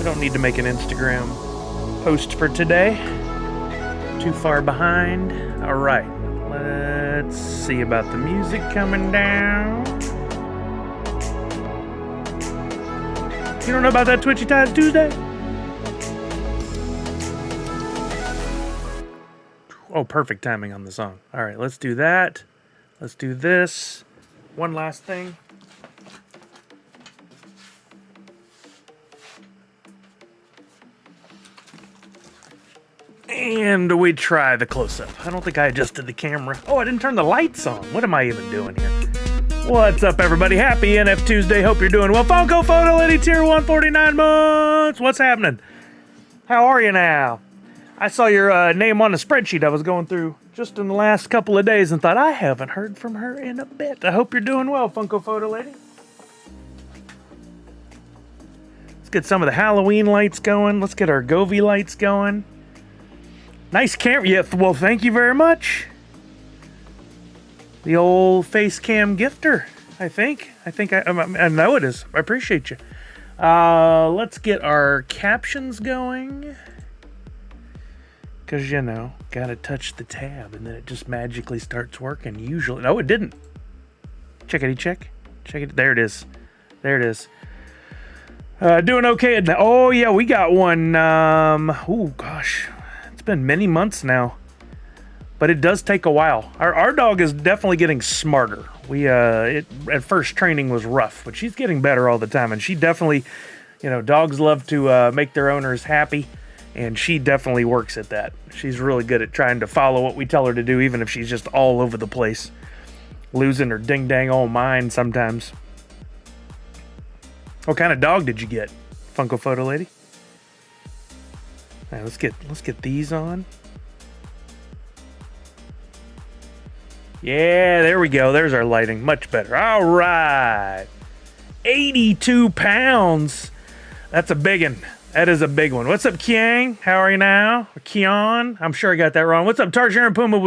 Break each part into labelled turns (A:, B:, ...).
A: don't need to make an Instagram post for today. Too far behind. All right, let's see about the music coming down. You don't know about that Twitchy Tides Tuesday? Oh, perfect timing on the song. All right, let's do that. Let's do this. One last thing. And we try the close-up. I don't think I adjusted the camera. Oh, I didn't turn the lights on. What am I even doing here? What's up, everybody? Happy NFTuesday. Hope you're doing well. Funko Photo Lady Tier 149 months. What's happening? How are you now? I saw your name on the spreadsheet I was going through just in the last couple of days and thought, I haven't heard from her in a bit. I hope you're doing well, Funko Photo Lady. Let's get some of the Halloween lights going. Let's get our Govee lights going. Nice camera. Yeah, well, thank you very much. The old face cam gifter, I think. I know it is. I appreciate you. Let's get our captions going. Because, you know, gotta touch the tab and then it just magically starts working. Usually. No, it didn't. Checkity check. Check it. There it is. There it is. Doing okay. Oh, yeah, we got one. Oh, gosh. It's been many months now. But it does take a while. Our dog is definitely getting smarter. At first training was rough, but she's getting better all the time. And she definitely, you know, dogs love to make their owners happy. And she definitely works at that. She's really good at trying to follow what we tell her to do, even if she's just all over the place. Losing her ding-dang old mind sometimes. What kind of dog did you get, Funko Photo Lady? All right, let's get these on. Yeah, there we go. There's our lighting. Much better. All right. 82 pounds. That's a big one. That is a big one. What's up, Kiang? How are you now? Or Keon? I'm sure I got that wrong. What's up? Tarsharon Puma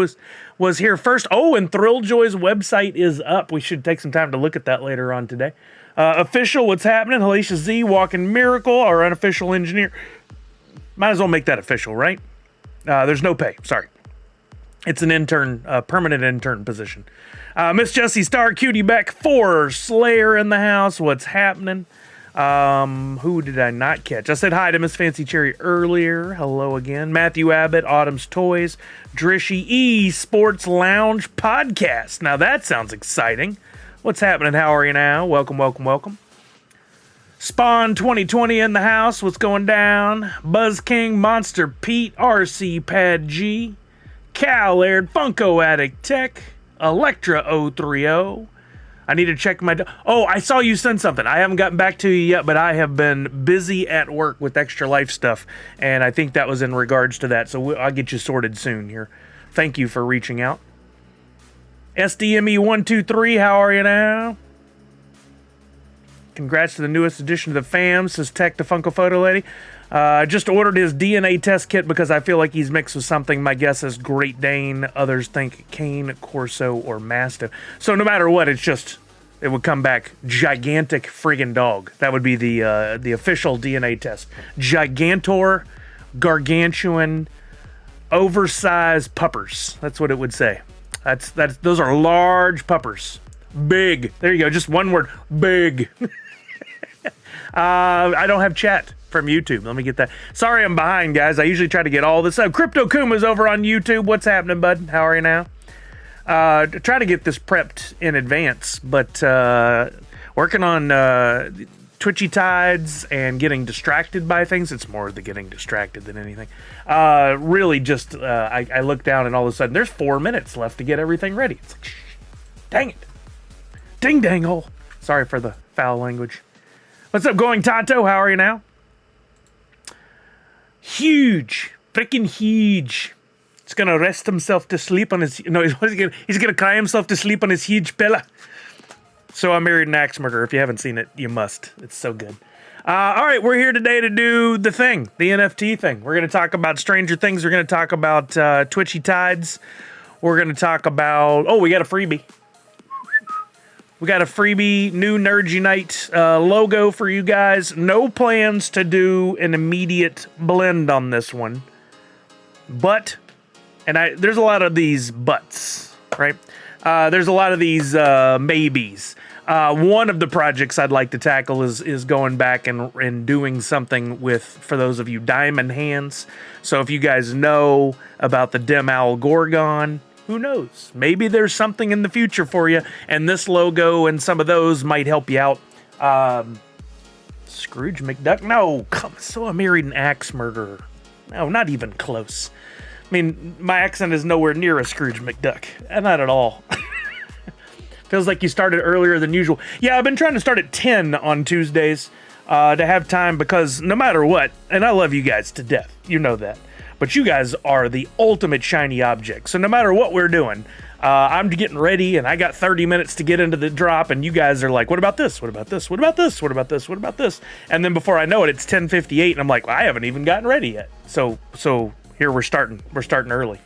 A: was here first. Oh, and Thrilljoy's website is up. We should take some time to look at that later on today. Official, what's happening? Halisha Z, Walking Miracle, our unofficial engineer. Might as well make that official, right? There's no pay. Sorry. It's an intern, permanent intern position. Miss Jessie Star, Cutie Beck, 4, Slayer in the house. What's happening? Who did I not catch? I said hi to Miss Fancy Cherry earlier. Hello again. Matthew Abbott, Autumn's Toys, Drishy Esports Lounge Podcast. Now that sounds exciting. What's happening? How are you now? Welcome, welcome, welcome. Spawn 2020 in the house. What's going down? Buzz King, Monster Pete, RC Pad G, Cal Laird, Funko Addict Tech, Electra 030. I need to check my... Oh, I saw you send something. I haven't gotten back to you yet, but I have been busy at work with Extra Life stuff, and I think that was in regards to that, so I'll get you sorted soon here. Thank you for reaching out. SDME123, how are you now? Congrats to the newest addition to the fam, says Tech to Funko Photo Lady. I just ordered his DNA test kit because I feel like he's mixed with something. My guess is Great Dane. Others think Cane, Corso, or Mastiff. So no matter what, it would come back gigantic friggin' dog. That would be the official DNA test. Gigantor, gargantuan, oversized puppers. That's what it would say. Those are large puppers. Big. There you go. Just one word. Big. I don't have chat from YouTube. Let me get that. Sorry I'm behind, guys. I usually try to get all this up. Crypto Kuma's over on YouTube. What's happening, bud? How are you now? Try to get this prepped in advance, but working on twitchy tides and getting distracted by things. It's more the getting distracted than anything. Really just, I look down and all of a sudden there's 4 minutes left to get everything ready. It's like, shh, dang it. Ding dang hole. Sorry for the foul language. What's up, Going Tonto? How are you now? Huge. Freaking huge. He's gonna rest himself to sleep on his... No, he's gonna cry himself to sleep on his huge pillow. So I Married an Axe Murderer. If you haven't seen it, you must. It's so good. All right, we're here today to do the thing, the NFT thing. We're going to talk about Stranger Things. We're going to talk about Twitchy Tides. We're going to talk about... Oh, we got a freebie. We got a freebie new Nerd Unite logo for you guys. No plans to do an immediate blend on this one. But, there's a lot of these buts, right? There's a lot of these maybes. One of the projects I'd like to tackle is going back and doing something with, for those of you diamond hands. So if you guys know about the Dim Owl Gorgon, who knows? Maybe there's something in the future for you, and this logo and some of those might help you out. Scrooge McDuck? No, so I married an axe murderer. No, not even close. I mean, my accent is nowhere near a Scrooge McDuck. Not at all. Feels like you started earlier than usual. Yeah, I've been trying to start at 10 on Tuesdays to have time, because no matter what, and I love you guys to death, you know that, but you guys are the ultimate shiny object. So no matter what we're doing, I'm getting ready, and I got 30 minutes to get into the drop, and you guys are like, what about this? What about this? What about this? What about this? What about this? And then before I know it, it's 10:58, and I'm like, well, I haven't even gotten ready yet. So here we're starting. We're starting early.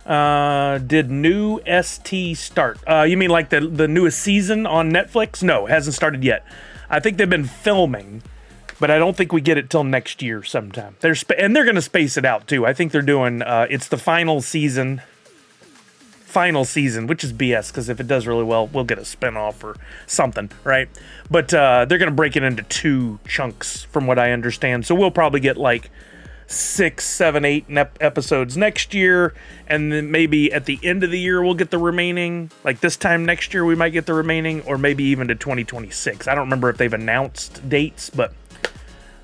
A: Did new ST start? You mean like the newest season on Netflix? No, it hasn't started yet. I think they've been filming, but I don't think we get it till next year sometime. And they're going to space it out too. I think they're doing, it's the final season, which is BS, because if it does really well, we'll get a spinoff or something, right? But they're going to break it into 2 chunks from what I understand. So we'll probably get like 6, 7, 8 episodes next year, and then maybe at the end of the year we'll get the remaining. Like this time next year we might get the remaining, or maybe even to 2026. I don't remember if they've announced dates, but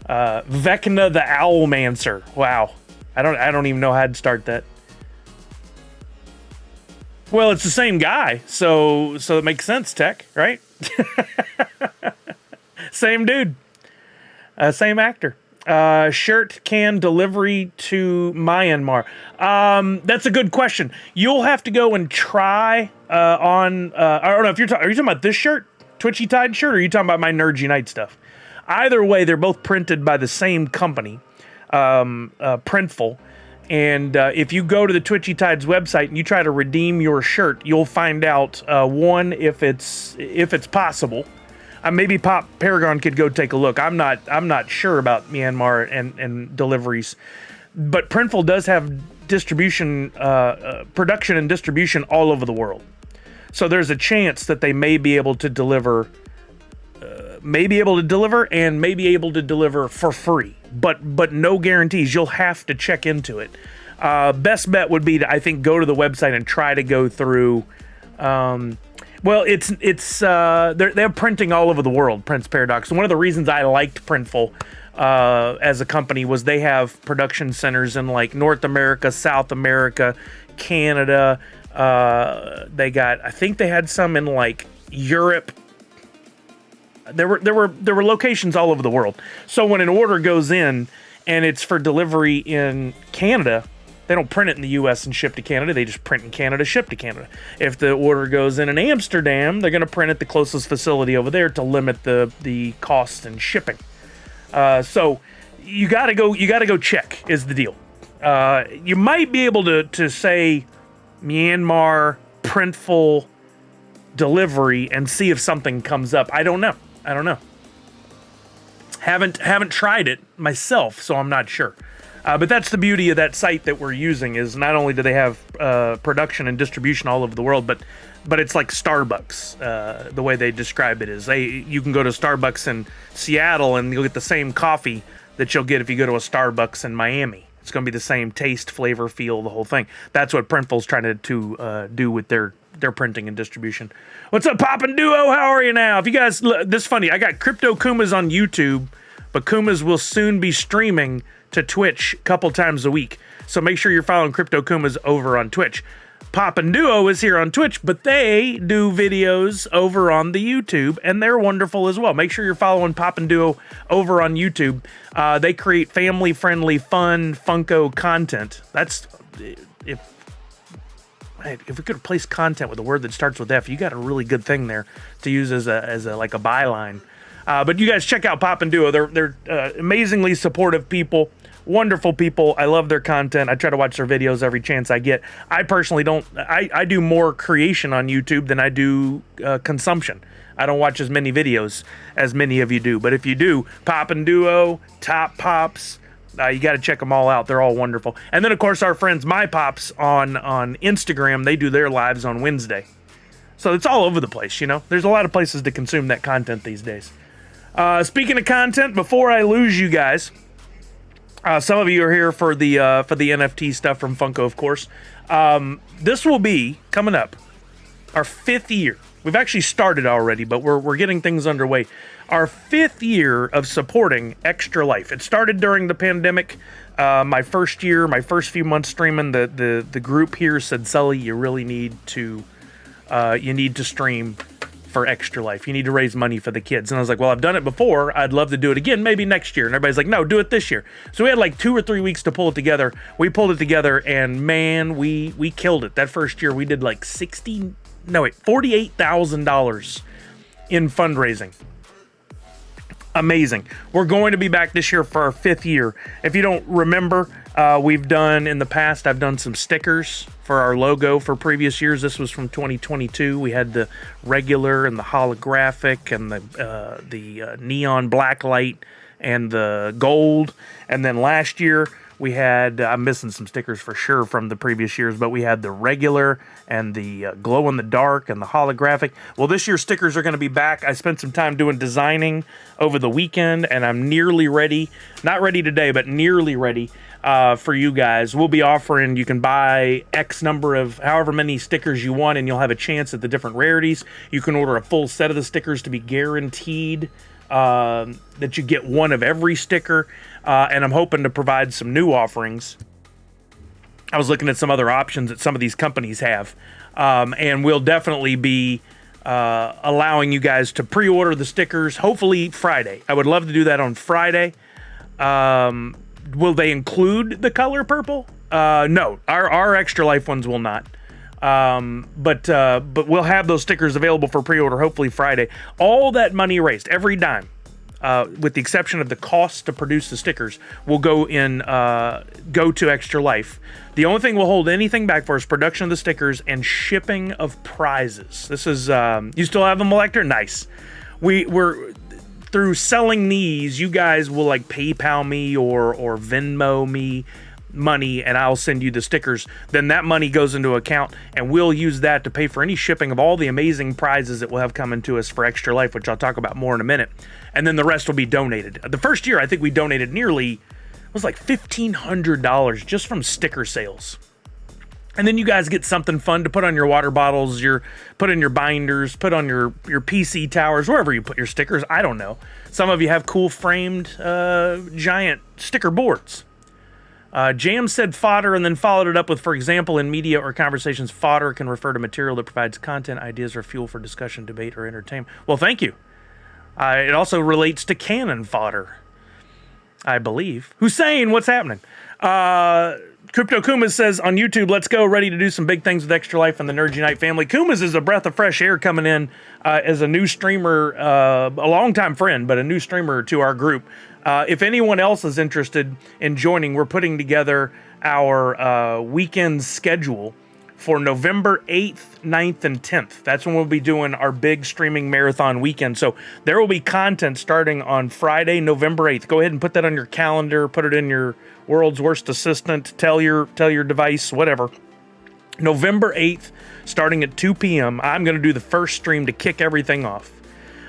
A: Vecna the Owlmancer. Wow, I don't even know how to start that. Well, it's the same guy, so it makes sense, Tech, right? Same dude, same actor. Shirt can delivery to Myanmar. That's a good question. You'll have to go and try on. I don't know if are you talking about this shirt, Twitchy Tide shirt, or are you talking about my Nerd Unite stuff? Either way, they're both printed by the same company, Printful. And if you go to the Twitchy Tides website and you try to redeem your shirt, you'll find out one, if it's possible. Maybe Pop Paragon could go take a look. I'm not sure about Myanmar and deliveries, but Printful does have distribution, production and distribution all over the world. So there's a chance that they may be able to deliver, and may be able to deliver for free, but no guarantees. You'll have to check into it. Best bet would be to, I think, go to the website and try to go through. Well, they're printing all over the world, Prince Paradox. And one of the reasons I liked Printful as a company was they have production centers in like North America, South America, Canada. I think they had some in like Europe. There were locations all over the world. So when an order goes in and it's for delivery in Canada, they don't print it in the U.S. and ship to Canada. They just print in Canada, ship to Canada. If the order goes in Amsterdam, they're going to print at the closest facility over there to limit the cost and shipping. So you got to go check is the deal. You might be able to say Myanmar Printful delivery and see if something comes up. I don't know. Haven't tried it myself, so I'm not sure. But that's the beauty of that site that we're using, is not only do they have production and distribution all over the world, but it's like Starbucks. The way they describe it is you can go to Starbucks in Seattle and you'll get the same coffee that you'll get if you go to a Starbucks in Miami. It's going to be the same taste, flavor, feel, the whole thing. That's what Printful's trying to do with their printing and distribution. What's up, Poppin' Duo? How are you now? If you guys, this is funny. I got Crypto Kumas on YouTube, but Kumas will soon be streaming to Twitch a couple times a week. So make sure you're following Crypto Kumas over on Twitch. Poppin' Duo is here on Twitch, but they do videos over on the YouTube, and they're wonderful as well. Make sure you're following Poppin' Duo over on YouTube. They create family-friendly, fun, Funko content. That's if we could replace content with a word that starts with F, you got a really good thing there to use as a like a byline. But you guys check out Poppin' Duo. They're amazingly supportive people. Wonderful people. I love their content. I try to watch their videos every chance I get. I personally don't. I do more creation on YouTube than I do consumption. I don't watch as many videos as many of you do. But if you do, Pop and Duo, Top Pops, you got to check them all out. They're all wonderful. And then, of course, our friends My Pops on Instagram, they do their lives on Wednesday. So it's all over the place, you know. There's a lot of places to consume that content these days. Speaking of content, before I lose you guys, some of you are here for the NFT stuff from Funko, of course. This will be, coming up, our 5th year. We've actually started already, but we're getting things underway. Our 5th year of supporting Extra Life. It started during the pandemic. My first year, my first few months streaming, the group here said, Sully, you really need to stream for Extra Life. You need to raise money for the kids. And I was like, well, I've done it before. I'd love to do it again, maybe next year. And everybody's like, no, do it this year. So we had like 2 or 3 weeks to pull it together. We pulled it together, and man, we killed it. That first year we did like $48,000 in fundraising. Amazing. We're going to be back this year for our 5th year. If you don't remember, we've done in the past, I've done some stickers for our logo for previous years. This was from 2022. We had the regular and the holographic and the neon black light and the gold. And then last year we had, I'm missing some stickers for sure from the previous years, but we had the regular and the glow in the dark and the holographic. Well, this year's stickers are going to be back. I spent some time doing designing over the weekend, and I'm nearly ready. Not ready today, but nearly ready for you guys. We'll be offering, you can buy X number of however many stickers you want, and you'll have a chance at the different rarities. You can order a full set of the stickers to be guaranteed that you get one of every sticker, and I'm hoping to provide some new offerings. I was looking at some other options that some of these companies have, and we'll definitely be allowing you guys to pre-order the stickers, hopefully Friday. I would love to do that on Friday. Will they include the color purple? No, our Extra Life ones will not. But we'll have those stickers available for pre-order hopefully Friday. All that money raised, every dime, with the exception of the cost to produce the stickers, will go to Extra Life. The only thing we'll hold anything back for is production of the stickers and shipping of prizes. This is you still have them, Elector? Nice. We're through selling these, you guys will like PayPal me or Venmo me money, and I'll send you the stickers. Then that money goes into account, and we'll use that to pay for any shipping of all the amazing prizes that we'll have coming to us for Extra Life, which I'll talk about more in a minute. And then the rest will be donated. The first year, I think we donated nearly, it was like $1,500 just from sticker sales. And then you guys get something fun to put on your water bottles, put in your binders, put on your PC towers, wherever you put your stickers. I don't know. Some of you have cool framed giant sticker boards. Jam said fodder and then followed it up with, for example, in media or conversations, fodder can refer to material that provides content, ideas, or fuel for discussion, debate, or entertainment. Well, thank you. It also relates to cannon fodder, I believe. Hussein, what's happening? Crypto Kumas says on YouTube, let's go, ready to do some big things with Extra Life and the Nerd Unite family. Kumas is a breath of fresh air coming in as a new streamer, a longtime friend, but a new streamer to our group. If anyone else is interested in joining, we're putting together our weekend schedule for November 8th, 9th, and 10th. That's when we'll be doing our big streaming marathon weekend. So there will be content starting on Friday, November 8th. Go ahead and put that on your calendar, put it in your world's worst assistant, tell your device, whatever. November 8th, starting at 2 p.m., I'm going to do the first stream to kick everything off.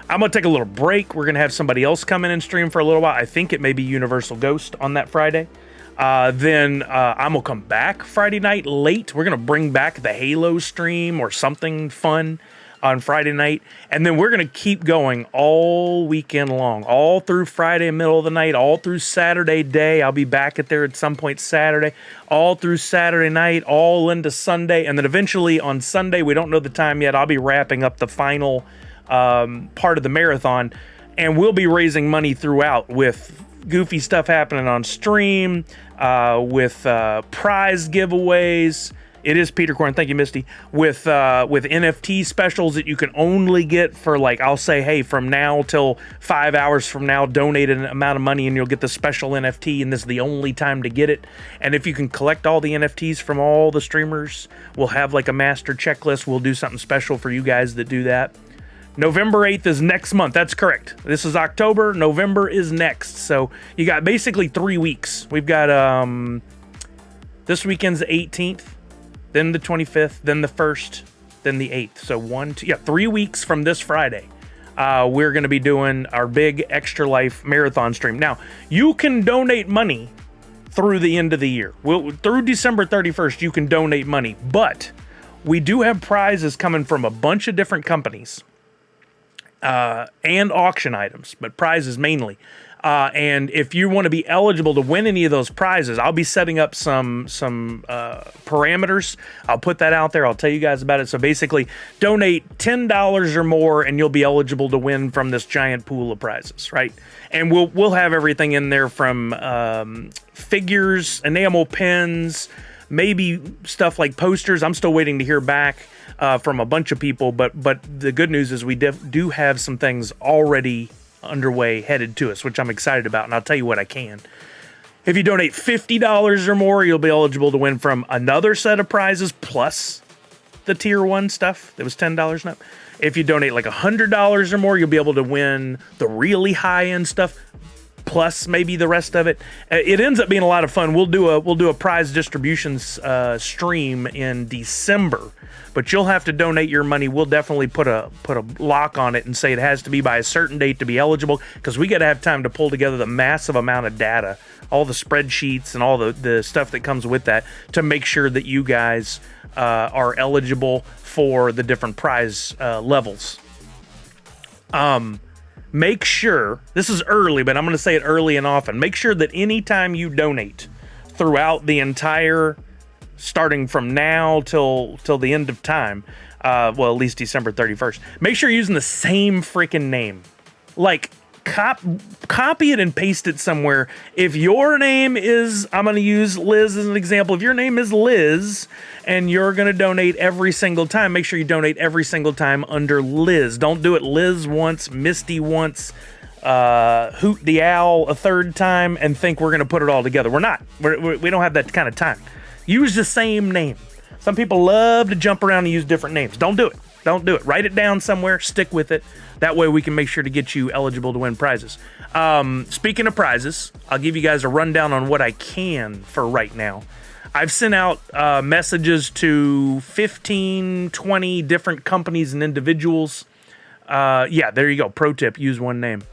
A: I'm going to take a little break. We're going to have somebody else come in and stream for a little while. I think it may be Universal Ghost on that Friday. Then I'm going to come back Friday night late. We're going to bring back the Halo stream or something fun on Friday night. And then we're going to keep going all weekend long, all through Friday, middle of the night, all through Saturday day. I'll be back at there at some point Saturday, all through Saturday night, all into Sunday. And then eventually on Sunday, we don't know the time yet, I'll be wrapping up the final part of the marathon. And we'll be raising money throughout with goofy stuff happening on stream, with prize giveaways, It is Peter Corn. Thank you, Misty. With NFT specials that you can only get for, like, I'll say, hey, from now till 5 hours from now, donate an amount of money and you'll get the special NFT, and this is the only time to get it. And if you can collect all the NFTs from all the streamers, we'll have like a master checklist. We'll do something special for you guys that do that. November 8th is next month. That's correct. This is October. November is next. So you got basically 3 weeks. We've got this weekend's the 18th. Then the 25th, then the 1st, then the 8th. So 3 weeks from this Friday, we're going to be doing our big Extra Life marathon stream. Now, you can donate money through the end of the year. Through December 31st, you can donate money. But we do have prizes coming from a bunch of different companies and auction items, but prizes mainly. And if you want to be eligible to win any of those prizes, I'll be setting up some parameters. I'll put that out there. I'll tell you guys about it. So basically, donate $10 or more, and you'll be eligible to win from this giant pool of prizes, right? And we'll have everything in there from figures, enamel pins, maybe stuff like posters. I'm still waiting to hear back from a bunch of people, but the good news is we do have some things already underway headed to us, which I'm excited about, and I'll tell you what I can. If you donate $50 or more, you'll be eligible to win from another set of prizes plus the tier 1 stuff that was $10 and up. If you donate like $100 or more, you'll be able to win the really high-end stuff plus maybe the rest of it. It ends up being a lot of fun. We'll do a prize distributions stream in December, but you'll have to donate your money. We'll definitely put a lock on it and say it has to be by a certain date to be eligible, because we got to have time to pull together the massive amount of data, all the spreadsheets and all the stuff that comes with that, to make sure that you guys are eligible for the different prize levels. Make sure, this is early, but I'm going to say it early and often. Make sure that anytime you donate throughout the entire, starting from now till the end of time, at least December 31st, make sure you're using the same freaking name. Like, copy it and paste it somewhere. If your name is, I'm going to use Liz as an example. If your name is Liz and you're going to donate every single time, make sure you donate every single time under Liz. Don't do it Liz once, Misty once, Hoot the Owl a third time, and think we're going to put it all together. We're not. We don't have that kind of time. Use the same name. Some people love to jump around and use different names. Don't do it. Don't do it. Write it down somewhere. Stick with it. That way we can make sure to get you eligible to win prizes. Speaking of prizes, I'll give you guys a rundown on what I can for right now. I've sent out messages to 15, 20 different companies and individuals. Yeah, there you go. Pro tip, use one name.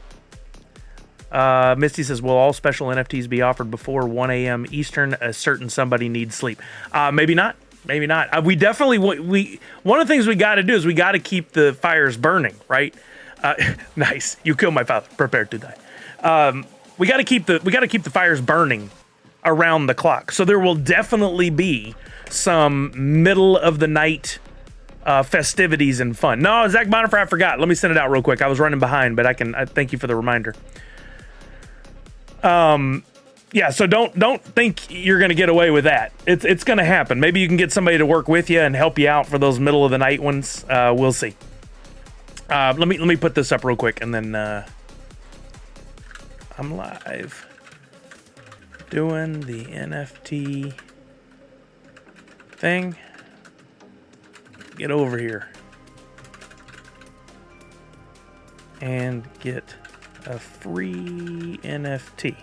A: Misty says, will all special NFTs be offered before 1 a.m. Eastern? A certain somebody needs sleep. Maybe not. Maybe not. We definitely, one of the things we got to do is we got to keep the fires burning, right? Nice. You killed my father. Prepare to die. We got to keep the fires burning around the clock. So there will definitely be some middle of the night festivities and fun. No, Zach Bonifer, I forgot. Let me send it out real quick. I was running behind, but I thank you for the reminder. Yeah, so don't think you're going to get away with that. It's going to happen. Maybe you can get somebody to work with you and help you out for those middle of the night ones. We'll see. Let me put this up real quick, and then I'm live doing the NFT thing. Get over here and get a free NFT.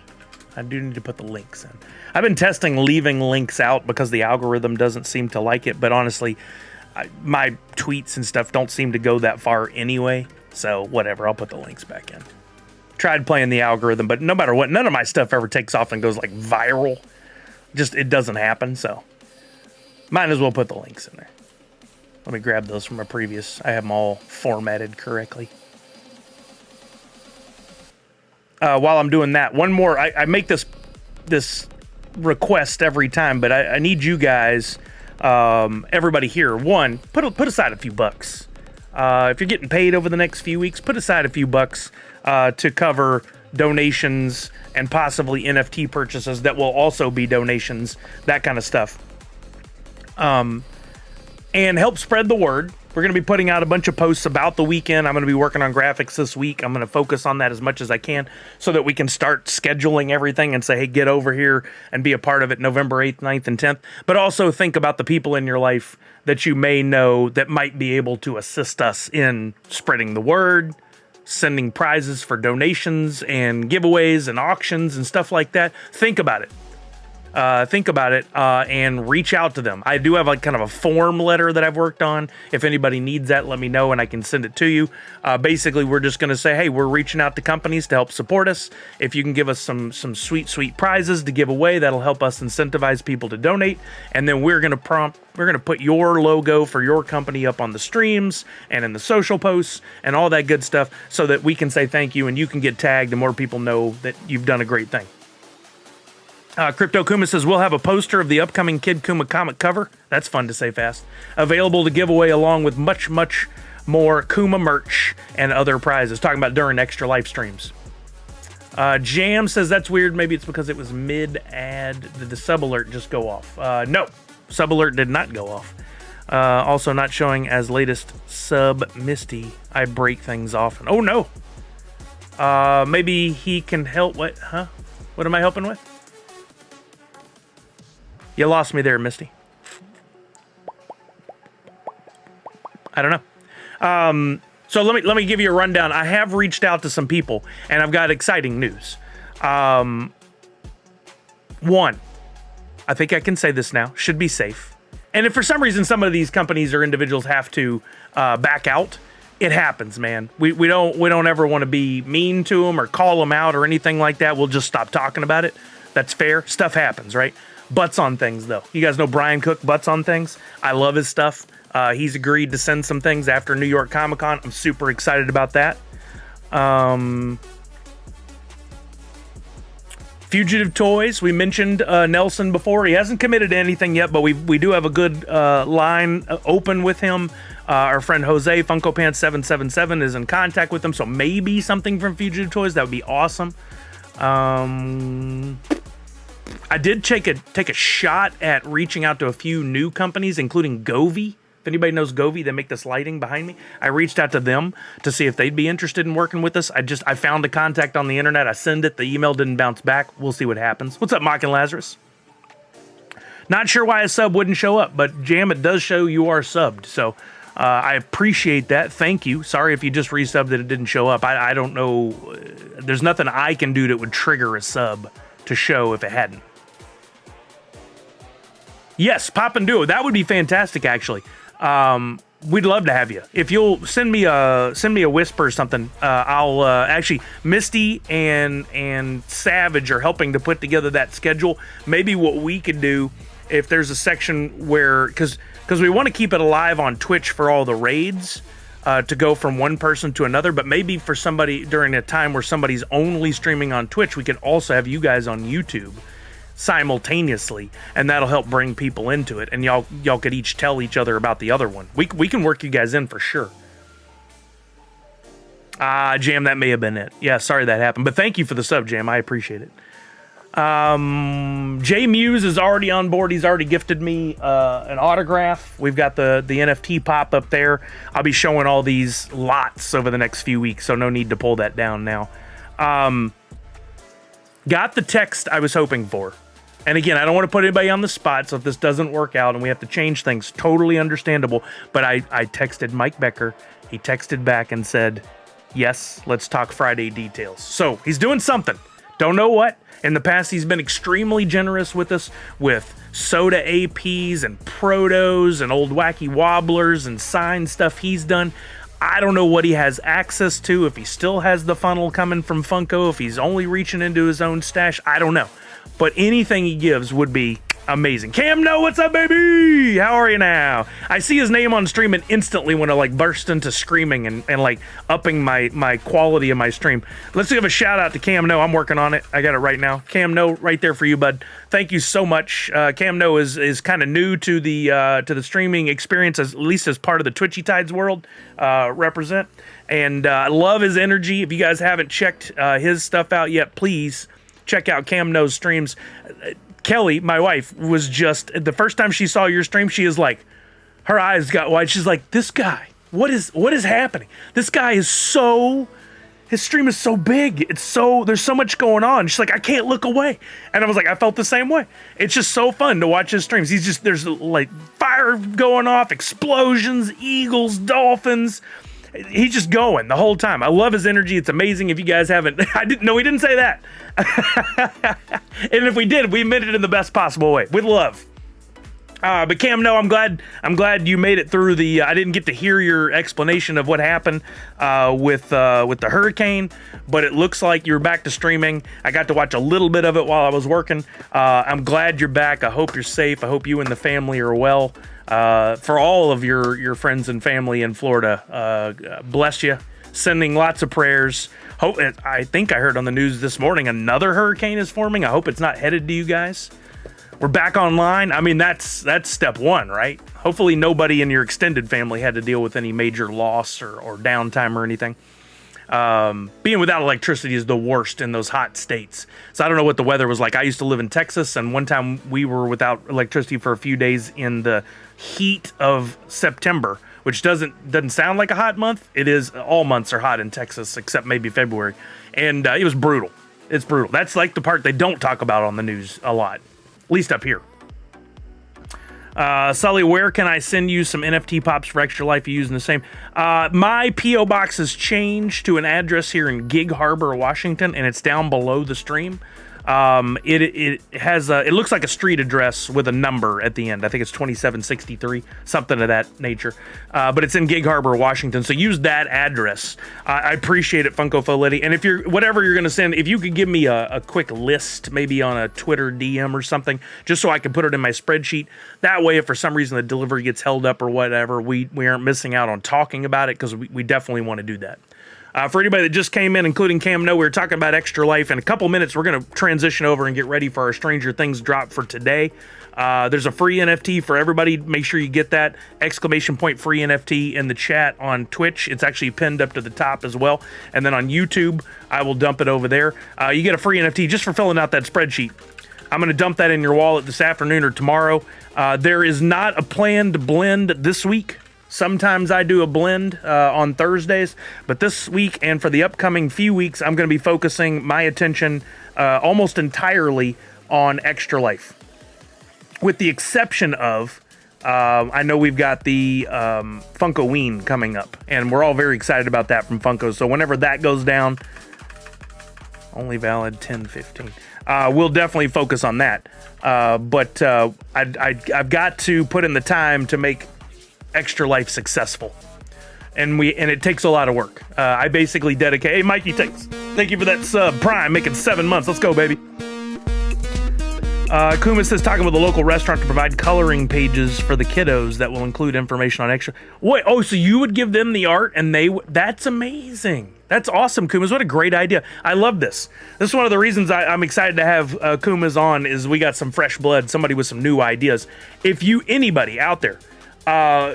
A: I do need to put the links in. I've been testing leaving links out because the algorithm doesn't seem to like it, but honestly, my tweets and stuff don't seem to go that far anyway, so whatever, I'll put the links back in. Tried playing the algorithm, but no matter what, none of my stuff ever takes off and goes like viral. Just, it doesn't happen, so might as well put the links in there. Let me grab those from a previous. I have them all formatted correctly. While I'm doing that, one more. I make this request every time, but I need you guys, everybody here. One, put aside a few bucks. If you're getting paid over the next few weeks, put aside a few bucks to cover donations and possibly NFT purchases that will also be donations, that kind of stuff. and help spread the word. We're going to be putting out a bunch of posts about the weekend. I'm going to be working on graphics this week. I'm going to focus on that as much as I can so that we can start scheduling everything and say, hey, get over here and be a part of it November 8th, 9th, and 10th. But also think about the people in your life that you may know that might be able to assist us in spreading the word, sending prizes for donations and giveaways and auctions and stuff like that. Think about it. And reach out to them. I do have like kind of a form letter that I've worked on. If anybody needs that, let me know and I can send it to you. Basically, we're just going to say, hey, we're reaching out to companies to help support us. If you can give us some sweet prizes to give away, that'll help us incentivize people to donate. And then we're going to put your logo for your company up on the streams and in the social posts and all that good stuff so that we can say thank you and you can get tagged and more people know that you've done a great thing. Crypto Kuma says, we'll have a poster of the upcoming Kid Kuma comic cover. That's fun to say fast. Available to give away along with much more Kuma merch and other prizes. Talking about during extra live streams. Jam says, that's weird. Maybe it's because it was mid-ad. Did the sub alert just go off? No, sub alert did not go off. Also not showing as latest sub Misty. I break things often. Oh, no. Maybe he can help. What? Huh? What am I helping with? You lost me there, Misty. I don't know. So let me give you a rundown. I have reached out to some people, and I've got exciting news. One, I think I can say this now, should be safe. And if for some reason some of these companies or individuals have to back out, it happens, man. We don't ever want to be mean to them or call them out or anything like that. We'll just stop talking about it. That's fair. Stuff happens, right? Butts on things, though. You guys know Brian Cook, Butts on Things? I love his stuff. He's agreed to send some things after New York Comic Con. I'm super excited about that. Fugitive Toys, we mentioned Nelson before. He hasn't committed to anything yet, but we do have a good line open with him. Our friend Jose, Funko Pants 777, is in contact with him, so maybe something from Fugitive Toys. That would be awesome. I did take a shot at reaching out to a few new companies, including Govee. If anybody knows Govee, they make this lighting behind me. I reached out to them to see if they'd be interested in working with us. I found a contact on the internet. I send it. The email didn't bounce back. We'll see what happens. What's up, Mockin' Lazarus? Not sure why a sub wouldn't show up, but Jam, it does show you are subbed. So I appreciate that. Thank you. Sorry if you just resubbed that it didn't show up. I don't know. There's nothing I can do that would trigger a sub to show if it hadn't. Yes, Pop and Duo. That would be fantastic, actually. We'd love to have you. If you'll send me a whisper or something, I'll actually Misty and Savage are helping to put together that schedule. Maybe what we could do, if there's a section where, because we want to keep it alive on Twitch for all the raids, to go from one person to another, but maybe for somebody during a time where somebody's only streaming on Twitch, we could also have you guys on YouTube simultaneously, and that'll help bring people into it, and y'all could each tell each other about the other one. We can work you guys in for sure. Jam, that may have been it. Yeah, sorry that happened, but thank you for the sub, Jam. I appreciate it. Jay Muse is already on board. He's already gifted me an autograph. We've got the NFT pop up there. I'll be showing all these lots over the next few weeks, so no need to pull that down now. Got the text I was hoping for. And again, I don't want to put anybody on the spot, so if this doesn't work out and we have to change things, totally understandable. But I texted Mike Becker. He texted back and said, yes, let's talk Friday details. So he's doing something. Don't know what. In the past, he's been extremely generous with us with soda APs and protos and old wacky wobblers and signed stuff he's done. I don't know what he has access to, if he still has the funnel coming from Funko, if he's only reaching into his own stash. I don't know. But anything he gives would be amazing. Cam, no, what's up, baby? How are you now? I see his name on stream and instantly want to like burst into screaming and like upping my quality of my stream. Let's give a shout out to Cam No. I'm working on it. I got it right now. Cam No, right there for you, bud. Thank you so much. Cam No is kind of new to the streaming experience, at least as part of the Twitchy Tides world represent. And I love his energy. If you guys haven't checked his stuff out yet, please check out Cam No's streams. Kelly, my wife, was just, the first time she saw your stream, she is like, her eyes got wide. She's like, this guy, what is happening? This guy is his stream is so big. There's so much going on. She's like, I can't look away. And I was like, I felt the same way. It's just so fun to watch his streams. There's like fire going off, explosions, eagles, dolphins. He's just going the whole time. I love his energy. It's amazing. If you guys haven't, he didn't say that. And if we did, we meant it in the best possible way, with love. But Cam, no, I'm glad you made it through the. I didn't get to hear your explanation of what happened with the hurricane, but it looks like you're back to streaming. I got to watch a little bit of it while I was working. I'm glad you're back. I hope you're safe. I hope you and the family are well. For all of your friends and family in Florida, bless you. Sending lots of prayers. I think I heard on the news this morning another hurricane is forming. I hope it's not headed to you guys. We're back online. I mean, that's step one, right? Hopefully nobody in your extended family had to deal with any major loss or downtime or anything. Being without electricity is the worst in those hot states. So I don't know what the weather was like. I used to live in Texas, and one time we were without electricity for a few days in the heat of September, which doesn't sound like a hot month. It is. All months are hot in Texas, except maybe February. And it was brutal. It's brutal. That's like the part they don't talk about on the news a lot. At least up here. Sully, where can I send you some NFT pops for Extra Life you use in the same? My P.O. box has changed to an address here in Gig Harbor, Washington, and it's down below the stream. It looks like a street address with a number at the end. I think it's 2763, something of that nature. But it's in Gig Harbor, Washington. So use that address. I appreciate it, Funko Foletti. And if whatever you're going to send, if you could give me a quick list, maybe on a Twitter DM or something, just so I can put it in my spreadsheet. That way, if for some reason the delivery gets held up or whatever, we aren't missing out on talking about it, because we definitely want to do that. For anybody that just came in, including Cam, we were talking about Extra Life. In a couple minutes, we're going to transition over and get ready for our Stranger Things drop for today. There's a free NFT for everybody. Make sure you get that !free NFT in the chat on Twitch. It's actually pinned up to the top as well. And then on YouTube, I will dump it over there. You get a free NFT just for filling out that spreadsheet. I'm going to dump that in your wallet this afternoon or tomorrow. There is not a planned blend this week. Sometimes I do a blend on Thursdays, but this week and for the upcoming few weeks, I'm going to be focusing my attention almost entirely on Extra Life. With the exception of, I know we've got the Funkoween coming up, and we're all very excited about that from Funko. So whenever that goes down, only valid 10/15. We'll definitely focus on that. But I've got to put in the time to make Extra Life successful, and it takes a lot of work. I basically dedicate. Hey, Mikey, thank you for that sub Prime, making 7 months. Let's go, baby. Kuma says talking with a local restaurant to provide coloring pages for the kiddos that will include information on Extra. Wait, so you would give them the art, and that's amazing. That's awesome, Kumas. What a great idea. I love this. This is one of the reasons I'm excited to have Kumas on, is we got some fresh blood, somebody with some new ideas. If anybody out there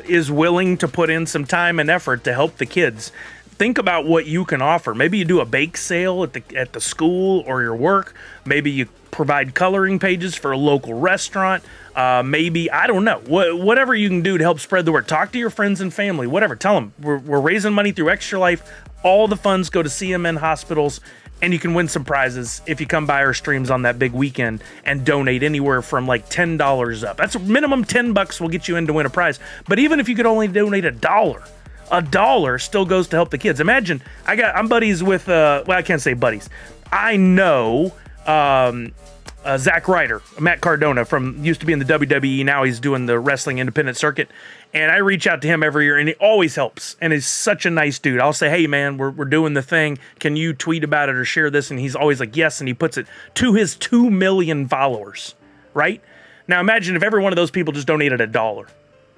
A: is willing to put in some time and effort to help the kids, think about what you can offer. Maybe you do a bake sale at the school or your work. Maybe you provide coloring pages for a local restaurant. Maybe, I don't know, whatever you can do to help spread the word. Talk to your friends and family, whatever. Tell them we're raising money through Extra Life. All the funds go to CMN hospitals, and you can win some prizes if you come by our streams on that big weekend and donate anywhere from like $10 up. That's a minimum $10 will get you in to win a prize. But even if you could only donate $1 still goes to help the kids. Imagine, I'm buddies with, I can't say buddies. I know Zack Ryder, Matt Cardona, used to be in the WWE. Now he's doing the wrestling independent circuit. And I reach out to him every year, and he always helps. And he's such a nice dude. I'll say, hey, man, we're doing the thing. Can you tweet about it or share this? And he's always like, yes. And he puts it to his 2 million followers, right? Now, imagine if every one of those people just donated $1.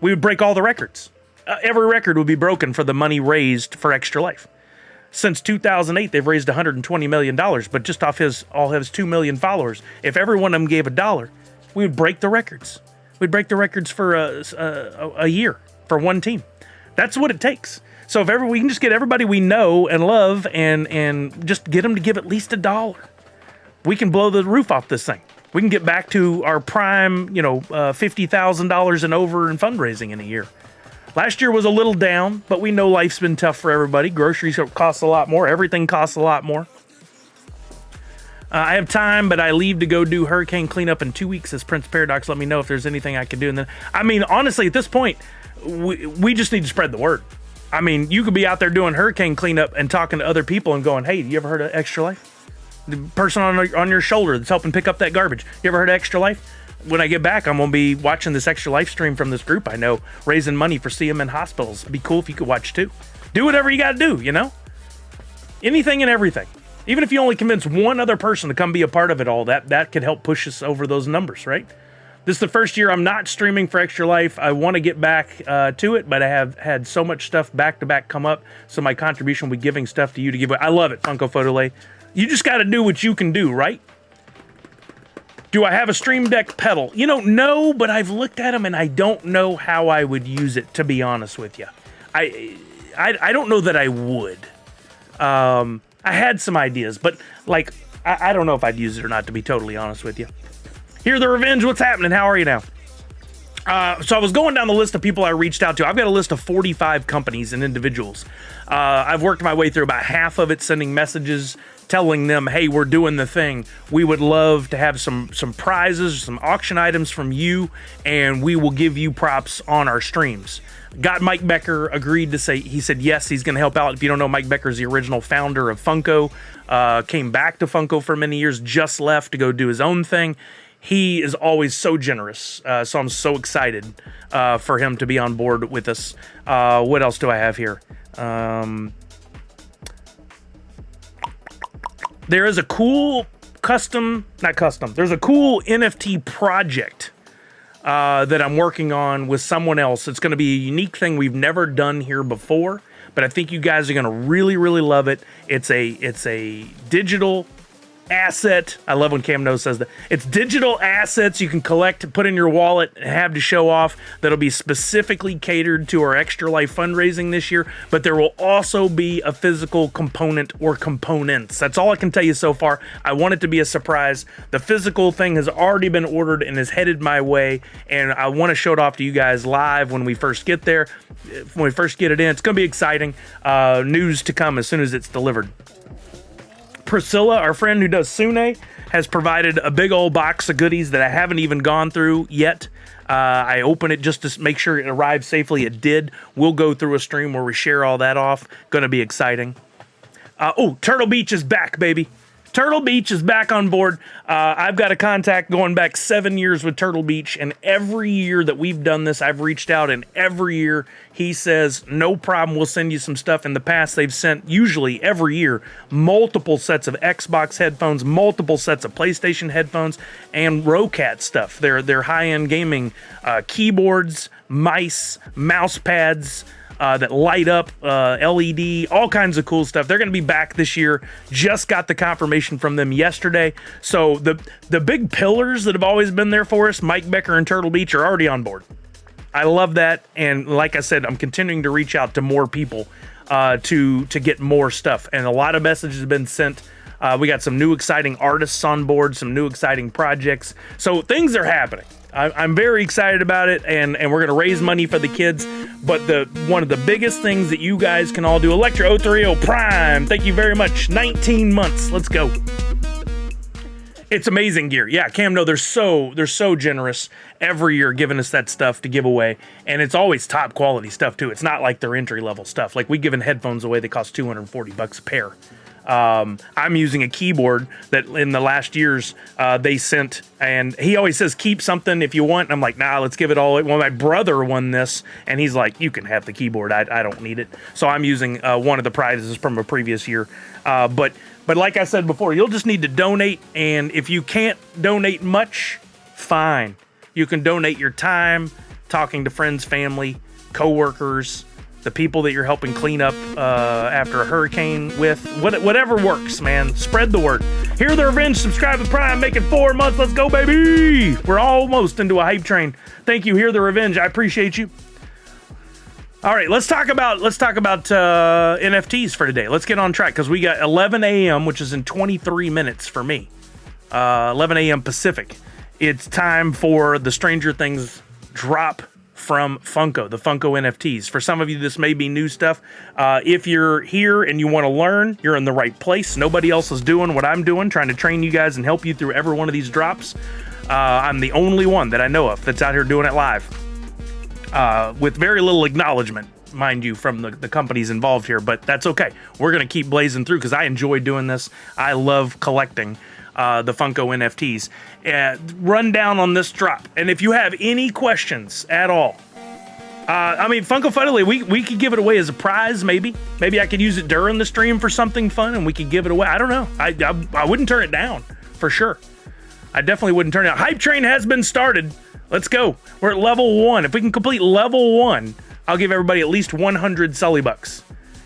A: We would break all the records. Every record would be broken for the money raised for Extra Life. Since 2008, they've raised $120 million, but just off all his 2 million followers. If every one of them gave $1, we would break the records. We'd break the records for a year for one team. That's what it takes. So if we can just get everybody we know and love and just get them to give at least $1, we can blow the roof off this thing. We can get back to our prime, $50,000 and over in fundraising in a year. Last year was a little down, but we know life's been tough for everybody. Groceries cost a lot more. Everything costs a lot more. I have time, but I leave to go do hurricane cleanup in 2 weeks. As Prince Paradox, let me know if there's anything I can do. And then, honestly, at this point, we just need to spread the word. You could be out there doing hurricane cleanup and talking to other people and going, hey, you ever heard of Extra Life? The person on your shoulder that's helping pick up that garbage. You ever heard of Extra Life? When I get back, I'm going to be watching this Extra Life stream from this group I know, raising money for CMN hospitals. It'd be cool if you could watch too. Do whatever you got to do, Anything and everything. Even if you only convince one other person to come be a part of it all, that could help push us over those numbers, right? This is the first year I'm not streaming for Extra Life. I want to get back to it, but I have had so much stuff back-to-back come up, so my contribution will be giving stuff to you to give away. I love it, Funko Photolay. You just got to do what you can do, right? Do I have a Stream Deck pedal? No, but I've looked at them and I don't know how I would use it, to be honest with you. I don't know that I would. I had some ideas, but I don't know if I'd use it or not, to be totally honest with you. Hear the Revenge, what's happening? How are you now? So I was going down the list of people I reached out to. I've got a list of 45 companies and individuals. I've worked my way through about half of it, sending messages, telling them, hey, we're doing the thing. We would love to have some prizes, some auction items from you, and we will give you props on our streams. Got Mike Becker agreed to say, he said yes, he's going to help out. If you don't know, Mike Becker's the original founder of Funko, came back to Funko for many years, just left to go do his own thing. He is always so generous, so I'm so excited for him to be on board with us. What else do I have here? There is a cool there's a cool NFT project that I'm working on with someone else. It's going to be a unique thing we've never done here before, but I think you guys are going to really, really love it. It's a digital asset. I love when Cam Nose says that. It's digital assets you can collect, put in your wallet, and have to show off. That'll be specifically catered to our Extra Life fundraising this year, but there will also be a physical component or components. That's all I can tell you so far. I want it to be a surprise. The physical thing has already been ordered and is headed my way, and I want to show it off to you guys live when we first get there. When we first get it in, it's going to be exciting. News to come as soon as it's delivered. Priscilla, our friend who does Sune, has provided a big old box of goodies that I haven't even gone through yet. I opened it just to make sure it arrived safely. It did. We'll go through a stream where we share all that off. Going to be exciting. Turtle Beach is back, baby. Turtle Beach is back on board. I've got a contact going back 7 years with Turtle Beach, and every year that we've done this, I've reached out, and every year he says, no problem, we'll send you some stuff. In the past, they've sent, usually every year, multiple sets of Xbox headphones, multiple sets of PlayStation headphones, and Rocat stuff. They're high-end gaming keyboards, mice, mouse pads, that light up, LED, all kinds of cool stuff. They're going to be back this year. Just got the confirmation from them yesterday. So the big pillars that have always been there for us, Mike Becker and Turtle Beach, are already on board. I love that. And like I said, I'm continuing to reach out to more people to get more stuff. And a lot of messages have been sent. We got some new exciting artists on board, some new exciting projects. So things are happening. I'm very excited about it, and we're going to raise money for the kids. But one of the biggest things that you guys can all do, Electro 030 Prime, thank you very much. 19 months. Let's go. It's amazing gear. Yeah, Cam, no, they're so generous every year giving us that stuff to give away. And it's always top quality stuff, too. It's not like their entry-level stuff. Like, we giving headphones away that cost $240 a pair. I'm using a keyboard that in the last years they sent, and he always says keep something if you want. And I'm like, nah, let's give it all. Well, my brother won this, and he's like, you can have the keyboard. I don't need it. So I'm using one of the prizes from a previous year. But like I said before, you'll just need to donate, and if you can't donate much, fine. You can donate your time, talking to friends, family, coworkers, the people that you're helping clean up after a hurricane with. Whatever works, man. Spread the word. Hear the Revenge. Subscribe to Prime. Make it 4 months. Let's go, baby. We're almost into a hype train. Thank you. Hear the Revenge. I appreciate you. All right, let's talk about NFTs for today. Let's get on track because we got 11 a.m., which is in 23 minutes for me. 11 a.m. Pacific. It's time for the Stranger Things drop from Funko, the Funko NFTs. For some of you, this may be new stuff. If you're here and you want to learn, you're in the right place. Nobody else is doing what I'm doing, trying to train you guys and help you through every one of these drops. I'm the only one that I know of that's out here doing it live, with very little acknowledgement, mind you, from the companies involved here, but that's okay. We're going to keep blazing through because I enjoy doing this. I love collecting the Funko NFTs. Run down on this drop. And if you have any questions at all, I mean, Funko Funnily, we could give it away as a prize, maybe. Maybe I could use it during the stream for something fun and we could give it away. I don't know. I wouldn't turn it down, for sure. I definitely wouldn't turn it down. Hype train has been started. Let's go. We're at level 1. If we can complete level 1, I'll give everybody at least 100 Sully bucks.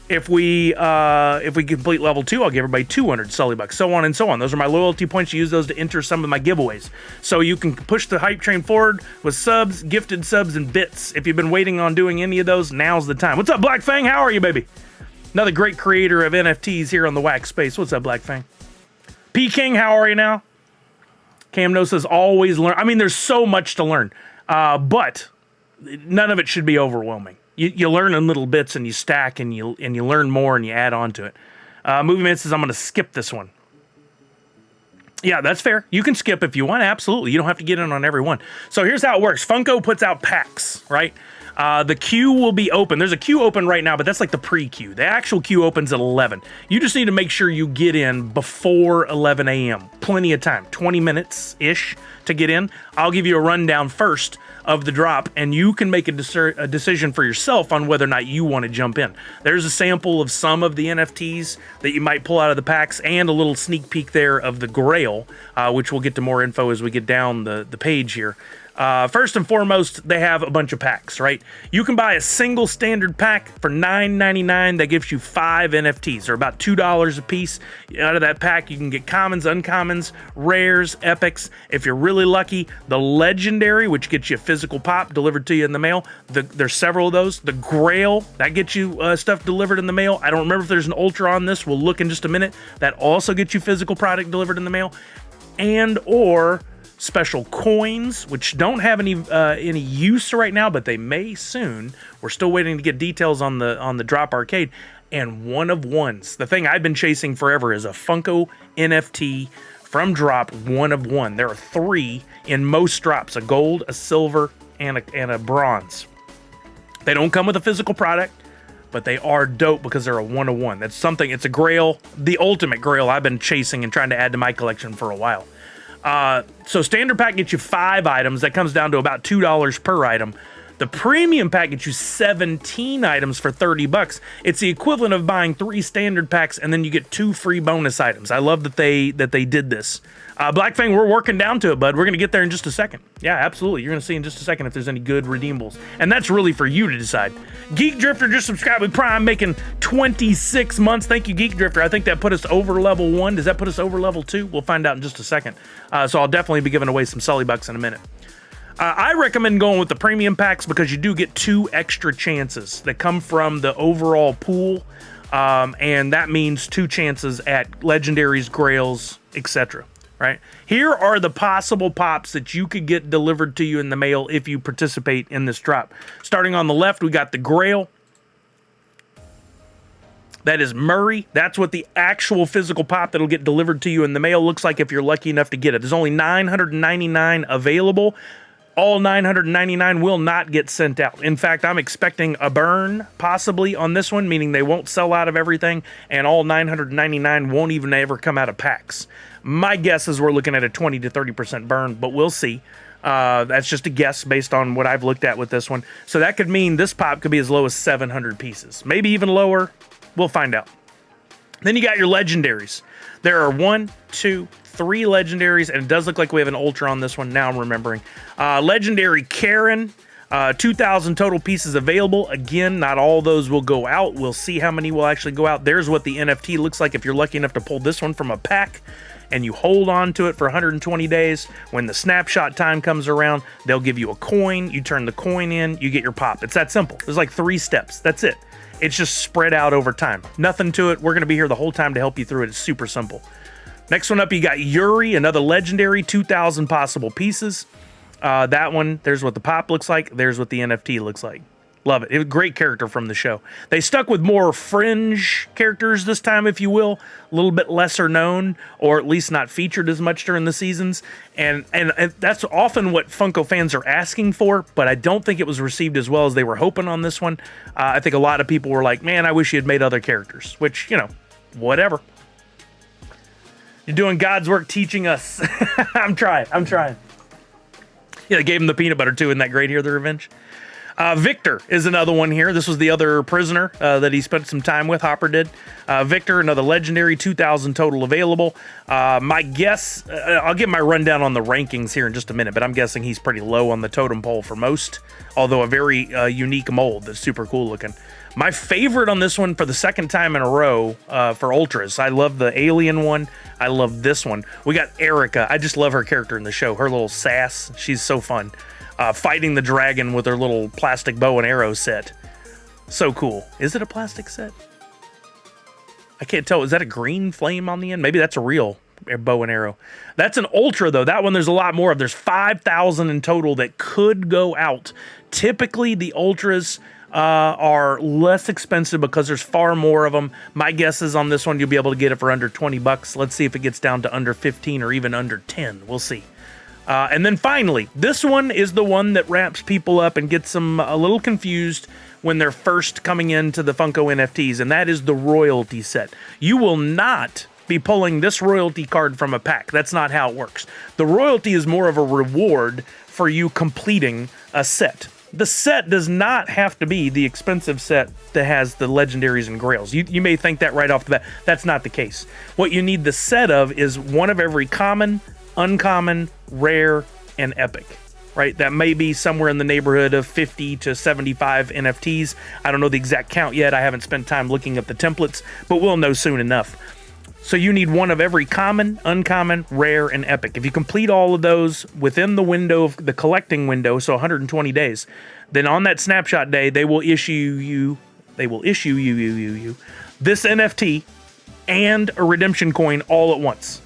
A: If we complete level 2, I'll give everybody 200 Sully bucks, so on and so on. Those are my loyalty points. You use those to enter some of my giveaways. So you can push the hype train forward with subs, gifted subs, and bits. If you've been waiting on doing any of those, now's the time. What's up, Black Fang? How are you, baby? Another great creator of NFTs here on the Wax Space. What's up, Black Fang? P King, how are you now? Cam No says always learn. I mean, there's so much to learn, but none of it should be overwhelming. You learn in little bits and you stack and you learn more and you add on to it. Movie Man says, I'm going to skip this one. Yeah, that's fair. You can skip if you want. Absolutely. You don't have to get in on every one. So here's how it works. Funko puts out packs, right? The queue will be open. There's a queue open right now, but that's like the pre-queue. The actual queue opens at 11. You just need to make sure you get in before 11 a.m. Plenty of time, 20 minutes-ish to get in. I'll give you a rundown first of the drop, and you can make a decision for yourself on whether or not you want to jump in. There's a sample of some of the NFTs that you might pull out of the packs and a little sneak peek there of the Grail, which we'll get to more info as we get down the page here. First and foremost, they have a bunch of packs, right? You can buy a single standard pack for $9.99 that gives you 5 NFTs. They're about $2 a piece. Out of that pack, you can get commons, uncommons, rares, epics. If you're really lucky, the legendary, which gets you a physical pop delivered to you in the mail. There's several of those. The Grail, that gets you stuff delivered in the mail. I don't remember if there's an ultra on this. We'll look in just a minute. That also gets you physical product delivered in the mail. And or special coins, which don't have any use right now, but they may soon. We're still waiting to get details on the Drop Arcade. And one of ones. The thing I've been chasing forever is a Funko NFT from Drop, one of one. There are 3 in most drops: a gold, a silver, and a bronze. They don't come with a physical product, but they are dope because they're a one of one. That's something. It's a Grail, the ultimate Grail I've been chasing and trying to add to my collection for a while. So standard pack gets you 5 items. That comes down to about $2 per item. The premium pack gets you 17 items for 30 bucks. It's the equivalent of buying 3 standard packs and then you get 2 free bonus items. I love that they did this. Black Fang, we're working down to it, bud. We're going to get there in just a second. Yeah, absolutely. You're going to see in just a second if there's any good redeemables. And that's really for you to decide. Geek Drifter just subscribed with Prime, making 26 months. Thank you, Geek Drifter. I think that put us over level 1. Does that put us over level 2? We'll find out in just a second. So I'll definitely be giving away some Sully bucks in a minute. I recommend going with the premium packs because you do get 2 extra chances that come from the overall pool. And that means 2 chances at legendaries, grails, etc. Right? Here are the possible pops that you could get delivered to you in the mail if you participate in this drop. Starting on the left, we got the Grail. That is Murray. That's what the actual physical pop that'll get delivered to you in the mail looks like if you're lucky enough to get it. There's only 999 available. All 999 will not get sent out. In fact, I'm expecting a burn possibly on this one, meaning they won't sell out of everything, and all 999 won't even ever come out of packs. My guess is we're looking at a 20 to 30% burn, but we'll see. That's just a guess based on what I've looked at with this one. So that could mean this pop could be as low as 700 pieces, maybe even lower. We'll find out. Then you got your legendaries. There are 1, 2, 3 legendaries, and it does look like we have an ultra on this one. Now I'm remembering. Legendary Karen, 2,000 total pieces available. Again, not all those will go out. We'll see how many will actually go out. There's what the NFT looks like if you're lucky enough to pull this one from a pack, and you hold on to it for 120 days. When the snapshot time comes around, they'll give you a coin. You turn the coin in, you get your pop. It's that simple. There's like 3 steps. That's it. It's just spread out over time. Nothing to it. We're going to be here the whole time to help you through it. It's super simple. Next one up, you got Yuri, another legendary, 2,000 possible pieces. That one, there's what the pop looks like. There's what the NFT looks like. Love it. It was a great character from the show. They stuck with more fringe characters this time, if you will. A little bit lesser known, or at least not featured as much during the seasons. And that's often what Funko fans are asking for, but I don't think it was received as well as they were hoping on this one. I think a lot of people were like, man, I wish you had made other characters, which, you know, whatever. You're doing God's work teaching us. I'm trying. Yeah, they gave him the peanut butter too. Isn't that great here, The Revenge? Victor is another one here. This was the other prisoner that he spent some time with, Hopper did. Victor, another legendary, 2,000 total available. My guess, I'll give my rundown on the rankings here in just a minute, but I'm guessing he's pretty low on the totem pole for most, although a very unique mold that's super cool looking. My favorite on this one for the second time in a row for Ultras. I love the alien one. I love this one. We got Erica. I just love her character in the show. Her little sass. She's so fun. Fighting the dragon with her little plastic bow and arrow set. So cool. Is it a plastic set? I can't tell. Is that a green flame on the end? Maybe that's a real bow and arrow. That's an Ultra, though. That one there's a lot more of. There's 5,000 in total that could go out. Typically, the Ultras are less expensive because there's far more of them. My guess is on this one, you'll be able to get it for under 20 bucks. Let's see if it gets down to under 15 or even under 10. We'll see. And then finally, this one is the one that wraps people up and gets them a little confused when they're first coming into the Funko NFTs, and that is the royalty set. You will not be pulling this royalty card from a pack. That's not how it works. The royalty is more of a reward for you completing a set. The set does not have to be the expensive set that has the legendaries and grails. You may think that right off the bat. That's not the case. What you need the set of is one of every common, uncommon, rare, and epic, right? That may be somewhere in the neighborhood of 50 to 75 NFTs. I don't know the exact count yet. I haven't spent time looking up the templates, but we'll know soon enough. So you need one of every common, uncommon, rare, and epic. If you complete all of those within the window of the collecting window, so 120 days, then on that snapshot day, they will issue you this NFT and a redemption coin all at once.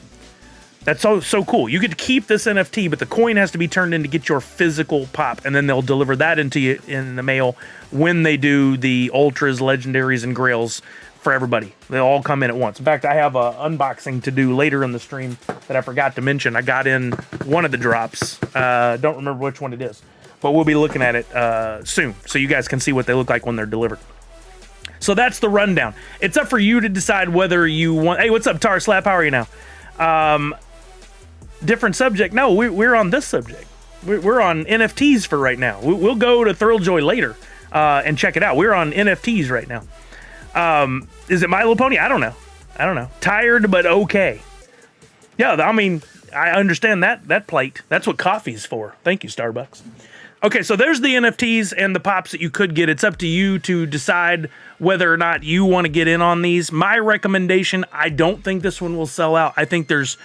A: That's so cool. You get to keep this NFT, but the coin has to be turned in to get your physical pop, and then they'll deliver that into you in the mail when they do the Ultras, Legendaries, and Grails for everybody. They'll all come in at once. In fact, I have an unboxing to do later in the stream that I forgot to mention. I got in one of the drops. Don't remember which one it is, but we'll be looking at it soon, so you guys can see what they look like when they're delivered. So that's the rundown. It's up for you to decide whether you want... Hey, what's up, Tar Slap? How are you now? Different subject. No, we're on this subject. We're on NFTs for right now. We'll go to Thrilljoy later and check it out. We're on NFTs right now. Is it My Little Pony? I don't know. Tired, but okay. Yeah, I mean, I understand that plate. That's what coffee's for. Thank you, Starbucks. Okay, so there's the NFTs and the pops that you could get. It's up to you to decide whether or not you want to get in on these. My recommendation, I don't think this one will sell out. I think there's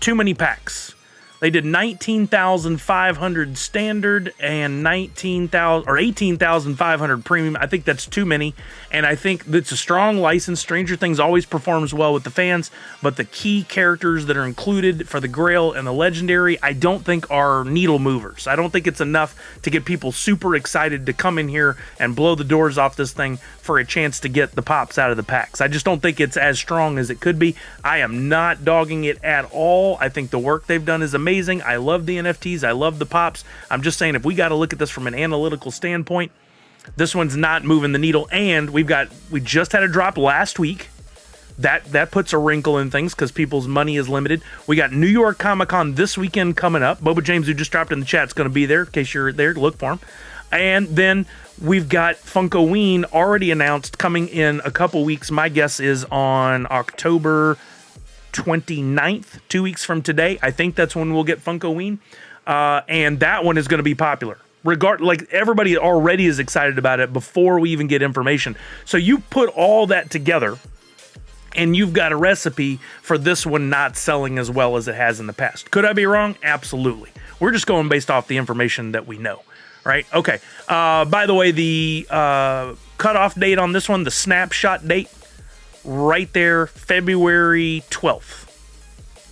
A: too many packs. They did 19,500 standard and 19,000 or 18,500 premium. I think that's too many, and I think that's a strong license. Stranger Things always performs well with the fans, but the key characters that are included for the Grail and the Legendary, I don't think are needle movers. I don't think it's enough to get people super excited to come in here and blow the doors off this thing for a chance to get the pops out of the packs. I just don't think it's as strong as it could be. I am not dogging it at all. I think the work they've done is amazing. I love the NFTs. I love the pops. I'm just saying, if we got to look at this from an analytical standpoint, this one's not moving the needle. And we just had a drop last week. That puts a wrinkle in things because people's money is limited. We got New York Comic Con this weekend coming up. Boba James, who just dropped in the chat, is going to be there in case you're there. Look for him. And then we've got Funkoween already announced coming in a couple weeks. My guess is on October 29th, 2 weeks from today. I think that's when we'll get Funkoween. And that one is going to be popular. Like everybody already is excited about it before we even get information. So you put all that together and you've got a recipe for this one not selling as well as it has in the past. Could I be wrong? Absolutely. We're just going based off the information that we know, right? Okay. By the way, the cutoff date on this one, the snapshot date, right there, February 12th.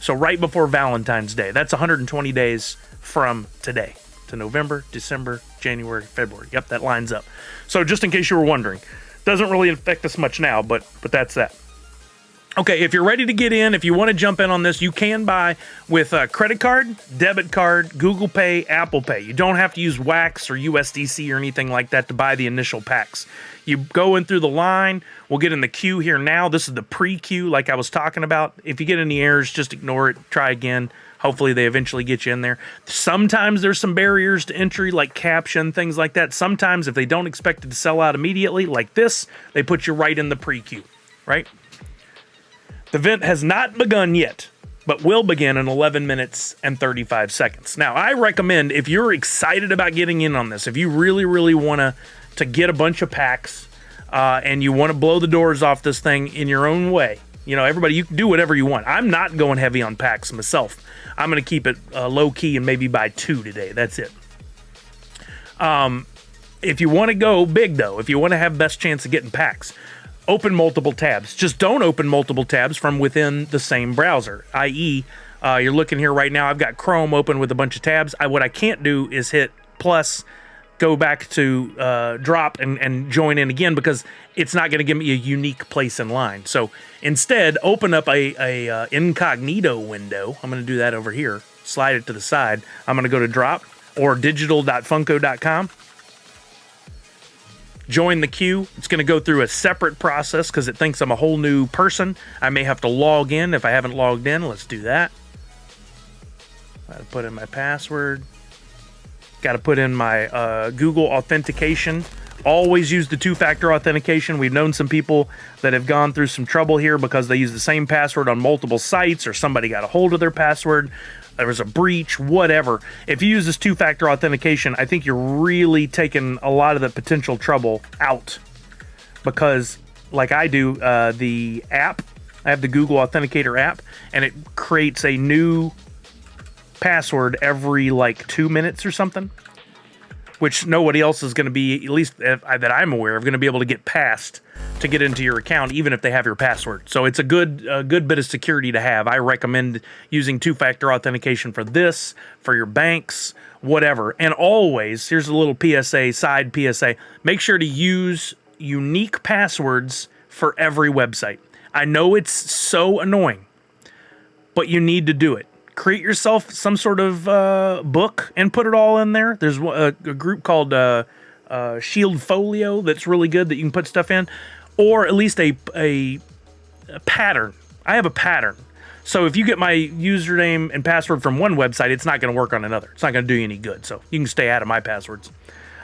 A: So right before Valentine's Day. That's 120 days from today to November, December, January, February. Yep, that lines up. So just in case you were wondering, doesn't really affect us much now, but that's that. Okay, if you're ready to get in, if you want to jump in on this, you can buy with a credit card, debit card, Google Pay, Apple Pay. You don't have to use Wax or USDC or anything like that to buy the initial packs. You go in through the line. We'll get in the queue here now. This is the pre-queue like I was talking about. If you get any errors, just ignore it. Try again. Hopefully they eventually get you in there. Sometimes there's some barriers to entry like caption, things like that. Sometimes if they don't expect it to sell out immediately like this, they put you right in the pre-queue, right? The event has not begun yet, but will begin in 11 minutes and 35 seconds. Now, I recommend if you're excited about getting in on this, if you really, really want to get a bunch of packs and you want to blow the doors off this thing in your own way, you know, everybody, you can do whatever you want. I'm not going heavy on packs myself. I'm going to keep it low key and maybe buy 2 today. That's it. If you want to go big, though, if you want to have best chance of getting packs, open multiple tabs. Just don't open multiple tabs from within the same browser, i.e., you're looking here right now, I've got Chrome open with a bunch of tabs. What I can't do is hit plus, go back to drop and join in again because it's not going to give me a unique place in line. So instead, open up a incognito window. I'm going to do that over here. Slide it to the side. I'm going to go to drop or digital.funko.com. Join the queue. It's going to go through a separate process because it thinks I'm a whole new person. I may have to log in if I haven't logged in. Let's do that. I gotta put in my password. Got to put in my Google authentication. Always use the 2-factor authentication. We've known some people that have gone through some trouble here because they use the same password on multiple sites or somebody got a hold of their password. There was a breach, whatever. If you use this 2-factor authentication, I think you're really taking a lot of the potential trouble out. Because, like I do, the app, I have the Google Authenticator app, and it creates a new password every, 2 minutes or something. Which nobody else is going to be, at least that I'm aware of, going to be able to get past to get into your account, even if they have your password. So it's a good bit of security to have. I recommend using 2-factor authentication for this, for your banks, whatever. And always, here's a little PSA, side PSA, make sure to use unique passwords for every website. I know it's so annoying, but you need to do it. Create yourself some sort of book and put it all in there. There's a group called Shield Folio that's really good that you can put stuff in. Or at least a pattern. I have a pattern. So if you get my username and password from one website, it's not going to work on another. It's not going to do you any good. So you can stay out of my passwords.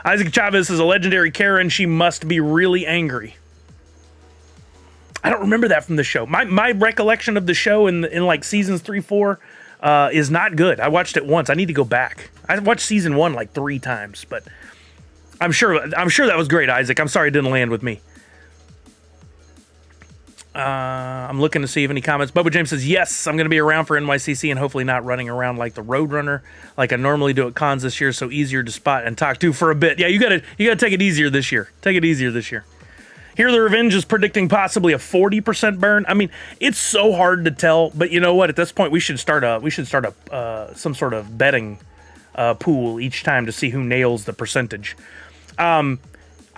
A: Isaac Chavez is a legendary Karen. She must be really angry. I don't remember that from the show. My recollection of the show in seasons 3, 4 is not good. I watched it once. I need to go back. I watched season 1 3 times, but I'm sure that was great, Isaac. I'm sorry it didn't land with me. I'm looking to see if any comments. Bubba James says, yes, I'm going to be around for NYCC and hopefully not running around like the Roadrunner like I normally do at cons this year, so easier to spot and talk to for a bit. Yeah, you got to take it easier this year. Take it easier this year. Here the Revenge is predicting possibly a 40% burn. I mean, it's so hard to tell, but you know what? At this point, we should start some sort of betting pool each time to see who nails the percentage.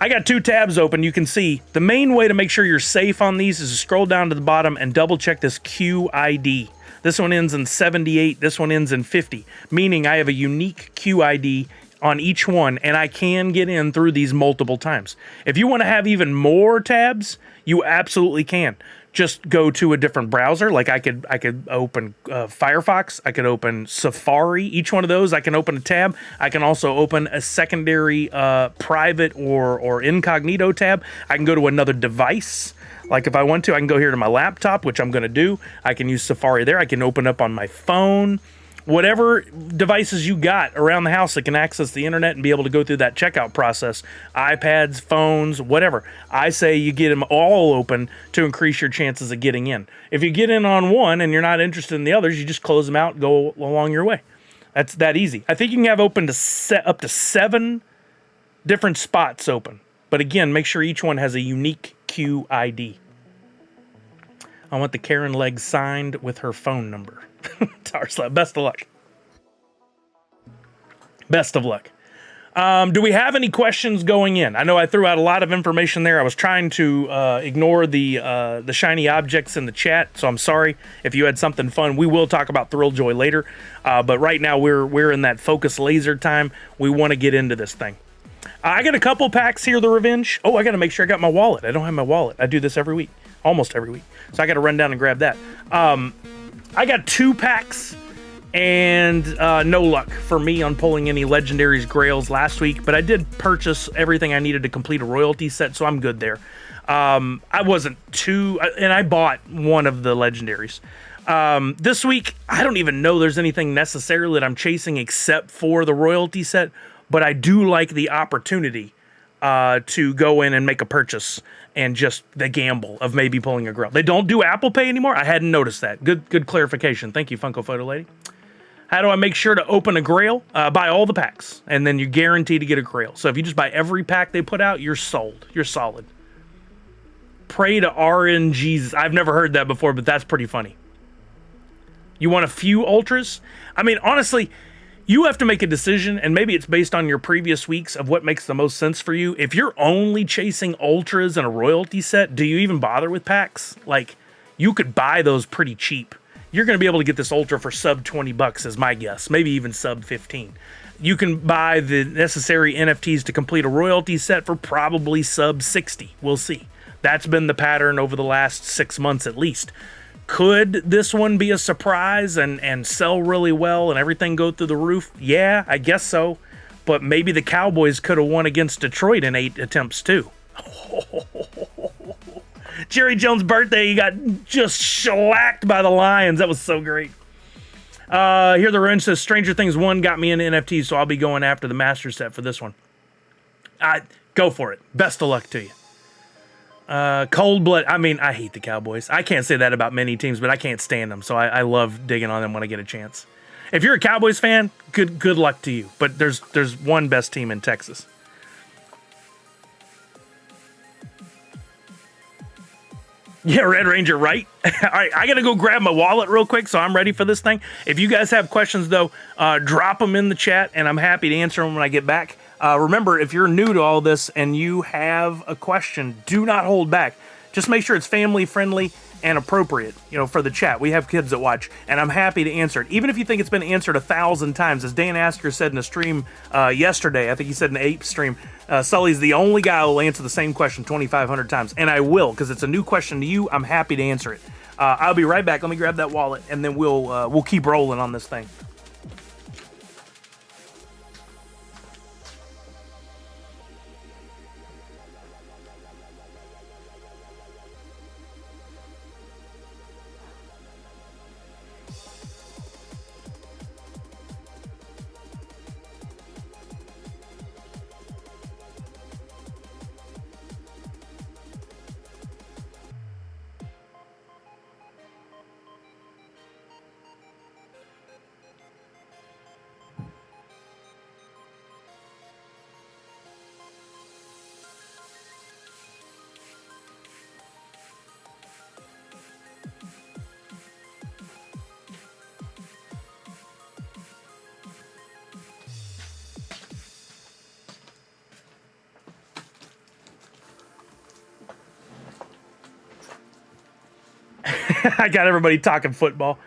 A: I got 2 tabs open. You can see the main way to make sure you're safe on these is to scroll down to the bottom and double check this QID. This one ends in 78. This one ends in 50, meaning I have a unique QID on each one, and I can get in through these multiple times. If you want to have even more tabs, you absolutely can. Just go to a different browser. Like I could open Firefox. I could open Safari. Each one of those, I can open a tab. I can also open a secondary private or incognito tab. I can go to another device. Like if I want to, I can go here to my laptop, which I'm going to do. I can use Safari there. I can open up on my phone. Whatever devices you got around the house that can access the internet and be able to go through that checkout process, iPads, phones, whatever. I say you get them all open to increase your chances of getting in. If you get in on one and you're not interested in the others, you just close them out and go along your way. That's that easy. I think you can have open to up to 7 different spots open. But again, make sure each one has a unique QID. I want the Karen leg signed with her phone number. Tower Slab. Best of luck. Best of luck. Do we have any questions going in? I know I threw out a lot of information there. I was trying to ignore the shiny objects in the chat, so I'm sorry if you had something fun. We will talk about Thrilljoy later, but right now we're in that focus laser time. We want to get into this thing. I got a couple packs here, the Revenge. Oh, I got to make sure I got my wallet. I don't have my wallet. I do this every week, almost every week, so I got to run down and grab that. I got 2 packs. And no luck for me on pulling any legendaries grails last week, but I did purchase everything I needed to complete a royalty set, so I'm good there. I wasn't too, and I bought one of the legendaries. This week, I don't even know there's anything necessarily that I'm chasing except for the royalty set, but I do like the opportunity to go in and make a purchase and just the gamble of maybe pulling a grail. They don't do Apple Pay anymore? I hadn't noticed that. Good clarification. Thank you, Funko Photo Lady. How do I make sure to open a grail? Buy all the packs, and then you're guaranteed to get a grail. So if you just buy every pack they put out, you're sold. You're solid. Pray to RNGs. I've never heard that before, but that's pretty funny. You want a few ultras? I mean, honestly, you have to make a decision, and maybe it's based on your previous weeks of what makes the most sense for you. If you're only chasing ultras and a royalty set, do you even bother with packs? Like, you could buy those pretty cheap. You're going to be able to get this ultra for sub $20 is my guess, maybe even sub 15. You can buy the necessary NFTs to complete a royalty set for probably sub 60. We'll see. That's been the pattern over the last 6 months at least. Could this one be a surprise and sell really well and everything go through the roof? Yeah, I guess so. But maybe the Cowboys could have won against Detroit in 8 attempts too. Jerry Jones' birthday, he got just shellacked by the Lions. That was so great. Here the Revenge says, Stranger Things 1 got me into NFTs, so I'll be going after the master set for this one. Go for it. Best of luck to you. Cold blood. I mean, I hate the Cowboys. I can't say that about many teams, but I can't stand them, so I love digging on them when I get a chance. If you're a Cowboys fan, good luck to you. But there's one best team in Texas. Yeah, Red Ranger, right? All right, I got to go grab my wallet real quick, so I'm ready for this thing. If you guys have questions, though, drop them in the chat, and I'm happy to answer them when I get back. Remember, if you're new to all this and you have a question, do not hold back. Just make sure it's family-friendly and appropriate, for the chat. We have kids that watch, and I'm happy to answer it. Even if you think it's been answered 1,000 times. As Dan Asker said in a stream yesterday, I think he said in the Ape stream, Sully's the only guy who will answer the same question 2,500 times. And I will, because it's a new question to you. I'm happy to answer it. I'll be right back. Let me grab that wallet, and then we'll keep rolling on this thing. I got everybody talking football.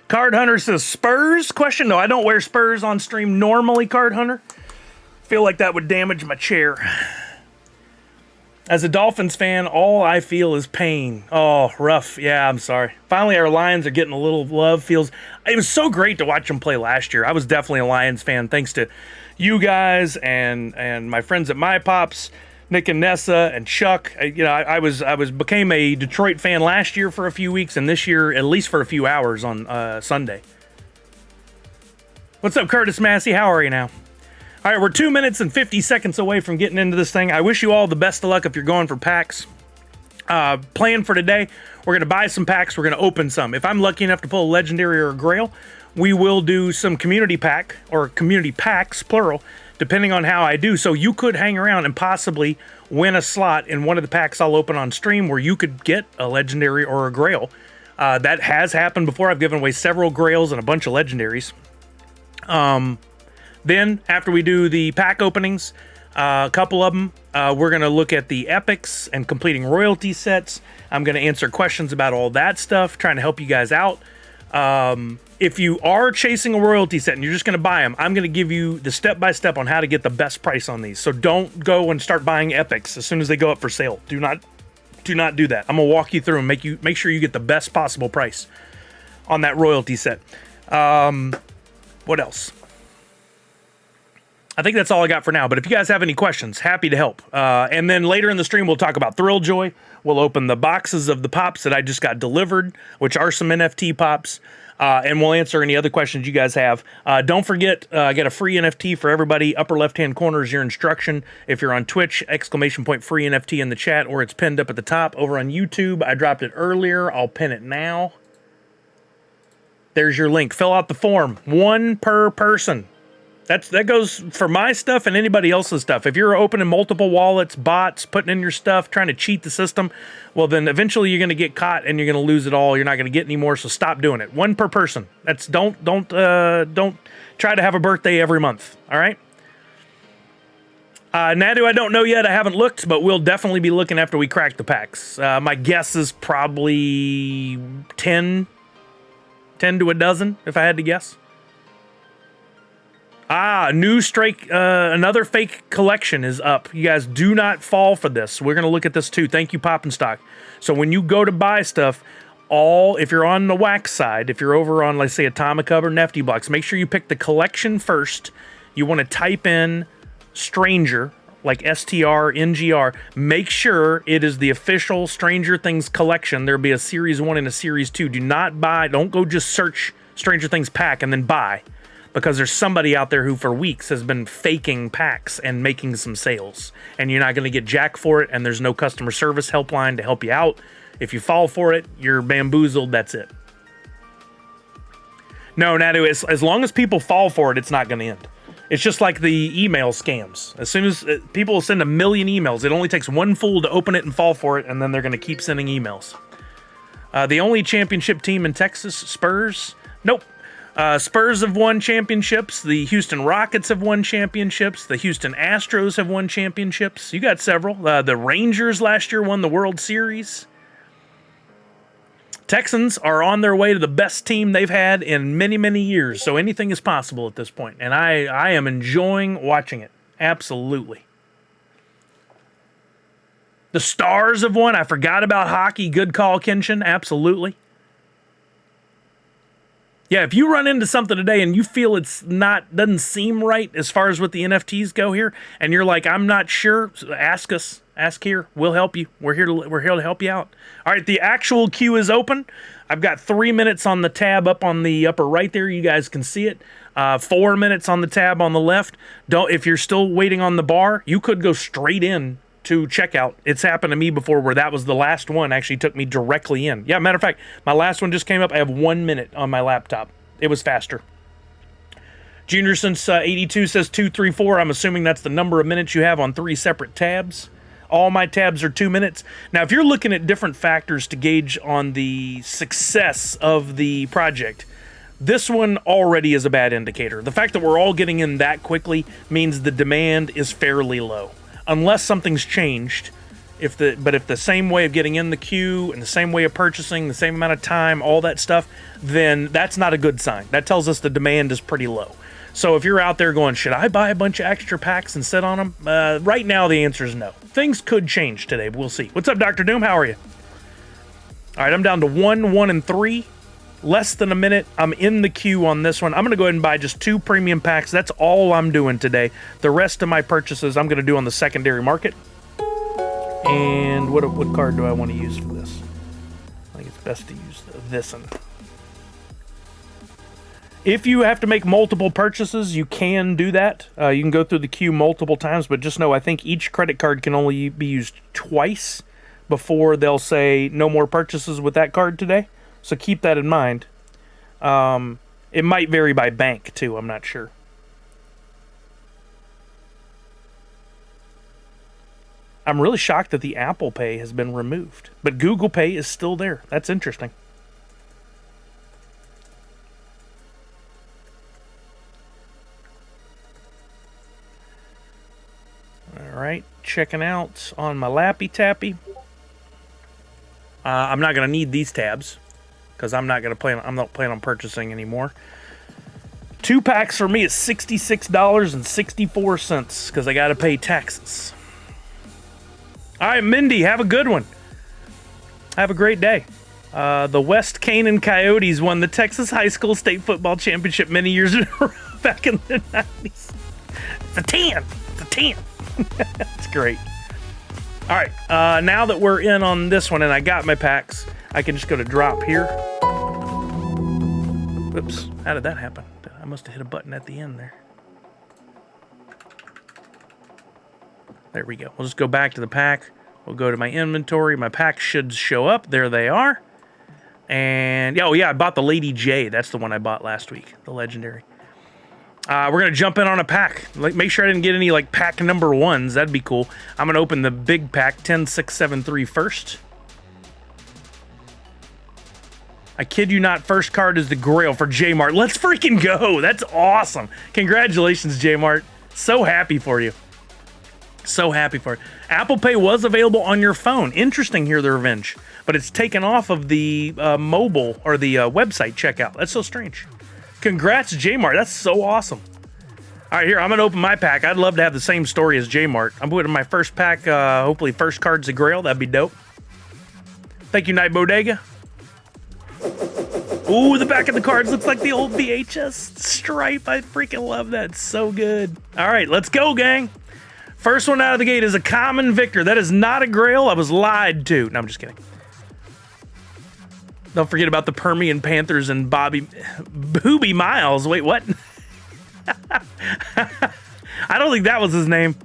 A: Card Hunter says Spurs? Question? No, I don't wear Spurs on stream normally, Card Hunter. Feel like that would damage my chair. As a Dolphins fan, all I feel is pain. Oh, rough. Yeah, I'm sorry. Finally, our Lions are getting a little love. It was so great to watch them play last year. I was definitely a Lions fan thanks to you guys and my friends at My Pops, Nick and Nessa and Chuck. I became a Detroit fan last year for a few weeks, and this year at least for a few hours on Sunday. What's up, Curtis Massey? How are you now? All right, we're 2 minutes and 50 seconds away from getting into this thing. I wish you all the best of luck if you're going for packs. Plan for today, we're going to buy some packs. We're going to open some. If I'm lucky enough to pull a legendary or a grail, we will do some community pack or community packs, plural, depending on how I do. So you could hang around and possibly win a slot in one of the packs I'll open on stream where you could get a legendary or a grail. That has happened before. I've given away several grails and a bunch of legendaries. Then, after we do the pack openings, a couple of them, we're going to look at the epics and completing royalty sets. I'm going to answer questions about all that stuff, trying to help you guys out. If you are chasing a royalty set and you're just going to buy them, I'm going to give you the step-by-step on how to get the best price on these. So don't go and start buying epics as soon as they go up for sale. Do not do that. I'm going to walk you through and make sure you get the best possible price on that royalty set. What else? I think that's all I got for now, but if you guys have any questions, happy to help. And then later in the stream, we'll talk about Thrill Joy. We'll open the boxes of the pops that I just got delivered, which are some NFT pops, and we'll answer any other questions you guys have. Don't forget, I got a free NFT for everybody. Upper left-hand corner is your instruction. If you're on Twitch, ! free NFT in the chat, or it's pinned up at the top. Over on YouTube, I dropped it earlier. I'll pin it now. There's your link. Fill out the form. 1 per person. That goes for my stuff and anybody else's stuff. If you're opening multiple wallets, bots, putting in your stuff, trying to cheat the system, well, then eventually you're going to get caught and you're going to lose it all. You're not going to get any more, so stop doing it. 1 per person. That's don't try to have a birthday every month. All right. Nadu, I don't know yet. I haven't looked, but we'll definitely be looking after we crack the packs. My guess is probably 10 to a dozen, if I had to guess. New strike, another fake collection is up. You guys do not fall for this. We're going to look at this too. Thank you, Pop and Stock. So when you go to buy stuff, if you're on the wax side, if you're over on, let's say, Atomic Hub or Nifty Blocks, make sure you pick the collection first. You want to type in Stranger, like STRNGR. Make sure it is the official Stranger Things collection. There'll be a Series 1 and a Series 2. Do not buy, don't go just search Stranger Things pack and then buy. Because there's somebody out there who for weeks has been faking packs and making some sales. And you're not going to get jack for it, and there's no customer service helpline to help you out. If you fall for it, you're bamboozled, that's it. No, Nadu, as long as people fall for it, it's not going to end. It's just like the email scams. As soon as people will send 1 million emails, it only takes one fool to open it and fall for it, and then they're going to keep sending emails. The only championship team in Texas, Spurs? Nope. Spurs have won championships. The Houston Rockets have won championships. The Houston Astros have won championships. You got several. The Rangers last year won the World Series. Texans are on their way to the best team they've had in many, many years. So anything is possible at this point. And I am enjoying watching it. Absolutely. The Stars have won. I forgot about hockey. Good call, Kenshin. Absolutely. Yeah, if you run into something today and you feel doesn't seem right as far as what the NFTs go here, and you're like, I'm not sure, ask us. Ask here. We'll help you. We're here to help you out. All right, the actual queue is open. I've got 3 minutes on the tab up on the upper right there. You guys can see it. 4 minutes on the tab on the left. If you're still waiting on the bar, you could go straight in to checkout. It's happened to me before where that was the last one, actually took me directly in. Yeah, matter of fact, my last one just came up. I have 1 minute on my laptop. It was faster. Junior since 82 says 234. I'm assuming that's the number of minutes you have on 3 separate tabs. All my tabs are 2 minutes. Now, if you're looking at different factors to gauge on the success of the project, this one already is a bad indicator. The fact that we're all getting in that quickly means the demand is fairly low. Unless something's changed, if the same way of getting in the queue and the same way of purchasing, the same amount of time, all that stuff, then that's not a good sign. That tells us the demand is pretty low. So if you're out there going, should I buy a bunch of extra packs and sit on them? Right now, the answer is no. Things could change today. We'll see. What's up, Dr. Doom? How are you? All right, I'm down to 1, 1, and 3. Less than a minute. I'm in the queue on this one. I'm going to go ahead and buy just 2 premium packs. That's all I'm doing today. The rest of my purchases I'm going to do on the secondary market. And what card do I want to use for this? I think it's best to use this one. If you have to make multiple purchases, you can do that. You can go through the queue multiple times, but just know I think each credit card can only be used twice before they'll say no more purchases with that card today. So keep that in mind. It might vary by bank, too. I'm not sure. I'm really shocked that the Apple Pay has been removed. But Google Pay is still there. That's interesting. right, checking out on my Lappy Tappy. I'm not going to need these tabs because I'm not planning on purchasing anymore. 2 packs for me is $66.64 because I got to pay taxes. All right, Mindy, have a good one. Have a great day. The West Canaan Coyotes won the Texas High School State Football Championship many years in a row back in the 90s. It's a 10. It's a 10. That's great. All right, now that we're in on this one and I got my packs, I can just go to drop here. Whoops, how did that happen? I must have hit a button at the end there. There we go. We'll just go back to the pack. We'll go to my inventory. My packs should show up. There they are. And, oh yeah, I bought the Lady J. That's the one I bought last week, the Legendary. We're going to jump in on a pack. Make sure I didn't get any, pack number 1s. That'd be cool. I'm going to open the big pack, 10673 first. I kid you not, first card is the Grail for J-Mart. Let's freaking go. That's awesome. Congratulations, J-Mart. So happy for you. So happy for it. Apple Pay was available on your phone. Interesting here, the revenge. But it's taken off of the mobile or the website checkout. That's so strange. Congrats, J-Mart. That's so awesome. All right, here, I'm going to open my pack. I'd love to have the same story as J-Mart. I'm putting my first pack, hopefully first card's the Grail. That'd be dope. Thank you, Night Bodega. Ooh, the back of the cards looks like the old VHS stripe. I freaking love that. It's so good. All right, let's go, gang. First one out of the gate is a common Victor. That is not a Grail. I was lied to. No, I'm just kidding. Don't forget about the Permian Panthers and Booby Miles. Wait, what? I don't think that was his name.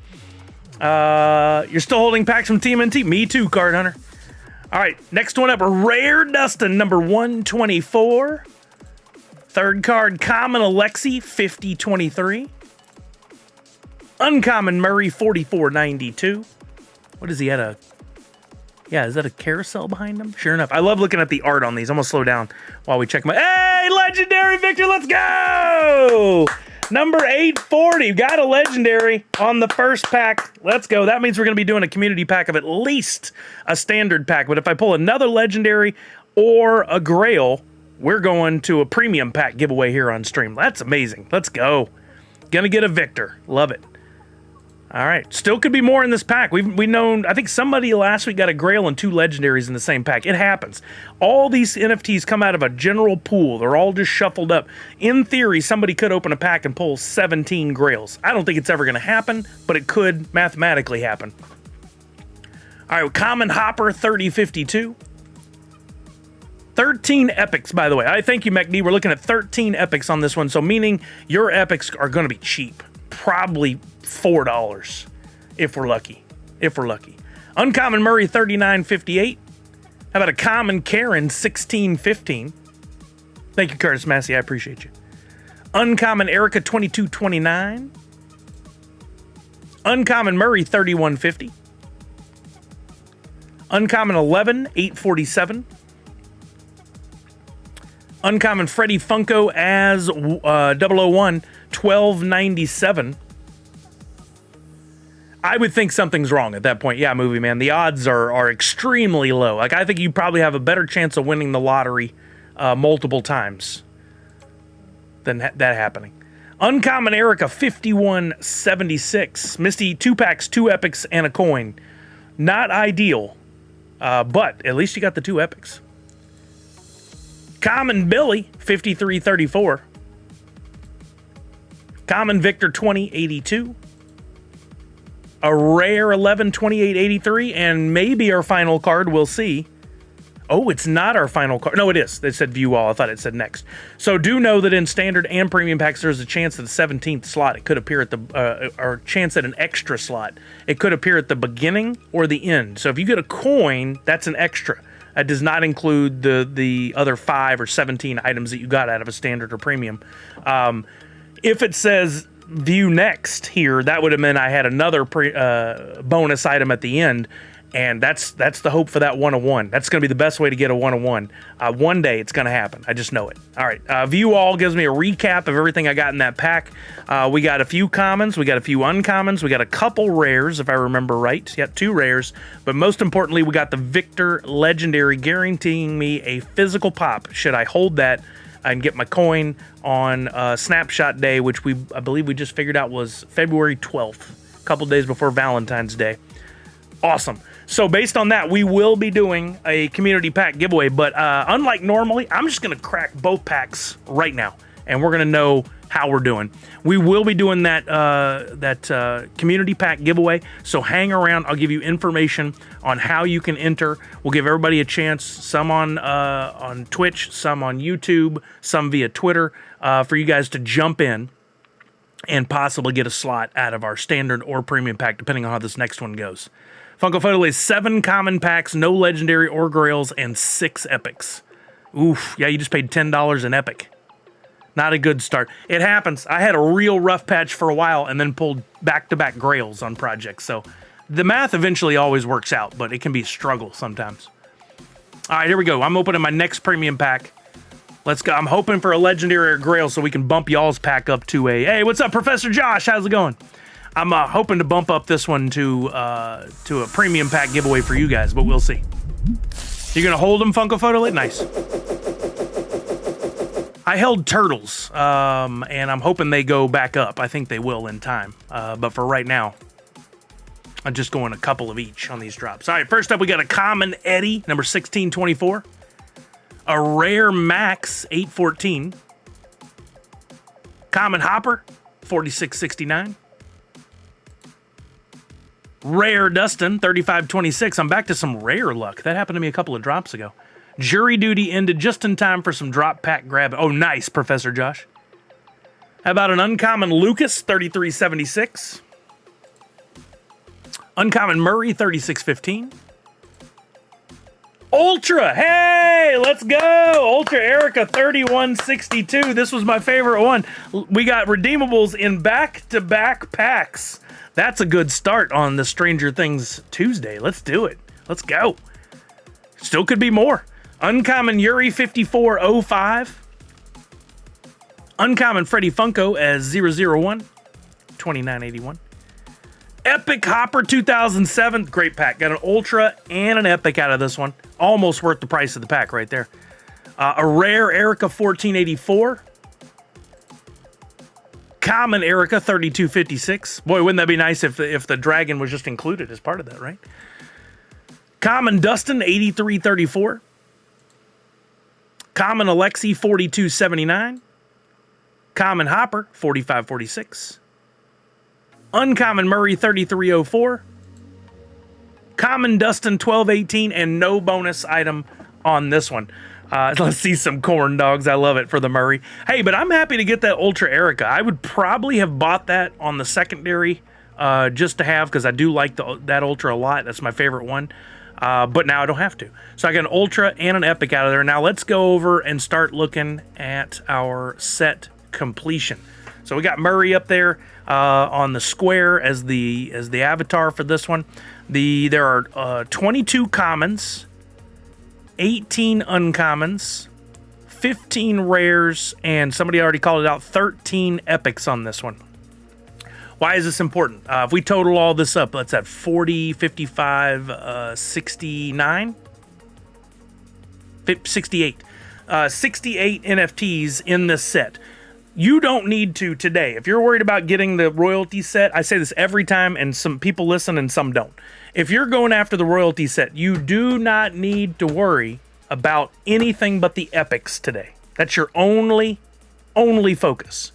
A: You're still holding packs from TMNT? Me too, Card Hunter. All right, next one up, Rare Dustin, number 124. Third card, Common Alexi, 5023. Uncommon Murray, 4492. What is he at is that a carousel behind him? Sure enough. I love looking at the art on these. I'm going to slow down while we check my... Hey, Legendary Victor, let's go! Number 840, got a Legendary on the first pack. Let's go. That means we're going to be doing a community pack of at least a standard pack. But if I pull another Legendary or a Grail, we're going to a premium pack giveaway here on stream. That's amazing. Let's go. Gonna get a Victor. Love it. All right. Still could be more in this pack. We've known, I think somebody last week got a Grail and 2 Legendaries in the same pack. It happens. All these NFTs come out of a general pool. They're all just shuffled up. In theory, somebody could open a pack and pull 17 Grails. I don't think it's ever going to happen, but it could mathematically happen. All right. Common Hopper 3052. 13 epics, by the way. I thank you, MacD. We're looking at 13 epics on this one, so meaning your epics are going to be cheap. Probably $4 if we're lucky. Uncommon Murray 3958. How about a common Karen 1615? Thank you, Curtis Massey. I appreciate you. Uncommon Erica 2229. Uncommon Murray 3150. Uncommon 11 847. Uncommon Freddy Funko as 001 1297. I would think something's wrong at that point. Yeah, Movie Man. The odds are extremely low. I think you probably have a better chance of winning the lottery multiple times than that happening. Uncommon Erica 5176. Misty, 2 packs, 2 epics, and a coin. Not ideal, but at least you got the 2 epics. Common Billy 5334. Common Victor 2082. A rare 11 2883, and maybe our final card, we'll see. Oh, it's not our final card. No, it is. They said view all. I thought it said next. So do know that in standard and premium packs, there's a chance at the 17th slot. It could appear at the, or chance at an extra slot. It could appear at the beginning or the end. So if you get a coin, that's an extra. That does not include the other 5 or 17 items that you got out of a standard or premium. If it says view next here, that would have meant I had another bonus item at the end. And that's the hope for that 101. That's going to be the best way to get a 101. One day it's going to happen. I just know it. All right. View all gives me a recap of everything I got in that pack. We got a few commons. We got a few uncommons. We got a couple rares, if I remember right. Yep, 2 rares. But most importantly, we got the Victor Legendary guaranteeing me a physical pop. Should I hold that and get my coin on Snapshot Day, which I believe we just figured out was February 12th, a couple days before Valentine's Day. Awesome. So based on that, we will be doing a community pack giveaway, but unlike normally, I'm just going to crack both packs right now, and we're going to know how we're doing. We will be doing that community pack giveaway, so hang around. I'll give you information on how you can enter. We'll give everybody a chance, some on Twitch, some on YouTube, some via Twitter, for you guys to jump in and possibly get a slot out of our standard or premium pack, depending on how this next one goes. Funko Photo is 7 common packs, no legendary or grails, and 6 epics. Oof, yeah, you just paid $10 an epic. Not a good start. It happens. I had a real rough patch for a while and then pulled back-to-back grails on projects. So the math eventually always works out, but it can be a struggle sometimes. All right, here we go. I'm opening my next premium pack. Let's go. I'm hoping for a legendary or grail so we can bump y'all's pack up to a... Hey, what's up, Professor Josh? How's it going? I'm hoping to bump up this one to a premium pack giveaway for you guys, but we'll see. You're going to hold them, Funko Photo Lit? Nice. I held turtles, and I'm hoping they go back up. I think they will in time. But for right now, I'm just going a couple of each on these drops. All right, first up, we got a common Eddie, number 1624. A rare Max, 814. Common Hopper, 4669. Rare Dustin, 3526. I'm back to some rare luck. That happened to me a couple of drops ago. Jury duty ended just in time for some drop pack grab. Oh, nice, Professor Josh. How about an uncommon Lucas, 3376. Uncommon Murray, 3615. Ultra, hey, let's go. Ultra Erica, 3162. This was my favorite one. We got redeemables in back-to-back packs. That's a good start on the Stranger Things Tuesday. Let's do it. Let's go. Still could be more. Uncommon Yuri 5405. Uncommon Freddy Funko as 001. 2981. Epic Hopper 2007. Great pack. Got an Ultra and an Epic out of this one. Almost worth the price of the pack right there. A rare Erica 1484. Common Erica 3256. Boy, wouldn't that be nice if the dragon was just included as part of that, right? Common Dustin 8334. Common Alexi 4279. Common Hopper 4546. Uncommon Murray 3304. Common Dustin 1218, and no bonus item on this one. Let's see some corn dogs. I love it for the Murray. Hey, but I'm happy to get that Ultra Erica. I would probably have bought that on the secondary just to have, because I do like that Ultra a lot. That's my favorite one. But now I don't have to. So I got an Ultra and an Epic out of there. Now let's go over and start looking at our set completion. So we got Murray up there on the square as the avatar for this one. There are 22 commons, 18 uncommons, 15 rares, and somebody already called it out, 13 epics on this one. Why is this important? If we total all this up, let's have 40, 55, 69, 68. 68 NFTs in this set. You don't need to today. If you're worried about getting the royalty set, I say this every time, and some people listen and some don't. If you're going after the royalty set, you do not need to worry about anything but the epics today. That's your only focus.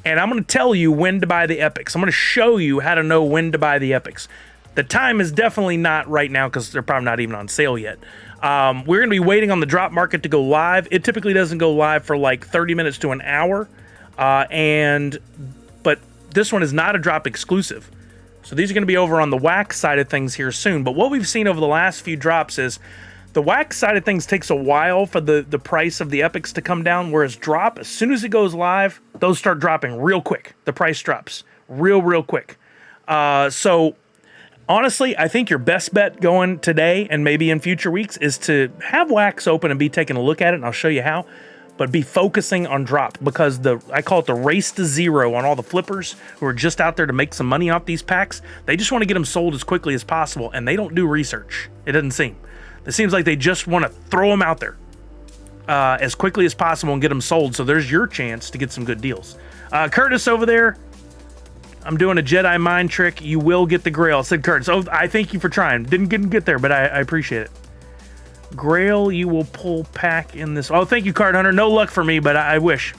A: And I'm going to tell you when to buy the epics. I'm going to show you how to know when to buy the epics. The time is definitely not right now because they're probably not even on sale yet. We're going to be waiting on the drop market to go live. It typically doesn't go live for like 30 minutes to an hour. But this one is not a drop exclusive. So these are going to be over on the wax side of things here soon. But what we've seen over the last few drops is the wax side of things takes a while for the price of the epics to come down, whereas drop, as soon as it goes live, those start dropping real quick. The price drops real quick. So Honestly, I think your best bet going today and maybe in future weeks is to have Wax open and be taking a look at it, and I'll show you how. But be focusing on drop, because I call it the race to zero on all the flippers who are just out there to make some money off these packs. They just want to get them sold as quickly as possible, and they don't do research. It doesn't seem. It seems like they just want to throw them out there as quickly as possible and get them sold. So there's your chance to get some good deals. Curtis over there, I'm doing a Jedi mind trick. You will get the Grail, said Curtis. Oh, I thank you for trying. Didn't get there, but I appreciate it. Grail, you will pull pack in this. Oh, thank you, Card Hunter. No luck for me, but I wish.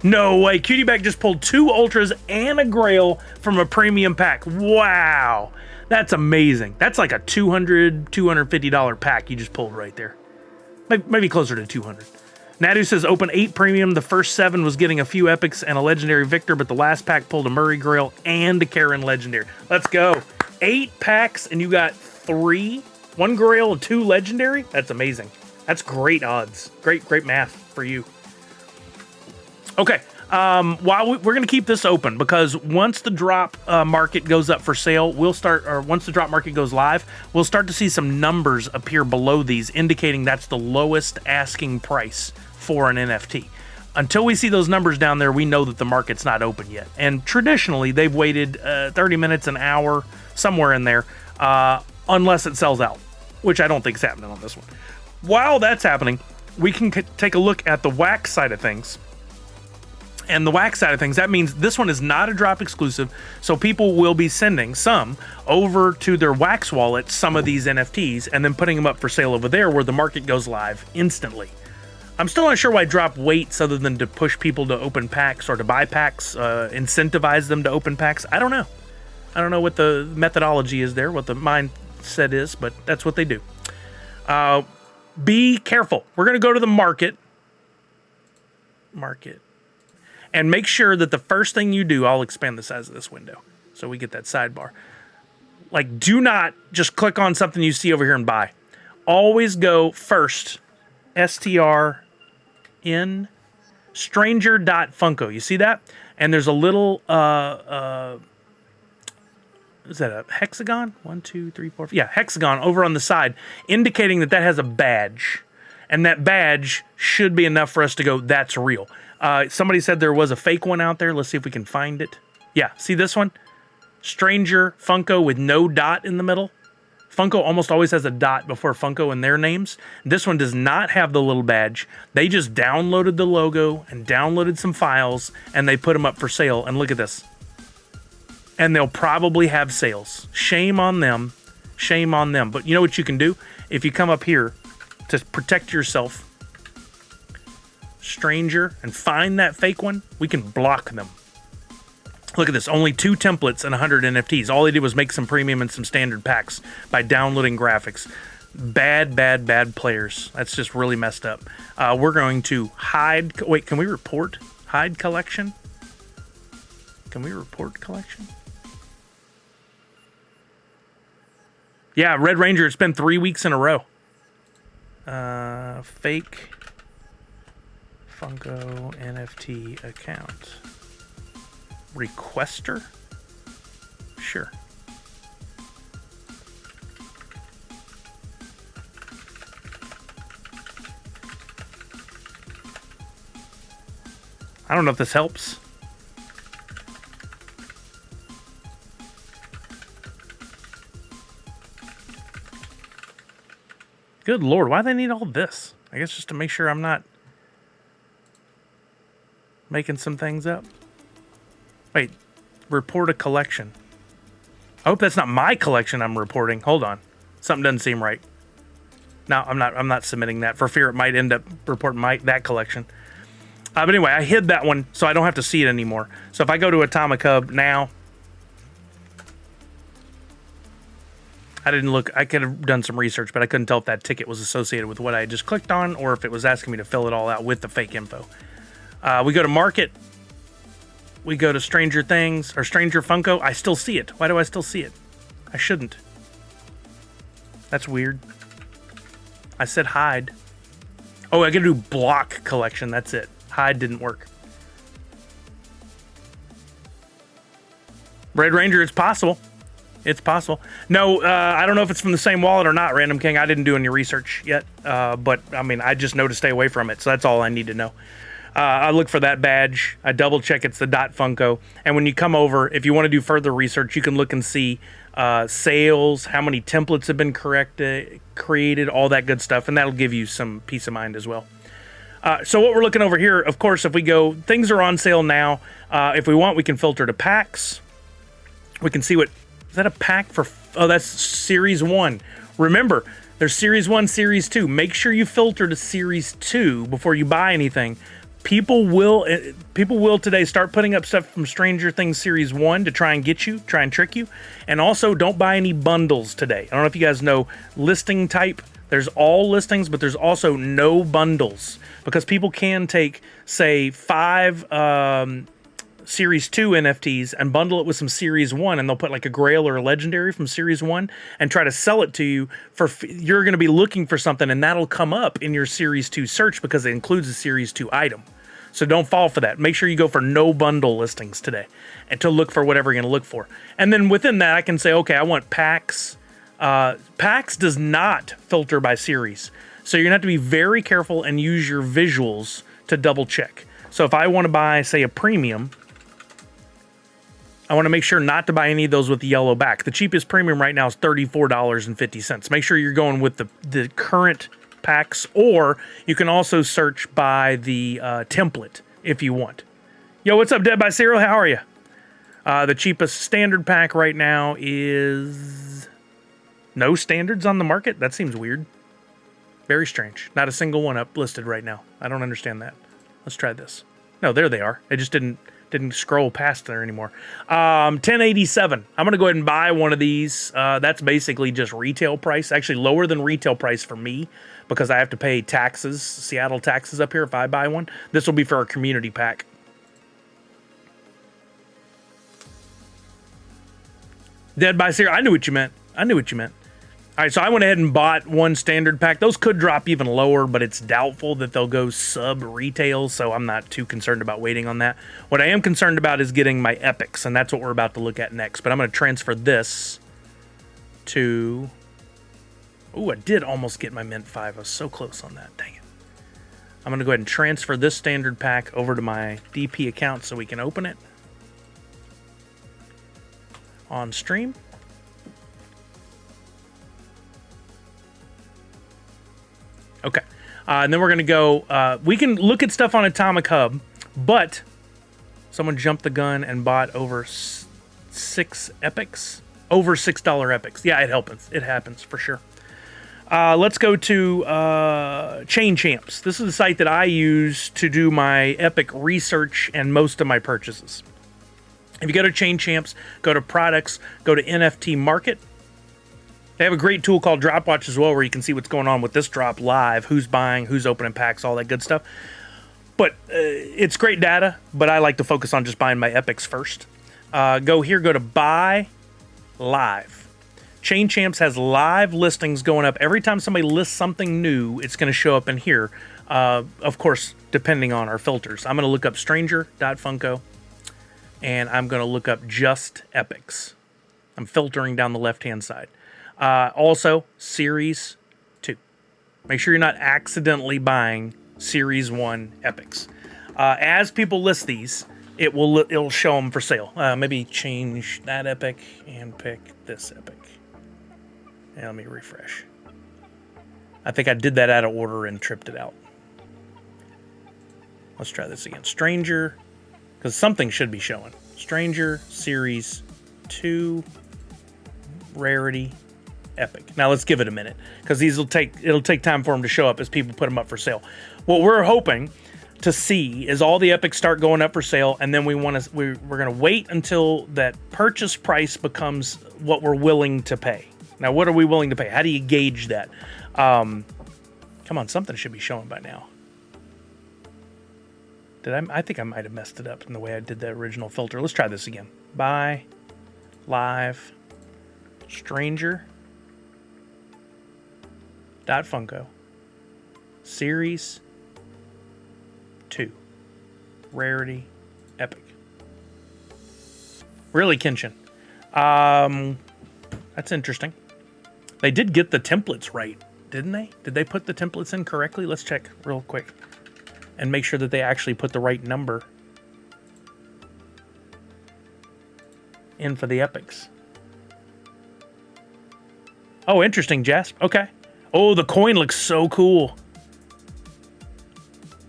A: No way. Cutie Bag just pulled 2 Ultras and a Grail from a premium pack. Wow. That's amazing. That's like a $200, $250 pack you just pulled right there. Maybe closer to 200. Nadu says, open 8 premium. The first 7 was getting a few epics and a legendary Victor, but the last pack pulled a Murray Grail and a Karen legendary. Let's go. 8 packs and you got 3. 1 Grail and 2 legendary? That's amazing. That's great odds. Great math for you. Okay. While we're going to keep this open, because once the drop market goes up for sale, once the drop market goes live, we'll start to see some numbers appear below these, indicating that's the lowest asking price for an NFT. Until we see those numbers down there, we know that the market's not open yet. And traditionally, they've waited 30 minutes, an hour, somewhere in there, unless it sells out, which I don't think is happening on this one. While that's happening, we can take a look at the Wax side of things. And the Wax side of things, that means this one is not a drop exclusive, so people will be sending some over to their Wax wallet, some of these NFTs, and then putting them up for sale over there where the market goes live instantly. I'm still not sure why drop waits other than to push people to open packs or to buy packs, incentivize them to open packs. I don't know. I don't know what the methodology is there, what the mindset is, but that's what they do. Be careful. We're going to go to the market. And make sure that the first thing you do, I'll expand the size of this window so we get that sidebar. Like, do not just click on something you see over here and buy. Always go first, STRN, stranger.funko. You see that? And there's a little, is that a hexagon? 1, 2, 3, 4. Yeah, hexagon over on the side, indicating that has a badge. And that badge should be enough for us to go, that's real. Somebody said there was a fake one out there. Let's see if we can find it. Yeah, see this one? Stranger Funko with no dot in the middle. Funko almost always has a dot before Funko in their names. This one does not have the little badge. They just downloaded the logo and downloaded some files, and they put them up for sale. And look at this. And they'll probably have sales. Shame on them. Shame on them. But you know what you can do? If you come up here to protect yourself, Stranger, and find that fake one, we can block them. Look at this, only 2 templates and 100 NFTs. All they did was make some premium and some standard packs by downloading graphics. Bad players. That's just really messed up. We're going to hide. Wait, can we report hide collection? Can we report collection? Yeah, Red Ranger, it's been 3 weeks in a row. Fake Funko NFT account. Requester? Sure. I don't know if this helps. Good Lord, why do they need all this? I guess just to make sure I'm not making some things up. Wait, report a collection. I hope that's not my collection I'm reporting. Hold on. Something doesn't seem right. No, I'm not submitting that for fear it might end up reporting that collection. But anyway, I hid that one so I don't have to see it anymore. So if I go to Atomic Hub now, I didn't look. I could have done some research, but I couldn't tell if that ticket was associated with what I just clicked on or if it was asking me to fill it all out with the fake info. We go to Market. We go to Stranger Things or Stranger Funko. I still see it. Why do I still see it? I shouldn't. That's weird. I said hide. Oh, I gotta do block collection. That's it. Hide didn't work. Red Ranger, it's possible. It's possible. No, I don't know if it's from the same wallet or not, Random King. I didn't do any research yet, but I mean, I just know to stay away from it, so that's all I need to know. I look for that badge. I double check it's the .funko. And when you come over, if you want to do further research, you can look and see sales, how many templates have been created, all that good stuff, and that'll give you some peace of mind as well. So what we're looking over here, of course, if we go, things are on sale now. If we want, we can filter to packs. We can see what, is that a pack for, oh, that's Series 1. Remember, there's Series 1, Series 2. Make sure you filter to Series 2 before you buy anything. People will today start putting up stuff from Stranger Things Series 1 to try and get you, try and trick you. And also, don't buy any bundles today. I don't know if you guys know listing type. There's all listings, but there's also no bundles. Because people can take, say, 5 Series 2 NFTs and bundle it with some Series 1, and they'll put like a Grail or a Legendary from Series 1 and try to sell it to you for, you're going to be looking for something, and that'll come up in your Series 2 search because it includes a Series 2 item. So don't fall for that. Make sure you go for no bundle listings today and to look for whatever you're going to look for. And then within that, I can say, okay, I want packs. Packs does not filter by series. So you're going to have to be very careful and use your visuals to double check. So if I want to buy, say, a premium, I want to make sure not to buy any of those with the yellow back. The cheapest premium right now is $34.50. Make sure you're going with the current packs, or you can also search by the template if you want. Yo, what's up, Dead by Serial? How are you? The cheapest standard pack right now is no standards on the market. That seems weird. Very strange. Not a single one up listed right now. I don't understand that. Let's try this. No, there they are. They just didn't scroll past there anymore. 1087. I'm going to go ahead and buy one of these. That's basically just retail price. Actually, lower than retail price for me because I have to pay taxes, Seattle taxes up here if I buy one. This will be for our community pack. Dead by Serial. I knew what you meant. I knew what you meant. All right, so I went ahead and bought one standard pack. Those could drop even lower, but it's doubtful that they'll go sub-retail, so I'm not too concerned about waiting on that. What I am concerned about is getting my epics, and that's what we're about to look at next. But I'm going to transfer this to... Ooh, I did almost get my Mint 5. I was so close on that. Dang it. I'm going to go ahead and transfer this standard pack over to my DP account so we can open it on stream. Okay, and then we're going to go, we can look at stuff on Atomic Hub, but someone jumped the gun and bought over 6 epics, over $6 epics. Yeah, it happens for sure. Let's go to Chain Champs. This is the site that I use to do my epic research and most of my purchases. If you go to Chain Champs, go to products, go to NFT market. They have a great tool called Drop Watch as well, where you can see what's going on with this drop live, who's buying, who's opening packs, all that good stuff. But it's great data, but I like to focus on just buying my epics first. Go here, go to Buy Live. Chain Champs has live listings going up. Every time somebody lists something new, it's going to show up in here. Of course, depending on our filters. I'm going to look up stranger.funko, and I'm going to look up just epics. I'm filtering down the left-hand side. Also, Series 2. Make sure you're not accidentally buying Series 1 epics. As people list these, it'll show them for sale. Maybe change that epic and pick this epic. And let me refresh. I think I did that out of order and tripped it out. Let's try this again. Stranger, because something should be showing. Stranger Series 2 Rarity Epic. Now let's give it a minute, because it'll take time for them to show up as people put them up for sale. What we're hoping to see is all the epics start going up for sale, and then we're going to wait until that purchase price becomes what we're willing to pay. Now, what are we willing to pay? How do you gauge that? Come on, something should be showing by now. I think I might have messed it up in the way I did the original filter. Let's try this again. Buy Live Stranger .funko Series 2 Rarity Epic. Really, Kenshin. That's interesting. They did get the templates right, didn't they? Did they put the templates in correctly? Let's check real quick and make sure that they actually put the right number in for the epics. Oh, interesting, Jasp. Okay. Oh, the coin looks so cool.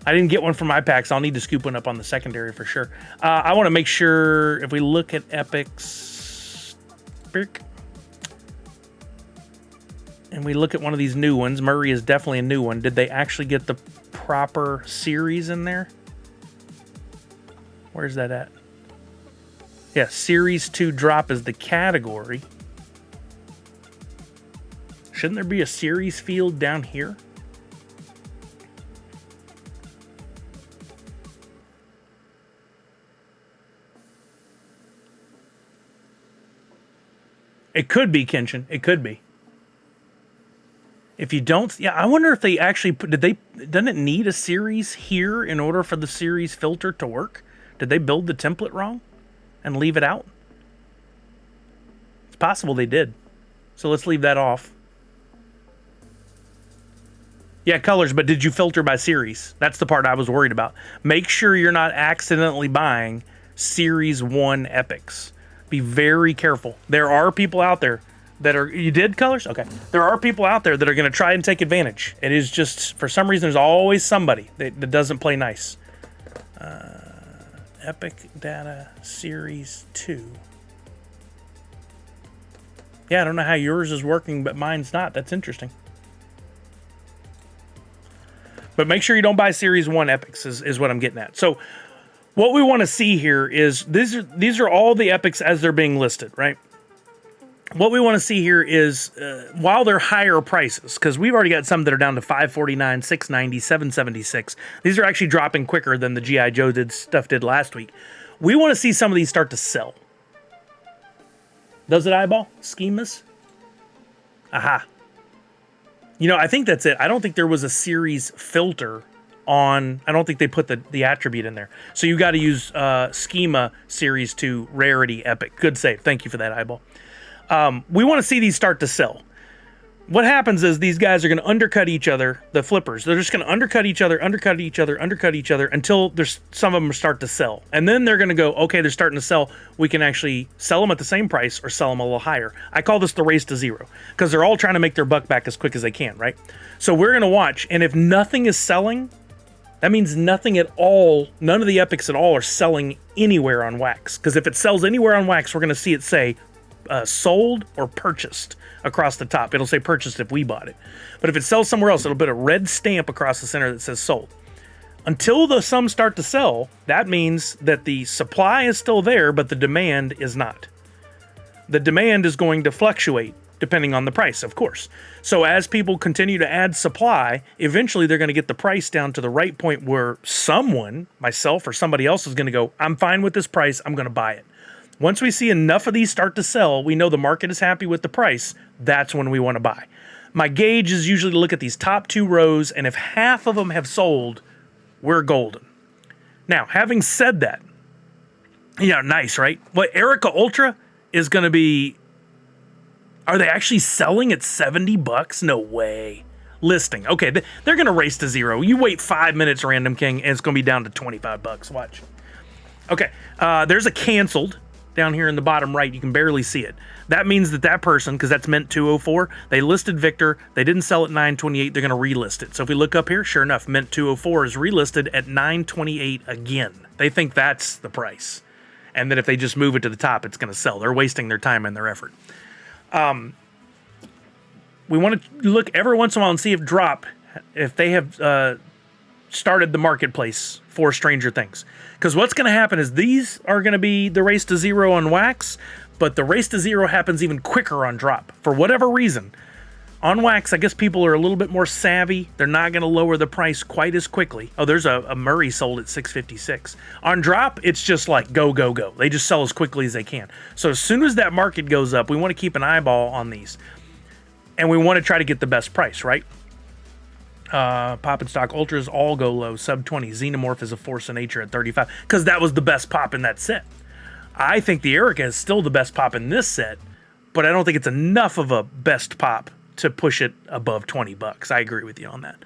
A: I didn't get one from my packs. I'll need to scoop one up on the secondary for sure. I want to make sure if we look at epics and we look at one of these new ones, Murray is definitely a new one. Did they actually get the proper series in there? Where's that at? Yeah, Series 2 drop is the category. Shouldn't there be a series field down here? It could be, Kenshin. It could be. If you don't, yeah, I wonder if they actually put, doesn't it need a series here in order for the series filter to work? Did they build the template wrong and leave it out? It's possible they did. So let's leave that off. Yeah, colors, but did you filter by series? That's the part I was worried about. Make sure you're not accidentally buying Series 1 epics. Be very careful. There are people out there that are... You did colors? Okay. There are people out there that are going to try and take advantage. It is just, for some reason, there's always somebody that doesn't play nice. Epic Data Series 2. Yeah, I don't know how yours is working, but mine's not. That's interesting. But make sure you don't buy Series 1 epics is what I'm getting at. So what we want to see here is these are all the epics as they're being listed, right? What we want to see here is while they're higher prices, because we've already got some that are down to $549, $690, $776. These are actually dropping quicker than the G.I. Joe did last week. We want to see some of these start to sell. Does it eyeball? Schemas? Aha. You know, I think that's it. I don't think there was a series filter on... I don't think they put the attribute in there. So you got to use Schema Series 2 Rarity Epic. Good save. Thank you for that, eyeball. We want to see these start to sell. What happens is these guys are going to undercut each other, the flippers. They're just going to undercut each other until there's some of them start to sell. And then they're going to go, okay, they're starting to sell. We can actually sell them at the same price or sell them a little higher. I call this the race to zero because they're all trying to make their buck back as quick as they can, right? So we're going to watch. And if nothing is selling, that means nothing at all. None of the epics at all are selling anywhere on Wax. Because if it sells anywhere on Wax, we're going to see it say sold or purchased across the top. It'll say purchased if we bought it. But if it sells somewhere else, it'll put a red stamp across the center that says sold. Until the some start to sell, that means that the supply is still there, but the demand is not. The demand is going to fluctuate depending on the price, of course. So as people continue to add supply, eventually they're going to get the price down to the right point where someone, myself or somebody else, is going to go, I'm fine with this price, I'm going to buy it. Once we see enough of these start to sell, we know the market is happy with the price. That's when we want to buy. My gauge is usually to look at these top two rows, and if half of them have sold, we're golden. Now, having said that, yeah, nice, right? Well, Erica Ultra is going to be... Are they actually selling at $70? No way. Listing. Okay, they're going to race to zero. You wait 5 minutes, Random King, and it's going to be down to $25. Watch. Okay, there's a canceled down here in the bottom right. You can barely see it. That means that person, because that's Mint 204, they listed Victor. They didn't sell at $928. They're going to relist it. So if we look up here, sure enough, Mint 204 is relisted at $928 again. They think that's the price. And that if they just move it to the top, it's going to sell. They're wasting their time and their effort. We want to look every once in a while and see if they have started the marketplace for Stranger Things. Because what's going to happen is these are going to be the race to zero on Wax, but the race to zero happens even quicker on Drop. For whatever reason, on Wax, I guess people are a little bit more savvy. They're not going to lower the price quite as quickly. Oh, there's a Murray sold at $656. On Drop, it's just like go, go, go. They just sell as quickly as they can. So as soon as that market goes up, we want to keep an eyeball on these. And we want to try to get the best price, right? Pop and Stock Ultras all go low, sub 20. Xenomorph is a force of nature at 35 because that was the best pop in that set. I think the Erica is still the best pop in this set, but I don't think it's enough of a best pop to push it above $20. I agree with you on that.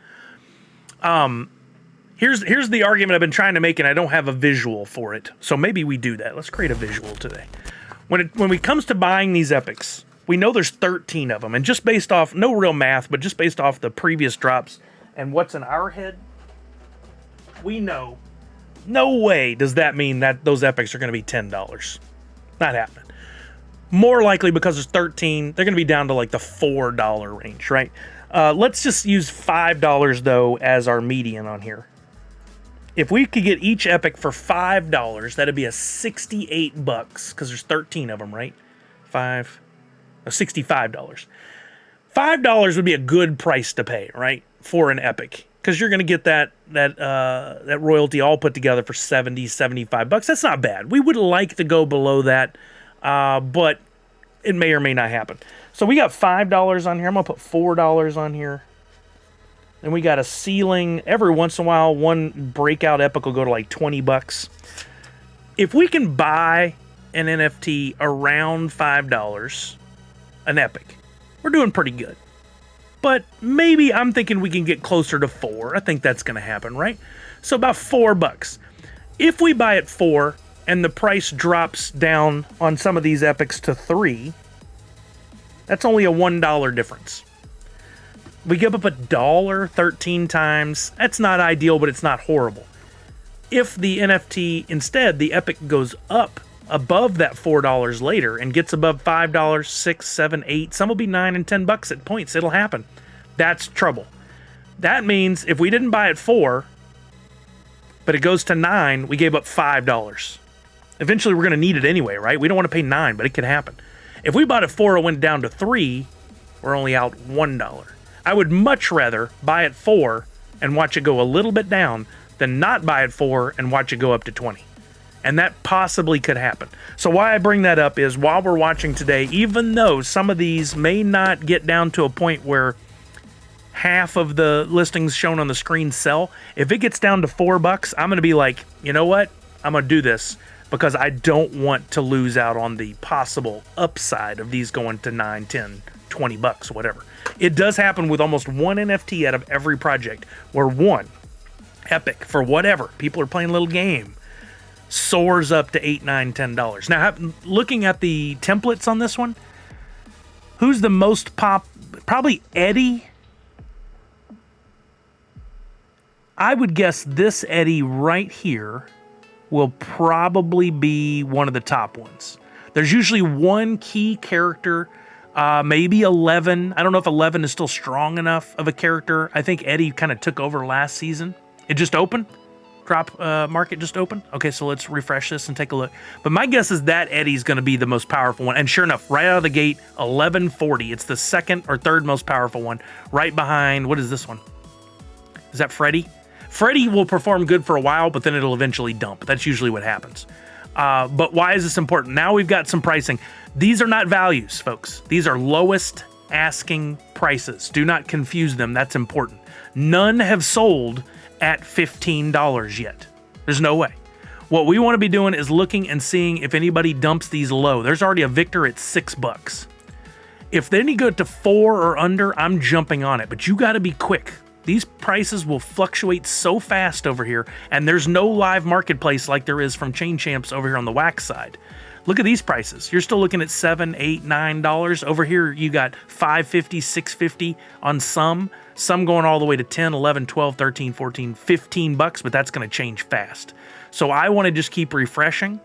A: Here's the argument I've been trying to make, and I don't have a visual for it. So maybe we do that. Let's create a visual today. When it comes to buying these epics, we know there's 13 of them, and just based off, no real math, but just based off the previous drops and what's in our head, we know no way does that mean that those epics are going to be $10. Not happening. More likely, because there's 13, they're going to be down to like the $4 range, right? Let's just use $5 though as our median on here. If we could get each epic for $5, that'd be a $68 because there's 13 of them, right? $65. $5 would be a good price to pay, right, for an epic, because you're going to get that royalty all put together for $75. That's not bad. We would like to go below that, but it may or may not happen. So we got $5 on here. I'm gonna put $4 on here. And we got a ceiling. Every once in a while, one breakout epic will go to like $20. If we can buy an NFT around $5, an epic, we're doing pretty good. But maybe I'm thinking we can get closer to $4. I think that's going to happen, right? So about $4. If we buy at $4 and the price drops down on some of these epics to $3, that's only a $1 difference. We give up $1 13 times. That's not ideal, but it's not horrible. If the NFT, instead, the epic goes up above that $4 later and gets above $5, $6, $7, $8, some will be $9 and $10 at points. It'll happen. That's trouble. That means if we didn't buy at $4, but it goes to $9, we gave up $5. Eventually, we're going to need it anyway, right? We don't want to pay $9, but it could happen. If we bought at $4, it went down to $3, we're only out $1. I would much rather buy at $4 and watch it go a little bit down than not buy at $4 and watch it go up to $20. And that possibly could happen. So why I bring that up is while we're watching today, even though some of these may not get down to a point where half of the listings shown on the screen sell, if it gets down to $4, I'm going to be like, you know what? I'm going to do this because I don't want to lose out on the possible upside of these going to $9, $10, $20, whatever. It does happen with almost one NFT out of every project where one epic, for whatever, people are playing a little game, soars up to $8, $9, $10. Now, looking at the templates on this one, who's the most pop? Probably Eddie. I would guess this Eddie right here will probably be one of the top ones. There's usually one key character, maybe 11. I don't know if 11 is still strong enough of a character. I think Eddie kind of took over last season. It just opened. Drop market just opened. Okay, so let's refresh this and take a look. But my guess is that Eddie's going to be the most powerful one. And sure enough, right out of the gate, 1140. It's the second or third most powerful one. Right behind, what is this one? Is that Freddy? Freddy will perform good for a while, but then it'll eventually dump. That's usually what happens. But why is this important? Now we've got some pricing. These are not values, folks. These are lowest asking prices. Do not confuse them. That's important. None have sold at $15 yet. There's no way. What we want to be doing is looking and seeing if anybody dumps these low. There's already a Victor at $6. If they go to 4 or under, I'm jumping on it, but you got to be quick. These prices will fluctuate so fast over here, and there's no live marketplace like there is from Chain Champs over here on the wax side. Look at these prices. You're still looking at $7, $8, $9. Over here, you got $5.50, $6.50 on some going all the way to 10, 11, 12, 13, 14, $15, but that's going to change fast. So I want to just keep refreshing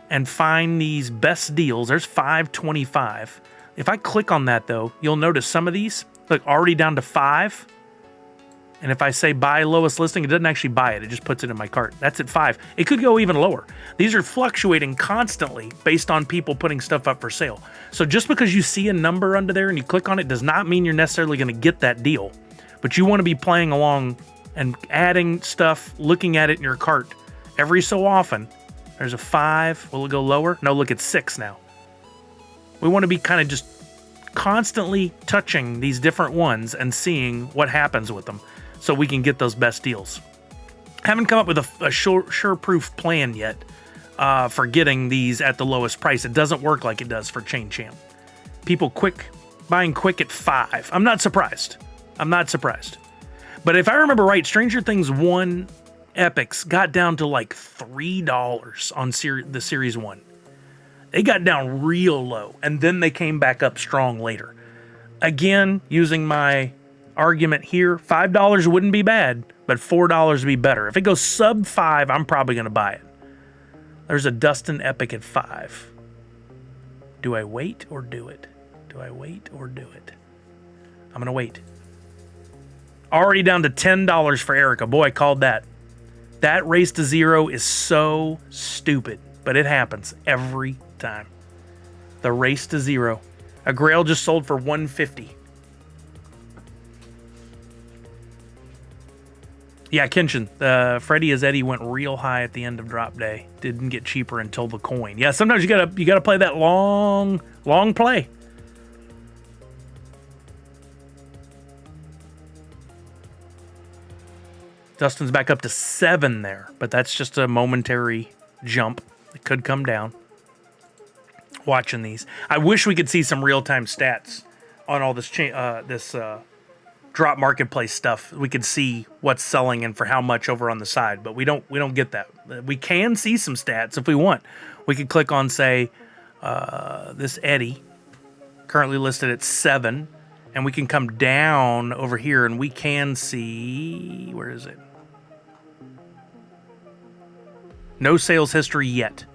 A: and find these best deals. There's $5.25. If I click on that, though, you'll notice some of these, look, already down to $5. And if I say buy lowest listing, it doesn't actually buy it. It just puts it in my cart. That's at $5. It could go even lower. These are fluctuating constantly based on people putting stuff up for sale. So just because you see a number under there and you click on it does not mean you're necessarily going to get that deal. But you want to be playing along and adding stuff, looking at it in your cart every so often. There's a 5. Will it go lower? No, look, it's 6 now. We want to be kind of just constantly touching these different ones and seeing what happens with them, so we can get those best deals. Haven't come up with a sure-proof plan yet for getting these at the lowest price. It doesn't work like it does for Chain Champ. People buying quick at 5. I'm not surprised. But if I remember right, Stranger Things 1 epics got down to like $3 on the Series 1. They got down real low, and then they came back up strong later. Again, using my argument here, $5 wouldn't be bad, but $4 would be better. If it goes sub 5, I'm probably going to buy it. There's a Dustin Epic at 5. Do I wait or do it? I'm going to wait. Already down to $10 for Erica. Boy, I called that. That race to zero is so stupid, but it happens every time. The race to zero. A Grail just sold for $150. Yeah, Kenshin, Freddy as Eddie went real high at the end of drop day. Didn't get cheaper until the coin. Yeah, sometimes you gotta play that long play. Dustin's back up to 7 there, but that's just a momentary jump. It could come down. Watching these, I wish we could see some real-time stats on all this drop marketplace stuff. We could see what's selling and for how much over on the side, but we don't get that. We can see some stats if we want. We could click on, say, this Eddie, currently listed at 7, and we can come down over here and we can see, where is it? No sales history yet.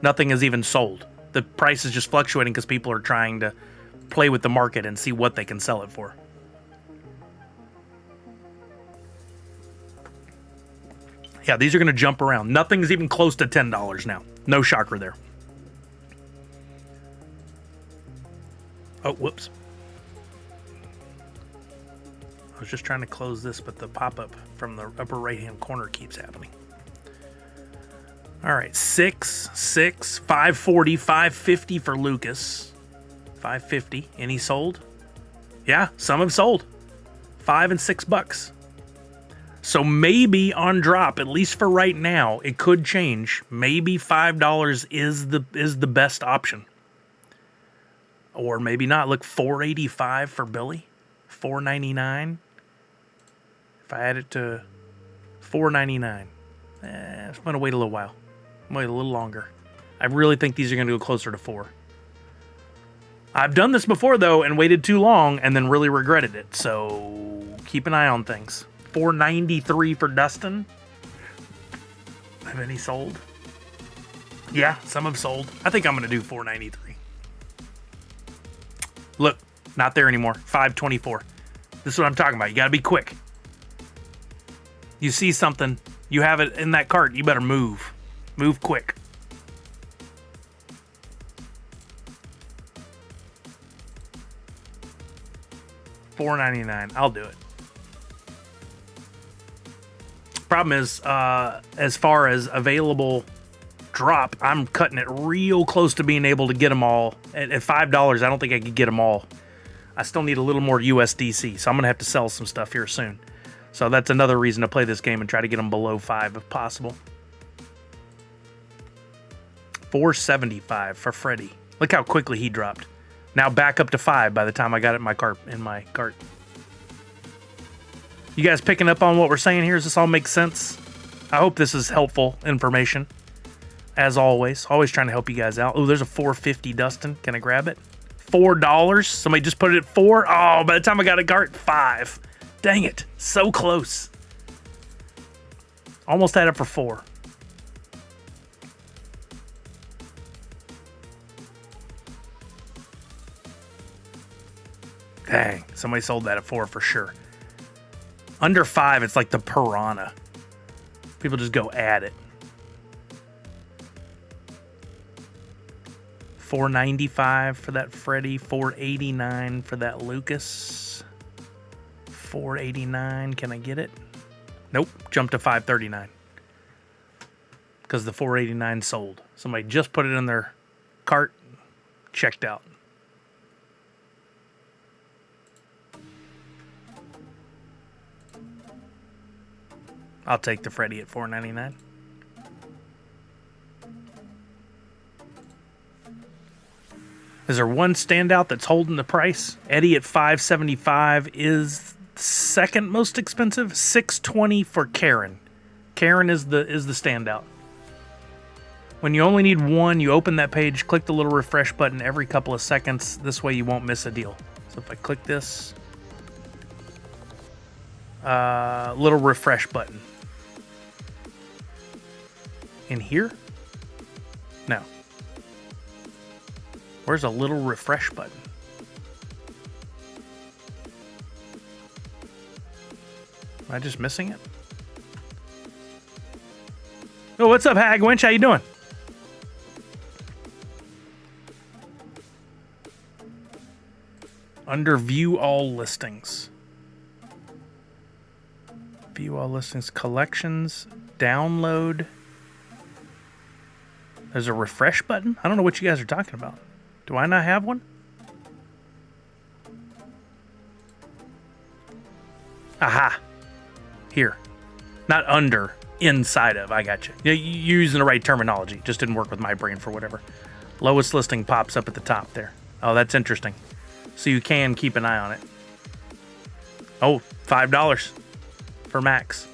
A: Nothing is even sold. The price is just fluctuating because people are trying to play with the market and see what they can sell it for. Yeah, these are going to jump around. Nothing's even close to $10 now. No shocker there. Oh, whoops. I was just trying to close this, but the pop-up from the upper right-hand corner keeps happening. All right, 6, 540, 550 for Lucas. 550. Any sold? Yeah, some have sold. $5 and $6. So maybe on drop, at least for right now, it could change. Maybe $5 is the best option. Or maybe not. Look, $4.85 for Billy. $4.99. If I add it to $4.99, I'm going to wait a little while. Wait a little longer. I really think these are going to go closer to 4. I've done this before, though, and waited too long and then really regretted it. So keep an eye on things. $4.93 for Dustin. Have any sold? Yeah, some have sold. I think I'm going to do $4.93. Look, not there anymore. $5.24. This is what I'm talking about. You got to be quick. You see something, you have it in that cart, you better move. Move quick. $4.99. I'll do it. Problem is, as far as available drop, I'm cutting it real close to being able to get them all. At $5, I don't think I could get them all. I still need a little more USDC, so I'm going to have to sell some stuff here soon. So that's another reason to play this game and try to get them below 5 if possible. $4.75 for Freddy. Look how quickly he dropped. Now back up to 5 by the time I got it in my cart. You guys picking up on what we're saying here? Does this all make sense? I hope this is helpful information. As always trying to help you guys out. Oh, there's a $4.50 Dustin. Can I grab it? $4. Somebody just put it at 4. Oh, by the time I got a cart, 5. Dang it. So close. Almost had it for 4. Dang. Somebody sold that at 4 for sure. Under 5, it's like the piranha. People just go at it. $4.95 for that Freddy. $4.89 for that Lucas. $4.89. Can I get it? Nope. Jumped to $5.39. Because the $4.89 sold. Somebody just put it in their cart. Checked out. I'll take the Freddy at $4.99. Is there one standout that's holding the price? Eddie at $575 is second most expensive. $620 for Karen. Karen is the standout. When you only need one, you open that page, click the little refresh button every couple of seconds. This way you won't miss a deal. So if I click this, little refresh button. In here? No. Where's a little refresh button? Am I just missing it? Oh, what's up, Hagwinch? How you doing? Under view all listings. View all listings, collections, download. There's a refresh button? I don't know what you guys are talking about. Do I not have one? Aha. Here. Not under, inside of. I got you. You're using the right terminology. Just didn't work with my brain for whatever. Lowest listing pops up at the top there. Oh, that's interesting. So you can keep an eye on it. Oh, $5 for max.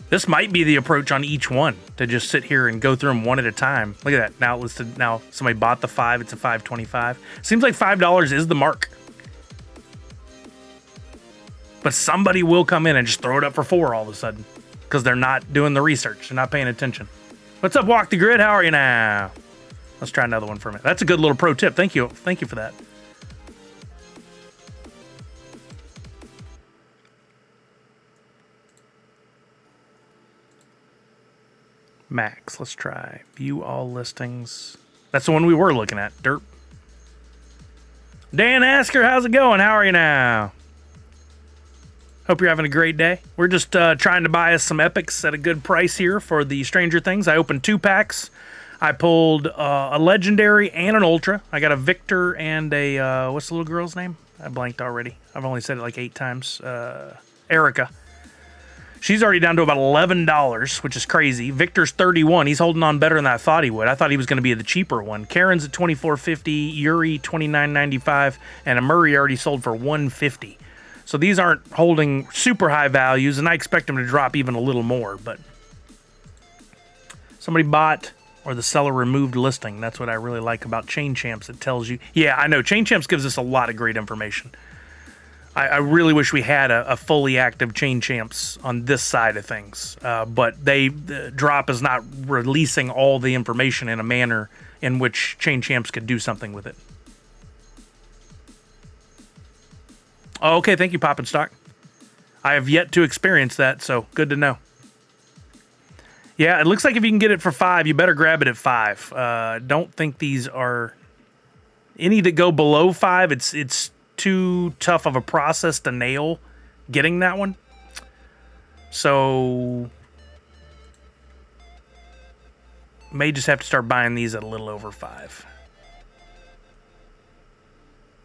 A: This might be the approach on each one, to just sit here and go through them one at a time. Look at that. Now listed. Now somebody bought the 5. It's a $5.25. Seems like $5 is the mark. But somebody will come in and just throw it up for $4 all of a sudden, because they're not doing the research. They're not paying attention. What's up, Walk the Grid? How are you now? Let's try another one for a minute. That's a good little pro tip. Thank you. Thank you for that. Max. Let's try view all listings. That's the one we were looking at. Derp. Dan Asker, how's it going? How are you now? Hope you're having a great day. We're just trying to buy us some epics at a good price here for the Stranger Things. I opened 2 packs. I pulled a legendary and an ultra. I got a Victor and a what's the little girl's name? I blanked already. I've only said it like 8 times. Erica. She's already down to about $11, which is crazy. Victor's $31. He's holding on better than I thought he would. I thought he was going to be the cheaper one. Karen's at $24.50, Yuri $29.95, and a Murray already sold for $150. So these aren't holding super high values, and I expect them to drop even a little more. But somebody bought, or the seller removed listing. That's what I really like about Chain Champs. It tells you. Yeah, I know. Chain Champs gives us a lot of great information. I really wish we had a fully active Chain Champs on this side of things. But the drop is not releasing all the information in a manner in which Chain Champs could do something with it. Oh, okay, thank you, Poppin' Stock. I have yet to experience that, so good to know. Yeah, it looks like if you can get it for $5, you better grab it at $5. Don't think these are any that go below $5. It's too tough of a process to nail getting that one. So may just have to start buying these at a little over $5.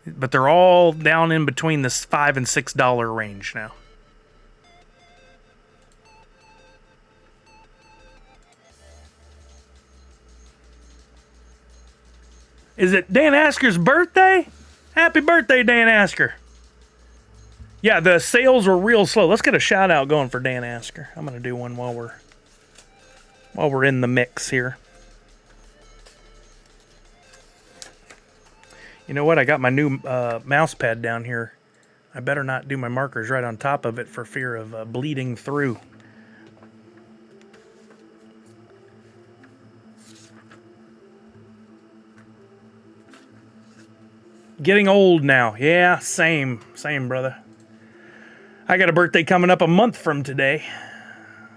A: But they're all down in between this $5 and $6 range now. Is it Dan Asker's birthday? Happy birthday, Dan Asker. Yeah, the sales were real slow. Let's get a shout out going for Dan Asker. I'm going to do one while we're in the mix here. You know what? I got my new mouse pad down here. I better not do my markers right on top of it for fear of bleeding through. Getting old now. Yeah, same, brother. I got a birthday coming up a month from today.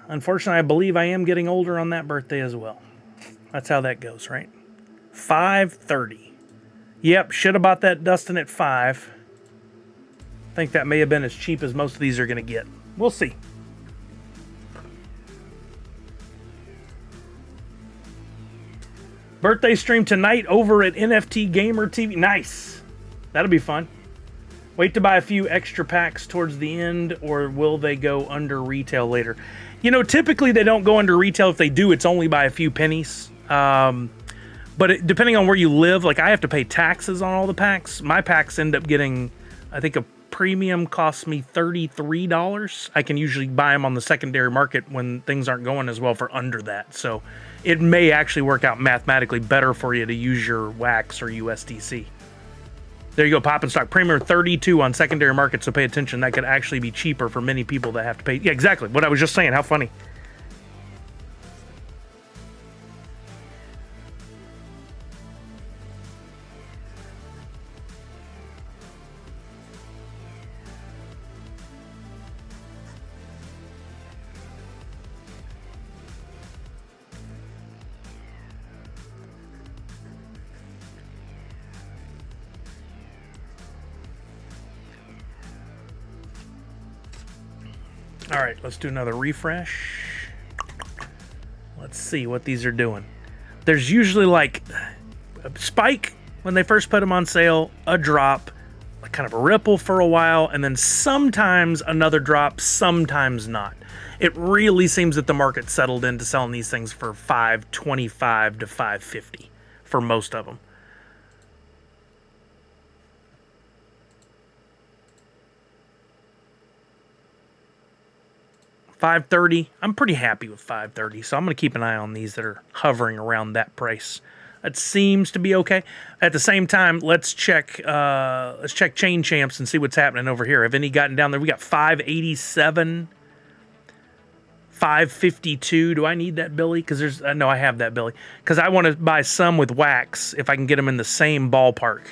A: Unfortunately, I believe I am getting older on that birthday as well. That's how that goes, right? 5:30. Yep, should have bought that Dustin at 5. I think that may have been as cheap as most of these are going to get. We'll see. Birthday stream tonight over at NFT Gamer TV. Nice. That'll be fun. Wait to buy a few extra packs towards the end, or will they go under retail later? You know, typically they don't go under retail. If they do, it's only by a few pennies. But depending on where you live, like I have to pay taxes on all the packs. My packs end up getting, I think a premium costs me $33. I can usually buy them on the secondary market when things aren't going as well for under that. So it may actually work out mathematically better for you to use your wax or USDC. There you go, pop and stock. Premium 32 on secondary market, so pay attention. That could actually be cheaper for many people that have to pay. Yeah, exactly. What I was just saying. How funny. All right, let's do another refresh. Let's see what these are doing. There's usually like a spike when they first put them on sale, a drop, like kind of a ripple for a while, and then sometimes another drop, sometimes not. It really seems that the market settled into selling these things for $525 to $550 for most of them. $530. I'm pretty happy with $530, so I'm going to keep an eye on these that are hovering around that price. That seems to be okay. At the same time, let's check Chain Champs and see what's happening over here. Have any gotten down there? We got 587, 552. Do I need that Billy? Because there's no, I have that Billy. Because I want to buy some with wax if I can get them in the same ballpark.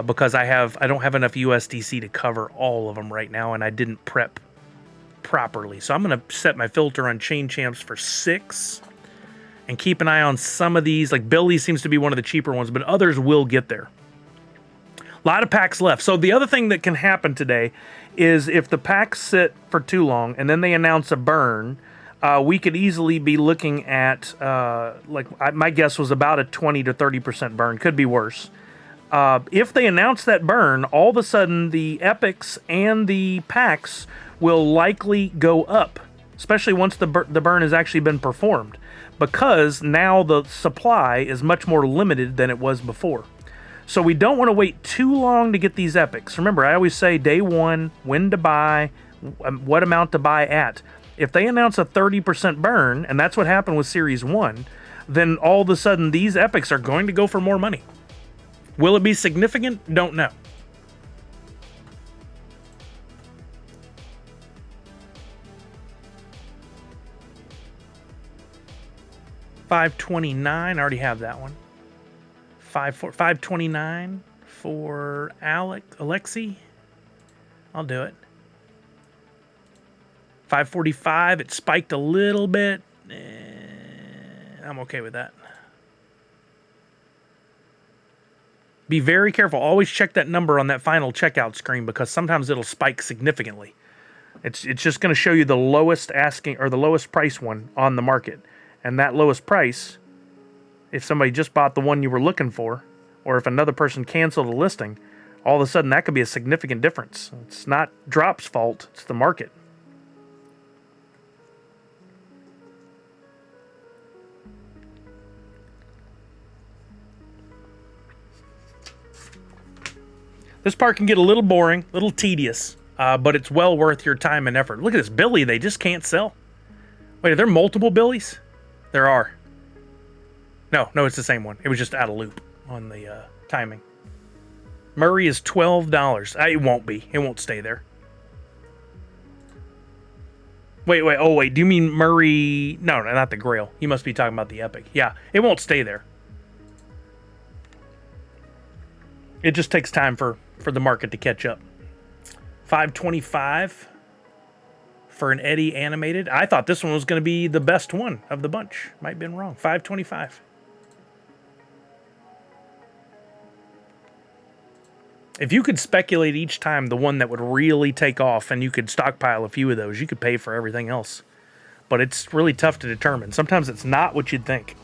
A: Because I don't have enough USDC to cover all of them right now, and I didn't prep properly. So I'm going to set my filter on Chain Champs for 6 and keep an eye on some of these. Like Billy seems to be one of the cheaper ones, but others will get there. A lot of packs left. So the other thing that can happen today is if the packs sit for too long and then they announce a burn, we could easily be looking at, my guess was about a 20 to 30% burn. Could be worse. If they announce that burn, all of a sudden the epics and the packs will likely go up, especially once the burn has actually been performed, because now the supply is much more limited than it was before. So we don't want to wait too long to get these epics. Remember, I always say day one, when to buy, what amount to buy at. If they announce a 30% burn, and that's what happened with Series 1, then all of a sudden these epics are going to go for more money. Will it be significant? Don't know. $529, I already have that one. $529 for Alexi. I'll do it. $545, it spiked a little bit. I'm okay with that. Be very careful. Always check that number on that final checkout screen because sometimes it'll spike significantly. It's just going to show you the lowest asking or the lowest price one on the market. And that lowest price, if somebody just bought the one you were looking for, or if another person canceled a listing, all of a sudden that could be a significant difference. It's not Drop's fault, it's the market. This part can get a little boring, a little tedious, but it's well worth your time and effort. Look at this Billy, they just can't sell. Wait, are there multiple Billies? There are. No, it's the same one. It was just out of loop on the timing. Murray is $12. It won't be. It won't stay there. Wait. Oh, wait. Do you mean Murray? No, not the Grail. You must be talking about the Epic. Yeah, it won't stay there. It just takes time for the market to catch up. $525 for an Eddie animated. I thought this one was going to be the best one of the bunch. Might have been wrong. $525. If you could speculate each time the one that would really take off and you could stockpile a few of those, you could pay for everything else. But it's really tough to determine. Sometimes it's not what you'd think.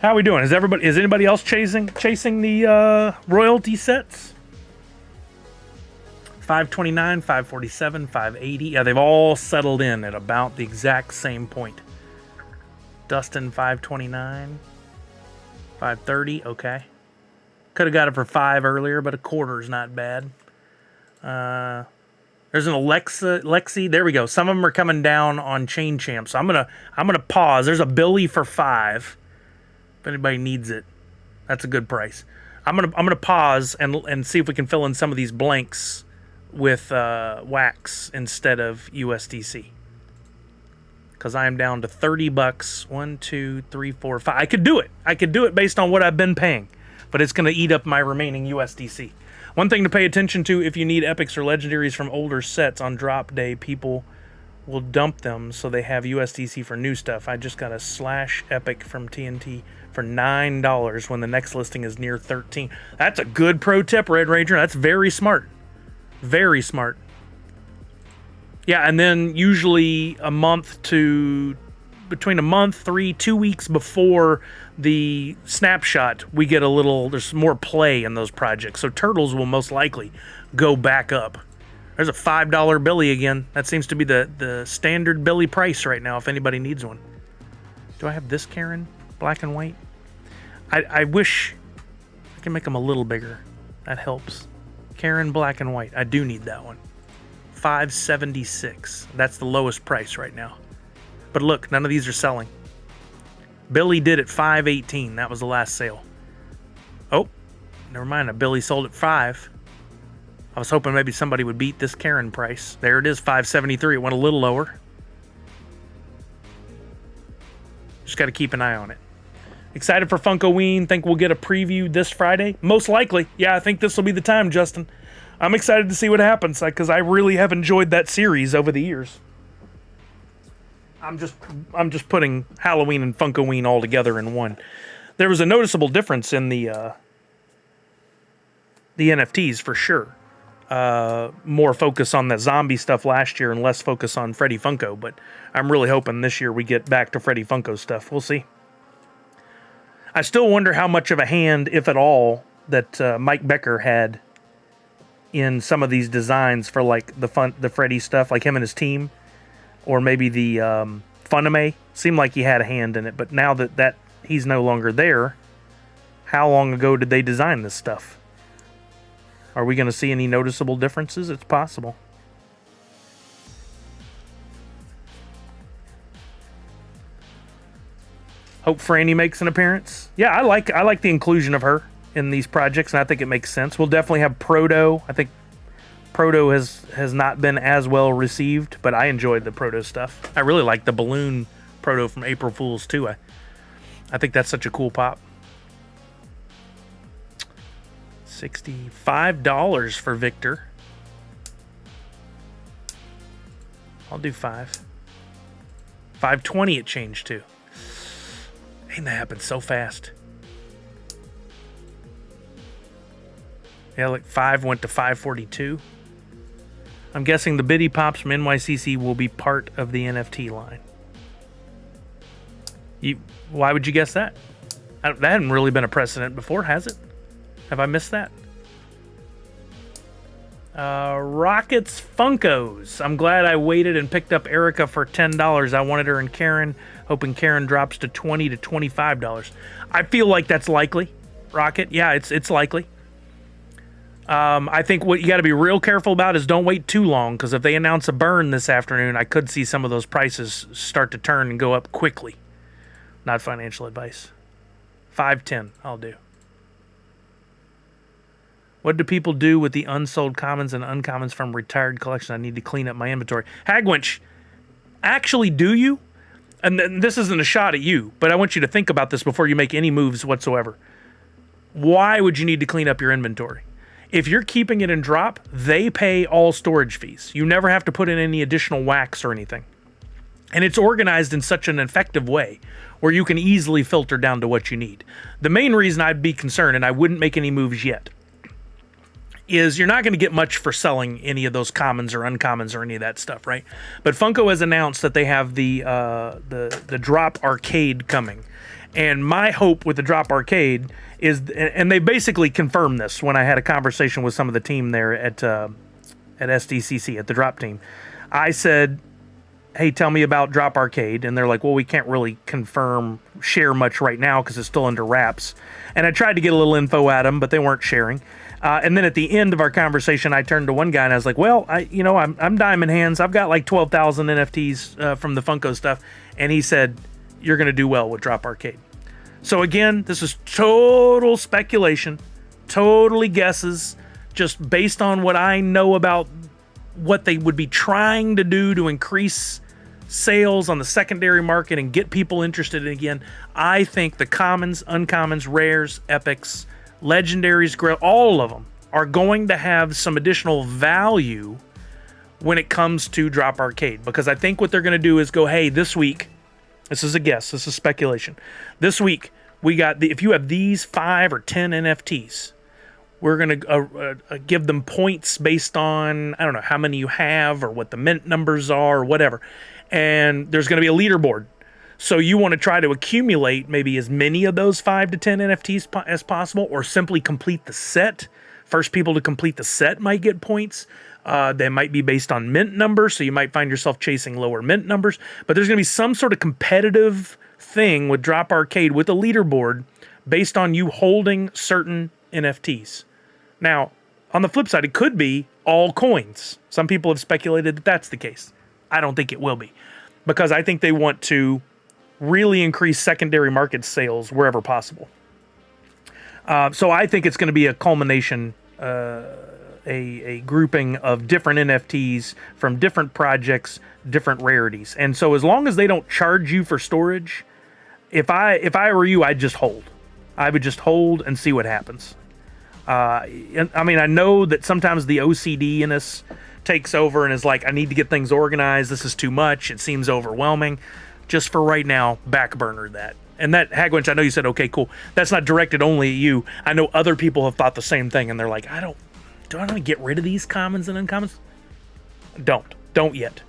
A: How are we doing? Is anybody else chasing the royalty sets? 529, 547, 580. Yeah, they've all settled in at about the exact same point. Dustin 529, 530. Okay, could have got it for 5 earlier, but a quarter is not bad. There's an Lexi. There we go. Some of them are coming down on Chain Champ, so I'm gonna pause. There's a Billy for 5. If anybody needs it, that's a good price. I'm gonna pause and see if we can fill in some of these blanks with wax instead of USDC, because I am down to $30. 1, 2, 3, 4, 5. I could do it based on what I've been paying, but it's gonna eat up my remaining USDC. One thing to pay attention to: if you need epics or legendaries from older sets on drop day, people will dump them so they have USDC for new stuff. I just got a slash epic from TNT for $9 when the next listing is near 13. That's a good pro tip, Red Ranger. That's very smart. Very smart. Yeah, and then usually between a month, 2 weeks before the snapshot, we get there's more play in those projects. So turtles will most likely go back up. There's a $5 Billy again. That seems to be the standard Billy price right now if anybody needs one. Do I have this Karen? Black and white? I wish I can make them a little bigger. That helps. Karen black and white. I do need that one. $5.76. That's the lowest price right now. But look, none of these are selling. Billy did at $5.18. That was the last sale. Oh, never mind. A Billy sold at $5. I was hoping maybe somebody would beat this Karen price. There it is, $5.73. It went a little lower. Just got to keep an eye on it. Excited for Funkoween. Think we'll get a preview this Friday? Most likely. Yeah, I think this will be the time, Justin. I'm excited to see what happens, because I really have enjoyed that series over the years. I'm just putting Halloween and Funkoween all together in one. There was a noticeable difference in the NFTs for sure. More focus on the zombie stuff last year and less focus on Freddy Funko, but I'm really hoping this year we get back to Freddy Funko stuff. We'll see. I still wonder how much of a hand, if at all, that Mike Becker had in some of these designs for like the Freddy stuff, like him and his team, or maybe the Funime. Seemed like he had a hand in it, but now that he's no longer there, how long ago did they design this stuff? Are we going to see any noticeable differences? It's possible. Hope Franny makes an appearance. Yeah, I like the inclusion of her in these projects, and I think it makes sense. We'll definitely have Proto. I think Proto has not been as well received, but I enjoyed the Proto stuff. I really like the balloon Proto from April Fool's too. I think that's such a cool pop. $65 for Victor. I'll do 5. $5.20 it changed to. Man, that happened so fast. Yeah, like 5 went to 542. I'm guessing the Biddy Pops from NYCC will be part of the NFT line. Why would you guess that? That hadn't really been a precedent before, has it? Have I missed that? Rockets Funkos. I'm glad I waited and picked up Erica for $10. I wanted her and Karen, hoping Karen drops to $20 to $25. I feel like that's likely. Rocket, yeah, it's likely. I think what you got to be real careful about is don't wait too long, because if they announce a burn this afternoon, I could see some of those prices start to turn and go up quickly. Not financial advice. 5.10, I'll do. What do people do with the unsold commons and uncommons from retired collection? I need to clean up my inventory. Hagwinch, actually do you? And this isn't a shot at you, but I want you to think about this before you make any moves whatsoever. Why would you need to clean up your inventory? If you're keeping it in drop, they pay all storage fees. You never have to put in any additional wax or anything. And it's organized in such an effective way where you can easily filter down to what you need. The main reason I'd be concerned, and I wouldn't make any moves yet, is you're not going to get much for selling any of those commons or uncommons or any of that stuff, right? But Funko has announced that they have the drop arcade coming. And my hope with the Drop Arcade is, and they basically confirmed this when I had a conversation with some of the team there at SDCC, at the Drop team. I said, hey, tell me about Drop Arcade. And they're like, well, we can't really share much right now because it's still under wraps. And I tried to get a little info at them, but they weren't sharing. And then at the end of our conversation, I turned to one guy and I was like, well, I'm diamond hands. I've got like 12,000 NFTs from the Funko stuff. And he said, you're going to do well with Drop Arcade. So again, this is total speculation, totally guesses, just based on what I know about what they would be trying to do to increase sales on the secondary market and get people interested in again. I think the commons, uncommons, rares, epics, legendaries, all of them are going to have some additional value when it comes to Drop Arcade, because I think what they're going to do is go, hey, this week, this is a guess, this is speculation, this week we got if you have these 5 or 10 NFTs, we're going to give them points based on, I don't know, how many you have or what the mint numbers are or whatever. And there's going to be a leaderboard. So you want to try to accumulate maybe as many of those 5 to 10 NFTs as possible, or simply complete the set. First people to complete the set might get points. They might be based on mint numbers, so you might find yourself chasing lower mint numbers. But there's going to be some sort of competitive thing with Drop Arcade with a leaderboard based on you holding certain NFTs. Now, on the flip side, it could be all coins. Some people have speculated that that's the case. I don't think it will be, because I think they want to really increase secondary market sales wherever possible. So I think it's going to be a culmination, a grouping of different NFTs from different projects, different rarities. And so as long as they don't charge you for storage, if I were you, I'd just hold. I would just hold and see what happens. I mean, I know that sometimes the OCD in us takes over and is like, I need to get things organized. This is too much. It seems overwhelming. Just for right now, back burner that. And that, Hagwinch, I know you said, okay, cool. That's not directed only at you. I know other people have thought the same thing, and they're like, do I want to get rid of these commons and uncommons? Don't yet.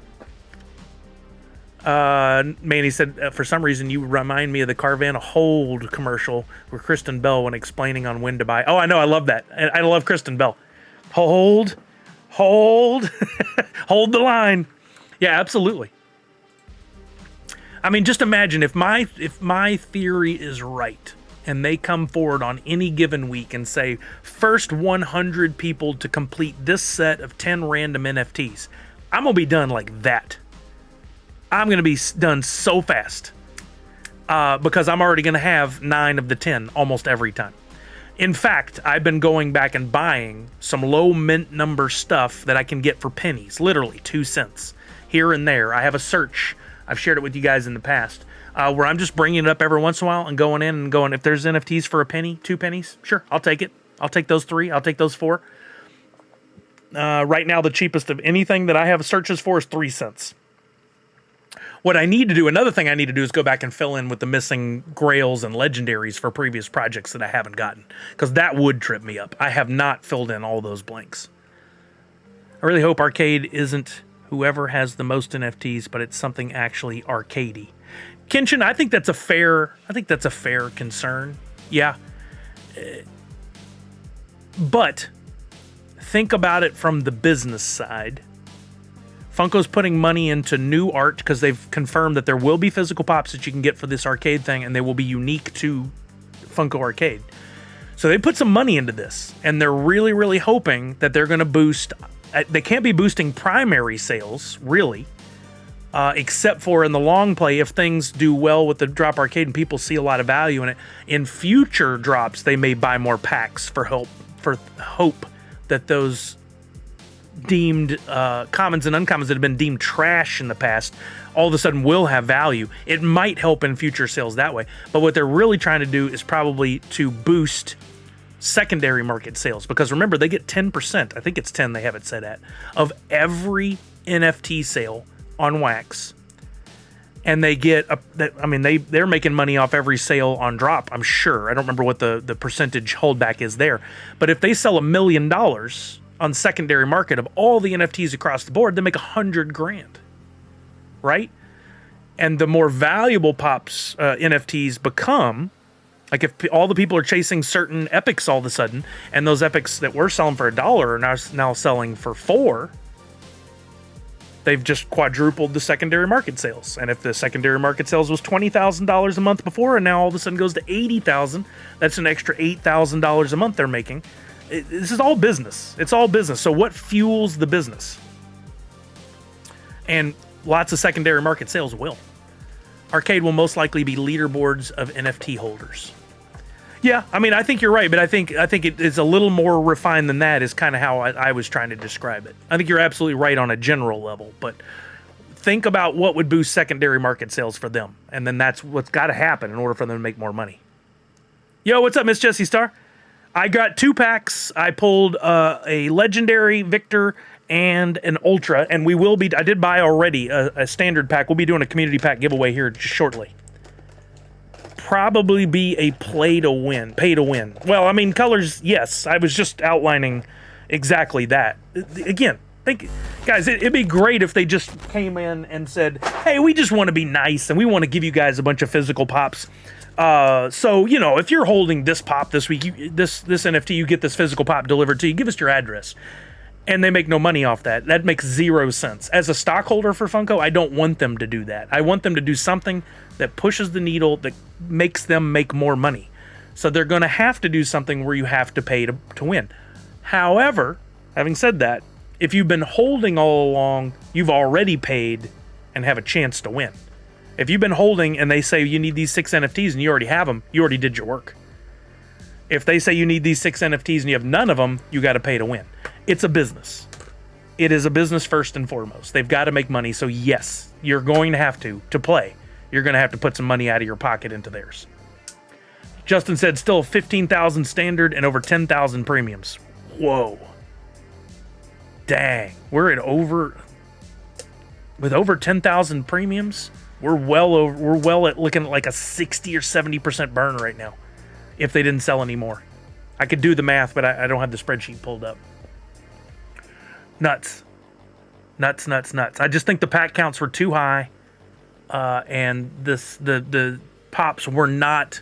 A: Manny said, for some reason, you remind me of the Carvana Hold commercial with Kristen Bell when explaining on when to buy. Oh, I know. I love that. I love Kristen Bell. Hold, hold the line. Yeah, absolutely. I mean, just imagine if my theory is right and they come forward on any given week and say, first 100 people to complete this set of 10 random NFTs. I'm going to be done like that. I'm going to be done so fast because I'm already going to have 9 of the 10 almost every time. In fact, I've been going back and buying some low mint number stuff that I can get for pennies, literally 2 cents here and there. I have a search. I've shared it with you guys in the past where I'm just bringing it up every once in a while and going in and going, if there's NFTs for a penny, 2 pennies, sure, I'll take it. I'll take those 3. I'll take those 4. Right now, the cheapest of anything that I have searches for is 3 cents. What I need to do, another thing I need to do is go back and fill in with the missing grails and legendaries for previous projects that I haven't gotten, because that would trip me up. I have not filled in all those blanks. I really hope Arcade isn't whoever has the most NFTs, but it's something actually arcadey. Kenshin, I think that's a fair concern. Yeah. But think about it from the business side. Funko's putting money into new art because they've confirmed that there will be physical pops that you can get for this arcade thing, and they will be unique to Funko Arcade. So they put some money into this, and they're really, really hoping that they're going to boost. They can't be boosting primary sales, really, except for in the long play, if things do well with the Drop Arcade and people see a lot of value in it. In future drops, they may buy more packs for hope that those deemed commons and uncommons that have been deemed trash in the past all of a sudden will have value. It might help in future sales that way. But what they're really trying to do is probably to boost secondary market sales, because remember, they get 10%, I think it's 10 they have it set at, of every NFT sale on Wax. And they get they're making money off every sale on Drop, I'm sure. I don't remember what the percentage holdback is there. But if they sell $1 million on secondary market of all the NFTs across the board, they make $100,000, right? And the more valuable pops NFTs become, like if all the people are chasing certain epics all of a sudden, and those epics that we're selling for $1 are now selling for $4, they've just quadrupled the secondary market sales. And if the secondary market sales was $20,000 a month before, and now all of a sudden goes to $80,000, that's an extra $8,000 a month they're making. This is all business. It's all business. So what fuels the business? And lots of secondary market sales will. Arcade will most likely be leaderboards of NFT holders. Yeah, I mean, I think you're right, but I think it is a little more refined than that is kind of how I was trying to describe it. I think you're absolutely right on a general level, but think about what would boost secondary market sales for them, and then that's what's got to happen in order for them to make more money. Yo, what's up, Miss Jessie Star? I got 2 packs. I pulled a Legendary, Victor, and an Ultra, and we will be, I did buy already a standard pack. We'll be doing a community pack giveaway here just shortly. Probably be a pay to win. Well, I mean, colors, yes. I was just outlining exactly that. Again, guys, it'd be great if they just came in and said, hey, we just want to be nice and we want to give you guys a bunch of physical pops. So, you know, if you're holding this pop this week, this NFT, you get this physical pop delivered to you, give us your address. And they make no money off that. That makes 0 sense. As a stockholder for Funko, I don't want them to do that. I want them to do something that pushes the needle, that makes them make more money. So they're going to have to do something where you have to pay to win. However, having said that, if you've been holding all along, you've already paid and have a chance to win. If you've been holding and they say you need these 6 NFTs and you already have them, you already did your work. If they say you need these 6 NFTs and you have none of them, you got to pay to win. It's a business. It is a business first and foremost. They've got to make money. So yes, you're going to have to play. You're going to have to put some money out of your pocket into theirs. Justin said still 15,000 standard and over 10,000 premiums. Whoa. Dang. We're with over 10,000 premiums. We're well at looking at like a 60 or 70% burn right now. If they didn't sell any more. I could do the math, but I don't have the spreadsheet pulled up. Nuts. I just think the pack counts were too high, and the pops were not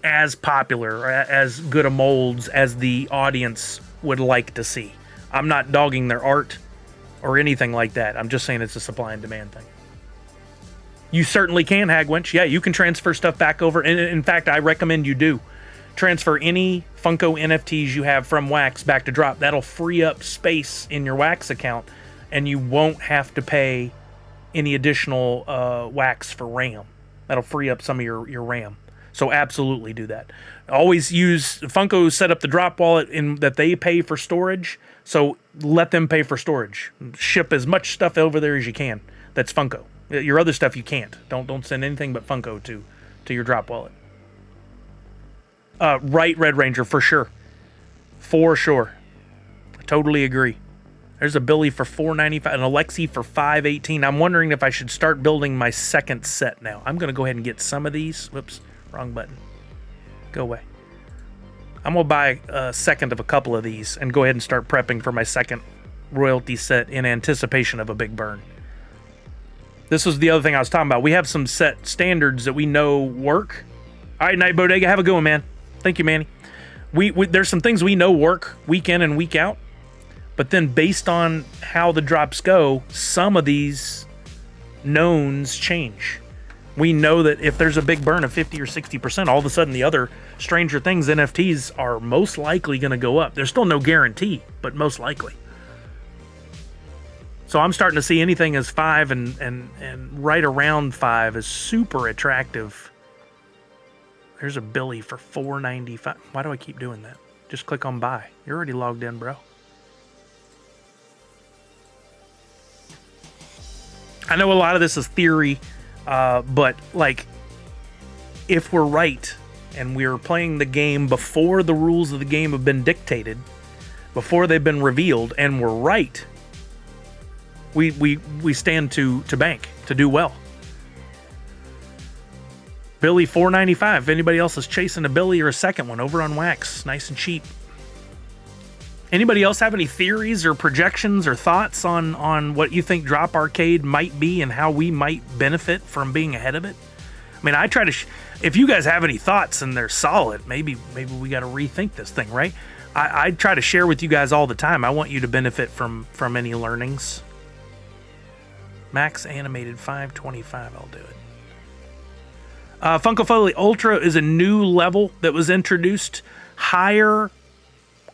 A: as popular or as good a molds as the audience would like to see. I'm not dogging their art or anything like that. I'm just saying it's a supply and demand thing. You certainly can, Hagwinch. Yeah, you can transfer stuff back over. And in fact, I recommend you do. Transfer any Funko NFTs you have from Wax back to Drop. That'll free up space in your Wax account, and you won't have to pay any additional Wax for RAM. That'll free up some of your RAM. So absolutely do that. Always use Funko set up the Drop wallet in that they pay for storage. So let them pay for storage. Ship as much stuff over there as you can. That's Funko. Your other stuff you can't. Don't send anything but Funko to your Drop wallet. Right, Red Ranger, for sure. For sure. I totally agree. There's a Billy for $4.95, an Alexi for $5.18. I'm wondering if I should start building my second set now. I'm going to go ahead and get some of these. Whoops, wrong button. Go away. I'm going to buy a second of a couple of these and go ahead and start prepping for my second royalty set in anticipation of a big burn. This was the other thing I was talking about. We have some set standards that we know work. All right, Night Bodega, have a good one, man. Thank you, Manny. There's some things we know work week in and week out, but then based on how the drops go, some of these knowns change. We know that if there's a big burn of 50 or 60%, all of a sudden the other Stranger Things NFTs are most likely going to go up. There's still no guarantee, but most likely. So I'm starting to see anything as 5 and right around 5 is super attractive. There's a Billy for $4.95. Why do I keep doing that? Just click on buy. You're already logged in, bro. I know a lot of this is theory, but like, if we're right and we're playing the game before the rules of the game have been dictated, before they've been revealed, and we're right, we stand to bank, to do well. Billy $4.95. If anybody else is chasing a Billy or a second one over on Wax, nice and cheap. Anybody else have any theories or projections or thoughts on what you think Drop Arcade might be and how we might benefit from being ahead of it? I mean, I try to. If you guys have any thoughts and they're solid, maybe we got to rethink this thing, right? I try to share with you guys all the time. I want you to benefit from any learnings. Max animated 525. I'll do it. Funko Foley Ultra is a new level that was introduced. Higher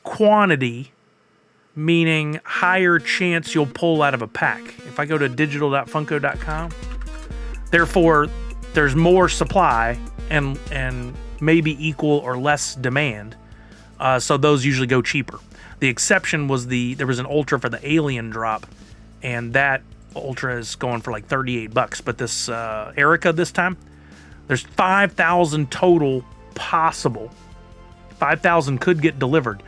A: quantity, meaning higher chance you'll pull out of a pack. If I go to digital.funko.com, therefore there's more supply and maybe equal or less demand. So those usually go cheaper. The exception was there was an Ultra for the Alien drop, and that Ultra is going for like $38. But this Erica this time, there's 5,000 total possible. 5,000 could get delivered.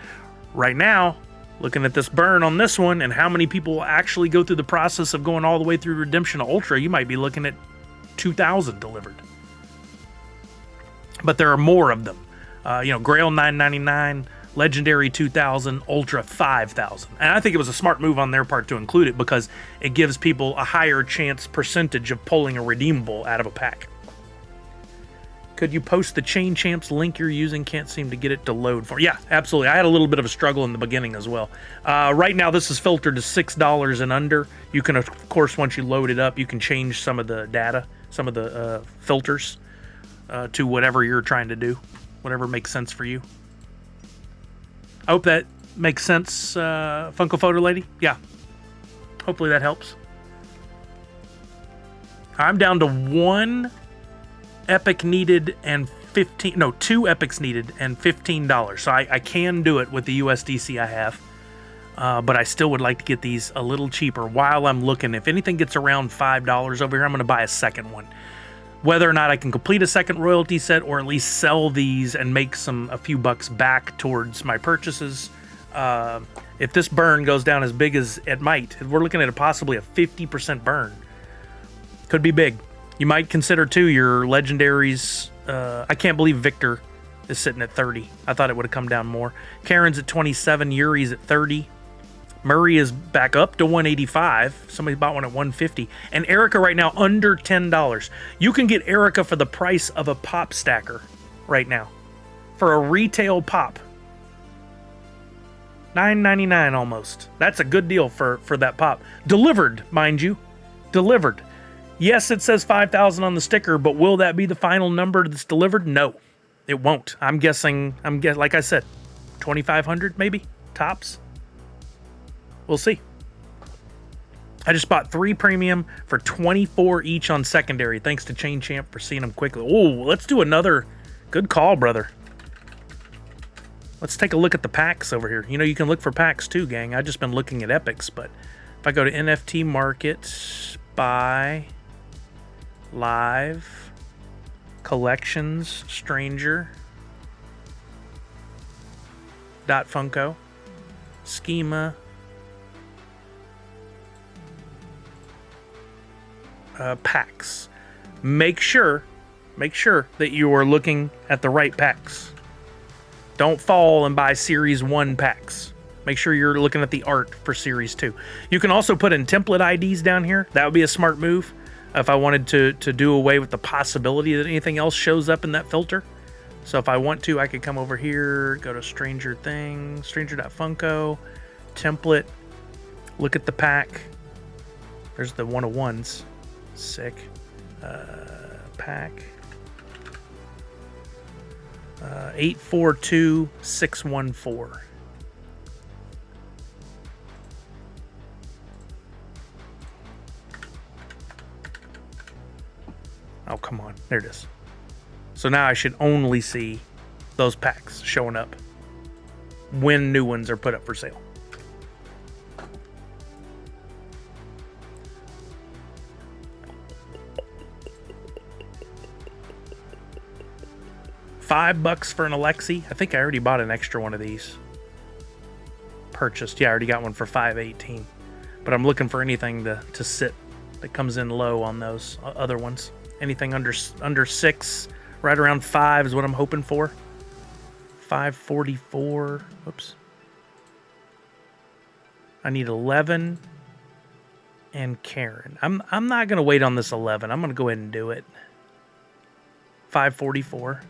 A: Right now, looking at this burn on this one and how many people actually go through the process of going all the way through redemption to Ultra, you might be looking at 2,000 delivered. But there are more of them. Grail $9.99, Legendary 2,000, Ultra 5,000. And I think it was a smart move on their part to include it because it gives people a higher chance percentage of pulling a redeemable out of a pack. Could you post the Chain Champs link you're using? Can't seem to get it to load for. Yeah, absolutely. I had a little bit of a struggle in the beginning as well. Right now, this is filtered to $6 and under. You can, of course, once you load it up, you can change some of the data, some of the filters to whatever you're trying to do, whatever makes sense for you. I hope that makes sense, Funko Photo Lady. Yeah. Hopefully that helps. I'm down to one epic needed and two epics needed and $15. So I can do it with the USDC I have. But I still would like to get these a little cheaper while I'm looking. If anything gets around $5 over here, I'm going to buy a second one. Whether or not I can complete a second royalty set or at least sell these and make a few bucks back towards my purchases. If this burn goes down as big as it might, we're looking at possibly a 50% burn. Could be big. You might consider, too, your legendaries. I can't believe Victor is sitting at 30. I thought it would have come down more. Karen's at 27. Yuri's at 30. Murray is back up to 185. Somebody bought one at 150. And Erica right now under $10. You can get Erica for the price of a pop stacker right now. For a retail pop. $9.99 almost. That's a good deal for that pop. Delivered, mind you. Delivered. Yes, it says 5,000 on the sticker, but will that be the final number that's delivered? No, it won't. I'm guessing, like I said, 2,500 maybe, tops. We'll see. I just bought 3 premium for 24 each on secondary. Thanks to Chain Champ for seeing them quickly. Oh, let's do another. Good call, brother. Let's take a look at the packs over here. You know, you can look for packs too, gang. I've just been looking at epics, but if I go to NFT Market, buy, live, collections, stranger, .funko, schema, packs. Make sure that you are looking at the right packs. Don't fall and buy Series 1 packs. Make sure you're looking at the art for Series 2. You can also put in template IDs down here. That would be a smart move if I wanted to do away with the possibility that anything else shows up in that filter. So if I want to, I could come over here, go to Stranger Thing, Stranger.Funko, template, look at the pack. There's the 101s. Sick. Pack. 842614. Oh, come on. There it is. So now I should only see those packs showing up when new ones are put up for sale. $5 for an Alexi. I think I already bought an extra one of these. Purchased. Yeah, I already got one for $5.18. But I'm looking for anything to sit that comes in low on those other ones. Anything under 6, right around 5 is what I'm hoping for. 544. Oops. I need 11 and Karen. I'm not going to wait on this 11. I'm going to go ahead and do it. 544.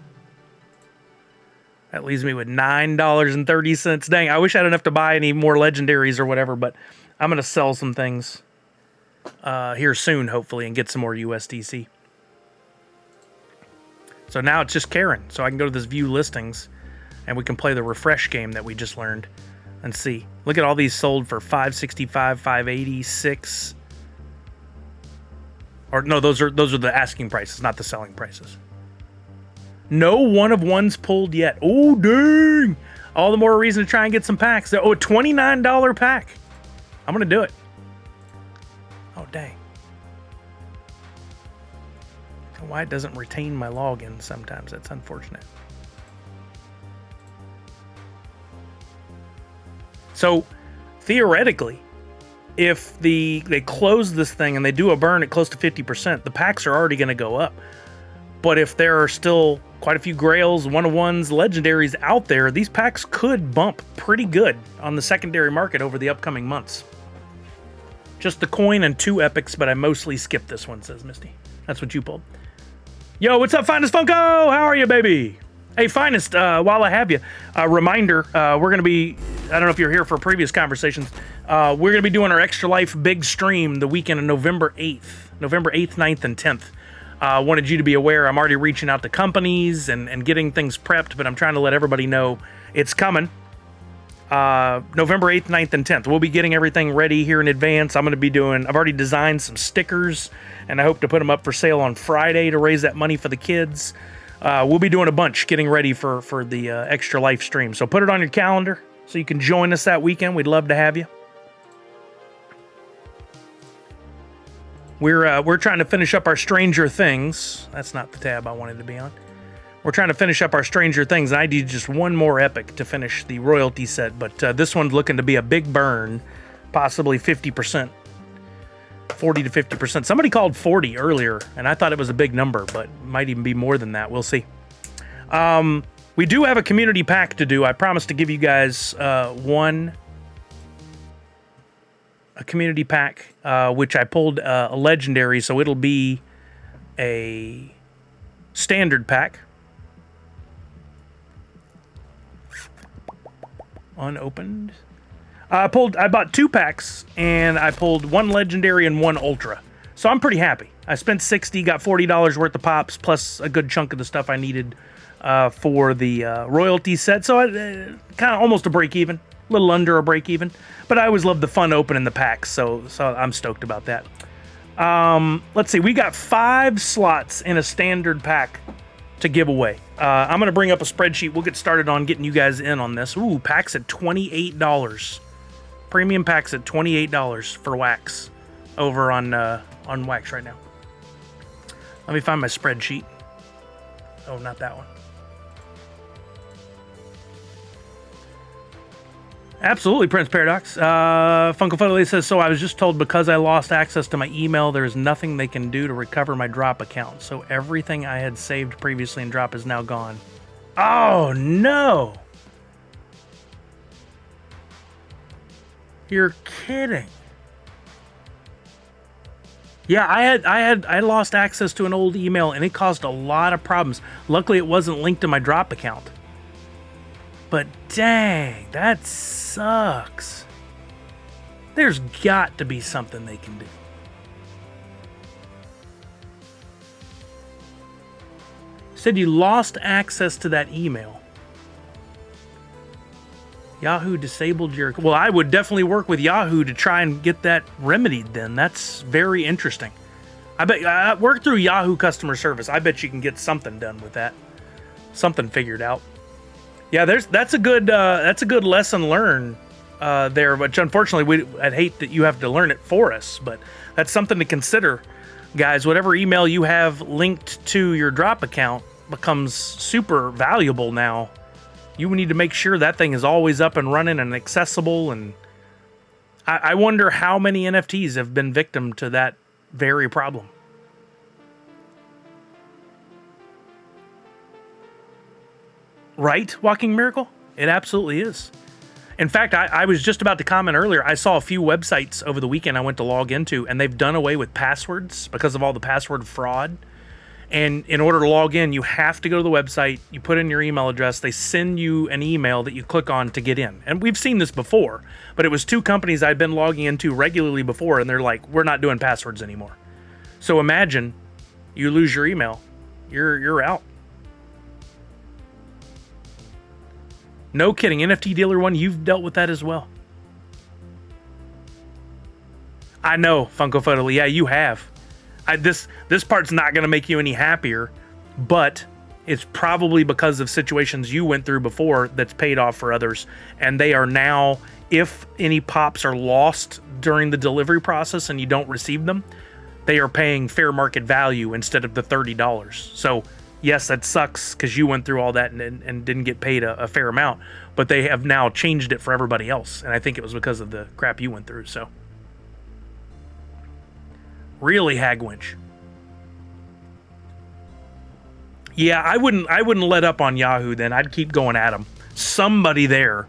A: That leaves me with $9.30. Dang, I wish I had enough to buy any more legendaries or whatever, but I'm going to sell some things here soon, hopefully, and get some more USDC. So now it's just Karen. So I can go to this view listings, and we can play the refresh game that we just learned and see. Look at all these sold for 565, 586. Or no, those are the asking prices, not the selling prices. No one of ones pulled yet. Oh, dang. All the more reason to try and get some packs. Oh, a $29 pack. I'm going to do it. Oh, dang. Why it doesn't retain my login sometimes. That's unfortunate. So, theoretically, if they close this thing and they do a burn at close to 50%, the packs are already going to go up. But if there are still quite a few grails, one-of-ones, legendaries out there, these packs could bump pretty good on the secondary market over the upcoming months. Just the coin and 2 epics, but I mostly skipped this one, says Misty. That's what you pulled. Yo, what's up, Finest Funko? How are you, baby? Hey, Finest, while I have you, a reminder, we're going to be, I don't know if you're here for previous conversations, we're going to be doing our Extra Life big stream the weekend of November 8th, 9th, and 10th. Wanted you to be aware, I'm already reaching out to companies and getting things prepped, but I'm trying to let everybody know it's coming. November 8th, 9th, and 10th. We'll be getting everything ready here in advance. I've already designed some stickers, and I hope to put them up for sale on Friday to raise that money for the kids. We'll be doing a bunch getting ready for the Extra Life stream. So put it on your calendar so you can join us that weekend. We'd love to have you. We're trying to finish up our Stranger Things. That's not the tab I wanted to be on. We're trying to finish up our Stranger Things, and I need just one more epic to finish the royalty set, but this one's looking to be a big burn, possibly 50%, 40 to 50%. Somebody called 40 earlier, and I thought it was a big number, but it might even be more than that. We'll see. We do have a community pack to do. I promised to give you guys a community pack, which I pulled a legendary, so it'll be a standard pack. Unopened. I bought 2 packs, and I pulled 1 legendary and 1 ultra. So I'm pretty happy. I spent $60, got $40 worth of pops, plus a good chunk of the stuff I needed for the royalty set. So kind of almost a break even, a little under a break even. But I always love the fun opening the packs, so I'm stoked about that. Let's see, we got 5 slots in a standard pack to give away. I'm going to bring up a spreadsheet. We'll get started on getting you guys in on this. Ooh, packs at $28. Premium packs at $28 for wax over on Wax right now. Let me find my spreadsheet. Oh, not that one. Absolutely, Prince Paradox. Funko Photo says, so I was just told because I lost access to my email, there's nothing they can do to recover my drop account. So everything I had saved previously in drop is now gone. Oh, no. You're kidding. Yeah, I lost access to an old email, and it caused a lot of problems. Luckily, it wasn't linked to my drop account. But dang, that sucks. There's got to be something they can do. Said you lost access to that email. Yahoo disabled your... Well, I would definitely work with Yahoo to try and get that remedied then. That's very interesting. I bet I work through Yahoo customer service. I bet you can get something done with that. Something figured out. Yeah, that's a good lesson learned there, which unfortunately I'd hate that you have to learn it for us, but that's something to consider, guys. Whatever email you have linked to your drop account becomes super valuable now. You need to make sure that thing is always up and running and accessible, and I wonder how many NFTs have been victim to that very problem. Right, Walking Miracle? It absolutely is. In fact, I was just about to comment earlier. I saw a few websites over the weekend I went to log into, and they've done away with passwords because of all the password fraud. And in order to log in, you have to go to the website, you put in your email address, they send you an email that you click on to get in. And we've seen this before, but it was 2 companies I'd been logging into regularly before, and they're like, we're not doing passwords anymore. So imagine you lose your email, you're out. No kidding. NFT Dealer One, you've dealt with that as well. I know, Funko Photo. Yeah, you have. This part's not going to make you any happier, but it's probably because of situations you went through before that's paid off for others. And they are now, if any pops are lost during the delivery process and you don't receive them, they are paying fair market value instead of the $30. So yes, that sucks because you went through all that and didn't get paid a fair amount, but they have now changed it for everybody else. And I think it was because of the crap you went through. So really hagwinch. Yeah, I wouldn't let up on Yahoo then. I'd keep going at them. Somebody there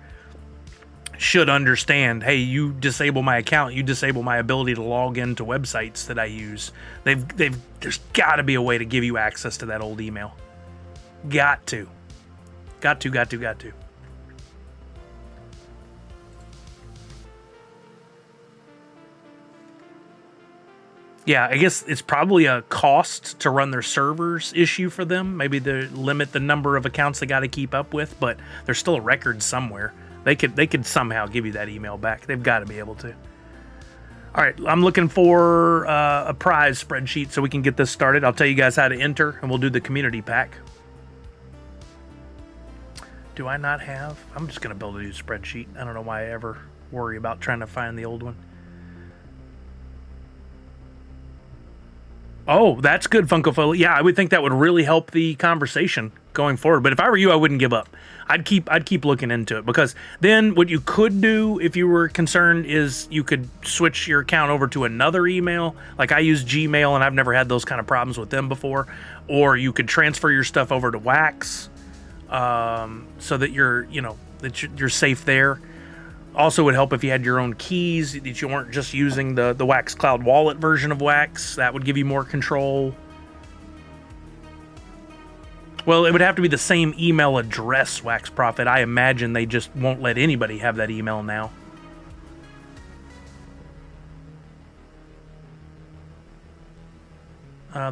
A: should understand, hey, you disable my account, you disable my ability to log into websites that I use. There's got to be a way to give you access to that old email. Got to. Yeah, I guess it's probably a cost to run their servers issue for them. Maybe they limit the number of accounts they got to keep up with, but there's still a record somewhere. They could somehow give you that email back. They've got to be able to. All right, I'm looking for a prize spreadsheet so we can get this started. I'll tell you guys how to enter, and we'll do the community pack. Do I not have? I'm just going to build a new spreadsheet. I don't know why I ever worry about trying to find the old one. Oh, that's good, Funko Photo. Yeah, I would think that would really help the conversation going forward. But if I were you, I wouldn't give up. I'd keep looking into it, because then what you could do if you were concerned is you could switch your account over to another email. Like I use Gmail, and I've never had those kind of problems with them before. Or you could transfer your stuff over to Wax, so that you're safe there. Also would help if you had your own keys, that you weren't just using the Wax Cloud Wallet version of Wax. That would give you more control. Well, it would have to be the same email address, Wax Profit. I imagine they just won't let anybody have that email now.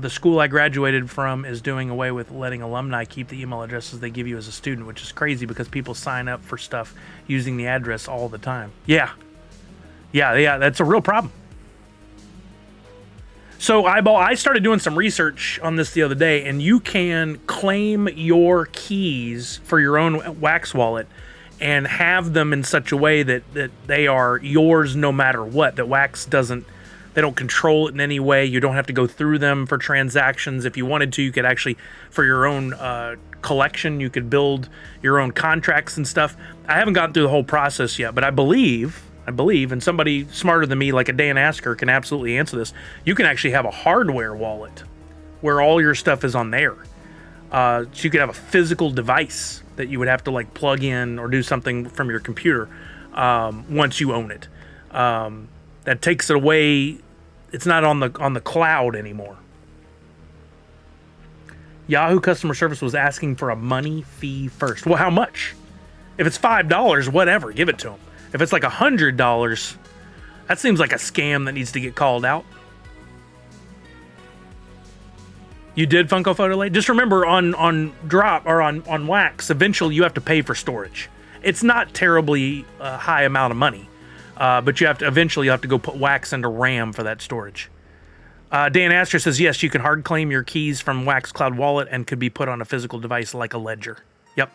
A: The school I graduated from is doing away with letting alumni keep the email addresses they give you as a student, which is crazy because people sign up for stuff using the address all the time. Yeah, that's a real problem. So I started doing some research on this the other day, and you can claim your keys for your own Wax wallet and have them in such a way that they are yours no matter what, that Wax they don't control it in any way. You don't have to go through them for transactions. If you wanted to, you could actually, for your own collection, you could build your own contracts and stuff. I haven't gotten through the whole process yet, but I believe, and somebody smarter than me, like a Dan Asker, can absolutely answer this. You can actually have a hardware wallet where all your stuff is on there. So you could have a physical device that you would have to like plug in or do something from your computer once you own it. That takes it away. It's not on the cloud anymore. Yahoo customer service was asking for a money fee first. Well, how much? If it's $5, whatever, give it to them. If it's like $100, that seems like a scam that needs to get called out. You did, Funko Photo Late? Just remember, on Drop or on Wax, eventually you have to pay for storage. It's not terribly high amount of money. But you have to go put Wax into RAM for that storage. Dan Astor says, yes, you can hard claim your keys from Wax Cloud Wallet and could be put on a physical device like a ledger. Yep.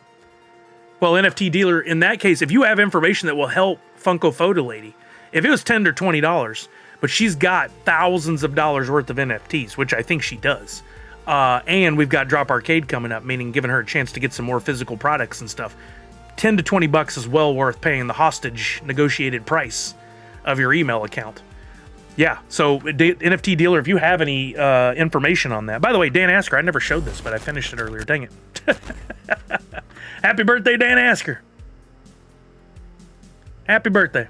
A: Well, NFT Dealer, in that case, if you have information that will help Funko Photo Lady, if it was $10 or $20, but she's got thousands of dollars worth of NFTs, which I think she does, and we've got Drop Arcade coming up, meaning giving her a chance to get some more physical products and stuff, $10 to $20 is well worth paying the hostage negotiated price of your email account. Yeah, so NFT Dealer, if you have any information on that. By the way, Dan Asker, I never showed this, but I finished it earlier. Dang it. Happy birthday, Dan Asker. Happy birthday.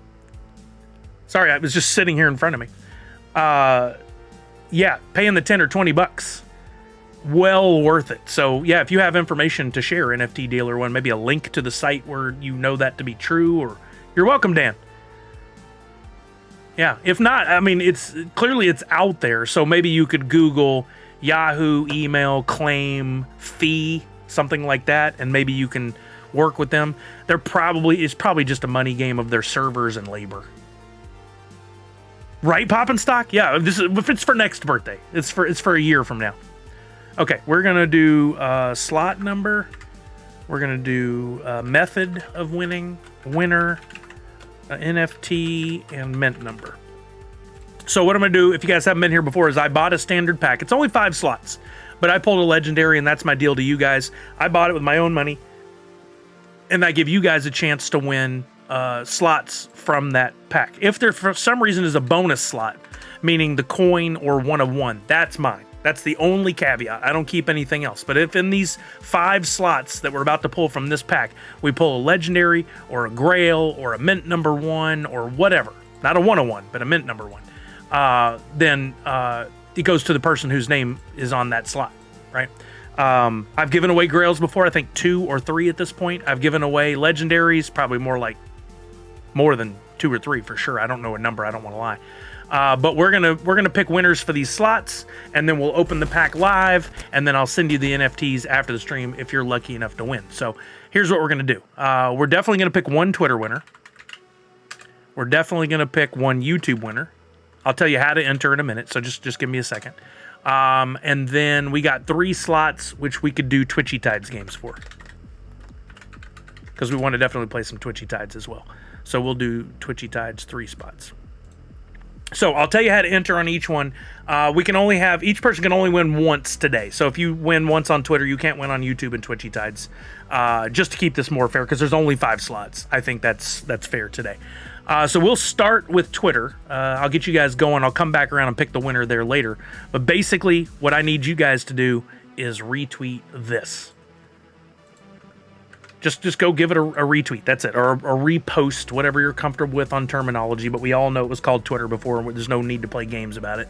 A: Sorry, I was just sitting here in front of me. Yeah, paying the 10 or 20 bucks. Well worth it. So yeah, if you have information to share, NFT Dealer One, maybe a link to the site where you know that to be true, or you're welcome, Dan. Yeah, if not, I mean, it's out there. So maybe you could Google Yahoo email claim fee, something like that, and maybe you can work with them. It's probably just a money game of their servers and labor. Right, Pop and Stock? Yeah, if it's for next birthday. It's for a year from now. Okay, we're gonna do slot number. We're gonna do method of winning, winner, NFT, and mint number. So what I'm gonna do, if you guys haven't been here before, is I bought a standard pack. It's only 5 slots, but I pulled a legendary, and that's my deal to you guys. I bought it with my own money, and I give you guys a chance to win slots from that pack. If there for some reason is a bonus slot, meaning the coin or 1 of 1, that's mine. That's the only caveat. I don't keep anything else. But if in these 5 slots that we're about to pull from this pack, we pull a legendary or a grail or a mint number 1 or whatever, not a 1 of 1, but a mint number 1, then it goes to the person whose name is on that slot, right? I've given away grails before, I think 2 or 3 at this point. I've given away legendaries, probably more than 2 or 3 for sure. I don't know a number, I don't want to lie. But we're gonna pick winners for these slots, and then we'll open the pack live, and then I'll send you the NFTs after the stream if you're lucky enough to win. So here's what we're gonna do. We're definitely gonna pick 1 Twitter winner. We're definitely gonna pick 1 YouTube winner. I'll tell you how to enter in a minute, so just give me a second. And then we got 3 slots which we could do Twitchy Tides games for, because we want to definitely play some Twitchy Tides as well. So we'll do Twitchy Tides 3 spots. So I'll tell you how to enter on each one. Each person can only win once today. So if you win once on Twitter, you can't win on YouTube and Twitchy Tides. Just to keep this more fair, because there's only 5 slots. I think that's fair today. So we'll start with Twitter. I'll get you guys going. I'll come back around and pick the winner there later. But basically, what I need you guys to do is retweet this. Just go give it a retweet. That's it. Or a repost, whatever you're comfortable with on terminology. But we all know it was called Twitter before. There's no need to play games about it.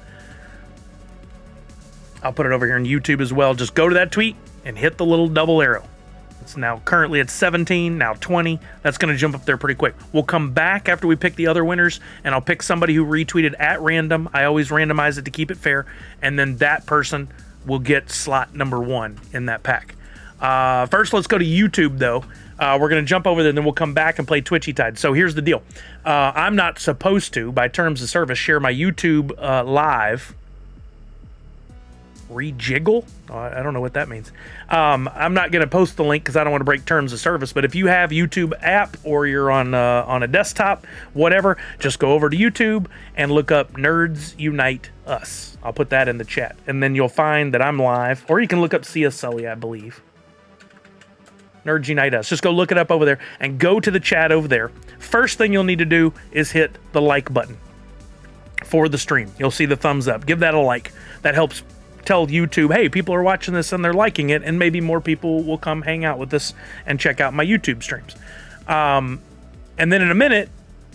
A: I'll put it over here on YouTube as well. Just go to that tweet and hit the little double arrow. It's now currently at 17, now 20. That's going to jump up there pretty quick. We'll come back after we pick the other winners, and I'll pick somebody who retweeted at random. I always randomize it to keep it fair. And then that person will get slot number 1 in that pack. First, let's go to YouTube, though. We're going to jump over there, and then we'll come back and play Twitchy Tide. So here's the deal. I'm not supposed to, by terms of service, share my YouTube live. Rejiggle? I don't know what that means. I'm not going to post the link because I don't want to break terms of service. But if you have YouTube app or you're on a desktop, whatever, just go over to YouTube and look up Nerds Unite Us. I'll put that in the chat. And then you'll find that I'm live. Or you can look up Cia Sully, I believe. Nerds Unite Us. Just go look it up over there and go to the chat over there. First thing you'll need to do is hit the like button for the stream. You'll see the thumbs up. Give that a like. That helps tell YouTube, hey, people are watching this and they're liking it, and maybe more people will come hang out with us and check out my YouTube streams. And then in a minute,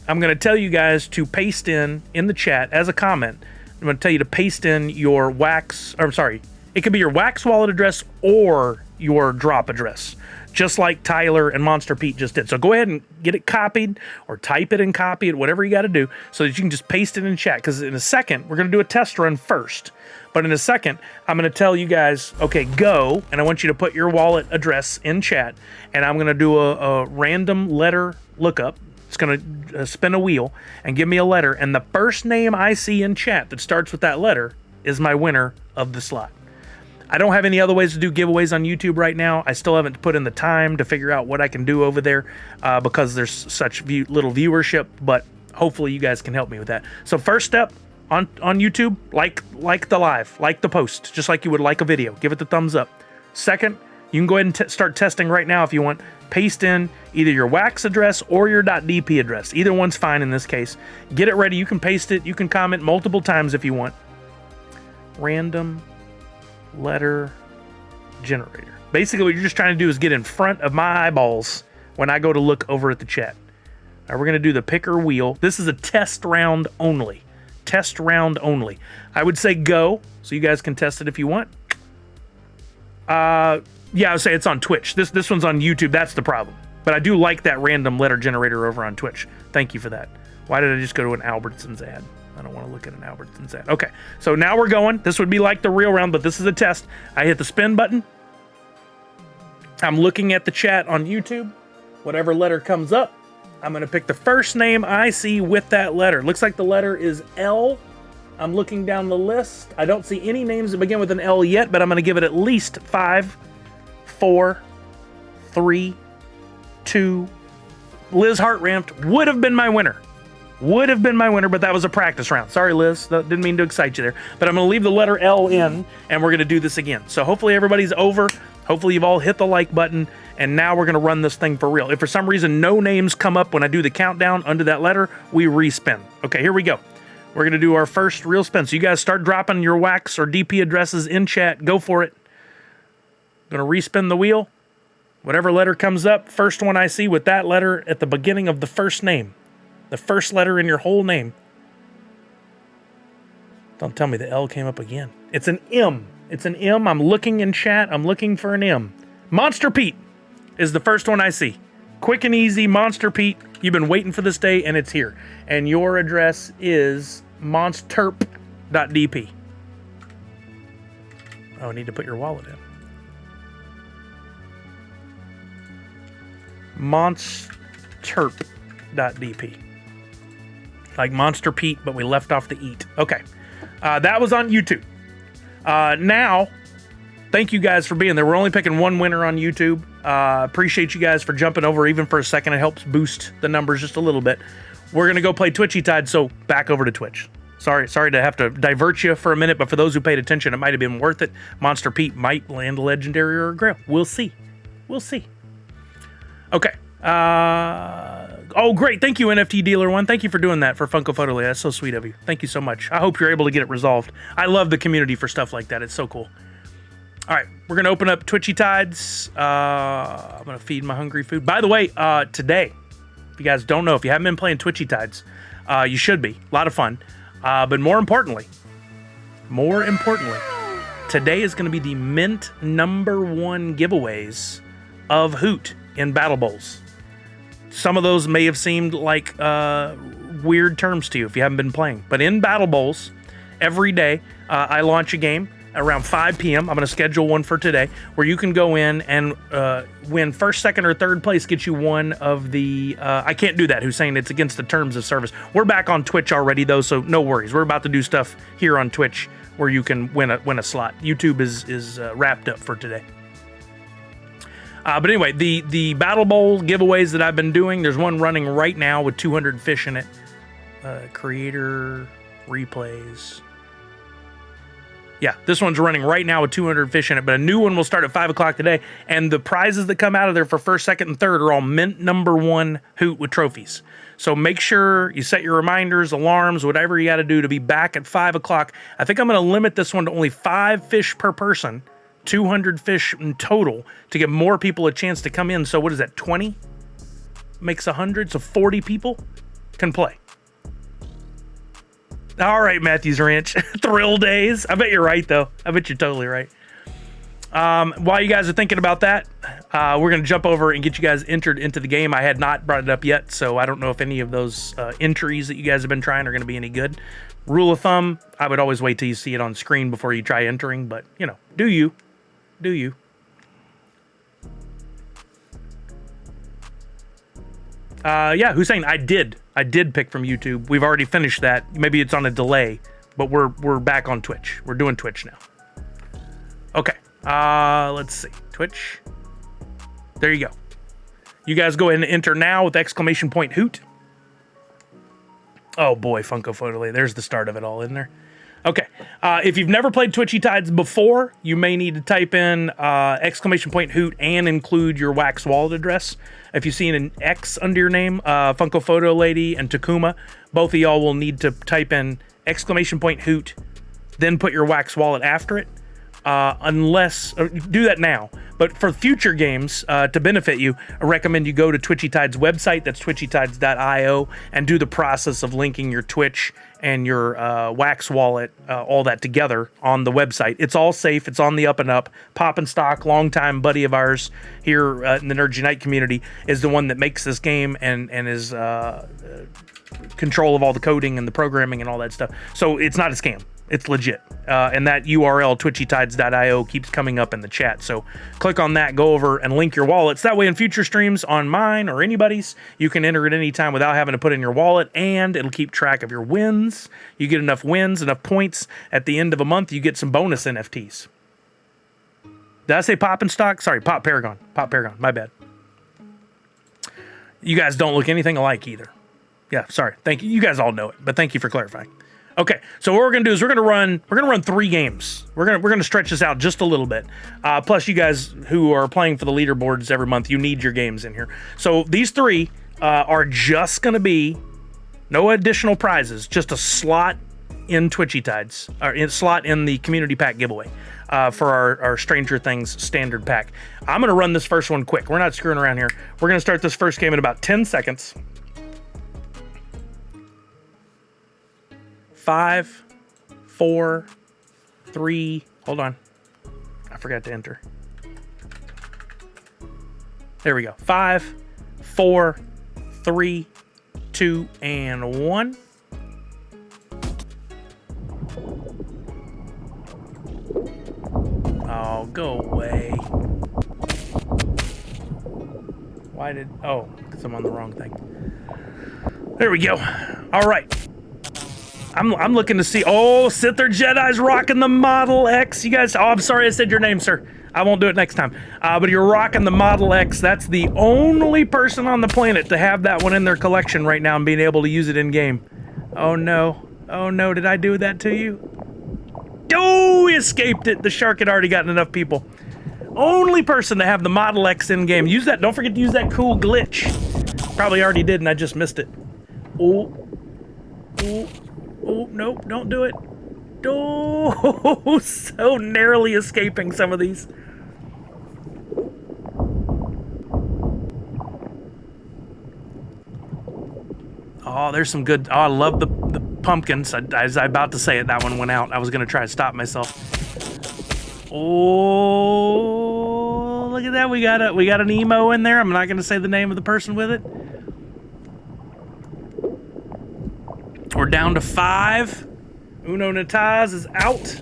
A: I'm going to tell you guys to paste in the chat as a comment. I'm going to tell you to paste in your it could be your Wax wallet address or your drop address, just like Tyler and Monster Pete just did. So go ahead and get it copied or type it and copy it, whatever you got to do, so that you can just paste it in chat. Because in a second, we're going to do a test run first. But in a second, I'm going to tell you guys, okay, go, and I want you to put your wallet address in chat, and I'm going to do a random letter lookup. It's going to spin a wheel and give me a letter, and the first name I see in chat that starts with that letter is my winner of the slot. I don't have any other ways to do giveaways on YouTube right now. I still haven't put in the time to figure out what I can do over there because there's such little viewership, but hopefully you guys can help me with that. So first step, on YouTube, like the live, like the post, just like you would like a video. Give it the thumbs up. Second, you can go ahead and start testing right now if you want. Paste in either your Wax address or your .dp address. Either one's fine in this case. Get it ready. You can paste it. You can comment multiple times if you want. Random letter generator. Basically, what you're just trying to do is get in front of my eyeballs when I go to look over at the chat. We're going to do the picker wheel. This is a test round only. Test round only. I would say go, so you guys can test it if you want. Yeah, I would say it's on Twitch. This one's on YouTube. That's the problem. But I do like that random letter generator over on Twitch. Thank you for that. Why did I just go to an Albertsons ad? I don't want to look at an Albertsons ad. Okay, so now we're going. This would be like the real round, but this is a test. I hit the spin button. I'm looking at the chat on YouTube. Whatever letter comes up, I'm going to pick the first name I see with that letter. Looks like the letter is L. I'm looking down the list. I don't see any names that begin with an L yet, but I'm going to give it at least 5, 4, 3, 2. Liz Hartrampt would have been my winner. Would have been my winner, but that was a practice round. Sorry, Liz. Didn't mean to excite you there. But I'm going to leave the letter L in, and we're going to do this again. So hopefully everybody's over. Hopefully you've all hit the like button, and now we're going to run this thing for real. If for some reason no names come up when I do the countdown under that letter, we respin. Okay, here we go. We're going to do our first real spin. So you guys start dropping your wax or DP addresses in chat. Go for it. I'm going to respin the wheel. Whatever letter comes up, first one I see with that letter at the beginning of the first name. The first letter in your whole name. Don't tell me the L came up again. It's an M. It's an M. I'm looking in chat. I'm looking for an M. Monster Pete is the first one I see. Quick and easy, Monster Pete. You've been waiting for this day, and it's here. And your address is monsterp.dp. Oh, I need to put your wallet in. monsterp.dp. Like Monster Pete, but we left off the eat. Okay. That was on YouTube. Now, thank you guys for being there. We're only picking one winner on YouTube. Appreciate you guys for jumping over even for a second. It helps boost the numbers just a little bit. We're going to go play Twitchy Tide, so back over to Twitch. Sorry to have to divert you for a minute, but for those who paid attention, it might have been worth it. Monster Pete might land a legendary or a grail. We'll see. We'll see. Okay. Oh, great. Thank you, NFT Dealer One. Thank you for doing that for Funko Photo Lay. That's so sweet of you. Thank you so much. I hope you're able to get it resolved. I love the community for stuff like that. It's so cool. All right. We're going to open up Twitchy Tides. I'm going to feed my hungry food. By the way, today, if you guys don't know, if you haven't been playing Twitchy Tides, you should be. A lot of fun. But more importantly, today is going to be the mint #1 giveaways of Hoot in Battle Bowls. Some of those may have seemed like weird terms to you if you haven't been playing. But in Battle Bowls, every day, I launch a game around 5 p.m. I'm going to schedule one for today where you can go in and win first, second, or third place gets you one of the... I can't do that, Hussein. It's against the terms of service. We're back on Twitch already, though, so no worries. We're about to do stuff here on Twitch where you can win a slot. YouTube is wrapped up for today. But anyway, the Battle Bowl giveaways that I've been doing, there's one running right now with 200 fish in it. Creator replays. Yeah, this one's running right now with 200 fish in it, but a new one will start at 5 o'clock today. And the prizes that come out of there for first, second, and third are all mint #1 Hoot with trophies. So make sure you set your reminders, alarms, whatever you got to do to be back at 5 o'clock. I think I'm going to limit this one to only 5 fish per person. 200 fish in total to give more people a chance to come in. So what is that, 20 makes 100? So 40 people can play. All right, Matthews Ranch. Thrill days. I bet you're right, though. I bet you're totally right. While you guys are thinking about that, we're going to jump over and get you guys entered into the game. I had not brought it up yet, so I don't know if any of those entries that you guys have been trying are going to be any good. Rule of thumb, I would always wait till you see it on screen before you try entering, but, you know, do you. Do you? Yeah, Hussein, I did pick from YouTube. We've already finished that. Maybe it's on a delay, but we're back on Twitch. We're doing Twitch now. Okay. Let's see. Twitch. There you go. You guys go ahead and enter now with ! Hoot. Oh boy, Funko Photo Lay. There's the start of it all, isn't there? Okay. If you've never played Twitchy Tides before, you may need to type in ! Hoot and include your Wax wallet address. If you see an X under your name, Funko Photo Lady and Takuma, both of y'all will need to type in ! Hoot, then put your Wax wallet after it. unless do that now. But for future games, to benefit you, I recommend you go to Twitchy Tide's website. That's twitchytides.io, and do the process of linking your Twitch and your Wax wallet, all that together on the website. It's all safe. It's on the up and up. Pop and Stock, longtime buddy of ours here in the Nerds Unite community, is the one that makes this game and is control of all the coding and the programming and all that stuff. So it's not a scam. It's legit. And that URL, twitchytides.io, keeps coming up in the chat. So click on that, go over and link your wallets. That way in future streams on mine or anybody's, you can enter at any time without having to put in your wallet, and it'll keep track of your wins. You get enough wins, enough points. At the end of a month, you get some bonus NFTs. Did I say Pop and Stock? Sorry, Pop Paragon. Pop Paragon. My bad. You guys don't look anything alike either. Yeah, sorry. Thank you. You guys all know it, but thank you for clarifying. Okay, so what we're gonna do is we're gonna run 3 games. We're gonna stretch this out just a little bit. Plus, you guys who are playing for the leaderboards every month, you need your games in here. So these 3 are just gonna be no additional prizes, just a slot in Twitchy Tides, or a slot in the community pack giveaway for our Stranger Things standard pack. I'm gonna run this first one quick. We're not screwing around here. We're gonna start this first game in about 10 seconds. 5, 4, 3, hold on. I forgot to enter. There we go. 5, 4, 3, 2, and 1. Oh, go away. Why did... Oh, because I'm on the wrong thing. There we go. All right. I'm looking to see... Oh, Sither Jedi's rocking the Model X. You guys... Oh, I'm sorry I said your name, sir. I won't do it next time. But you're rocking the Model X. That's the only person on the planet to have that one in their collection right now and being able to use it in-game. Oh, no. Oh, no. Did I do that to you? Oh, we escaped it. The shark had already gotten enough people. Only person to have the Model X in-game. Use that. Don't forget to use that cool glitch. Probably already did, and I just missed it. Oh. Oh. Oh, nope, don't do it. Oh, so narrowly escaping some of these. Oh, there's some good... Oh, I love the pumpkins. As I about to say it, that one went out. I was going to try to stop myself. Oh, look at that. We got an emo in there. I'm not going to say the name of the person with it. We're down to 5. Uno Nataz is out.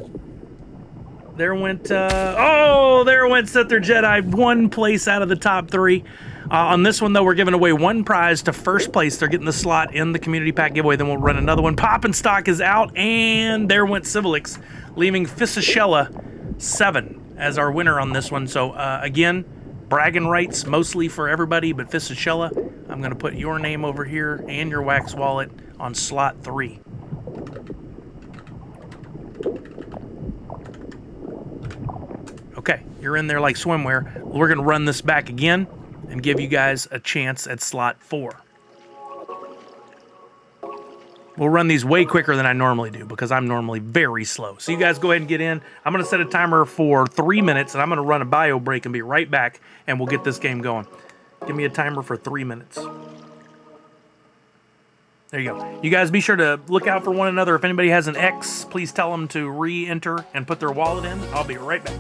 A: There went, there went Sither Jedi. 1 place out of the top 3. On this one, though, we're giving away 1 prize to first place. They're getting the slot in the community pack giveaway. Then we'll run another one. Pop and Stock is out, and there went Civilix, leaving Fisichella 7 as our winner on this one. So, again, bragging rights mostly for everybody, but Fisichella, I'm going to put your name over here and your Wax wallet on slot 3. Okay, you're in there like swimwear. We're going to run this back again and give you guys a chance at slot 4. We'll run these way quicker than I normally do because I'm normally very slow. So you guys go ahead and get in. I'm going to set a timer for 3 minutes, and I'm going to run a bio break and be right back, and we'll get this game going. Give me a timer for 3 minutes. There you go. You guys be sure to look out for one another. If anybody has an X, please tell them to re-enter and put their wallet in. I'll be right back.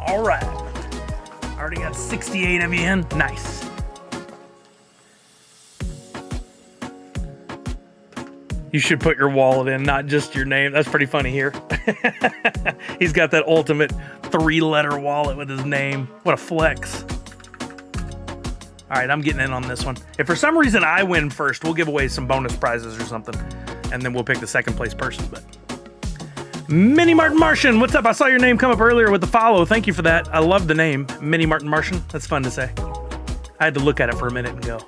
A: All right. Already got 68 of you in. Nice. You should put your wallet in, not just your name. That's pretty funny here. He's got that ultimate 3-letter wallet with his name. What a flex. All right, I'm getting in on this one. If for some reason I win first, we'll give away some bonus prizes or something, and then we'll pick the second place person. But Mini Martin Martian, what's up? I saw your name come up earlier with the follow. Thank you for that. I love the name, Mini Martin Martian. That's fun to say. I had to look at it for a minute and go,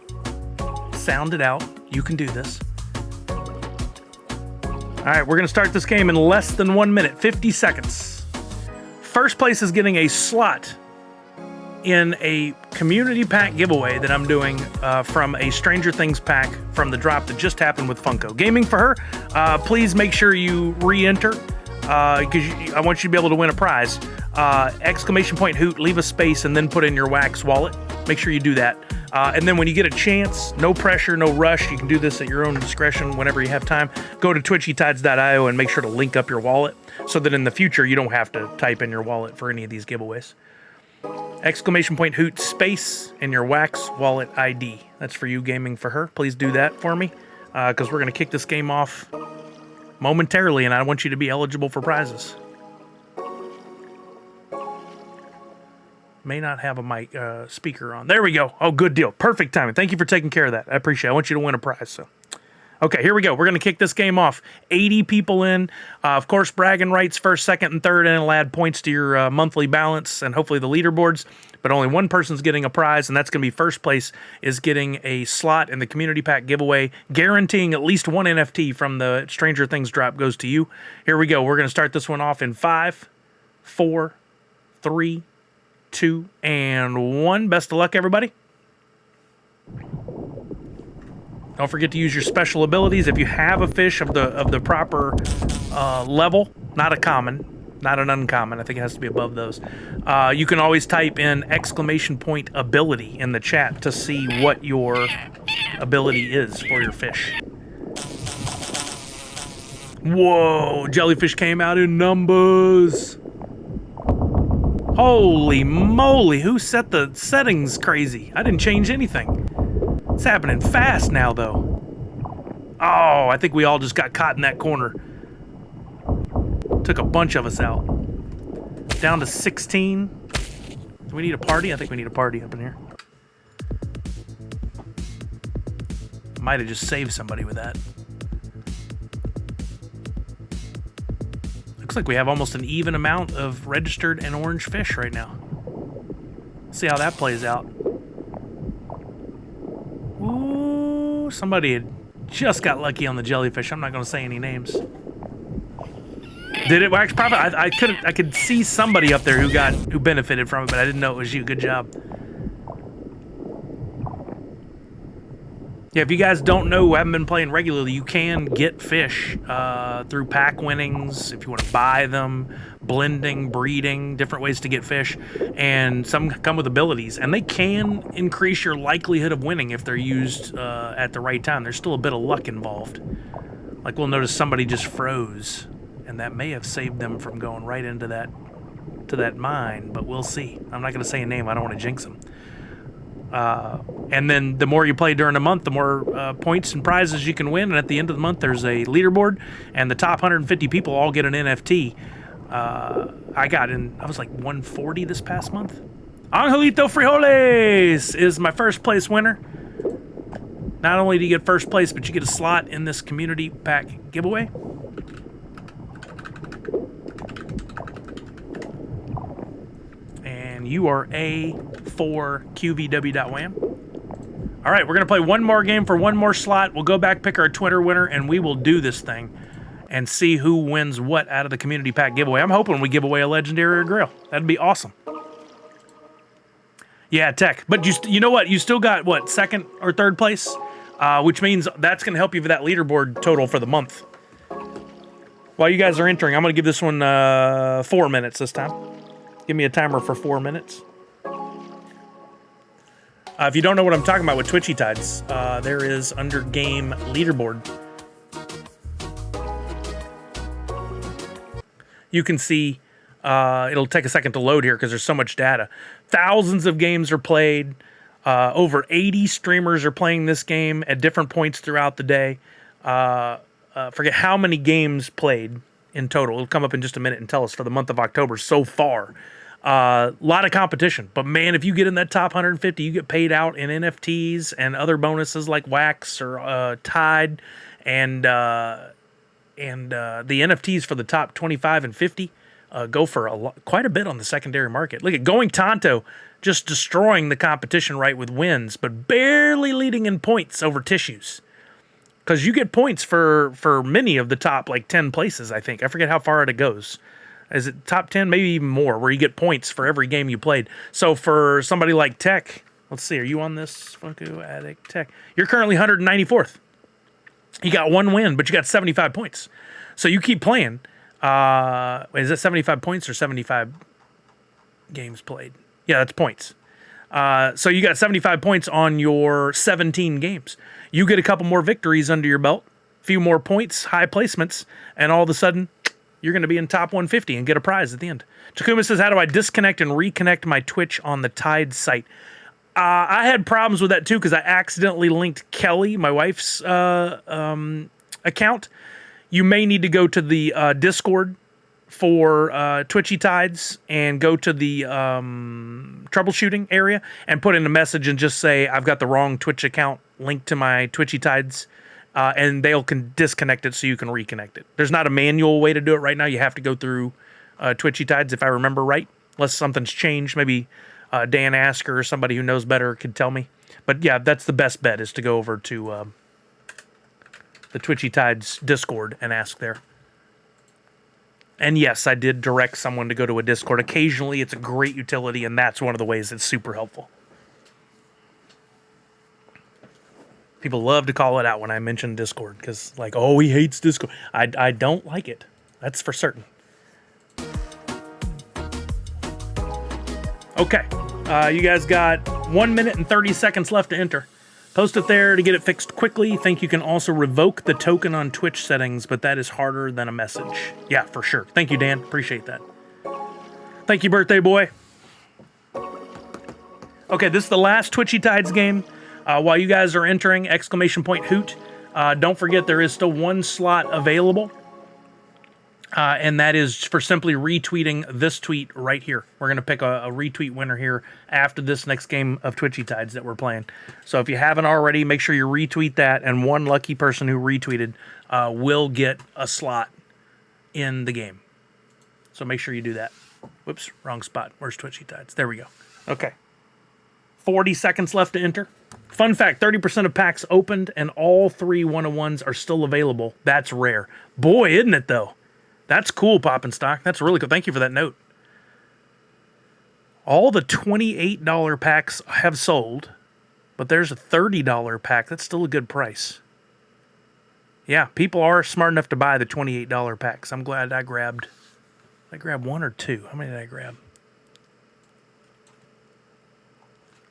A: sound it out. You can do this. All right, we're going to start this game in less than 1 minute, 50 seconds. First place is getting a slot in a community pack giveaway that I'm doing from a Stranger Things pack from the drop that just happened with Funko. Gaming for her, please make sure you re-enter because I want you to be able to win a prize. Exclamation point hoot, leave a space, and then put in your wax wallet. Make sure you do that. And then when you get a chance, no pressure, no rush, you can do this at your own discretion whenever you have time. Go to twitchytides.io and make sure to link up your wallet so that in the future you don't have to type in your wallet for any of these giveaways. Exclamation point hoot space in your wax wallet ID. That's for you, gaming for her. Please do that for me because we're going to kick this game off momentarily and I want you to be eligible for prizes. May not have a mic speaker on. There we go. Oh, good deal. Perfect timing. Thank you for taking care of that. I appreciate it. I want you to win a prize. So, okay, here we go. We're going to kick this game off. 80 people in. Of course, bragging rights first, second, and third, and it'll add points to your monthly balance and hopefully the leaderboards. But only one person's getting a prize, and that's going to be first place is getting a slot in the community pack giveaway, guaranteeing at least one NFT from the Stranger Things drop goes to you. Here we go. We're going to start this one off in 5, 4, 3, 2, and 1. Best of luck, everybody. Don't forget to use your special abilities. If you have a fish of the proper level, not a common, not an uncommon, I think it has to be above those, you can always type in exclamation point ability in the chat to see what your ability is for your fish. Whoa, jellyfish came out in numbers. Holy moly, who set the settings crazy? I didn't change anything. It's happening fast now, though. Oh, I think we all just got caught in that corner. Took a bunch of us out. Down to 16. Do we need a party? I think we need a party up in here. Might have just saved somebody with that. Looks like we have almost an even amount of registered and orange fish right now. See how that plays out. Ooh, somebody had just got lucky on the jellyfish. I'm not going to say any names. Did it? Well, actually, probably. I could see somebody up there who benefited from it, but I didn't know it was you. Good job. Yeah, if you guys don't know who haven't been playing regularly, you can get fish through pack winnings, if you want to buy them, blending, breeding, different ways to get fish, and some come with abilities, and they can increase your likelihood of winning if they're used at the right time. There's still a bit of luck involved. Like we'll notice somebody just froze, and that may have saved them from going right into that mine, but we'll see. I'm not going to say a name. I don't want to jinx them. And then the more you play during the month, the more points and prizes you can win. And at the end of the month, there's a leaderboard, and the top 150 people all get an NFT. I was like 140 this past month. Angelito Frijoles is my first place winner. Not only do you get first place, but you get a slot in this community pack giveaway. And you are A4QVW.wham. All right, we're going to play one more game for one more slot. We'll go back, pick our Twitter winner, and we will do this thing and see who wins what out of the community pack giveaway. I'm hoping we give away a legendary or grill. That'd be awesome. Yeah, tech. But you know what? You still got, what, second or third place? Which means that's going to help you with that leaderboard total for the month. While you guys are entering, I'm going to give this one 4 minutes this time. Give me a timer for 4 minutes. If you don't know what I'm talking about with Twitchy Tides, there is under game leaderboard. You can see It'll take a second to load here because there's so much data. Thousands of games are played. Over 80 streamers are playing this game at different points throughout the day. Forget how many games played in total. It'll come up in just a minute and tell us for the month of October so far. A lot of competition. But man, if you get in that top 150, you get paid out in NFTs and other bonuses like Wax or Tide and the NFTs for the top 25 and 50 go for quite a bit on the secondary market. Look at Going Tonto just destroying the competition right with wins, but barely leading in points over Tissues. Because you get points for many of the top like 10 places, I think. I forget how far it goes. Is it top 10? Maybe even more, where you get points for every game you played. So for somebody like Tech, let's see, are you on this? Funko Addict Tech. You're currently 194th. You got one win, but you got 75 points. So you keep playing. Is that 75 points or 75 games played? Yeah, that's points. So you got 75 points on your 17 games. You get a couple more victories under your belt, a few more points, high placements, and all of a sudden, you're going to be in top 150 and get a prize at the end. Takuma says, how do I disconnect and reconnect my Twitch on the Tide site? I had problems with that too because I accidentally linked Kelly, my wife's account. You may need to go to the Discord for Twitchy Tides and go to the troubleshooting area and put in a message and just say, I've got the wrong Twitch account linked to my Twitchy Tides. And they'll disconnect it so you can reconnect it. There's not a manual way to do it right now. You have to go through Twitchy Tides, if I remember right, unless something's changed. Maybe Dan Asker or somebody who knows better could tell me. But yeah, that's the best bet, is to go over to the Twitchy Tides Discord and ask there. And yes, I did direct someone to go to a Discord. Occasionally, it's a great utility, and that's one of the ways it's super helpful. People love to call it out when I mention Discord because, like, oh, he hates Discord. I don't like it. That's for certain. Okay. You guys got 1 minute and 30 seconds left to enter. Post it there to get it fixed quickly. Think you can also revoke the token on Twitch settings, but that is harder than a message. Yeah, for sure. Thank you, Dan. Appreciate that. Thank you, birthday boy. Okay, this is the last Twitchy Tides game. While you guys are entering, exclamation point hoot. Don't forget there is still one slot available. And that is for simply retweeting this tweet right here. We're going to pick a retweet winner here after this next game of Twitchy Tides that we're playing. So if you haven't already, make sure you retweet that. And one lucky person who retweeted will get a slot in the game. So make sure you do that. Whoops, wrong spot. Where's Twitchy Tides? There we go. Okay. 40 seconds left to enter. Fun fact, 30% of packs opened and all 3 1-of-1s are still available. That's rare. Boy, isn't it, though? That's cool, Poppin' Stock. That's really cool. Thank you for that note. All the $28 packs have sold, but there's a $30 pack. That's still a good price. Yeah, people are smart enough to buy the $28 packs. I'm glad I grabbed one or two. How many did I grab?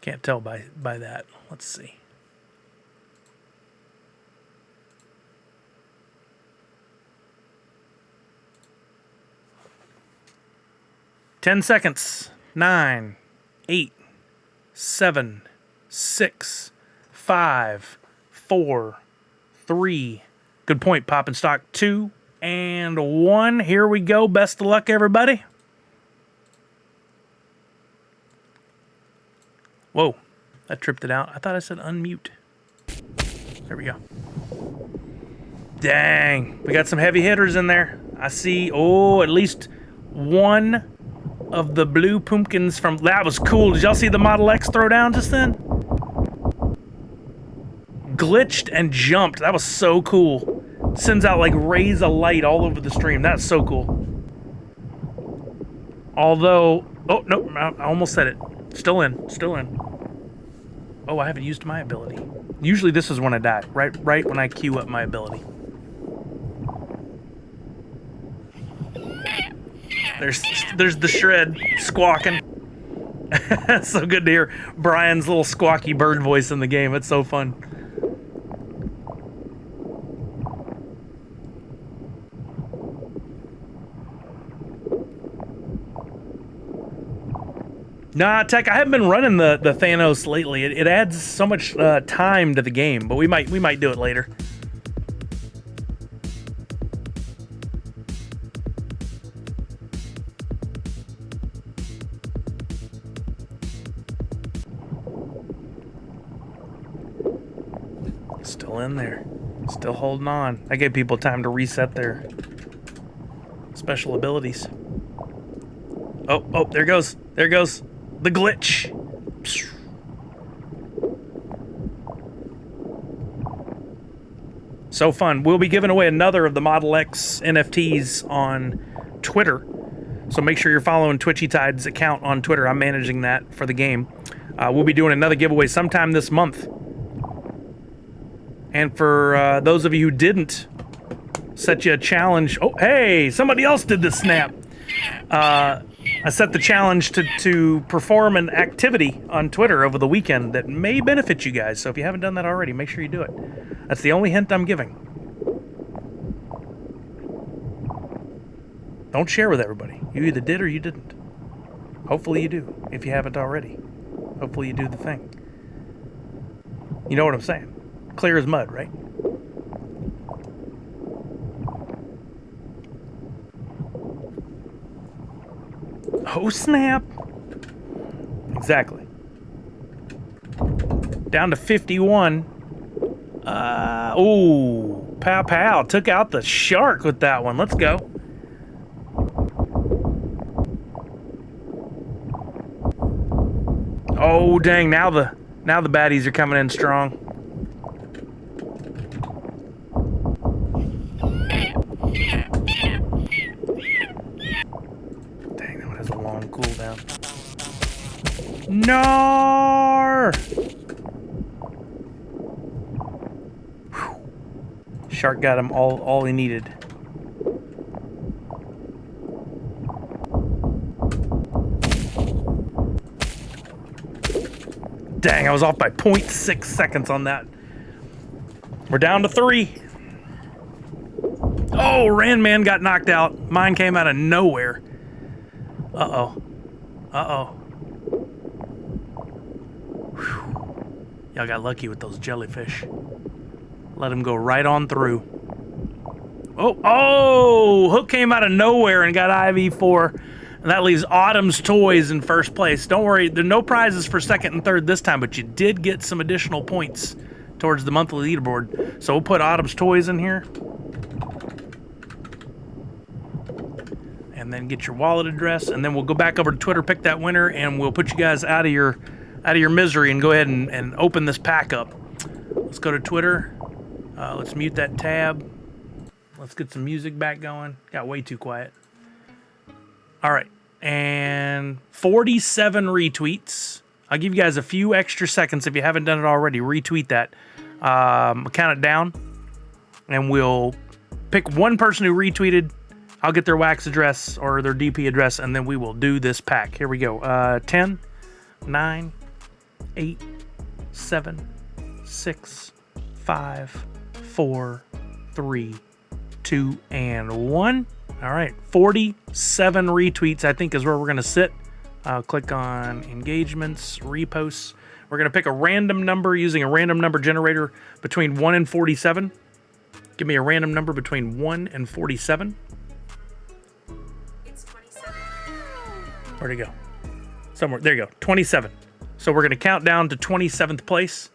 A: Can't tell by that. Let's see. Ten seconds. 9, 8, 7, 6, 5, 4, 3. Good point, Poppin' Stock. 2 and 1. Here we go. Best of luck, everybody. Whoa, that tripped it out. I thought I said unmute. There we go. Dang, we got some heavy hitters in there. I see, at least one of the blue pumpkins from... That was cool. Did y'all see the Model X throw down just then? Glitched and jumped. That was so cool. Sends out like rays of light all over the stream. That's so cool. Although... Oh, no, I almost said it. Still in. Oh, I haven't used my ability. Usually this is when I die. Right when I queue up my ability. There's the shred squawking. So good to hear Brian's little squawky bird voice in the game. It's so fun. Nah, Tech, I haven't been running the Thanos lately. It adds so much time to the game, but we might do it later. Still in there. Still holding on. I gave people time to reset their special abilities. Oh, there goes. There goes the glitch. So fun. We'll be giving away another of the Model X NFTs on Twitter. So make sure you're following Twitchy Tide's account on Twitter. I'm managing that for the game. We'll be doing another giveaway sometime this month. And for those of you who didn't, set you a challenge. Oh, hey, somebody else did this snap. I set the challenge to perform an activity on Twitter over the weekend that may benefit you guys. So if you haven't done that already, make sure you do it. That's the only hint I'm giving. Don't share with everybody. You either did or you didn't. Hopefully you do, if you haven't already. Hopefully you do the thing. You know what I'm saying? Clear as mud, right? Oh, snap. Exactly. Down to 51. Ooh, pow. Took out the shark with that one. Let's go. Oh, dang. Now the baddies are coming in strong. Dang, that one has a long cooldown. No! Shark got him all he needed. Dang, I was off by 0.6 seconds on that. We're down to 3. Oh, Randman got knocked out. Mine came out of nowhere. Uh-oh. Whew. Y'all got lucky with those jellyfish. Let him go right on through. Oh, Hook came out of nowhere and got IV4. And that leaves Autumn's Toys in first place. Don't worry, there are no prizes for second and third this time, but you did get some additional points towards the monthly leaderboard. So we'll put Autumn's Toys in here. And then get your wallet address, and then we'll go back over to Twitter, pick that winner, and we'll put you guys out of your misery and go ahead and open this pack up. Let's go to Twitter. Let's mute that tab. Let's get some music back going. Got way too quiet. All right, and 47 retweets. I'll give you guys a few extra seconds if you haven't done it already. Retweet that. I'll count it down, and we'll pick one person who retweeted. I'll get their wax address or their DP address, and then we will do this pack. Here we go. 10, 9, 8, 7, 6, 5, 4, 3, 2, and 1. All right, 47 retweets, I think, is where we're going to sit. Click on engagements, reposts. We're going to pick a random number using a random number generator between 1 and 47. Give me a random number between 1 and 47.
B: It's 27.
A: Where'd it go? Somewhere. There you go. 27. So we're going to count down to 27th place.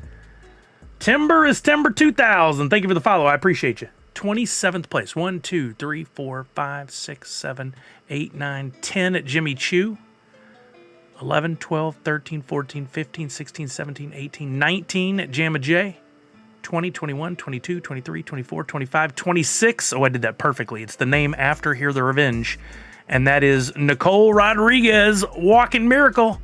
A: Timber is Timber 2000. Thank you for the follow. I appreciate you. 27th place. 1, 2, 3, 4, 5, 6, 7, 8, 9, 10 at Jimmy Choo. 11, 12, 13, 14, 15, 16, 17, 18, 19 at Jamma J. 20, 21, 22, 23, 24, 25, 26. Oh, I did that perfectly. It's the name after Hear the Revenge. And that is Nicole Rodriguez, Walking Miracle.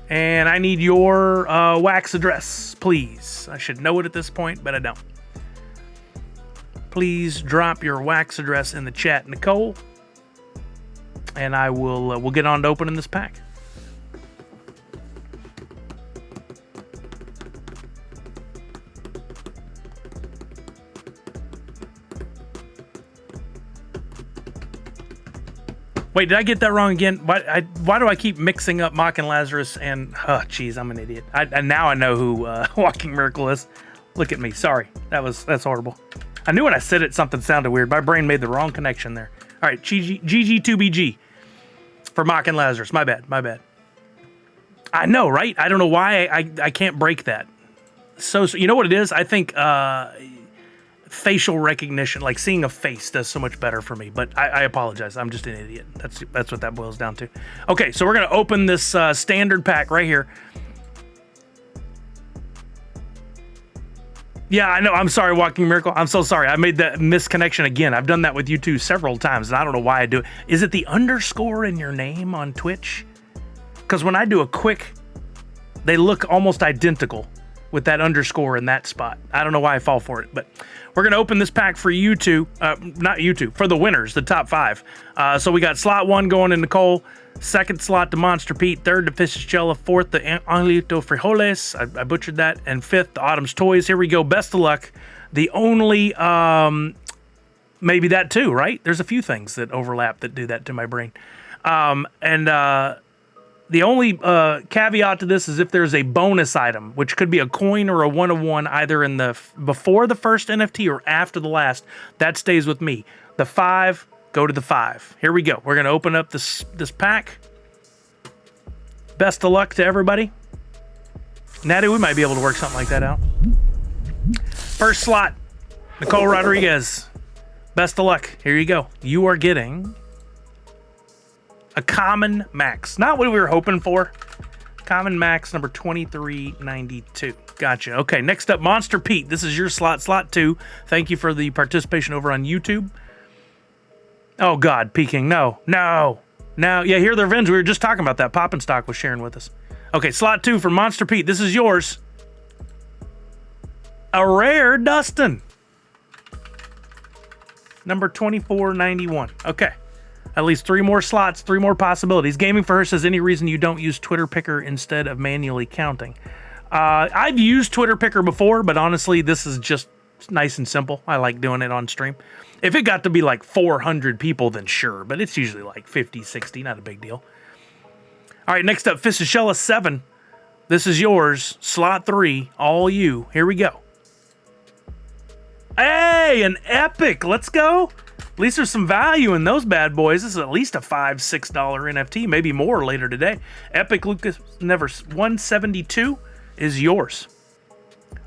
A: And I need your wax address, please. I should know it at this point, but I don't. Please drop your wax address in the chat, Nicole. And I will we'll get on to opening this pack. Wait, did I get that wrong again? Why do I keep mixing up Mock and Lazarus and... Oh, jeez, I'm an idiot. And now I know who Walking Miracle is. Look at me. Sorry. That's horrible. I knew when I said it, something sounded weird. My brain made the wrong connection there. All right, GG2BG for Mock and Lazarus. My bad. I know, right? I don't know why I can't break that. So you know what it is? I think facial recognition, like seeing a face, does so much better for me. But I apologize. I'm just an idiot. That's what that boils down to. Okay, so we're gonna open this standard pack right here. Yeah, I know. I'm sorry, Walking Miracle. I'm so sorry. I made that misconnection again. I've done that with you two several times, and I don't know why I do it. Is it the underscore in your name on Twitch? Because when I do a quick, they look almost identical with that underscore in that spot. I don't know why I fall for it, but we're going to open this pack for you two. Not you two, for the winners, the top 5. So we got slot 1 going to Nicole, second slot to Monster Pete, third to Fishicella, fourth to Angelito Frijoles, I butchered that, and fifth to Autumn's Toys. Here we go. Best of luck. The only, maybe that too, right? There's a few things that overlap that do that to my brain. The only caveat to this is if there's a bonus item, which could be a coin or a 1-of-1, either in the before the first NFT or after the last, that stays with me. The 5, go to the 5. Here we go. We're gonna open up this pack. Best of luck to everybody. Natty, we might be able to work something like that out. First slot, Nicole Rodriguez. Best of luck. Here you go. You are getting a common max. Not what we were hoping for. Common max number 2392. Gotcha. Okay, next up, Monster Pete. This is your slot, slot 2. Thank you for the participation over on YouTube. Oh, God, Peking. No. Yeah, here they're Vins. We were just talking about that. Poppin' Stock was sharing with us. Okay, slot 2 for Monster Pete. This is yours. A rare Dustin. Number 2491. Okay. At least 3 more slots, 3 more possibilities. Gaming for Her says, any reason you don't use Twitter Picker instead of manually counting? I've used Twitter Picker before, but honestly, this is just nice and simple. I like doing it on stream. If it got to be like 400 people, then sure, but it's usually like 50, 60, not a big deal. All right, next up, Fishicella 7. This is yours. Slot 3, all you. Here we go. Hey, an epic. Let's go. At least there's some value in those bad boys. This is at least a $5, $6 NFT, maybe more later today. Epic Lucas Never 172 is yours.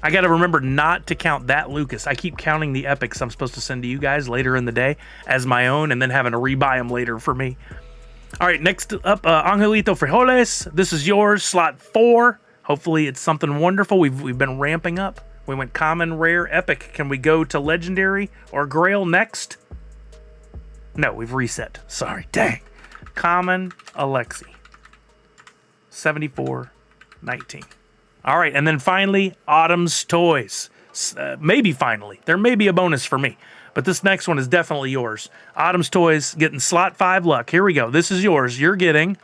A: I got to remember not to count that Lucas. I keep counting the epics I'm supposed to send to you guys later in the day as my own and then having to rebuy them later for me. All right, next up, Angelito Frijoles. This is yours, slot 4. Hopefully it's something wonderful. We've been ramping up. We went common, rare, epic. Can we go to legendary or grail next? No, we've reset. Sorry. Dang. Common Alexi. 7419. All right. And then finally, Autumn's Toys. Maybe finally. There may be a bonus for me. But this next one is definitely yours. Autumn's Toys getting slot 5 luck. Here we go. This is yours. You're getting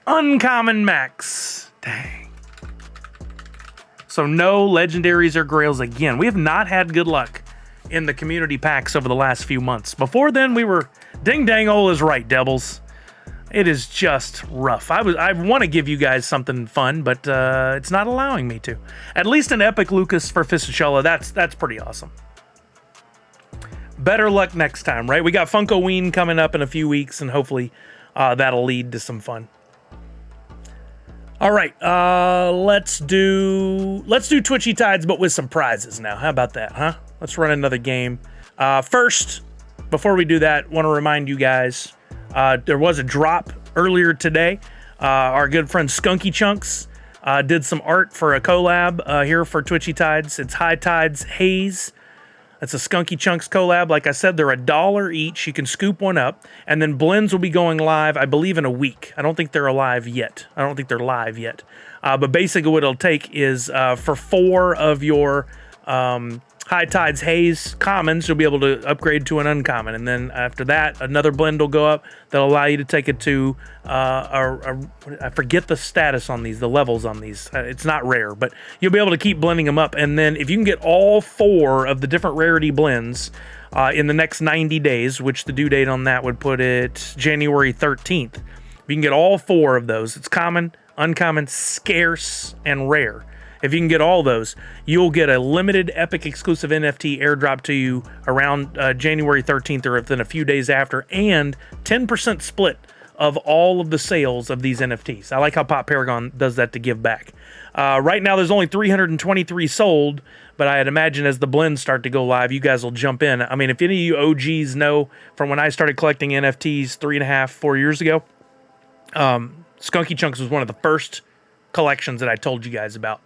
A: Uncommon Max. Dang. So no legendaries or grails again. We have not had good luck in the community packs over the last few months. Before then, we were ding dang ol is right, Devils. It is just rough. I want to give you guys something fun, but it's not allowing me to. At least an epic Lucas for Fishicella. That's pretty awesome. Better luck next time, right? We got Funkoween coming up in a few weeks, and hopefully that'll lead to some fun. All right, let's do Twitchy Tides, but with some prizes now. How about that, huh? Let's run another game. First, before we do that, want to remind you guys, there was a drop earlier today. Our good friend Skunky Chunks did some art for a collab here for Twitchy Tides. It's High Tides Haze. It's a Skunky Chunks collab. Like I said, they're $1 each. You can scoop one up. And then blends will be going live, I believe, in a week. I don't think they're live yet. But basically what it'll take is for 4 of your High Tides Haze commons, you'll be able to upgrade to an uncommon. And then after that, another blend will go up that'll allow you to take it to, I forget the status on these, the levels on these. It's not rare, but you'll be able to keep blending them up. And then if you can get all 4 of the different rarity blends, in the next 90 days, which the due date on that would put it January 13th. You can get all 4 of those. It's common, uncommon, scarce, and rare. If you can get all those, you'll get a limited Epic exclusive NFT airdrop to you around January 13th or within a few days after, and 10% split of all of the sales of these NFTs. I like how Pop Paragon does that to give back. Right now, there's only 323 sold, but I'd imagine as the blends start to go live, you guys will jump in. I mean, if any of you OGs know from when I started collecting NFTs 3.5, 4 years ago, Skunky Chunks was one of the first collections that I told you guys about,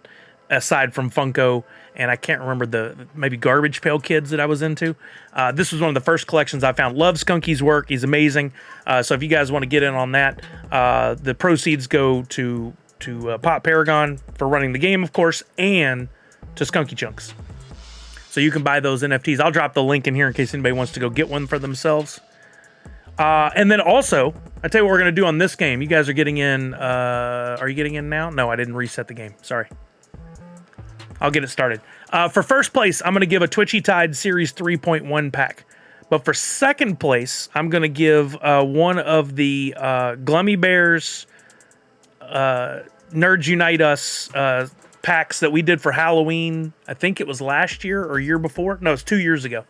A: aside from Funko, and I can't remember maybe Garbage Pail Kids that I was into. This was one of the first collections I found. Love Skunky's work. He's amazing. So if you guys want to get in on that, the proceeds go to Pop Paragon for running the game, of course, and to Skunky Chunks. So you can buy those NFTs. I'll drop the link in here in case anybody wants to go get one for themselves. And then also, I'll tell you what we're going to do on this game. You guys are getting in. Are you getting in now? No, I didn't reset the game. Sorry. I'll get it started. For first place, I'm going to give a Twitchy Tide Series 3.1 pack. But for second place, I'm going to give one of the Glummy Bears Nerds Unite Us packs that we did for Halloween. I think it was last year or year before. No, it's 2 years ago.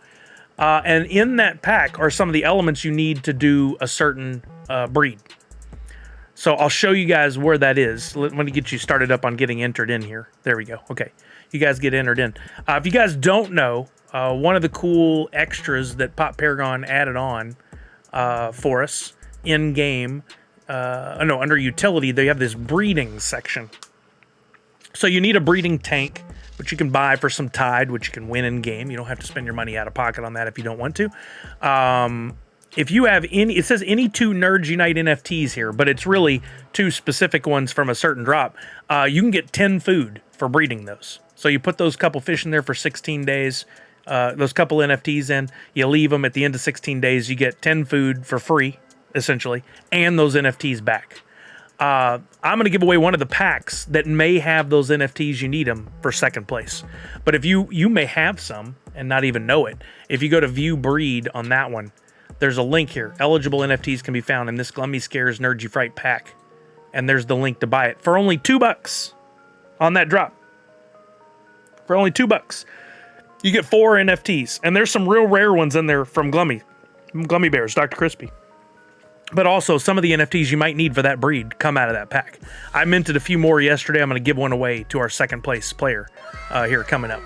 A: And in that pack are some of the elements you need to do a certain breed. So I'll show you guys where that is. Let me get you started up on getting entered in here. There we go. Okay. You guys get entered in. If you guys don't know, one of the cool extras that Pop Paragon added on for us in-game, under utility, they have this breeding section. So you need a breeding tank, which you can buy for some Tide, which you can win in-game. You don't have to spend your money out of pocket on that if you don't want to. If you have any, it says any 2 Nerds Unite NFTs here, but it's really 2 specific ones from a certain drop. You can get 10 food for breeding those. So you put those couple fish in there for 16 days, those couple NFTs in, you leave them at the end of 16 days, you get 10 food for free, essentially, and those NFTs back. I'm going to give away one of the packs that may have those NFTs you need them for second place. But if you may have some and not even know it. If you go to view breed on that one, there's a link here. Eligible NFTs can be found in this Glummy Scares Nerd You Fright pack. And there's the link to buy it for only $2 on that drop. For only $2. You get 4 NFTs. And there's some real rare ones in there from Glummy Bears, Dr. Crispy. But also, some of the NFTs you might need for that breed come out of that pack. I minted a few more yesterday. I'm going to give one away to our second place player here coming up.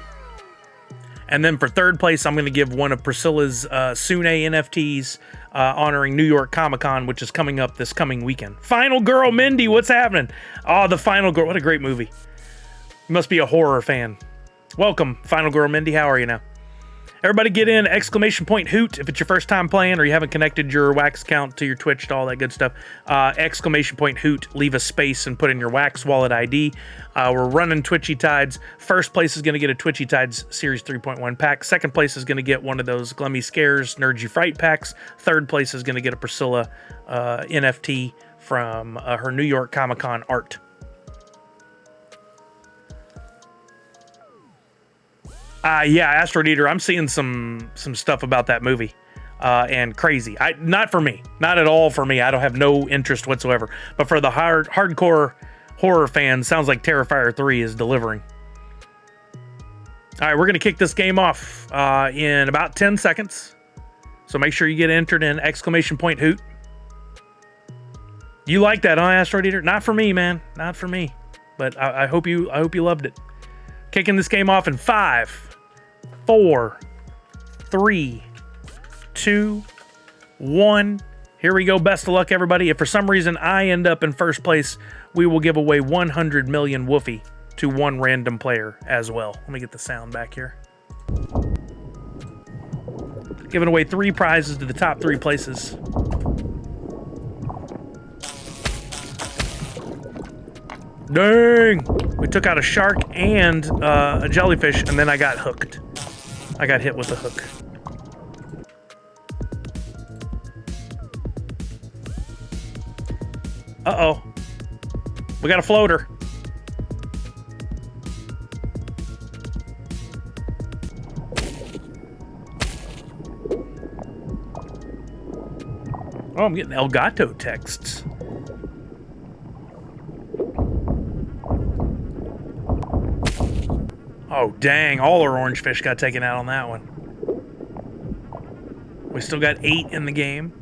A: And then for third place, I'm going to give one of Priscilla's Sune NFTs honoring New York Comic Con, which is coming up this coming weekend. Final Girl Mindy, what's happening? Oh, The Final Girl. What a great movie. You must be a horror fan. Welcome, Final Girl Mindy. How are you now? Everybody get in !hoot if it's your first time playing or you haven't connected your Wax account to your Twitch to all that good stuff. !hoot, leave a space and put in your Wax wallet ID. We're running Twitchy Tides. First place is going to get a Twitchy Tides Series 3.1 pack. Second place is going to get one of those Glummy Scares Nerd You Fright packs. Third place is going to get a Priscilla NFT from her New York Comic Con art. Yeah, Asteroid Eater, I'm seeing some stuff about that movie. And crazy. Not for me. Not at all for me. I don't have no interest whatsoever. But for the hardcore horror fans, sounds like Terrifier 3 is delivering. All right, we're going to kick this game off in about 10 seconds. So make sure you get entered in !hoot. You like that, huh, Asteroid Eater? Not for me, man. Not for me. But I hope you loved it. Kicking this game off in 5, 4, 3, 2, 1. Here we go. Best of luck, everybody. If for some reason I end up in first place, we will give away 100 million Woofy to one random player as well. Let me get the sound back here. Giving away 3 prizes to the top 3 places. Dang! We took out a shark and a jellyfish, and then I got hooked. I got hit with a hook. Uh-oh. We got a floater. Oh, I'm getting Elgato texts. Oh, dang. All our orange fish got taken out on that one. We still got 8 in the game,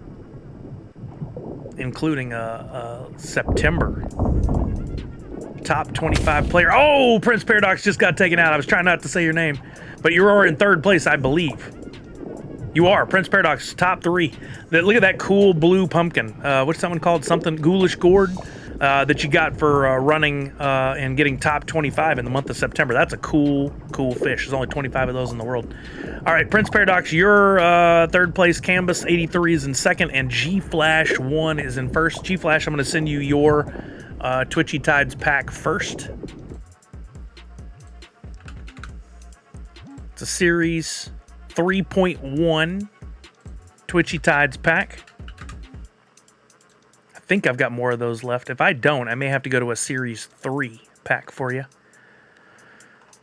A: including a September top 25 player. Oh, Prince Paradox just got taken out. I was trying not to say your name, but you are in 3rd place, I believe. You are. Prince Paradox, top 3. Look at that cool blue pumpkin. What's that one called? Something ghoulish gourd that you got for running and getting top 25 in the month of September. That's a cool fish. There's only 25 of those in the world. All right, Prince Paradox, you're 3rd place. Canvas 83 is in 2nd, and G Flash 1 is in 1st. G Flash, I'm going to send you your Twitchy Tides pack first. It's a series 3.1 Twitchy Tides pack. I think I've got more of those left. If I don't, I may have to go to a series 3 pack for you.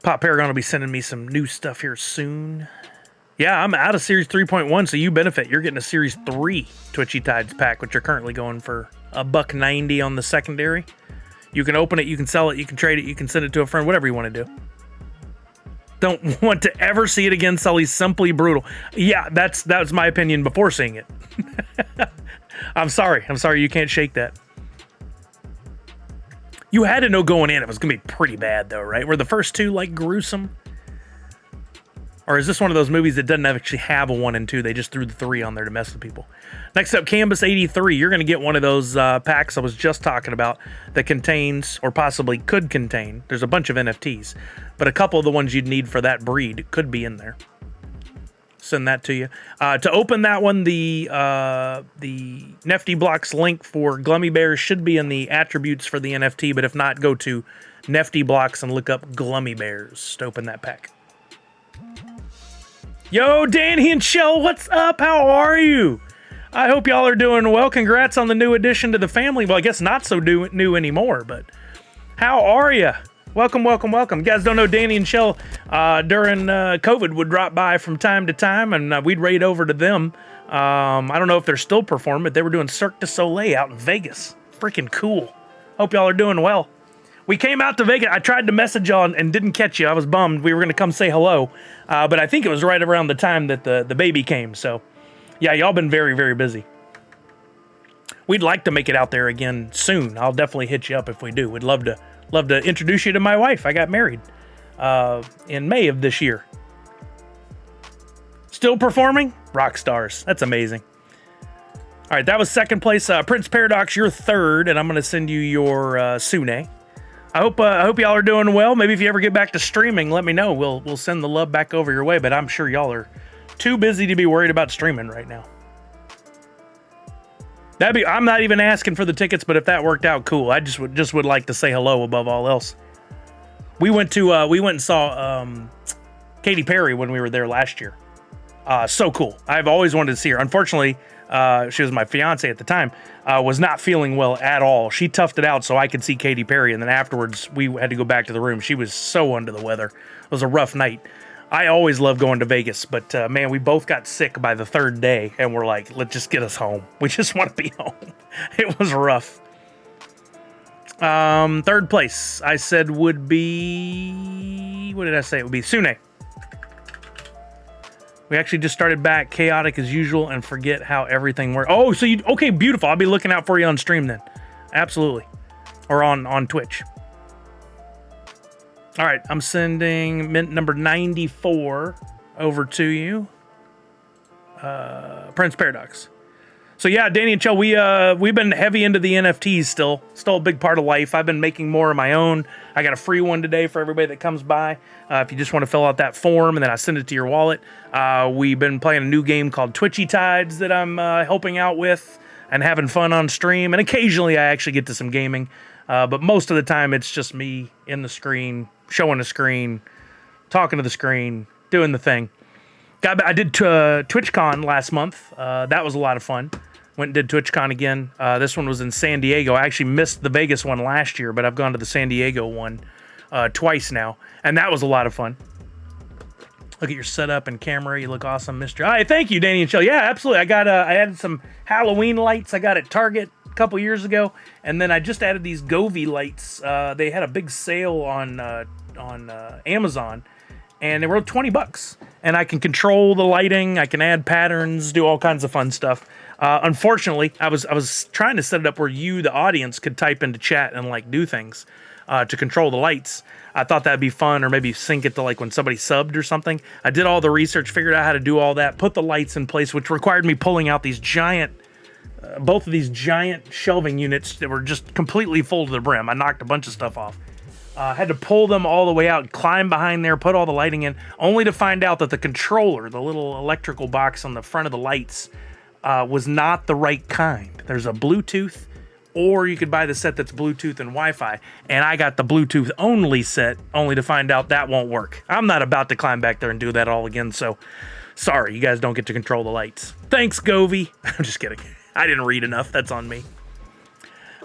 A: Pop Paragon will be sending me some new stuff here soon. Yeah, I'm out of series 3.1, so you benefit. You're getting a series 3 Twitchy Tides pack, which are currently going for $1.90 on the secondary. You can open it, you can sell it, you can trade it, you can send it to a friend, whatever you want to do. Don't want to ever see it again, Sully's simply brutal. Yeah, that's my opinion before seeing it. I'm sorry you can't shake that. You had to know going in it was gonna be pretty bad though, right? Were the first 2 like gruesome? Or is this one of those movies that doesn't actually have a 1 and 2? They just threw the 3 on there to mess with people. Next up, Canvas 83. You're going to get one of those packs I was just talking about that contains, or possibly could contain, there's a bunch of NFTs, but a couple of the ones you'd need for that breed could be in there. Send that to you. To open that one, the NFT Blocks link for Glummy Bears should be in the attributes for the NFT, but if not, go to NFT Blocks and look up Glummy Bears to open that pack. Yo, Danny and Shell, what's up? How are you? I hope y'all are doing well. Congrats on the new addition to the family. Well, I guess not so new anymore, but how are you? Welcome, welcome, welcome. You guys don't know Danny and Shell during COVID would drop by from time to time, and we'd raid over to them. I don't know if they're still performing, but they were doing Cirque du Soleil out in Vegas. Freaking cool. Hope y'all are doing well. We came out to Vegas. I tried to message y'all and didn't catch you. I was bummed. We were going to come say hello. But I think it was right around the time that the baby came. So, yeah, y'all been very, very busy. We'd like to make it out there again soon. I'll definitely hit you up if we do. We'd love to introduce you to my wife. I got married in May of this year. Still performing? Rock stars. That's amazing. All right, that was 2nd place. Prince Paradox, you're 3rd, and I'm going to send you your Sune. I hope y'all are doing well. Maybe if you ever get back to streaming, let me know. We'll send the love back over your way, but I'm sure y'all are too busy to be worried about streaming right now. I'm not even asking for the tickets, but if that worked out, cool. I just would like to say hello above all else. We went and saw Katy Perry when we were there last year. So cool. I've always wanted to see her. Unfortunately, she was my fiance at the time, was not feeling well at all. She toughed it out so I could see Katy Perry, and then afterwards we had to go back to the room. She was so under the weather. It was a rough night. I always love going to Vegas, but man, we both got sick by the 3rd day, and we're like, let's just get us home. We just want to be home. It was rough. 3rd place, I said would be... What did I say? It would be Sune. We actually just started back chaotic as usual and forget how everything works. Oh, so you... Okay, beautiful. I'll be looking out for you on stream then. Absolutely. Or on Twitch. All right, I'm sending mint number 94 over to you. Prince Paradox. So yeah, Danny and Chell, we've been heavy into the NFTs still a big part of life. I've been making more of my own. I got a free one today for everybody that comes by. If you just want to fill out that form and then I send it to your wallet. We've been playing a new game called Twitchy Tides that I'm helping out with and having fun on stream. And occasionally I actually get to some gaming. But most of the time it's just me in the screen, showing the screen, talking to the screen, doing the thing. I did TwitchCon last month. That was a lot of fun. Went and did TwitchCon again. This one was in San Diego. I actually missed the Vegas one last year, but I've gone to the San Diego one twice now, and that was a lot of fun. Look at your setup and camera. You look awesome, Mr. All right, thank you, Danny and Shell. Yeah, absolutely. I added some Halloween lights I got at Target a couple years ago, and then I just added these Govee lights. They had a big sale on Amazon, and they were $20. And I can control the lighting. I can add patterns, do all kinds of fun stuff. Unfortunately, I was trying to set it up where you, the audience, could type into chat and like do things to control the lights. I thought that'd be fun, or maybe sync it to like when somebody subbed or something. I did all the research, figured out how to do all that, put the lights in place, which required me pulling out these giant, both of these giant shelving units that were just completely full to the brim. I knocked a bunch of stuff off. Had to pull them all the way out, climb behind there, put all the lighting in, only to find out that the controller, the little electrical box on the front of the lights, was not the right kind. There's a Bluetooth, or you could buy the set that's Bluetooth and Wi-Fi, and I got the Bluetooth only set, only to find out that won't work. I'm not about to climb back there and do that all again, so sorry, you guys don't get to control the lights. Thanks, Govee. I'm just kidding. I didn't read enough. That's on me.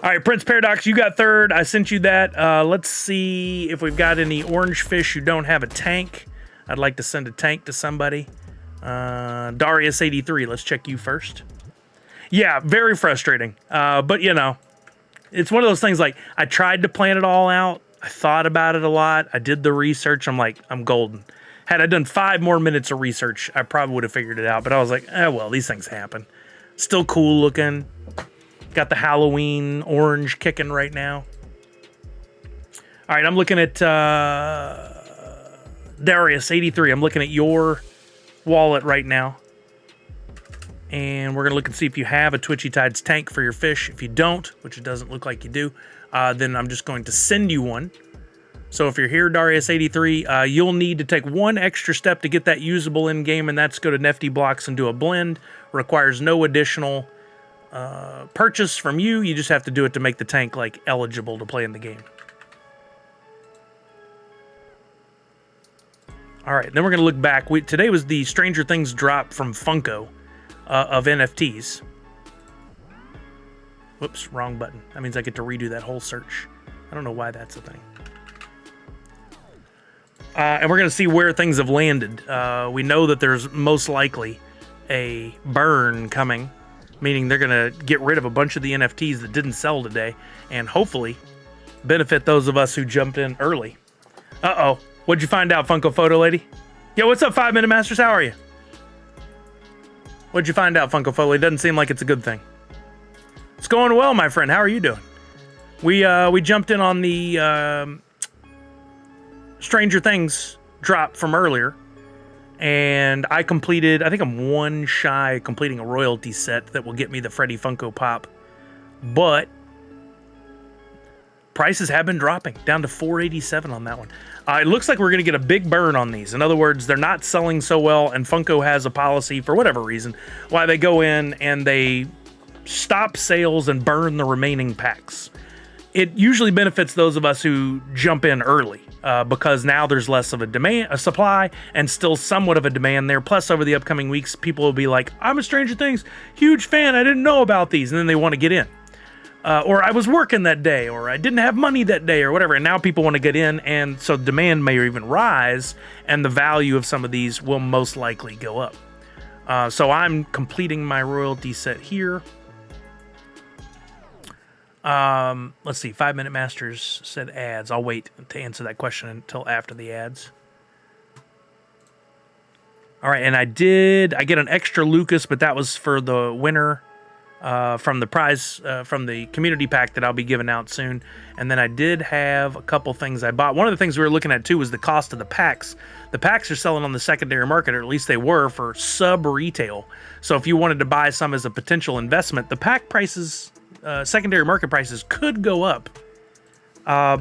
A: All right, Prince Paradox, you got third. I sent you that. Let's see if we've got any orange fish who don't have a tank. I'd like to send a tank to somebody. Darius83, let's check you first. Yeah, very frustrating. But, you know, it's one of those things like I tried to plan it all out. I thought about it a lot. I did the research. I'm like, I'm golden. Had I done 5 more minutes of research, I probably would have figured it out. But I was like, well, these things happen. Still cool looking. Got the Halloween orange kicking right now. All right, I'm looking at Darius83. I'm looking at your wallet right now. And we're going to look and see if you have a Twitchy Tides tank for your fish. If you don't, which it doesn't look like you do, then I'm just going to send you one. So if you're here, Darius83, you'll need to take one extra step to get that usable in-game, and that's go to Nifty Blocks and do a blend. Requires no additional purchase from you. You just have to do it to make the tank like eligible to play in the game. All right, then we're going to look back. Today was the Stranger Things drop from Funko of NFTs. Whoops, wrong button. That means I get to redo that whole search. I don't know why that's a thing. And we're going to see where things have landed. We know that there's most likely a burn coming, meaning they're going to get rid of a bunch of the NFTs that didn't sell today, and hopefully benefit those of us who jumped in early. Uh-oh. What'd you find out, Funko Photo Lady? Yo, what's up, 5 Minute Masters? How are you? What'd you find out, Funko Photo Lady? Doesn't seem like it's a good thing. It's going well, my friend. How are you doing? We jumped in on the Stranger Things drop from earlier, and I completed, I think I'm one shy of completing a royalty set that will get me the Freddy Funko Pop, but prices have been dropping down to $487 on that one. It looks like we're going to get a big burn on these. In other words, they're not selling so well, and Funko has a policy, for whatever reason, why they go in and they stop sales and burn the remaining packs. It usually benefits those of us who jump in early because now there's less of a supply, and still somewhat of a demand there. Plus, over the upcoming weeks, people will be like, I'm a Stranger Things huge fan. I didn't know about these. And then they want to get in. Or I was working that day, or I didn't have money that day, or whatever. And now people want to get in, and so demand may even rise, and the value of some of these will most likely go up. So I'm completing my royalty set here. Let's see. 5 Minute Masters said ads. I'll wait to answer that question until after the ads. All right, and I get an extra Lucas, but that was for the winner from the prize, from the community pack that I'll be giving out soon. And then I did have a couple things I bought. One of the things we were looking at too was the cost of the packs. The packs are selling on the secondary market, or at least they were, for sub-retail. So if you wanted to buy some as a potential investment, the pack prices, secondary market prices, could go up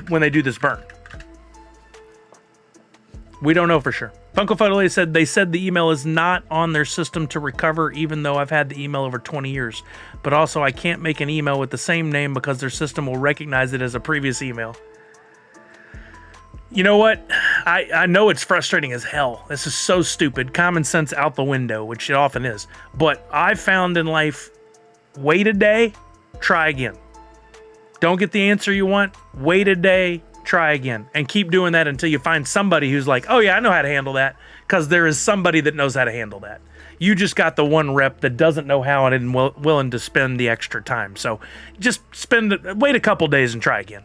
A: when they do this burn. We don't know for sure. Funko Photo Lady said they said the email is not on their system to recover, even though I've had the email over 20 years. But also, I can't make an email with the same name because their system will recognize it as a previous email. You know what? I know it's frustrating as hell. This is so stupid. Common sense out the window, which it often is. But I've found in life, wait a day, try again. Don't get the answer you want, wait a day, try again, and keep doing that until you find somebody who's like, oh yeah, I know how to handle that, because there is somebody that knows how to handle that. You just got the one rep that doesn't know how and isn't willing to spend the extra time. So just wait a couple days and try again.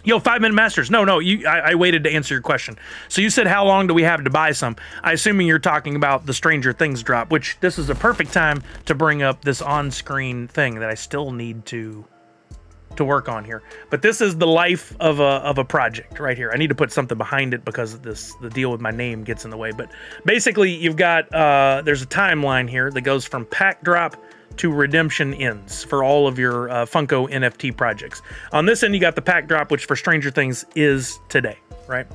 A: Yo, 5-minute masters. No, I waited to answer your question. So you said, how long do we have to buy some? I assuming you're talking about the Stranger Things drop, which this is a perfect time to bring up this on-screen thing that I still need to work on here. But this is the life of a project right here. I need to put something behind it because the deal with my name gets in the way. But basically, you've got there's a timeline here that goes from pack drop to redemption ends for all of your Funko NFT projects. On this end, you got the pack drop, which for Stranger Things is today, right?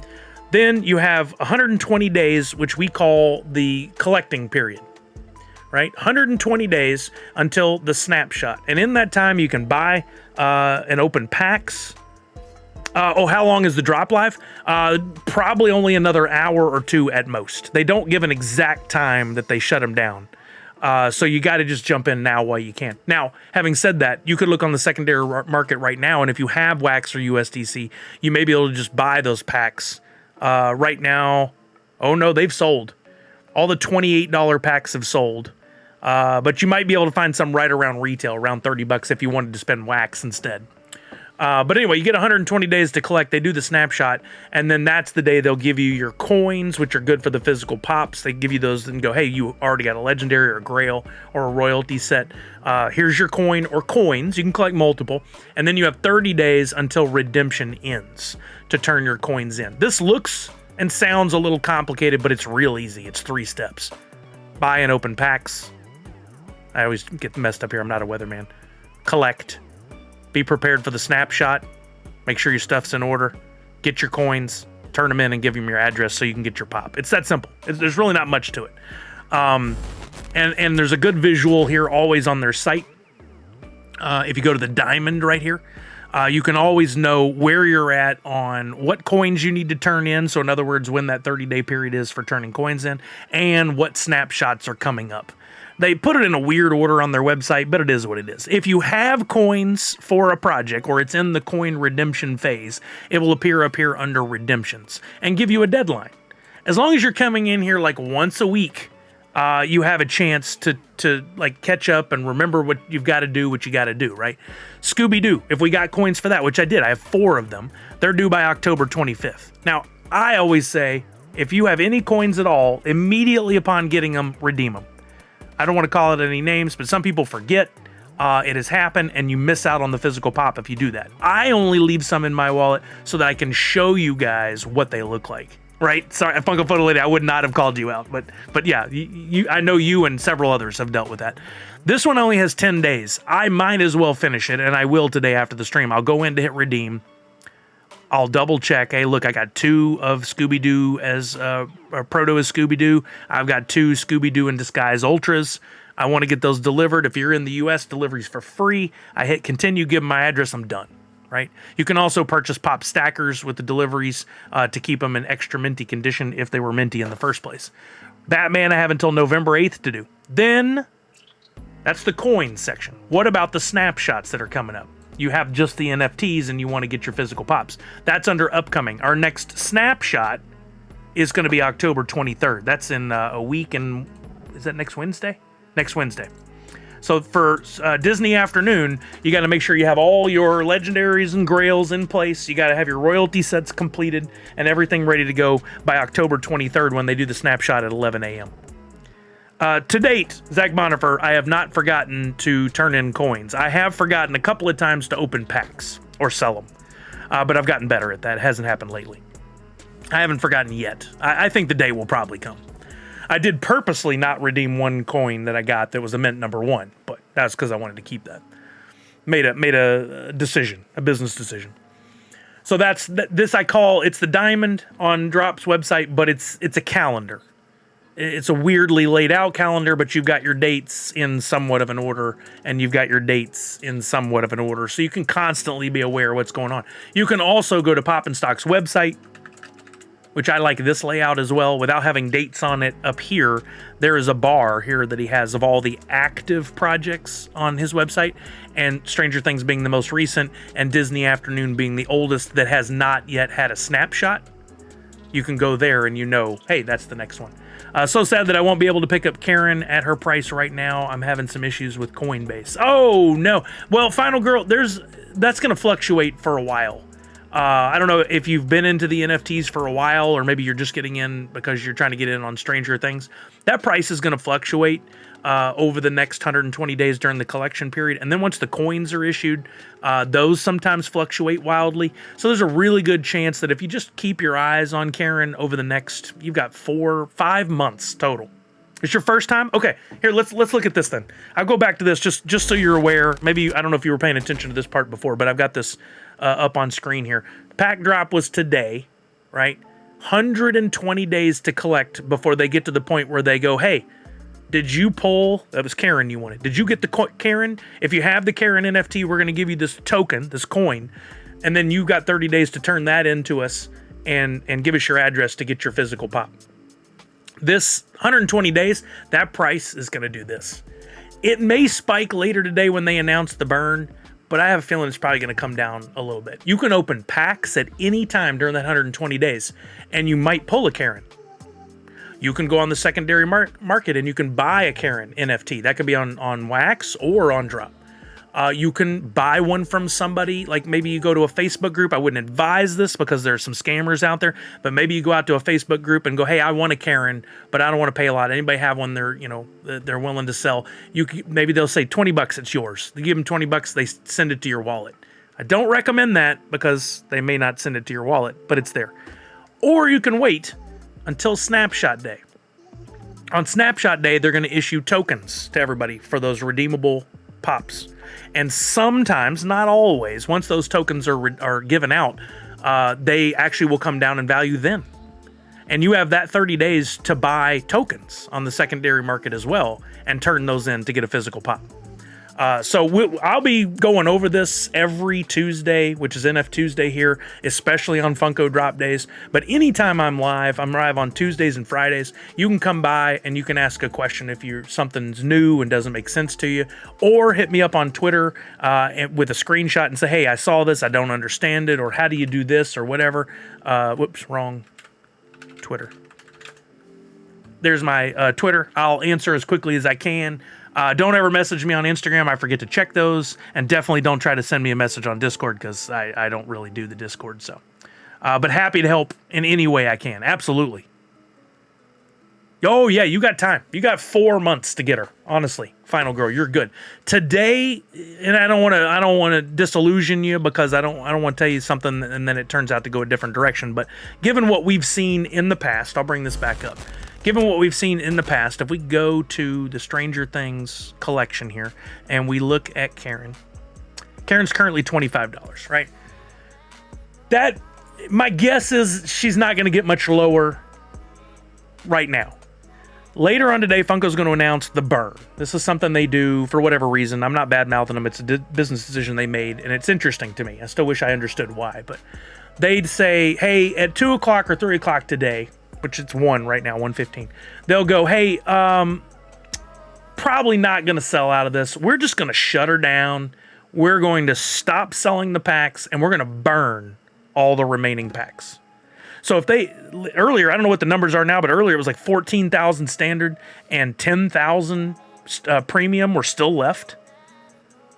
A: Then you have 120 days, which we call the collecting period, right? 120 days until the snapshot. And in that time, you can buy and open packs. How long is the drop live? Probably only another hour or two at most. They don't give an exact time that they shut them down. So you got to just jump in now while you can. Now, having said that, you could look on the secondary market right now, and if you have Wax or USDC, you may be able to just buy those packs. Right now, oh no, they've sold. All the $28 packs have sold. But you might be able to find some right around retail, around $30 if you wanted to spend Wax instead. But anyway, you get 120 days to collect. They do the snapshot, and then that's the day they'll give you your coins, which are good for the physical pops. They give you those and go, hey, you already got a legendary or a grail or a royalty set. Here's your coin or coins. You can collect multiple. And then you have 30 days until redemption ends to turn your coins in. This looks and sounds a little complicated, but it's real easy. It's 3 steps. Buy and open packs. I always get messed up here. I'm not a weatherman. Collect. Be prepared for the snapshot. Make sure your stuff's in order. Get your coins. Turn them in and give them your address so you can get your pop. It's that simple. There's really not much to it. And there's a good visual here always on their site. If you go to the diamond right here, you can always know where you're at on what coins you need to turn in. So in other words, when that 30-day period is for turning coins in and what snapshots are coming up. They put it in a weird order on their website, but it is what it is. If you have coins for a project or it's in the coin redemption phase, it will appear up here under redemptions and give you a deadline. As long as you're coming in here like once a week, you have a chance to like catch up and remember what you've got to do, what you got to do, right? Scooby-Doo, if we got coins for that, which I did, I have 4 of them. They're due by October 25th. Now, I always say, if you have any coins at all, immediately upon getting them, redeem them. I don't want to call it any names, but some people forget it has happened and you miss out on the physical pop if you do that. I only leave some in my wallet so that I can show you guys what they look like, right? Sorry, Funko Photo Lady, I would not have called you out, but yeah, I know you and several others have dealt with that. This one only has 10 days. I might as well finish it, and I will today after the stream. I'll go in to hit redeem. I'll double check. Hey, look, I got 2 of Scooby-Doo as Proto as Scooby-Doo. I've got 2 Scooby-Doo in Disguise Ultras. I want to get those delivered. If you're in the U.S., delivery's for free. I hit continue, give them my address, I'm done, right? You can also purchase pop stackers with the deliveries to keep them in extra minty condition if they were minty in the first place. Batman I have until November 8th to do. Then, that's the coins section. What about the snapshots that are coming up? You have just the NFTs and you want to get your physical pops. That's under upcoming. Our next snapshot is going to be October 23rd. That's in a week, and is that next Wednesday? Next Wednesday. So for Disney Afternoon, you got to make sure you have all your legendaries and grails in place. You got to have your royalty sets completed and everything ready to go by October 23rd when they do the snapshot at 11 a.m. To date, Zach Bonifer, I have not forgotten to turn in coins. I have forgotten a couple of times to open packs or sell them, but I've gotten better at that. It hasn't happened lately. I haven't forgotten yet. I think the day will probably come. I did purposely not redeem 1 coin that I got that was a mint number 1, but that's because I wanted to keep that. Made a decision, a business decision. So this I call, it's the diamond on Drop's website, but it's a calendar. It's a weirdly laid out calendar, but you've got your dates in somewhat of an order, and you've got your dates in somewhat of an order, so you can constantly be aware of what's going on. You can also go to Pop and Stock's website, which I like this layout as well. Without having dates on it up here, there is a bar here that he has of all the active projects on his website, and Stranger Things being the most recent, and Disney Afternoon being the oldest that has not yet had a snapshot. You can go there and you know, hey, that's the next one. So sad that I won't be able to pick up Karen at her price right now. I'm having some issues with Coinbase. Oh, no. Well, Final Girl, that's going to fluctuate for a while. I don't know if you've been into the NFTs for a while, or maybe you're just getting in because you're trying to get in on Stranger Things. That price is going to fluctuate over the next 120 days during the collection period. And then once the coins are issued, those sometimes fluctuate wildly. So there's a really good chance that if you just keep your eyes on Karen over the next, you've got 5 months total. It's your first time? Okay, here, let's look at this then. I'll go back to this just so you're aware. Maybe, I don't know if you were paying attention to this part before, but I've got this up on screen here. Pack drop was today, right? 120 days to collect before they get to the point where they go, hey, did you pull, that was Karen you wanted. Did you get the Karen? If you have the Karen NFT, we're going to give you this token, this coin, and then you've got 30 days to turn that into us and give us your address to get your physical pop. This 120 days, that price is going to do this. It may spike later today when they announce the burn, but I have a feeling it's probably going to come down a little bit. You can open packs at any time during that 120 days, and you might pull a Karen. You can go on the secondary market and you can buy a Karen NFT. That could be on Wax or on Drop. You can buy one from somebody, like maybe you go to a Facebook group. I wouldn't advise this because there's some scammers out there, but maybe you go out to a Facebook group and go, hey, I want a Karen, but I don't want to pay a lot. Anybody have one they're willing to sell? Maybe they'll say $20, it's yours. You give them $20, they send it to your wallet. I don't recommend that because they may not send it to your wallet, but it's there. Or you can wait until Snapshot Day. On Snapshot Day, they're going to issue tokens to everybody for those redeemable pops. And sometimes, not always, once those tokens are given out, they actually will come down in value then. And you have that 30 days to buy tokens on the secondary market as well and turn those in to get a physical pop. So I'll be going over this every Tuesday, which is NFTuesday here, especially on Funko Drop Days. But anytime I'm live on Tuesdays and Fridays. You can come by and you can ask a question if something's new and doesn't make sense to you, or hit me up on Twitter with a screenshot and say, hey, I saw this, I don't understand it, or how do you do this, or whatever. Whoops, wrong Twitter. There's my Twitter. I'll answer as quickly as I can. Don't ever message me on Instagram. I forget to check those. And definitely don't try to send me a message on Discord because I don't really do the Discord. So, but happy to help in any way I can. Absolutely. Oh, yeah, you got time. You got 4 months to get her. Honestly, Final Girl, you're good. Today, and I don't want to disillusion you because I don't want to tell you something and then it turns out to go a different direction. But given what we've seen in the past, I'll bring this back up. Given what we've seen in the past, if we go to the Stranger Things collection here and we look at Karen, Karen's currently $25, right? That, my guess is she's not going to get much lower right now. Later on today, Funko's going to announce the burn. This is something they do for whatever reason. I'm not bad-mouthing them. It's a business decision they made, and it's interesting to me. I still wish I understood why, but they'd say, hey, at 2 o'clock or 3 o'clock today, which it's 1 right now, 1:15. They'll go, hey, probably not going to sell out of this. We're just going to shut her down. We're going to stop selling the packs, and we're going to burn all the remaining packs. So if earlier, I don't know what the numbers are now, but earlier it was like 14,000 standard and 10,000 premium were still left.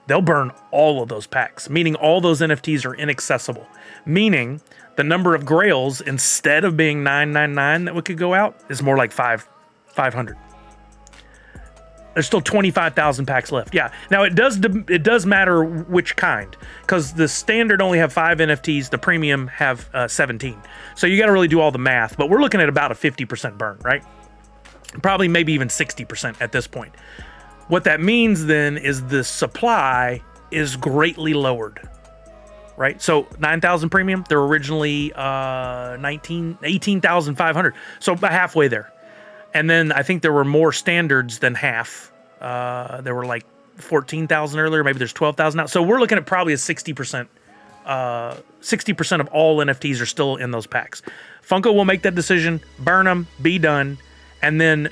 A: They'll burn all of those packs, meaning all those NFTs are inaccessible, meaning the number of grails, instead of being 999 that we could go out, is more like 500. There's still 25,000 packs left. Yeah. Now it does matter which kind, because the standard only have 5 NFTs, the premium have 17. So you got to really do all the math. But we're looking at about a 50% burn, right? Probably maybe even 60% at this point. What that means then is the supply is greatly lowered. Right? So 9,000 premium, they're originally 18,500. So about halfway there. And then I think there were more standards than half. There were like 14,000 earlier. Maybe there's 12,000 now. So we're looking at probably a 60%. 60% of all NFTs are still in those packs. Funko will make that decision, burn them, be done, and then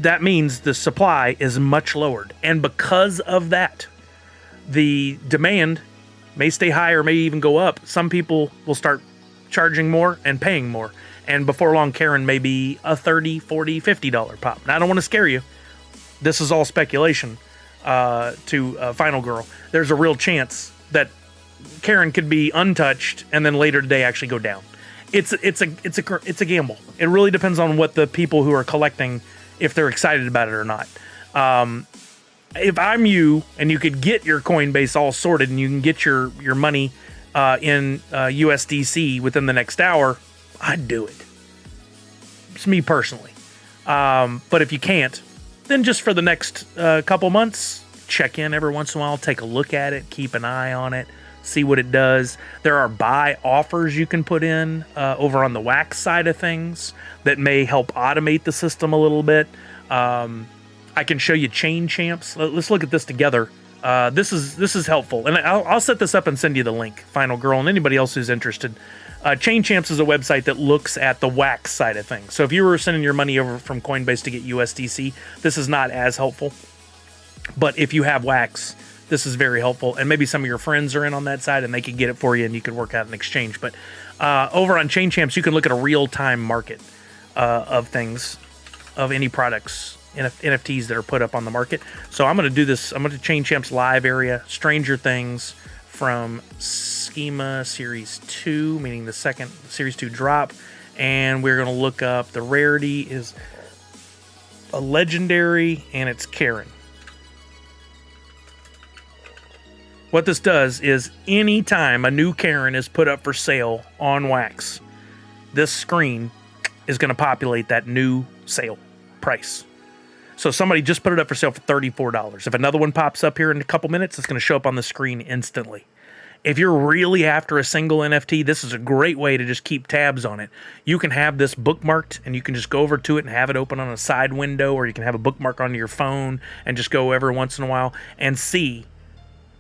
A: that means the supply is much lowered. And because of that, the demand may stay high or may even go up. Some people will start charging more and paying more. And before long, Karen may be a $30, $40, $50 pop. Now, I don't want to scare you. This is all speculation to Final Girl. There's a real chance that Karen could be untouched and then later today actually go down. It's a gamble. It really depends on what the people who are collecting, if they're excited about it or not. If I'm you and you could get your Coinbase all sorted and you can get your money in USDC within the next hour, I'd do it. It's me personally. But if you can't, then just for the next couple months, check in every once in a while, take a look at it, keep an eye on it, see what it does. There are buy offers you can put in over on the wax side of things that may help automate the system a little bit. I can show you Chain Champs. Let's look at this together. This is helpful, and I'll set this up and send you the link, Final Girl, and anybody else who's interested. Chain Champs is a website that looks at the wax side of things. So if you were sending your money over from Coinbase to get USDC, this is not as helpful. But if you have wax, this is very helpful. And maybe some of your friends are in on that side and they could get it for you and you could work out an exchange. But over on Chain Champs, you can look at a real-time market of things, of any products, NFTs that are put up on the market. So I'm going to do this. I'm going to Chain Champs live area, Stranger Things from Schema Series 2, meaning the second Series 2 drop. And we're going to look up, the rarity is a legendary and it's Karen. What this does is anytime a new Karen is put up for sale on wax, this screen is going to populate that new sale price. So somebody just put it up for sale for $34. If another one pops up here in a couple minutes, it's going to show up on the screen instantly. If you're really after a single NFT, this is a great way to just keep tabs on it. You can have this bookmarked and you can just go over to it and have it open on a side window, or you can have a bookmark on your phone and just go every once in a while and see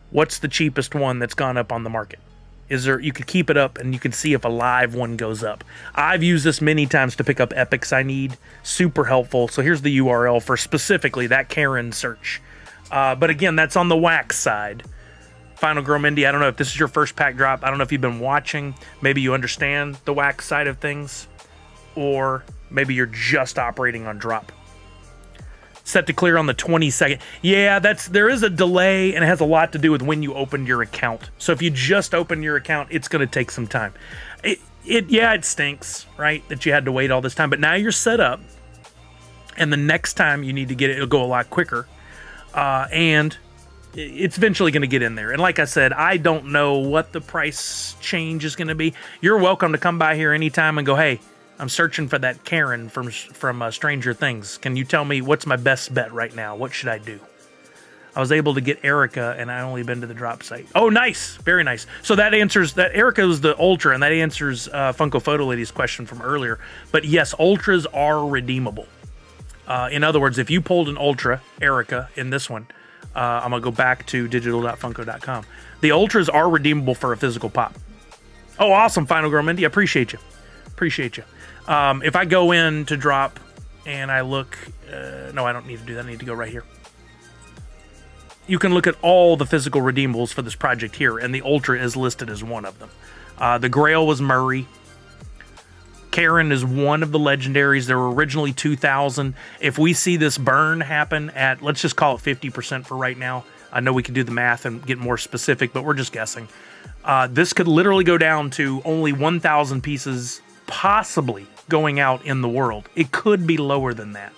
A: what's the cheapest one that's gone up on the market. You could keep it up and you can see if a live one goes up. I've used this many times to pick up epics I need. Super helpful. So here's the URL for specifically that Karen search. But again, that's on the wax side. Final Girl Mindy, I don't know if this is your first pack drop. I don't know if you've been watching. Maybe you understand the wax side of things. Or maybe you're just operating on drop. Set to clear on the 22nd. Yeah, there is a delay, and it has a lot to do with when you opened your account. So if you just opened your account, it's going to take some time. It stinks, right, that you had to wait all this time. But now you're set up, and the next time you need to get it, it'll go a lot quicker. And it's eventually going to get in there. And like I said, I don't know what the price change is going to be. You're welcome to come by here anytime and go, hey, I'm searching for that Karen from Stranger Things. Can you tell me what's my best bet right now? What should I do? I was able to get Erica, and I only been to the drop site. Oh, nice. Very nice. So that answers that. Erica was the Ultra, and that answers Funko Photo Lady's question from earlier. But yes, Ultras are redeemable. In other words, if you pulled an Ultra, Erica, in this one, I'm going to go back to digital.funko.com. The Ultras are redeemable for a physical pop. Oh, awesome, Final Girl Mindy. I appreciate you. Appreciate you. If I go in to drop and I look, no, I don't need to do that. I need to go right here. You can look at all the physical redeemables for this project here, and the Ultra is listed as one of them. The Grail was Murray. Karen is one of the legendaries. There were originally 2,000. If we see this burn happen at, let's just call it 50% for right now. I know we can do the math and get more specific, but we're just guessing. This could literally go down to only 1,000 pieces possibly going out in the world. It could be lower than that.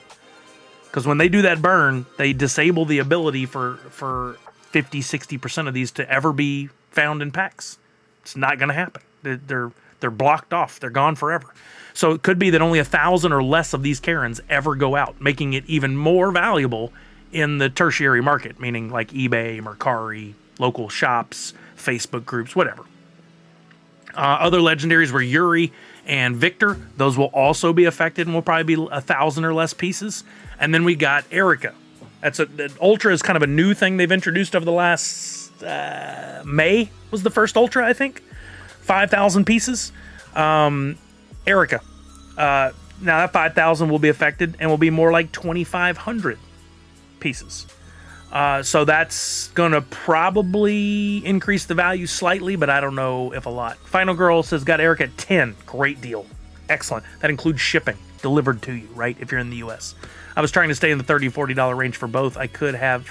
A: Because when they do that burn, they disable the ability for 50, 60% of these to ever be found in packs. It's not going to happen. They're blocked off. They're gone forever. So it could be that only 1,000 or less of these Karens ever go out, making it even more valuable in the tertiary market, meaning like eBay, Mercari, local shops, Facebook groups, whatever. Other legendaries were Yuri and Victor. Those will also be affected and will probably be 1,000 or less pieces. And then we got Erica. The Ultra is kind of a new thing they've introduced over the last May was the first Ultra, I think. 5,000 pieces. Erica. Now that 5,000 will be affected and will be more like 2,500 pieces. So that's going to probably increase the value slightly, but I don't know if a lot. Final Girl says, got Erica at 10. Great deal. Excellent. That includes shipping delivered to you, right? If you're in the US. I was trying to stay in the $30, $40 range for both. I could have,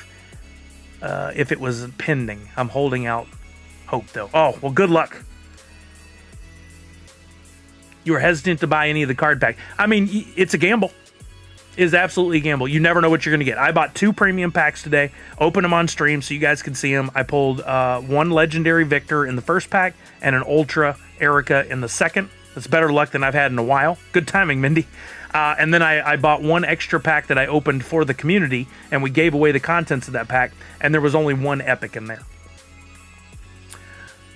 A: if it was pending. I'm holding out hope though. Oh, well, good luck. You were hesitant to buy any of the card pack. I mean, it's a gamble. It is absolutely a gamble. You never know what you're going to get. I bought 2 premium packs today, opened them on stream so you guys can see them. I pulled 1 legendary Victor in the first pack and an Ultra Erica in the second. That's better luck than I've had in a while. Good timing, Mindy. And then I bought 1 extra pack that I opened for the community, and we gave away the contents of that pack, and there was only 1 epic in there.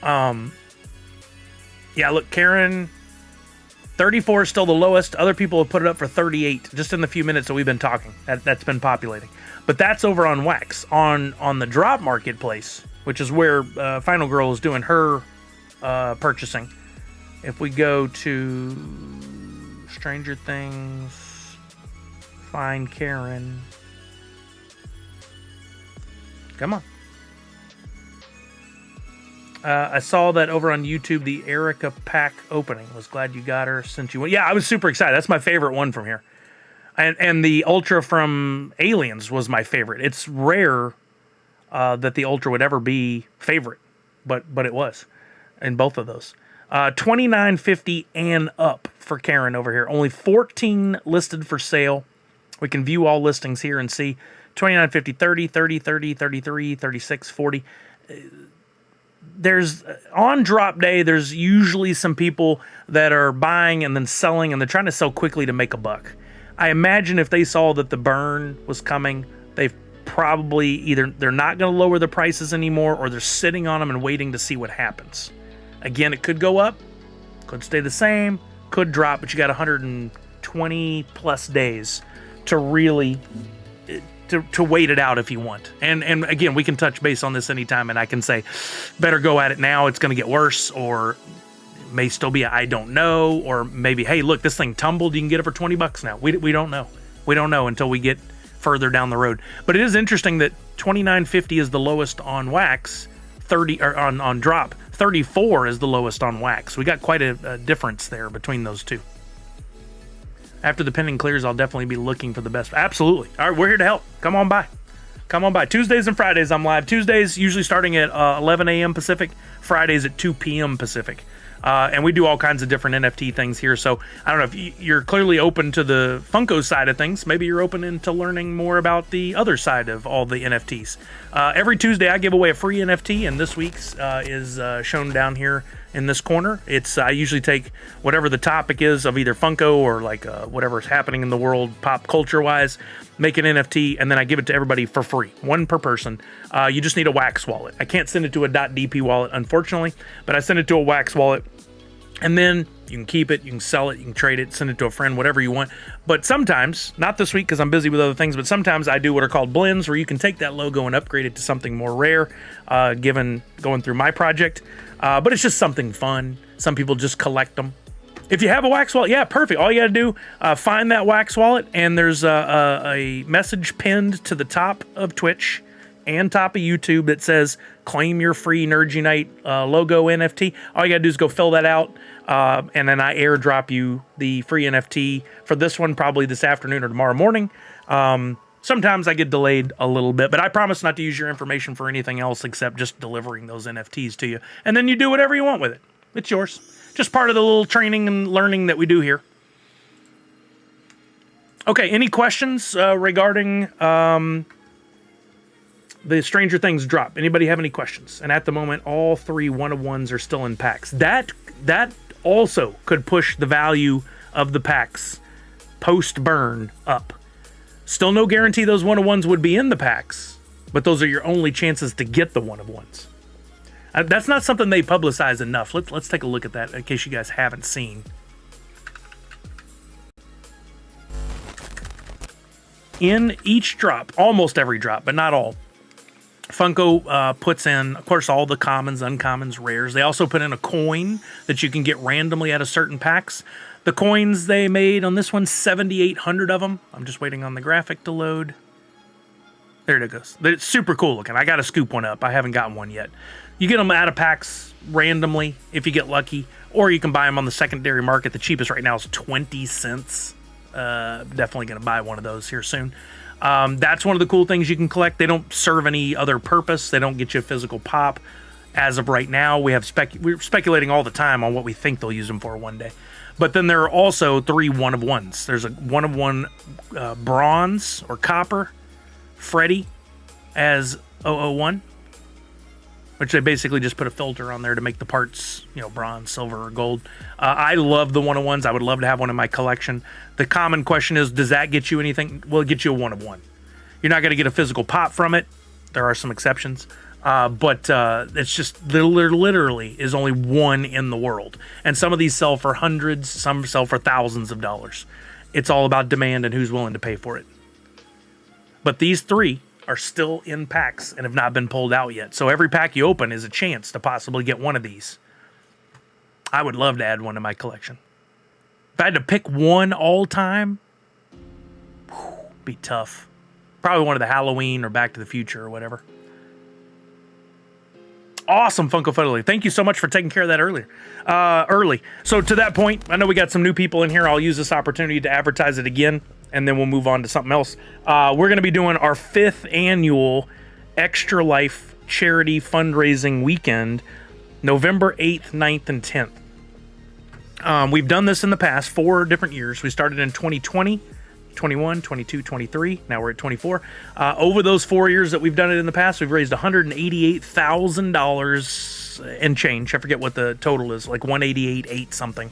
A: Yeah, look, Karen, 34 is still the lowest. Other people have put it up for 38 just in the few minutes that we've been talking. That's been populating. But that's over on Wax. On the drop marketplace, which is where Final Girl is doing her purchasing. If we go to Stranger Things, find Karen. Come on. I saw that over on YouTube, the Erica pack opening. Was glad you got her since you went. Yeah, I was super excited. That's my favorite one from here. And the Ultra from Aliens was my favorite. It's rare that the Ultra would ever be favorite, but it was in both of those. $29.50 and up for Karen over here. Only 14 listed for sale. We can view all listings here and see $29.50, 30, 30, 30, 33, 36, 40. There's on drop day, there's usually some people that are buying and then selling, and they're trying to sell quickly to make a buck. I imagine if they saw that the burn was coming, they've probably either they're not going to lower the prices anymore, or they're sitting on them and waiting to see what happens. Again, it could go up, could stay the same, could drop, but you got 120 plus days to really to wait it out if you want. And again, we can touch base on this anytime, and I can say, better go at it now, it's going to get worse, or it may still be a I don't know, or maybe, hey, look, this thing tumbled, you can get it for $20 now. We don't know. We don't know until we get further down the road. But it is interesting that $29.50 is the lowest on Wax, 30 or on drop. 34 is the lowest on Wax. We got quite a difference there between those two. After the pending clears, I'll definitely be looking for the best. Absolutely. All right, we're here to help. Come on by. Come on by. Tuesdays and Fridays, I'm live. Tuesdays usually starting at 11 a.m. Pacific. Fridays at 2 p.m. Pacific. And we do all kinds of different NFT things here. So I don't know if you're clearly open to the Funko side of things. Maybe you're open into learning more about the other side of all the NFTs. Every Tuesday, I give away a free NFT, and this week's is shown down here in this corner. It's I usually take whatever the topic is of either Funko or like whatever's happening in the world pop culture wise, make an NFT, and then I give it to everybody for free, 1 per person. You just need a Wax wallet. I can't send it to a .dp wallet, unfortunately, but I send it to a Wax wallet. And then you can keep it, you can sell it, you can trade it, send it to a friend, whatever you want. But sometimes, not this week because I'm busy with other things, but sometimes I do what are called blends, where you can take that logo and upgrade it to something more rare, given going through my project. But it's just something fun. Some people just collect them. If you have a Wax wallet, yeah, perfect. All you got to do, find that Wax wallet, and there's a message pinned to the top of Twitch and top of YouTube that says, claim your free Nerds Unite logo NFT. All you got to do is go fill that out, and then I airdrop you the free NFT for this one, probably this afternoon or tomorrow morning. Sometimes I get delayed a little bit, but I promise not to use your information for anything else except just delivering those NFTs to you. And then you do whatever you want with it. It's yours. Just part of the little training and learning that we do here. Okay, any questions regarding the Stranger Things drop? Anybody have any questions? And at the moment, all 3 one-of-ones are still in packs. That also could push the value of the packs post-burn up. Still no guarantee those one-of-ones would be in the packs, but those are your only chances to get the one-of-ones. That's not something they publicize enough. Let's take a look at that in case you guys haven't seen. In each drop, almost every drop, but not all, Funko puts in, of course, all the commons, uncommons, rares. They also put in a coin that you can get randomly out of certain packs. The coins they made on this one, 7,800 of them. I'm just waiting on the graphic to load. There it goes. It's super cool looking. I got to scoop one up. I haven't gotten one yet. You get them out of packs randomly if you get lucky, or you can buy them on the secondary market. The cheapest right now is 20 cents. Definitely going to buy one of those here soon. That's one of the cool things you can collect. They don't serve any other purpose. They don't get you a physical pop. As of right now, we're speculating all the time on what we think they'll use them for one day. But then there are also 3 one-of-ones. There's a one-of-one bronze or copper Freddy as 001, which they basically just put a filter on there to make the parts, bronze, silver, or gold. I love the one-of-ones. I would love to have one in my collection. The common question is, does that get you anything? Well, it gets you a one-of-one. You're not going to get a physical pop from it. There are some exceptions. But it's just, there literally is only one in the world. And some of these sell for hundreds, some sell for thousands of dollars. It's all about demand and who's willing to pay for it. But these 3 are still in packs and have not been pulled out yet. So every pack you open is a chance to possibly get one of these. I would love to add one to my collection. If I had to pick one all time, be tough. Probably one of the Halloween or Back to the Future or whatever. Awesome, Funko Fiddly. Thank you so much for taking care of that early. So to that point, I know we got some new people in here. I'll use this opportunity to advertise it again, and then we'll move on to something else. We're going to be doing our 5th annual Extra Life charity fundraising weekend, November 8th, 9th, and 10th. We've done this in the past 4 different years. We started in 2020. 21, 22, 23. Now we're at 24. Over those 4 years that we've done it in the past, we've raised $188,000 and change. I forget what the total is, like 188.8 something,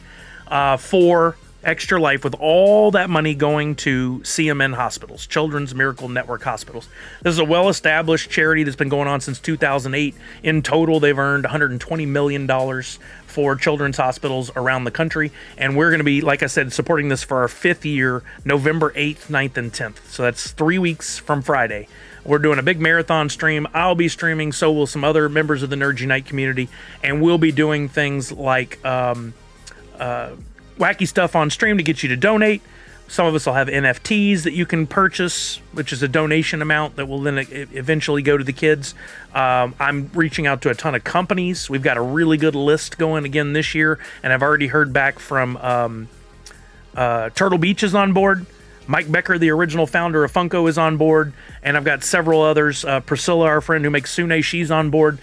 A: for Extra Life, with all that money going to CMN hospitals, Children's Miracle Network hospitals. This is a well-established charity that's been going on since 2008. In total, they've earned $120 million for children's hospitals around the country. And we're going to be, like I said, supporting this for our 5th year, November 8th, 9th, and 10th. So that's 3 weeks from Friday. We're doing a big marathon stream. I'll be streaming, so will some other members of the Nerd Unite community. And we'll be doing things like wacky stuff on stream to get you to donate. Some of us will have NFTs that you can purchase, which is a donation amount that will then eventually go to the kids. I'm reaching out to a ton of companies. We've got a really good list going again this year, and I've already heard back from Turtle Beach is on board. Mike Becker, the original founder of Funko, is on board, and I've got several others. Priscilla, our friend who makes Sune, she's on board.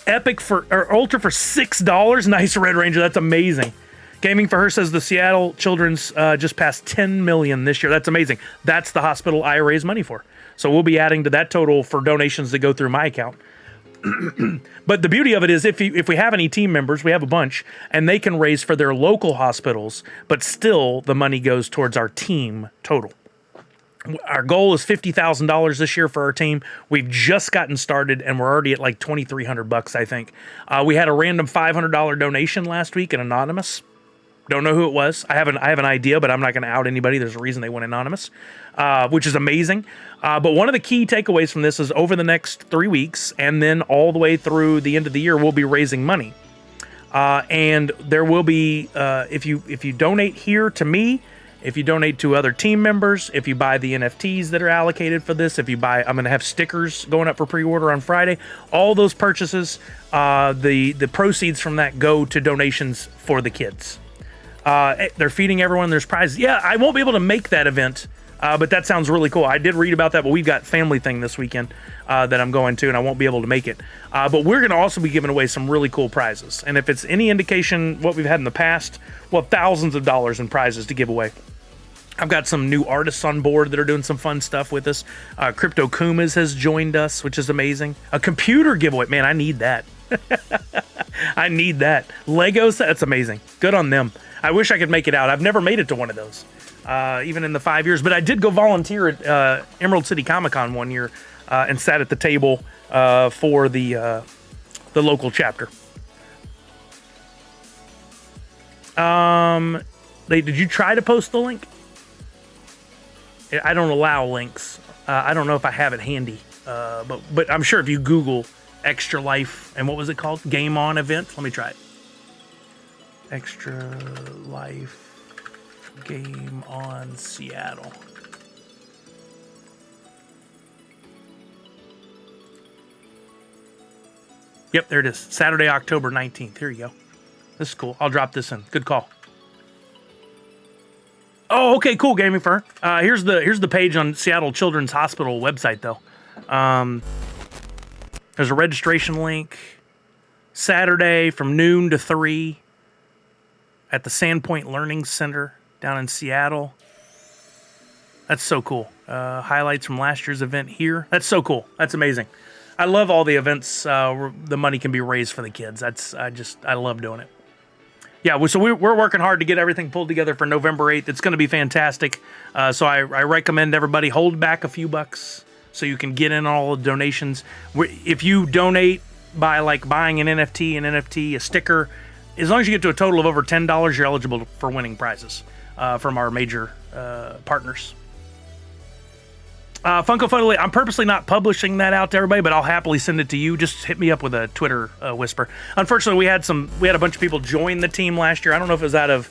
A: Epic or Ultra for $6. Nice, Red Ranger. That's amazing. Gaming for Her says the Seattle Children's just passed 10 million this year. That's amazing. That's the hospital I raise money for. So we'll be adding to that total for donations that go through my account. But the beauty of it is if we have any team members, we have a bunch, and they can raise for their local hospitals, but still the money goes towards our team total. Our goal is $50,000 this year for our team. We've just gotten started, and we're already at like $2,300, I think. We had a random $500 donation last week, an anonymous. Don't know who it was. I have an idea, but I'm not going to out anybody. There's a reason they went anonymous, which is amazing. But one of the key takeaways from this is over the next 3 weeks and then all the way through the end of the year, we'll be raising money. And there will be, if you donate here to me, if you donate to other team members, if you buy the NFTs that are allocated for this, I'm going to have stickers going up for pre-order on Friday. All those purchases, the proceeds from that go to donations for the kids. They're feeding everyone. There's prizes. Yeah, I won't be able to make that event, but that sounds really cool. I did read about that, but we've got family thing this weekend that I'm going to, and I won't be able to make it. But we're going to also be giving away some really cool prizes. And if it's any indication what we've had in the past, well, thousands of dollars in prizes to give away. I've got some new artists on board that are doing some fun stuff with us. Crypto Kumas has joined us, which is amazing. A computer giveaway. Man, I need that. I need that. Legos, that's amazing. Good on them. I wish I could make it out. I've never made it to one of those, even in the 5 years. But I did go volunteer at Emerald City Comic Con one year and sat at the table for the local chapter. Did you try to post the link? I don't allow links. I don't know if I have it handy, but I'm sure if you Google Extra Life and what was it called? Game On event. Let me try it. Extra Life Game on Seattle. Yep, there it is. Saturday, October 19th. Here you go. This is cool. I'll drop this in. Good call. Oh, okay, cool, Gaming Fur. Here's the page on Seattle Children's Hospital website, though. There's a registration link. Saturday from noon to 3 at the Sandpoint Learning Center down in Seattle. That's so cool. Highlights from last year's event here. That's so cool. That's amazing. I love all the events where the money can be raised for the kids. I love doing it. Yeah, so we're working hard to get everything pulled together for November 8th. It's going to be fantastic. So I recommend everybody hold back a few bucks so you can get in all the donations. If you donate by like buying an NFT, a sticker, as long as you get to a total of over $10, you're eligible for winning prizes from our major partners. Funko Photo, I'm purposely not publishing that out to everybody, but I'll happily send it to you. Just hit me up with a Twitter whisper. Unfortunately, we had a bunch of people join the team last year. I don't know if it was out of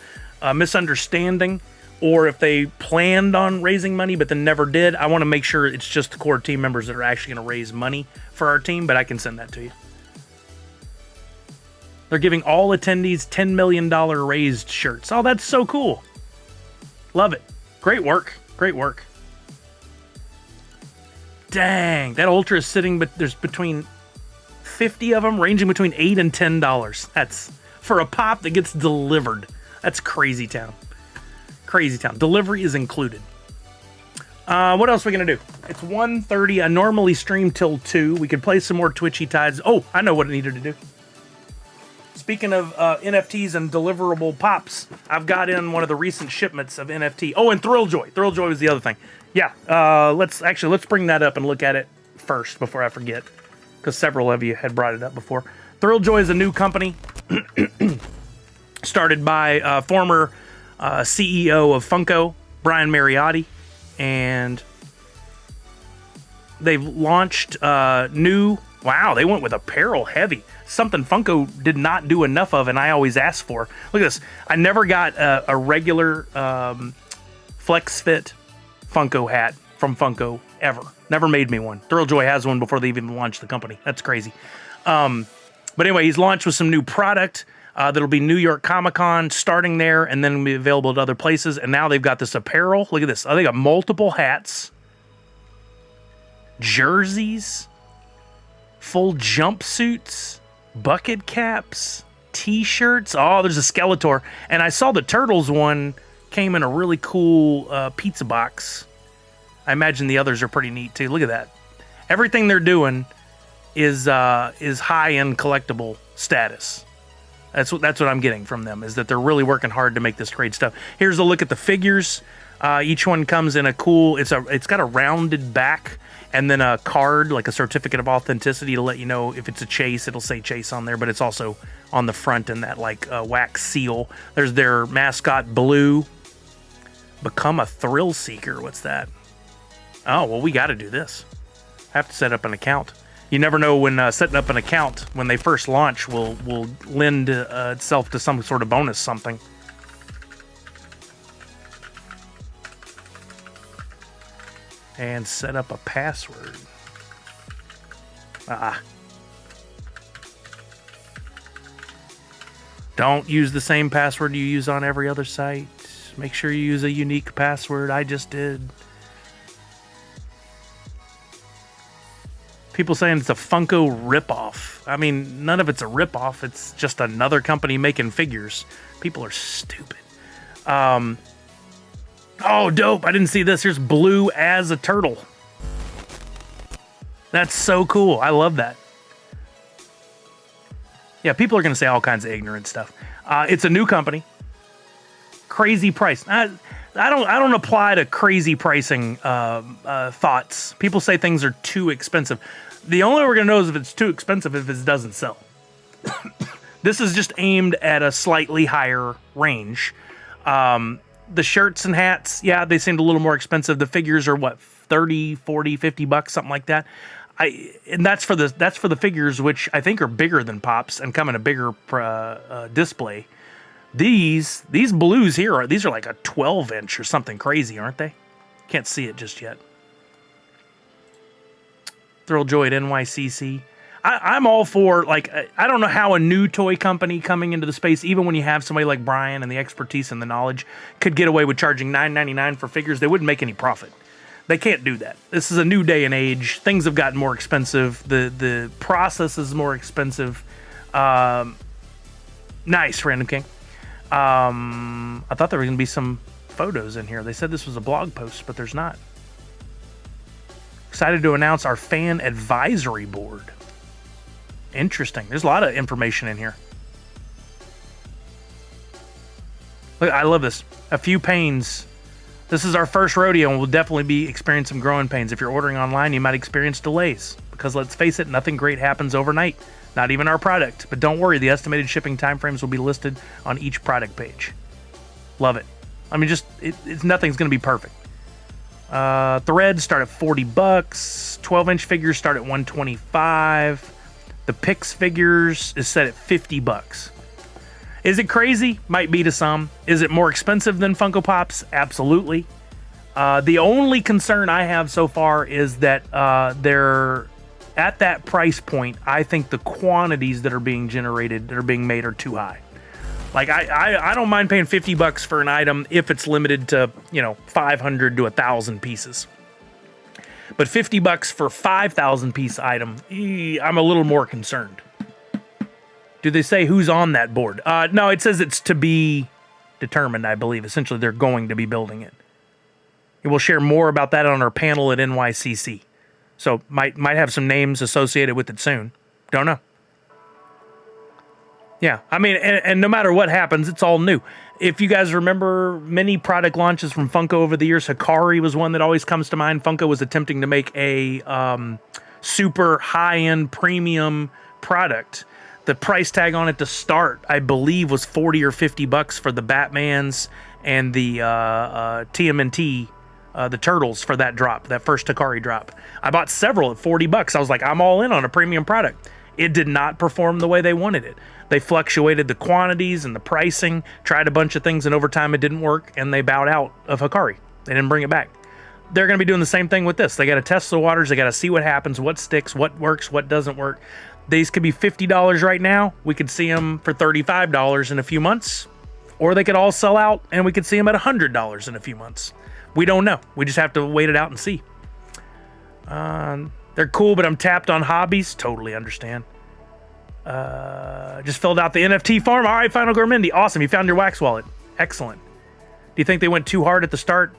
A: misunderstanding or if they planned on raising money but then never did. I want to make sure it's just the core team members that are actually going to raise money for our team, but I can send that to you. They're giving all attendees $10 million raised shirts. Oh, that's so cool. Love it. Great work. Great work. Dang, that Ultra is sitting, but there's between 50 of them, ranging between $8 and $10. That's for a pop that gets delivered. That's crazy town. Crazy town. Delivery is included. What else are we gonna do? It's 1:30. I normally stream till 2. We could play some more Twitchy Tides. Oh, I know what I needed to do. Speaking of NFTs and deliverable pops, I've got in one of the recent shipments of NFT. Oh, and Thrilljoy. Thrilljoy was the other thing. Yeah, let's bring that up and look at it first before I forget, because several of you had brought it up before. Thrilljoy is a new company started by former CEO of Funko, Brian Mariotti, and they've launched new. Wow, they went with apparel heavy. Something Funko did not do enough of, and I always ask for. Look at this. I never got a regular flex fit Funko hat from Funko ever. Never made me one. Thrilljoy has one before they even launched the company. That's crazy. But anyway, he's launched with some new product that'll be New York Comic Con starting there, and then be available at other places. And now they've got this apparel. Look at this. They got multiple hats, jerseys, full jumpsuits, bucket caps, t-shirts. Oh, there's a Skeletor. And I saw the Turtles one came in a really cool pizza box. I imagine the others are pretty neat too. Look at that. Everything they're doing is high-end collectible status. That's what I'm getting from them, is that they're really working hard to make this great stuff. Here's a look at the figures. Each one comes in a cool. It's got a rounded back and then a card, like a certificate of authenticity, to let you know if it's a Chase. It'll say Chase on there, but it's also on the front in that like wax seal. There's their mascot Blue. Become a thrill seeker. What's that? Oh, well, we got to do this. I have to set up an account. You never know when setting up an account when they first launch will lend itself to some sort of bonus something. And set up a password. Don't use the same password you use on every other site. Make sure you use a unique password. I just did. People saying it's a Funko ripoff. I mean, none of it's a ripoff. It's just another company making figures. People are stupid. Oh, dope. I didn't see this. Here's Blue as a turtle. That's so cool. I love that. Yeah, people are going to say all kinds of ignorant stuff. It's a new company. Crazy price. I don't apply to crazy pricing thoughts. People say things are too expensive. The only way we're going to know is if it's too expensive if it doesn't sell. This is just aimed at a slightly higher range. The shirts and hats, yeah, they seemed a little more expensive. The figures are what, 30, 40, 50 bucks, something like that. And that's for the figures, which I think are bigger than Pops and come in a bigger display. These blues here these are like a 12-inch or something crazy, aren't they? Can't see it just yet. Thrilljoy at NYCC. I'm all for, like, I don't know how a new toy company coming into the space, even when you have somebody like Brian and the expertise and the knowledge, could get away with charging $9.99 for figures. They wouldn't make any profit. They can't do that. This is a new day and age. Things have gotten more expensive. The process is more expensive. Nice, Random King. I thought there were going to be some photos in here. They said this was a blog post, but there's not. Excited to announce our fan advisory board. Interesting. There's a lot of information in here. Look, I love this. A few pains. This is our first rodeo, and we'll definitely be experiencing some growing pains. If you're ordering online, you might experience delays. Because let's face it, nothing great happens overnight. Not even our product. But don't worry, the estimated shipping timeframes will be listed on each product page. Love it. I mean, nothing's going to be perfect. Threads start at $40. 12-inch figures start at $125. The Pix figures is set at $50. Is it crazy? Might be to some. Is it more expensive than Funko Pops? Absolutely. The only concern I have so far is that they're at that price point. I think the quantities that are being generated, that are being made, are too high. Like, I don't mind paying $50 for an item if it's limited to, 500 to 1,000 pieces. But $50 for 5,000 piece item, I'm a little more concerned. Do they say who's on that board? No, it says it's to be determined, I believe. Essentially, they're going to be building it. We'll share more about that on our panel at NYCC. So might have some names associated with it soon. Don't know. Yeah, I mean, and no matter what happens, it's all new. If you guys remember many product launches from Funko over the years, Hikari was one that always comes to mind. Funko was attempting to make a super high-end premium product. The price tag on it to start, I believe, was $40 or $50 for the Batmans and the TMNT, the Turtles, for that drop, that first Hikari drop. I bought several at $40. I was like, I'm all in on a premium product. It did not perform the way they wanted it. They fluctuated the quantities and the pricing, tried a bunch of things, and over time it didn't work, and they bowed out of Hikari. They didn't bring it back. They're going to be doing the same thing with this. They got to test the waters. They got to see what happens, what sticks, what works, what doesn't work. These could be $50 right now. We could see them for $35 in a few months, or they could all sell out, and we could see them at $100 in a few months. We don't know. We just have to wait it out and see. They're cool, but I'm tapped on hobbies. Totally understand. Just filled out the NFT form. All right, Final Gourmandi. Awesome. You found your wax wallet. Excellent. Do you think they went too hard at the start?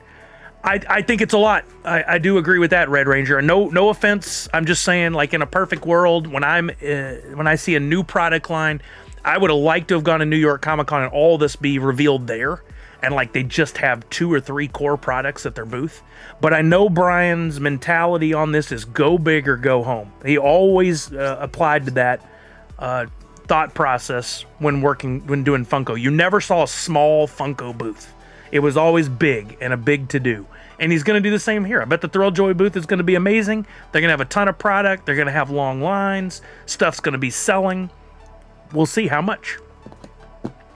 A: I think it's a lot. I do agree with that, Red Ranger. And no offense. I'm just saying, like, in a perfect world, when I see a new product line, I would have liked to have gone to New York Comic Con and all this be revealed there. And like they just have 2 or 3 core products at their booth. But I know Brian's mentality on this is go big or go home. He always applied to that thought process when doing Funko. You never saw a small Funko booth. It was always big and a big to-do. And he's going to do the same here. I bet the Thrilljoy booth is going to be amazing. They're going to have a ton of product. They're going to have long lines. Stuff's going to be selling. We'll see how much.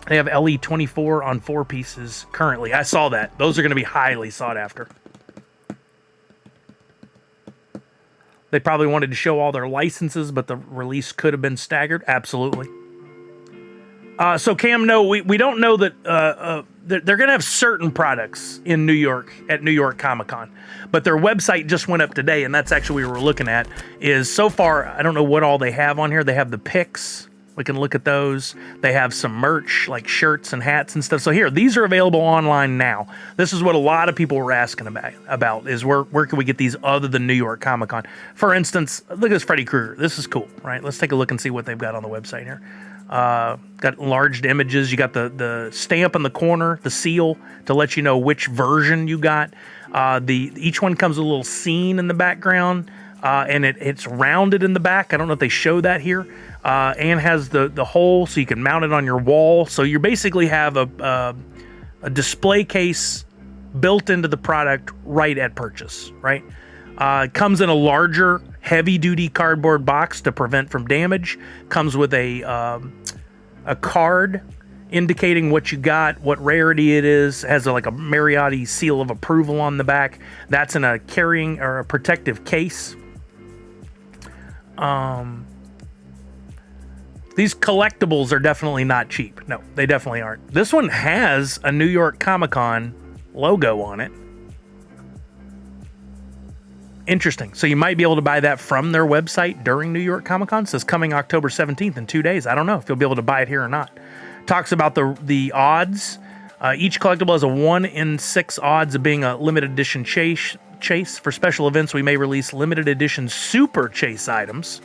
A: They have LE24 on 4 pieces currently. I saw that. Those are going to be highly sought after. They probably wanted to show all their licenses, but the release could have been staggered. Absolutely. So Cam, no, we don't know that they're going to have certain products in New York at New York Comic Con, but their website just went up today, and that's actually what we were looking at. Is so far, I don't know what all they have on here. They have the picks. We can look at those. They have some merch, like shirts and hats and stuff. So here, these are available online now. This is what a lot of people were asking about is where can we get these other than New York Comic Con? For instance, look at this Freddy Krueger. This is cool, right? Let's take a look and see what they've got on the website here. Got enlarged images. You got the stamp in the corner, the seal to let you know which version you got. Each one comes with a little scene in the background, and it's rounded in the back. I don't know if they show that here. And has the hole so you can mount it on your wall. So you basically have a display case built into the product right at purchase, right? It comes in a larger, heavy-duty cardboard box to prevent from damage. Comes with a card indicating what you got, what rarity it is, has like a Mariotti seal of approval on the back. That's in a carrying or a protective case. These collectibles are definitely not cheap. No, they definitely aren't. This one has a New York Comic-Con logo on it. Interesting. So you might be able to buy that from their website during New York Comic-Con. It says coming October 17th in 2 days. I don't know if you'll be able to buy it here or not. Talks about the odds. Each collectible has a 1 in 6 odds of being a limited edition chase. For special events, we may release limited edition super chase items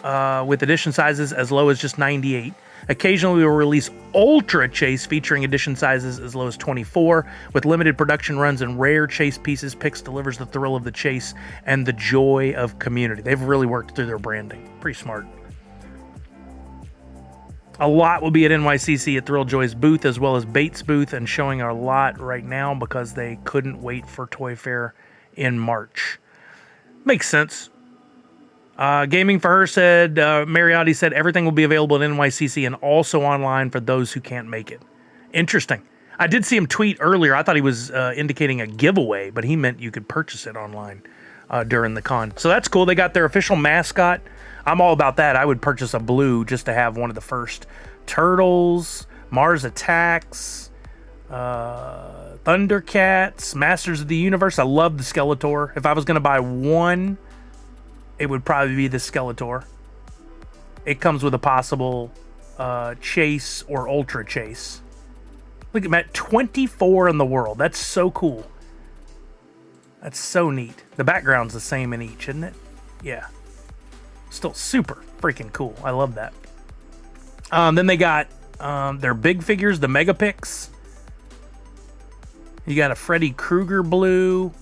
A: with edition sizes as low as just 98. Occasionally, we will release ultra chase featuring edition sizes as low as 24. With limited production runs and rare chase pieces, Pix delivers the thrill of the chase and the joy of community. They've really worked through their branding. Pretty smart. A lot will be at NYCC at Thrill Joy's booth as well as Bates' booth, and showing a lot right now because they couldn't wait for Toy Fair in March. Makes sense. Gaming for Her said, Mariotti said everything will be available at NYCC and also online for those who can't make it. Interesting. I did see him tweet earlier. I thought he was indicating a giveaway, but he meant you could purchase it online during the con. So that's cool. They got their official mascot. I'm all about that. I would purchase a blue just to have one of the first. Turtles, Mars Attacks, Thundercats, Masters of the Universe. I love the Skeletor. If I was going to buy one, it would probably be the Skeletor. It comes with a possible chase or ultra chase. Look at that, 24 in the world. That's so cool. That's so neat. The background's the same in each, isn't it? Yeah. Still super freaking cool. I love that. Then they got their big figures, the Megapix. You got a Freddy Krueger blue.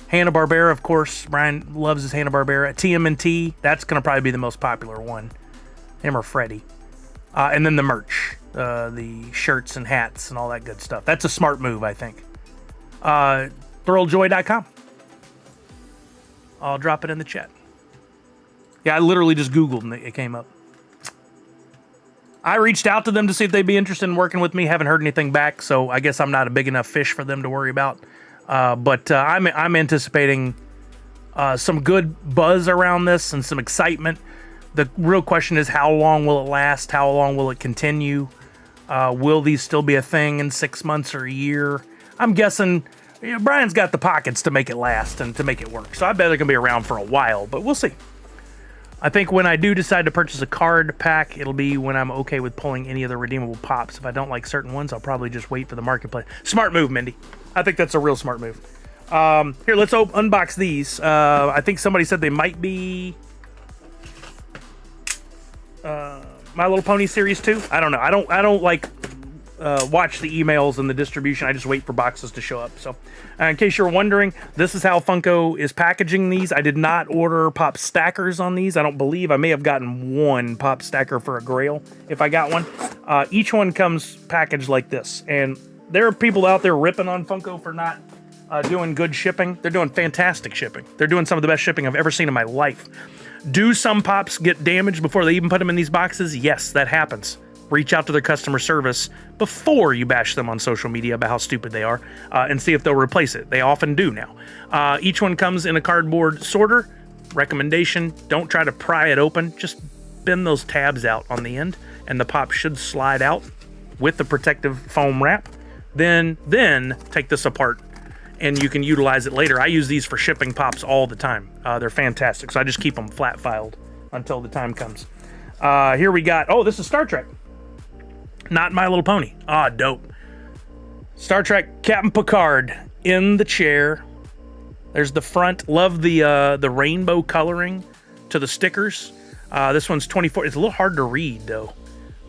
A: Hanna-Barbera, of course. Brian loves his Hanna-Barbera. TMNT, that's going to probably be the most popular one. Him or Freddy. And then the merch. The shirts and hats and all that good stuff. That's a smart move, I think. ThrillJoy.com. I'll drop it in the chat. Yeah, I literally just Googled and it came up. I reached out to them to see if they'd be interested in working with me. Haven't heard anything back, so I guess I'm not a big enough fish for them to worry about. But I'm anticipating some good buzz around this and some excitement. The real question is, how long will it last? How long will it continue? Will these still be a thing in 6 months or a year? I'm guessing Brian's got the pockets to make it last and to make it work. So I bet they're going to be around for a while, but we'll see. I think when I do decide to purchase a card pack, it'll be when I'm okay with pulling any of the redeemable pops. If I don't like certain ones, I'll probably just wait for the marketplace. Smart move, Mindy. I think that's a real smart move. Here, let's unbox these. I think somebody said they might be My Little Pony Series 2. I don't know. I don't like watch the emails and the distribution. I just wait for boxes to show up. So in case you're wondering, this is how Funko is packaging these. I did not order pop stackers on these. I don't believe. I may have gotten one pop stacker for a Grail if I got one. Each one comes packaged like this. And there are people out there ripping on Funko for not doing good shipping. They're doing fantastic shipping. They're doing some of the best shipping I've ever seen in my life. Do some pops get damaged before they even put them in these boxes? Yes, that happens. Reach out to their customer service before you bash them on social media about how stupid they are and see if they'll replace it. They often do now. Each one comes in a cardboard sorter. Recommendation, don't try to pry it open. Just bend those tabs out on the end and the pop should slide out with the protective foam wrap. Then take this apart and you can utilize it later. I use these for shipping pops all the time. They're fantastic. So I just keep them flat filed until the time comes. Here we got, this is Star Trek. Not My Little Pony. Dope. Star Trek Captain Picard in the chair. There's the front. Love the rainbow coloring to the stickers. This one's 24. It's a little hard to read, though.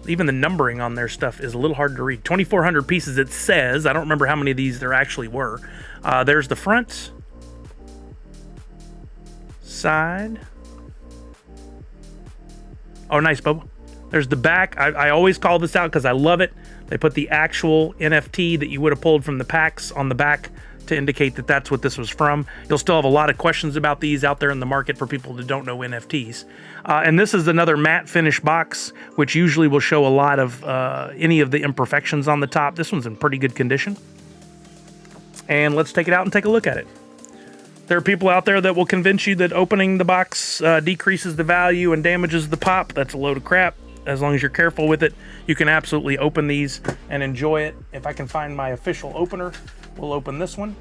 A: Even the numbering on their stuff is a little hard to read. 2,400 pieces, it says. I don't remember how many of these there actually were. There's the front. Side. Oh, nice, Bobo. There's the back. I always call this out because I love it. They put the actual NFT that you would have pulled from the packs on the back to indicate that that's what this was from. You'll still have a lot of questions about these out there in the market for people that don't know NFTs. And this is another matte finish box, which usually will show a lot of any of the imperfections on the top. This one's in pretty good condition. And let's take it out and take a look at it. There are people out there that will convince you that opening the box decreases the value and damages the pop. That's a load of crap. As long as you're careful with it, you can absolutely open these and enjoy it. If I can find my official opener, we'll open this one.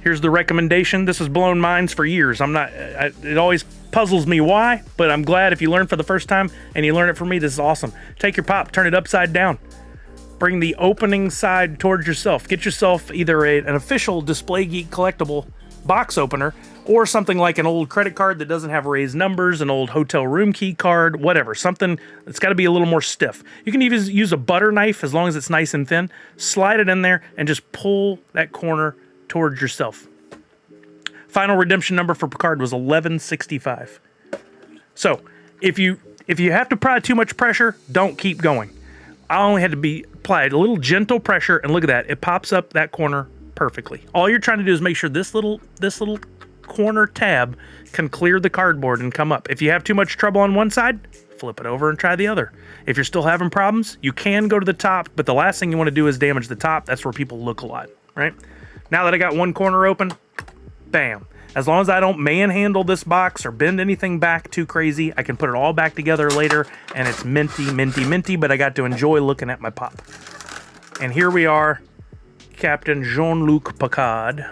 A: Here's the recommendation. This has blown minds for years. It always puzzles me why, but I'm glad if you learn for the first time and you learn it from me, this is awesome. Take your pop, turn it upside down. Bring the opening side towards yourself. Get yourself either an official Display Geek collectible box opener or something like an old credit card that doesn't have raised numbers, an old hotel room key card, whatever. Something that's got to be a little more stiff. You can even use a butter knife as long as it's nice and thin. Slide it in there and just pull that corner towards yourself. Final redemption number for Picard was 1165. So if you have to apply too much pressure, don't keep going. I only had to applied a little gentle pressure, and look at that. It pops up that corner perfectly. All you're trying to do is make sure this little corner tab can clear the cardboard and come up. If you have too much trouble on one side, flip it over and try the other. If you're still having problems, you can go to the top, but the last thing you want to do is damage the top. That's where people look a lot, right? Now that I got one corner open, bam. As long as I don't manhandle this box or bend anything back too crazy, I can put it all back together later, and it's minty, minty, minty, but I got to enjoy looking at my pop. And here we are, Captain Jean-Luc Picard.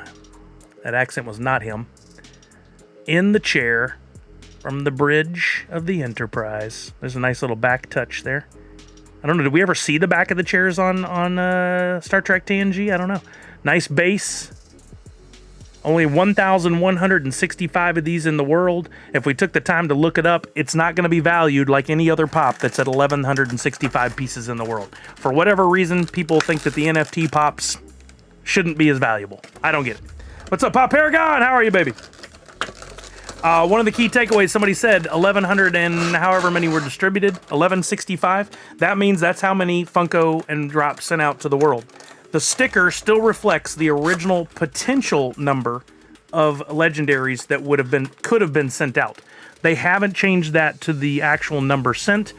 A: That accent was not him. In the chair from the bridge of the Enterprise. There's a nice little back touch there. I don't know, did we ever see the back of the chairs on Star Trek TNG? I don't know. Nice base. Only 1,165 of these in the world. If we took the time to look it up, it's not going to be valued like any other pop that's at 1,165 pieces in the world. For whatever reason, people think that the NFT pops shouldn't be as valuable. I don't get it. What's up, Pop Paragon? How are you, baby? One of the key takeaways, somebody said 1,100 and however many were distributed, 1,165. That means that's how many Funko and drops sent out to the world. The sticker still reflects the original potential number of legendaries that could have been sent out. They haven't changed that to the actual number sent,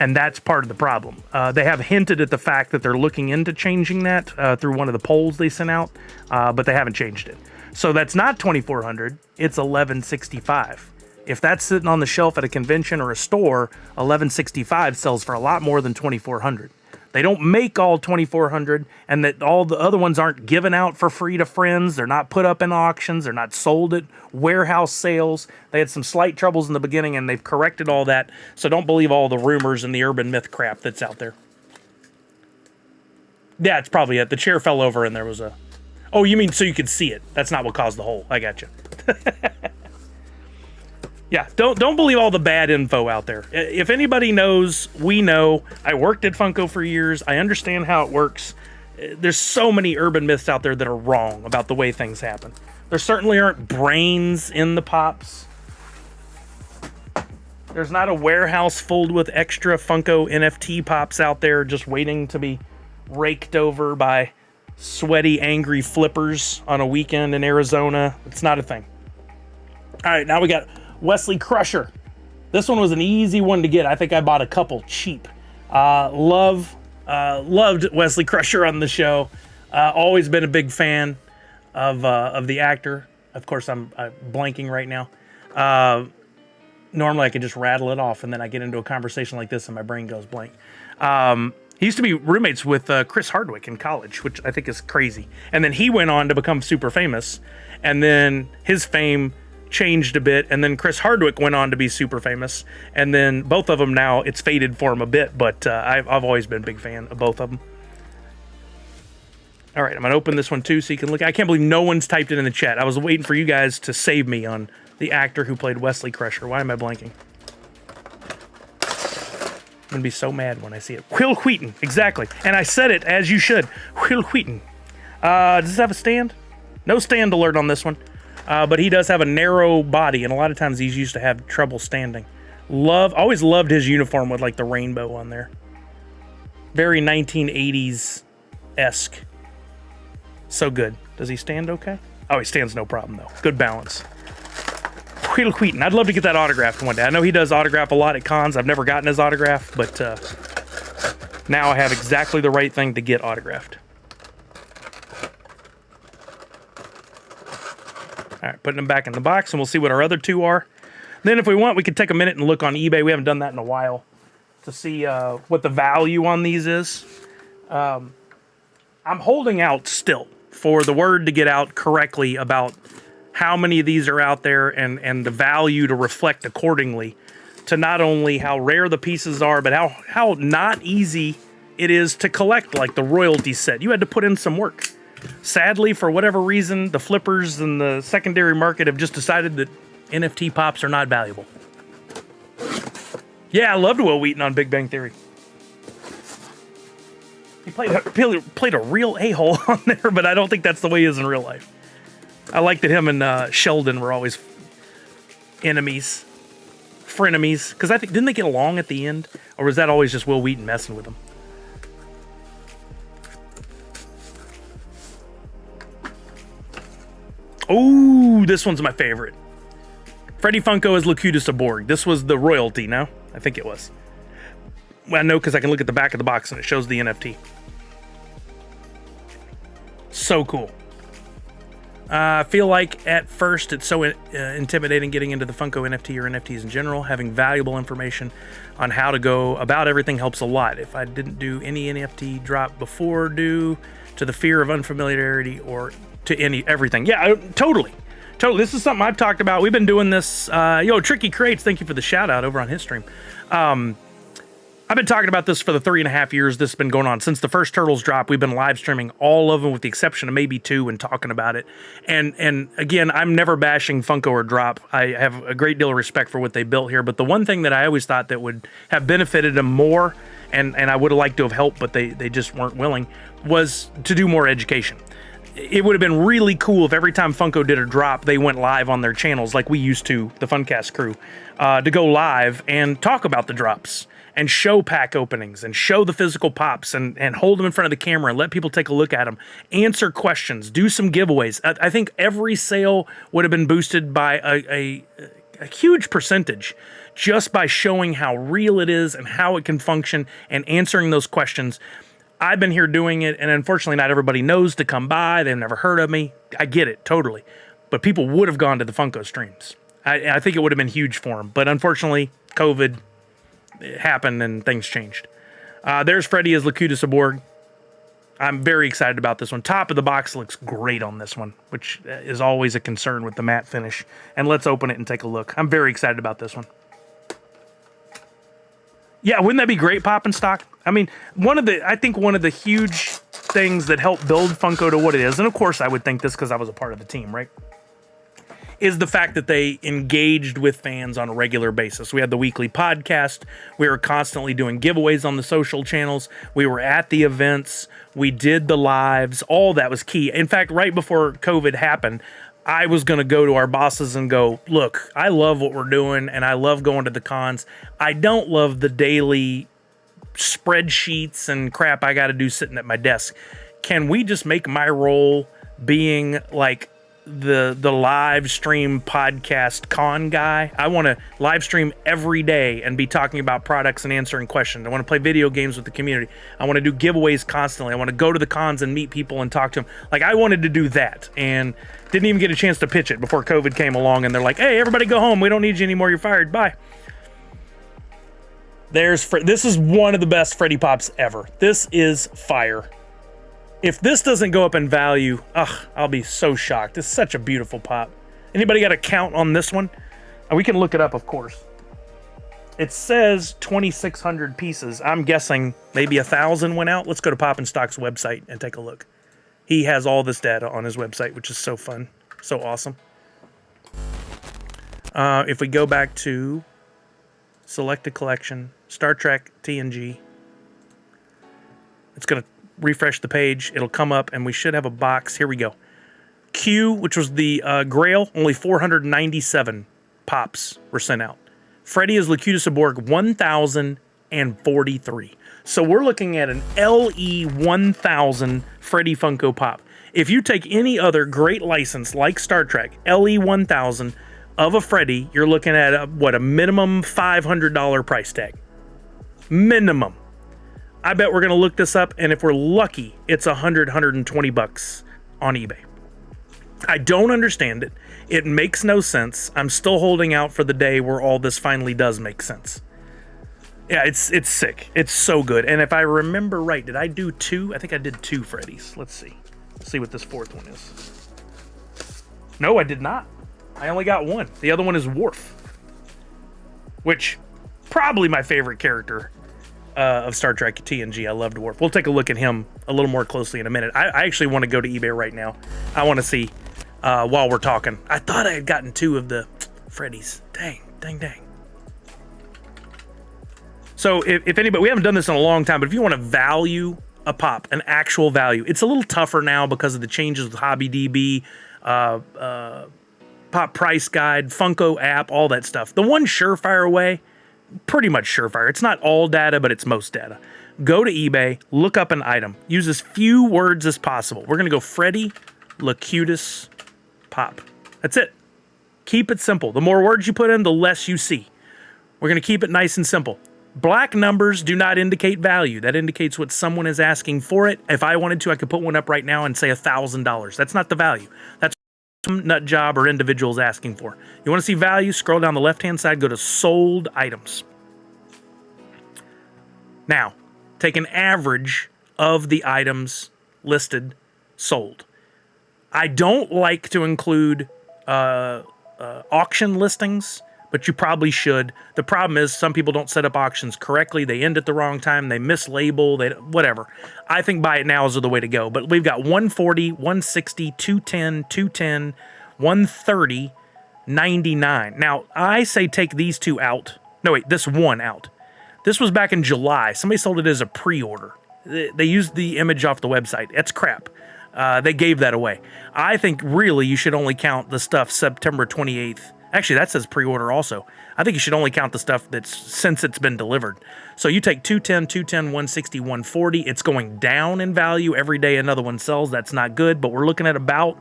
A: and that's part of the problem. They have hinted at the fact that they're looking into changing that through one of the polls they sent out, but they haven't changed it. So that's not 2,400, it's 1,165. If that's sitting on the shelf at a convention or a store, 1,165 sells for a lot more than 2,400. They don't make all 2,400, and that all the other ones aren't given out for free to friends. They're not put up in auctions. They're not sold at warehouse sales. They had some slight troubles in the beginning, and they've corrected all that. So don't believe all the rumors and the urban myth crap that's out there. Yeah, it's probably it. The chair fell over, and there was a... Oh, you mean so you could see it. That's not what caused the hole. I got you. Yeah, don't believe all the bad info out there. If anybody knows, we know. I worked at Funko for years. I understand how it works. There's so many urban myths out there that are wrong about the way things happen. There certainly aren't brains in the pops. There's not a warehouse filled with extra Funko NFT pops out there just waiting to be raked over by sweaty, angry flippers on a weekend in Arizona. It's not a thing. All right, now we got Wesley Crusher. This one was an easy one to get. I think I bought a couple cheap. Loved Wesley Crusher on the show. Always been a big fan of the actor. Of course, I'm blanking right now. Normally, I can just rattle it off, and then I get into a conversation like this, and my brain goes blank. He used to be roommates with Chris Hardwick in college, which I think is crazy. And then he went on to become super famous, and then his fame changed a bit, and then Chris Hardwick went on to be super famous, and then both of them now, it's faded for him a bit, but I've always been a big fan of both of them. All right, I'm going to open this one too so you can look. I can't believe no one's typed it in the chat. I was waiting for you guys to save me on the actor who played Wesley Crusher. Why am I blanking? I'm going to be so mad when I see it. Will Wheaton, exactly. And I said it as you should. Will Wheaton. Does this have a stand? No stand alert on this one. But he does have a narrow body, and a lot of times he's used to have trouble standing. Always loved his uniform with like the rainbow on there. Very 1980s-esque. So good. Does he stand okay? Oh, he stands no problem, though. Good balance. Wheatle Wheaton. I'd love to get that autographed one day. I know he does autograph a lot at cons. I've never gotten his autograph, but now I have exactly the right thing to get autographed. All right, putting them back in the box, and we'll see what our other two are. Then if we want, we could take a minute and look on eBay. We haven't done that in a while to see what the value on these is. I'm holding out still for the word to get out correctly about how many of these are out there and the value to reflect accordingly to not only how rare the pieces are, but how not easy it is to collect, like the royalty set. You had to put in some work. Sadly, for whatever reason, the flippers and the secondary market have just decided that NFT pops are not valuable. Yeah, I loved Will Wheaton on Big Bang Theory. He played a real a-hole on there, but I don't think that's the way he is in real life. I like that him and Sheldon were always enemies, frenemies. Because I think, didn't they get along at the end? Or was that always just Will Wheaton messing with them? Oh, this one's my favorite. Freddy Funko as Locutus Aborg. This was the royalty, no? I think it was. Well, I know because I can look at the back of the box and it shows the NFT. So cool. I feel like at first it's so intimidating getting into the Funko NFT or NFTs in general. Having valuable information on how to go about everything helps a lot. If I didn't do any NFT drop before due to the fear of unfamiliarity or to everything. Yeah, totally. This is something I've talked about. We've been doing this. Tricky Crates, thank you for the shout out over on his stream. I've been talking about this for the 3.5 years this has been going on. Since the first Turtles drop, we've been live streaming all of them with the exception of maybe 2 and talking about it. And again, I'm never bashing Funko or Drop. I have a great deal of respect for what they built here. But the one thing that I always thought that would have benefited them more, and I would have liked to have helped, but they just weren't willing, was to do more education. It would have been really cool if every time Funko did a drop, they went live on their channels like we used to, the Funcast crew, to go live and talk about the drops and show pack openings and show the physical pops and hold them in front of the camera and let people take a look at them, answer questions, do some giveaways. I think every sale would have been boosted by a huge percentage just by showing how real it is and how it can function and answering those questions. I've been here doing it, and unfortunately not everybody knows to come by. They've never heard of me. I get it, totally. But people would have gone to the Funko streams. I think it would have been huge for them. But unfortunately, COVID happened and things changed. There's Freddy as Locutus Aborg. I'm very excited about this one. Top of the box looks great on this one, which is always a concern with the matte finish. And let's open it and take a look. I'm very excited about this one. Yeah, wouldn't that be great, Pop and Stock? I mean, I think one of the huge things that helped build Funko to what it is, and of course I would think this because I was a part of the team, right, is the fact that they engaged with fans on a regular basis. We had the weekly podcast. We were constantly doing giveaways on the social channels. We were at the events. We did the lives. All that was key. In fact, right before COVID happened, I was going to go to our bosses and go, look, I love what we're doing and I love going to the cons. I don't love the daily spreadsheets and crap I got to do sitting at my desk. Can we just make my role being like the live stream podcast con guy? I want to live stream every day and be talking about products and answering questions. I want to play video games with the community. I want to do giveaways constantly. I want to go to the cons and meet people and talk to them. Like, I wanted to do that and didn't even get a chance to pitch it before COVID came along and they're like, hey, everybody go home. We don't need you anymore. You're fired. Bye. This is one of the best Freddy Pops ever. This is fire. If this doesn't go up in value, I'll be so shocked. It's such a beautiful pop. Anybody got a count on this one? We can look it up, of course. It says 2,600 pieces. I'm guessing maybe 1,000 went out. Let's go to Pop and Stock's website and take a look. He has all this data on his website, which is so fun, so awesome. If we go back to Selected Collection, Star Trek TNG, it's going to refresh the page. It'll come up, and we should have a box. Here we go. Q, which was the Grail, only 497 pops were sent out. Freddy is Locutus Aborg, 1,043. So we're looking at an LE 1000 Freddy Funko Pop. If you take any other great license like Star Trek, LE1000 of a Freddy, you're looking at a minimum $500 price tag. Minimum. I bet we're going to look this up, and if we're lucky, it's $120 on eBay. I don't understand it. It makes no sense. I'm still holding out for the day where all this finally does make sense. Yeah, it's sick. It's so good. And if I remember right, did I do 2? I think I did 2 Freddy's. Let's see. Let's see what this 4th one is. No, I did not. I only got 1. The other one is Worf, which probably my favorite character of Star Trek TNG. I loved Worf. We'll take a look at him a little more closely in a minute. I actually want to go to eBay right now. I want to see while we're talking. I thought I had gotten 2 of the Freddy's. Dang. So if anybody, we haven't done this in a long time, but if you want to value a pop, an actual value, it's a little tougher now because of the changes with HobbyDB, Pop Price Guide, Funko app, all that stuff. The one surefire way, pretty much surefire. It's not all data, but it's most data. Go to eBay, look up an item, use as few words as possible. We're going to go Freddy Locutus Pop. That's it. Keep it simple. The more words you put in, the less you see. We're going to keep it nice and simple. Black numbers do not indicate value. That indicates what someone is asking for it. If I wanted to, I could put one up right now and say $1,000. That's not the value. That's what some nut job or individual is asking for. You want to see value? Scroll down the left-hand side, go to sold items. Now, take an average of the items listed sold. I don't like to include auction listings, but you probably should. The problem is some people don't set up auctions correctly. They end at the wrong time. They mislabel. Whatever. I think buy it nows are the way to go. But we've got 140, 160, 210, 210, 130, 99. Now, I say take these 2 out. No, wait, this one out. This was back in July. Somebody sold it as a pre-order. They used the image off the website. That's crap. They gave that away. I think really you should only count the stuff September 28th. Actually, that says pre-order also. I think you should only count the stuff that's since it's been delivered. So you take 210, 210, 160, 140. It's going down in value every day another one sells. That's not good, but we're looking at about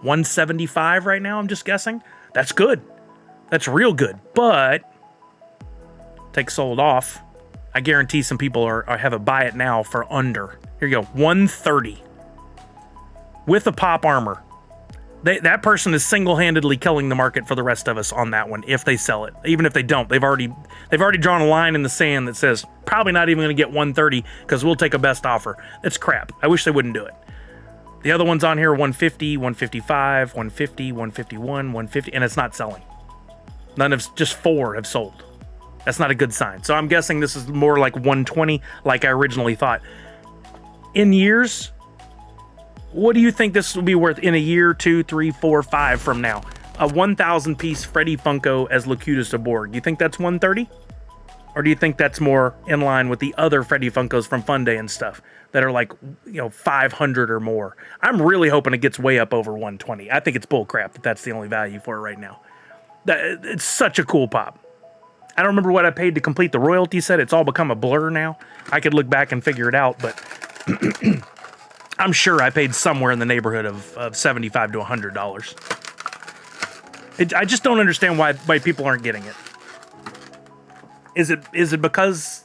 A: 175 right now, I'm just guessing. That's good. That's real good. But take sold off. I guarantee some people have a buy it now for under. Here you go, 130 with a pop armor. That person is single-handedly killing the market for the rest of us on that one if they sell it. Even if they don't, they've already drawn a line in the sand that says probably not even going to get 130 because we'll take a best offer. That's crap. I wish they wouldn't do it. The other ones on here are 150, 155, 150, 151, 150, and it's not selling. Just 4 have sold. That's not a good sign. So I'm guessing this is more like 120 like I originally thought. In years, what do you think this will be worth in a year, 2, 3, 4, 5 from now? A 1,000 piece Freddy Funko as Locutus aboard. Do you think that's 130? Or do you think that's more in line with the other Freddy Funkos from Fun Day and stuff that are like, 500 or more? I'm really hoping it gets way up over 120. I think it's bull crap that that's the only value for it right now. It's such a cool pop. I don't remember what I paid to complete the royalty set. It's all become a blur now. I could look back and figure it out, but I'm sure I paid somewhere in the neighborhood of $75 to $100. I just don't understand why people aren't getting it. Is it because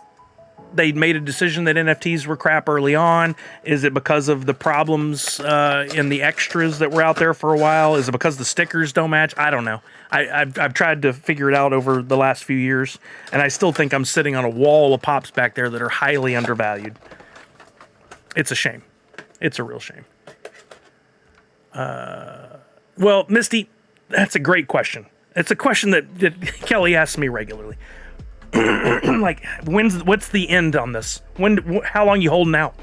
A: they made a decision that NFTs were crap early on? Is it because of the problems in the extras that were out there for a while? Is it because the stickers don't match? I don't know. I've tried to figure it out over the last few years, and I still think I'm sitting on a wall of pops back there that are highly undervalued. It's a shame. It's a real shame. Well, Misty, that's a great question. It's a question that Kelly asks me regularly. Like, what's the end on this? How long you holding out?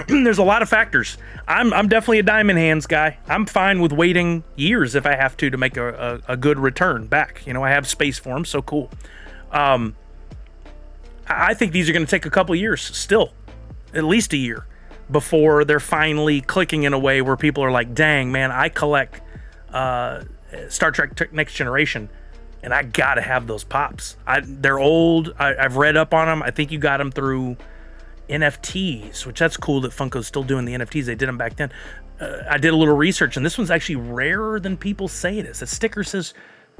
A: There's a lot of factors. I'm definitely a diamond hands guy. I'm fine with waiting years if I have to make a good return back. I have space for them, so cool. I think these are going to take a couple years still. At least a year before they're finally clicking in a way where people are like, dang, man, I collect Star Trek Next Generation, and I gotta have those pops. They're old. I've read up on them. I think you got them through NFTs, which that's cool that Funko's still doing the NFTs. They did them back then. I did a little research, and this one's actually rarer than people say it is. The sticker says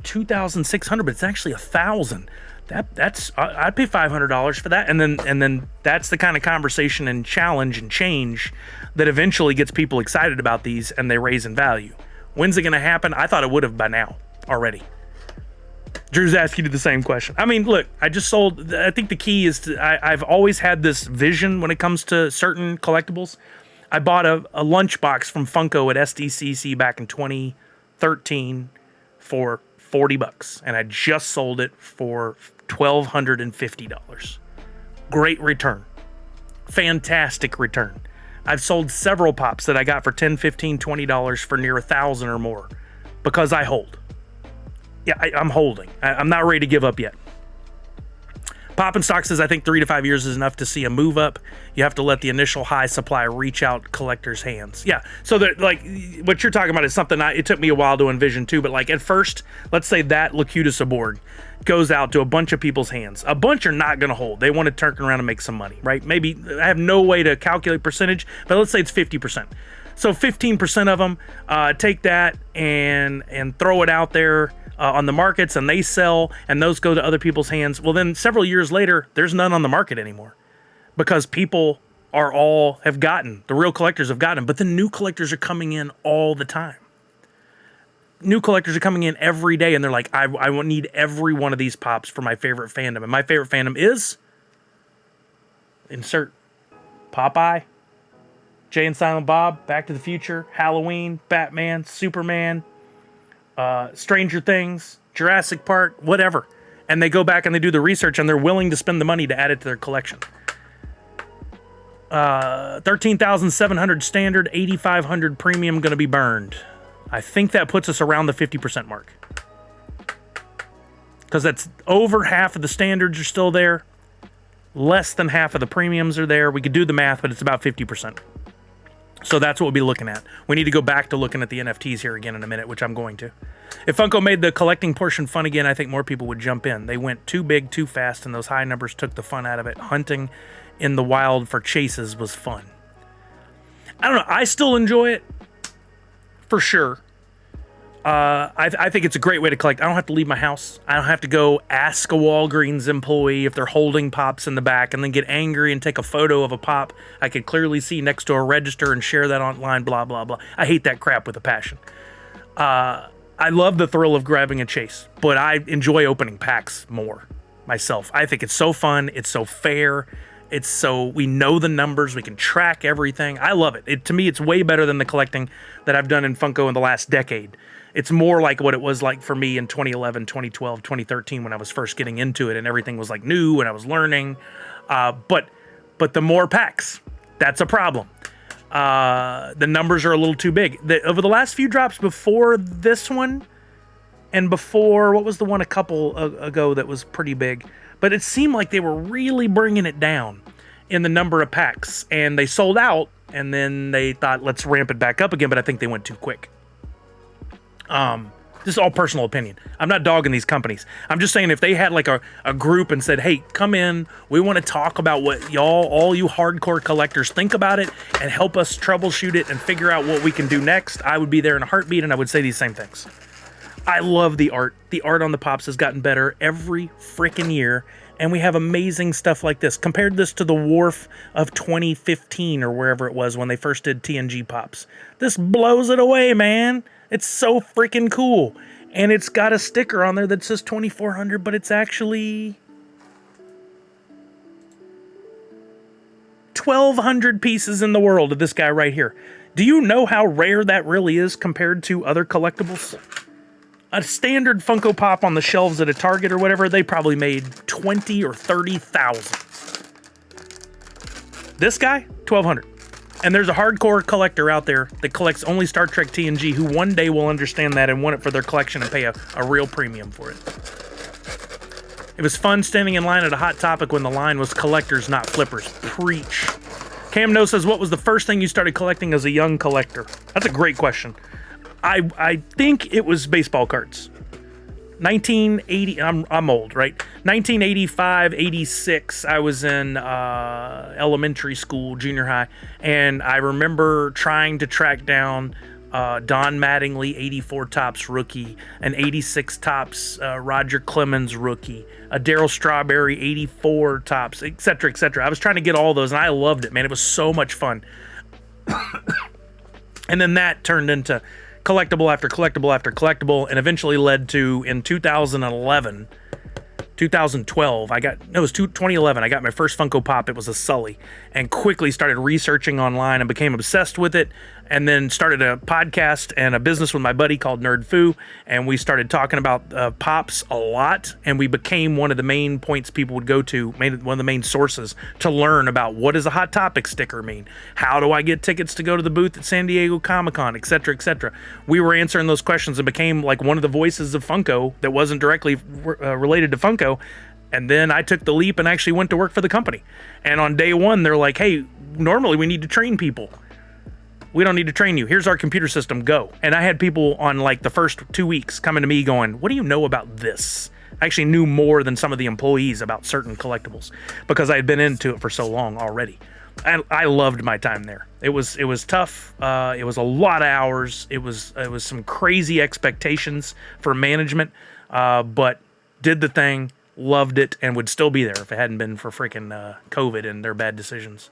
A: 2,600, but it's actually 1,000. That's I'd pay $500 for that, and then that's the kind of conversation and challenge and change that eventually gets people excited about these, and they raise in value. When's it going to happen? I thought it would have by now already. Drew's asking you the same question. I mean, look, I just sold. I think the key is I've always had this vision when it comes to certain collectibles. I bought a lunchbox from Funko at SDCC back in 2013 for $40, and I just sold it for $1,250. Great return. Fantastic return. I've sold several pops that I got for $10, $15, $20 for near $1,000 or more because I hold. Yeah, I'm holding. I'm not ready to give up yet. Pop and Stock says, I think 3 to 5 years is enough to see a move up. You have to let the initial high supply reach out collectors' hands. Yeah, so that, like, what you're talking about is something it took me a while to envision too, but like at first, let's say that Locutus aboard goes out to a bunch of people's hands. A bunch are not going to hold. They want to turn around and make some money, right? Maybe, I have no way to calculate percentage, but let's say it's 50%. So 15% of them take that and throw it out there on the markets, and they sell, and those go to other people's hands. Well, then several years later, there's none on the market anymore because people have gotten, the real collectors have gotten, but the new collectors are coming in all the time. New collectors are coming in every day, and they're like, I need every one of these pops for my favorite fandom. And my favorite fandom is, insert Popeye, Jay and Silent Bob, Back to the Future, Halloween, Batman, Superman, Stranger Things, Jurassic Park, whatever. And they go back and they do the research, and they're willing to spend the money to add it to their collection. 13,700 standard, 8,500 premium going to be burned. I think that puts us around the 50% mark. Because that's over half of the standards are still there. Less than half of the premiums are there. We could do the math, but it's about 50%. So that's what we'll be looking at. We need to go back to looking at the NFTs here again in a minute, which I'm going to. If Funko made the collecting portion fun again, I think more people would jump in. They went too big, too fast, and those high numbers took the fun out of it. Hunting in the wild for chases was fun. I don't know. I still enjoy it, for sure. I think it's a great way to collect. I don't have to leave my house. I don't have to go ask a Walgreens employee if they're holding pops in the back and then get angry and take a photo of a pop I could clearly see next to a register and share that online, blah, blah, blah. I hate that crap with a passion. I love the thrill of grabbing a chase, but I enjoy opening packs more myself. I think it's so fun. It's so fair. It's so, we know the numbers. We can track everything. I love it. To me, it's way better than the collecting that I've done in Funko in the last decade. It's more like what it was like for me in 2011, 2012, 2013 when I was first getting into it and everything was like new and I was learning. But the more packs, that's a problem. The numbers are a little too big. Over the last few drops before this one and before, what was the one a couple ago that was pretty big? But it seemed like they were really bringing it down in the number of packs, and they sold out, and then they thought, let's ramp it back up again, but I think they went too quick. This is all personal opinion. I'm not dogging these companies. I'm just saying if they had like a group and said, hey, come in, we want to talk about what all you hardcore collectors think about it and help us troubleshoot it and figure out what we can do next, I would be there in a heartbeat and I would say these same things. I love the art. The art on the pops has gotten better every freaking year, and we have amazing stuff like this. Compared this to the Wharf of 2015 or wherever it was when they first did TNG pops. This blows it away, man. It's so freaking cool. And it's got a sticker on there that says 2,400, but it's actually 1,200 pieces in the world of this guy right here. Do you know how rare that really is compared to other collectibles? A standard Funko Pop on the shelves at a Target or whatever, they probably made 20 or 30,000. This guy, 1,200. And there's a hardcore collector out there that collects only Star Trek TNG who one day will understand that and want it for their collection and pay a real premium for it. It was fun standing in line at a Hot Topic when the line was collectors, not flippers. Preach. Cam No says, what was the first thing you started collecting as a young collector? That's a great question. I think it was baseball cards. 1980, I'm old, right? 1985, 86, I was in elementary school, junior high, and I remember trying to track down Don Mattingly, 84 Topps rookie, an 86 Topps Roger Clemens rookie, a Darryl Strawberry, 84 Topps, etc., etc. I was trying to get all those, and I loved it, man. It was so much fun. And then that turned into collectible after collectible after collectible, and eventually led to, in 2011, 2012, 2011, I got my first Funko Pop. It was a Sully, and quickly started researching online and became obsessed with it, and then started a podcast and a business with my buddy called Nerd Foo, and we started talking about Pops a lot, and we became one of the main points people would go to, one of the main sources to learn about what does a Hot Topic sticker mean? How do I get tickets to go to the booth at San Diego Comic-Con, etc., etc. We were answering those questions and became like one of the voices of Funko that wasn't directly related to Funko. And then I took the leap and actually went to work for the company. And on day one, they're like, hey, normally we need to train people. We don't need to train you. Here's our computer system, go. And I had people on like the first 2 weeks coming to me going, what do you know about this? I actually knew more than some of the employees about certain collectibles because I had been into it for so long already. I loved my time there. It was tough. It was a lot of hours. It was some crazy expectations for management, but did the thing. Loved it, and would still be there if it hadn't been for freaking COVID and their bad decisions.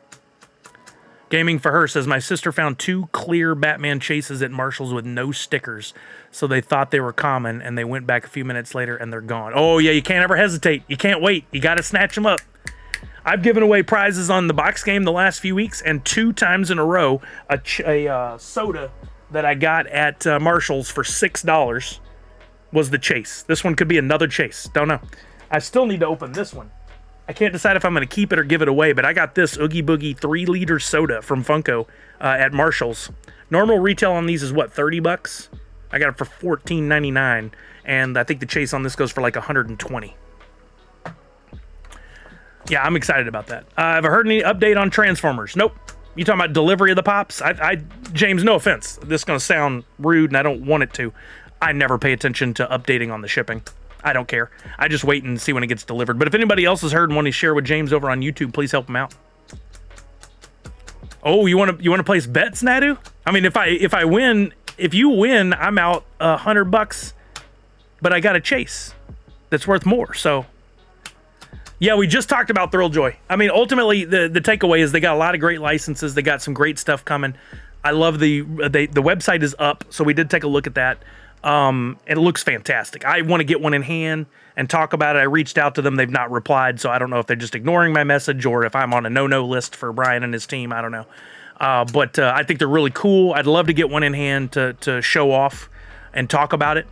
A: Gaming for Her says, my sister found 2 clear Batman chases at Marshall's with no stickers, so they thought they were common, and they went back a few minutes later, and they're gone. Oh, yeah, you can't ever hesitate. You can't wait. You got to snatch them up. I've given away prizes on the box game the last few weeks, and 2 times in a row, a soda that I got at Marshall's for $6 was the chase. This one could be another chase. Don't know. I still need to open this one. I can't decide if I'm going to keep it or give it away, but I got this Oogie Boogie 3-liter soda from Funko at Marshall's. Normal retail on these is what, $30? I got it for $14.99, and I think the chase on this goes for like $120. Yeah, I'm excited about that. Have I heard any update on Transformers? Nope. You talking about delivery of the Pops? James, no offense. This is going to sound rude, and I don't want it to. I never pay attention to updating on the shipping. I don't care. I just wait and see when it gets delivered. But if anybody else has heard and want to share with James over on YouTube, please help him out. Oh, you want to place bets, Nadu? I mean, if you win, I'm out $100, but I got a chase that's worth more. So, yeah, we just talked about Thrilljoy. I mean, ultimately, the takeaway is they got a lot of great licenses. They got some great stuff coming. I love the website is up, so we did take a look at that. It looks fantastic. I want to get one in hand and talk about it. I reached out to them. They've not replied, so I don't know if they're just ignoring my message or if I'm on a no-no list for Brian and his team. I don't know. But I think they're really cool. I'd love to get one in hand to show off and talk about it.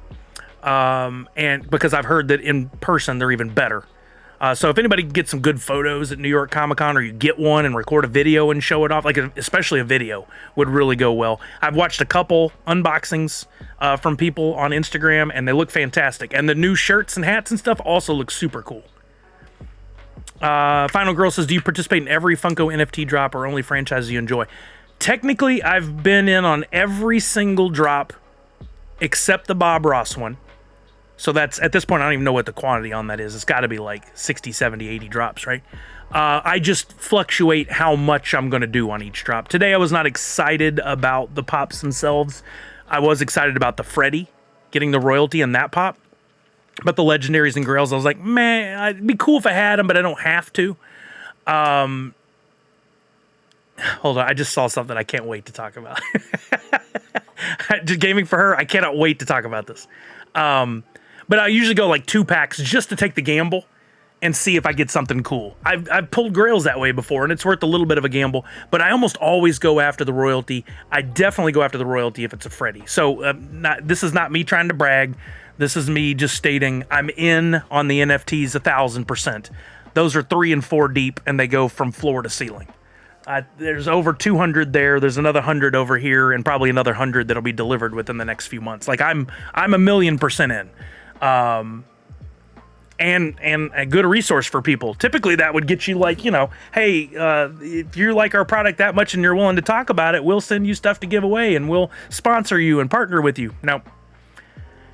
A: And because I've heard that in person, they're even better. So if anybody can get some good photos at New York Comic Con, or you get one and record a video and show it off, like especially a video would really go well. I've watched a couple unboxings from people on Instagram, and they look fantastic. And the new shirts and hats and stuff also look super cool. Final Girl says, do you participate in every Funko NFT drop or only franchises you enjoy? Technically, I've been in on every single drop except the Bob Ross one. So that's, at this point, I don't even know what the quantity on that is. It's got to be like 60, 70, 80 drops, right? I just fluctuate how much I'm going to do on each drop. Today, I was not excited about the pops themselves. I was excited about the Freddy, getting the royalty in that pop. But the legendaries and grails, I was like, man, it'd be cool if I had them, but I don't have to. Hold on, I just saw something I can't wait to talk about. Just gaming for her, I cannot wait to talk about this. But I usually go like 2 packs just to take the gamble and see if I get something cool. I've pulled grails that way before, and it's worth a little bit of a gamble, but I almost always go after the royalty. I definitely go after the royalty if it's a Freddy. So this is not me trying to brag. This is me just stating I'm in on the NFTs 1,000%. Those are 3 and 4 deep, and they go from floor to ceiling. There's over 200 there. There's another 100 over here, and probably another 100 that'll be delivered within the next few months. Like I'm 1,000,000% in. And a good resource for people. Typically that would get you like, you know, hey, if you like our product that much and you're willing to talk about it, we'll send you stuff to give away and we'll sponsor you and partner with you. No.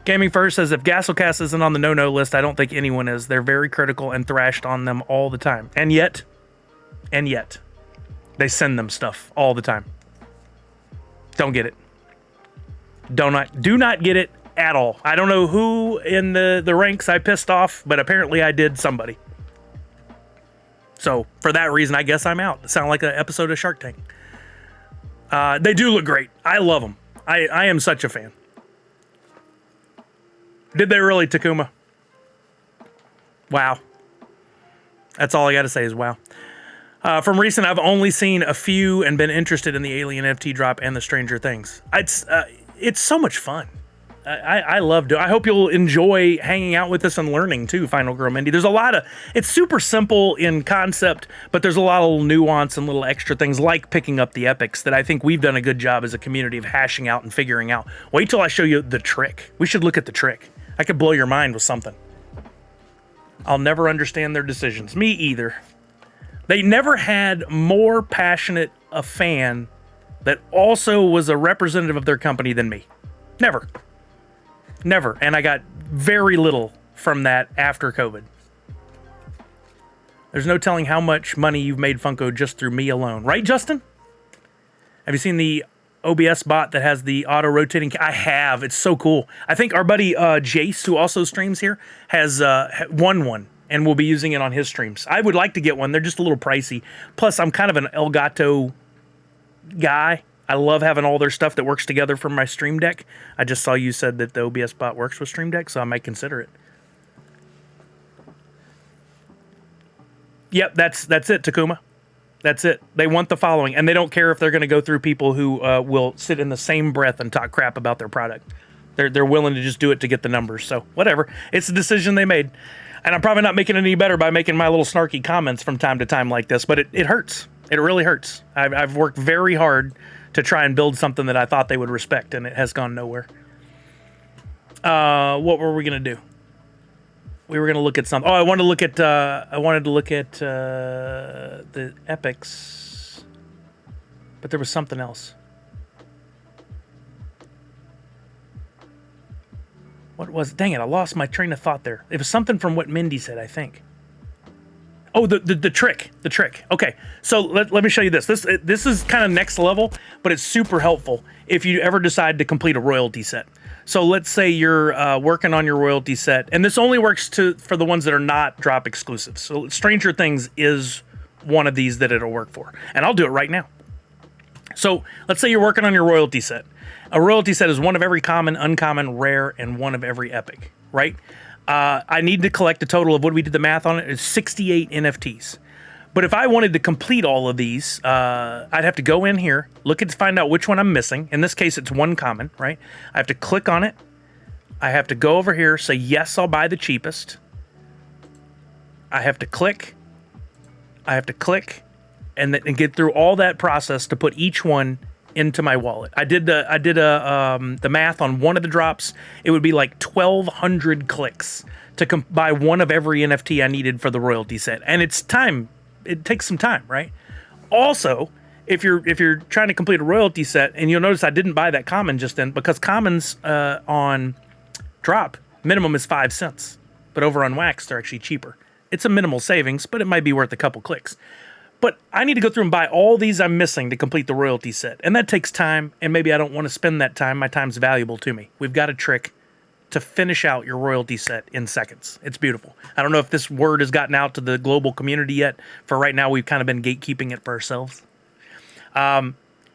A: Gaming First says, if Gasolcast isn't on the no-no list, I don't think anyone is. They're very critical and thrashed on them all the time. And yet, they send them stuff all the time. Don't get it. Do not get it at all. I don't know who in the ranks I pissed off, but apparently I did somebody. So for that reason, I guess I'm out. It sounded like an episode of Shark Tank. They do look great. I love them. I am such a fan. Did they really, Takuma? Wow. That's all I got to say is wow. From recent, I've only seen a few and been interested in the Alien NFT drop and the Stranger Things. It's so much fun. I love it. I hope you'll enjoy hanging out with us and learning too, Final Girl Mindy. There's a lot of, it's super simple in concept, but there's a lot of little nuance and little extra things like picking up the epics that I think we've done a good job as a community of hashing out and figuring out. Wait till I show you the trick. We should look at the trick. I could blow your mind with something. I'll never understand their decisions. Me either. They never had more passionate a fan that also was a representative of their company than me. Never. Never. And I got very little from that after COVID. There's no telling how much money you've made, Funko, just through me alone. Right, Justin? Have you seen the OBS bot that has the auto-rotating? I have. It's so cool. I think our buddy Jace, who also streams here, has won one and will be using it on his streams. I would like to get one. They're just a little pricey. Plus, I'm kind of an Elgato guy. I love having all their stuff that works together for my Stream Deck. I just saw you said that the OBS bot works with Stream Deck, so I might consider it. Yep, that's it, Takuma. That's it. They want the following, and they don't care if they're going to go through people who will sit in the same breath and talk crap about their product. They're willing to just do it to get the numbers. So whatever. It's a decision they made. And I'm probably not making it any better by making my little snarky comments from time to time like this, but it hurts. It really hurts. I've worked very hard to try and build something that I thought they would respect, and it has gone nowhere. What were we going to do? We were going to look at something. Oh, I wanted to look at the epics, but there was something else. What was it? Dang it, I lost my train of thought there. It was something from what Mindy said, I think. Oh, the trick. Okay, so let me show you this. This is kind of next level, but it's super helpful if you ever decide to complete a royalty set. So let's say you're working on your royalty set, and this only works for the ones that are not drop exclusives. So Stranger Things is one of these that it'll work for, and I'll do it right now. So let's say you're working on your royalty set. A royalty set is one of every common, uncommon, rare, and one of every epic, right? I need to collect a total of, what we did the math on it, is 68 NFTs. But if I wanted to complete all of these, I'd have to go in here, look at to find out which one I'm missing. In this case, it's one common, right? I have to click on it. I have to go over here, say, yes, I'll buy the cheapest. I have to click. And get through all that process to put each one into my wallet. I did the math on one of the drops. It would be like 1,200 clicks to buy one of every NFT I needed for the royalty set, and it's time. It takes some time, right? Also, if you're trying to complete a royalty set, and you'll notice I didn't buy that common just then because commons on drop minimum is 5 cents, but over on Wax they're actually cheaper. It's a minimal savings, but it might be worth a couple clicks. But I need to go through and buy all these I'm missing to complete the royalty set. And that takes time, and maybe I don't want to spend that time. My time's valuable to me. We've got a trick to finish out your royalty set in seconds. It's beautiful. I don't know if this word has gotten out to the global community yet. For right now, we've kind of been gatekeeping it for ourselves.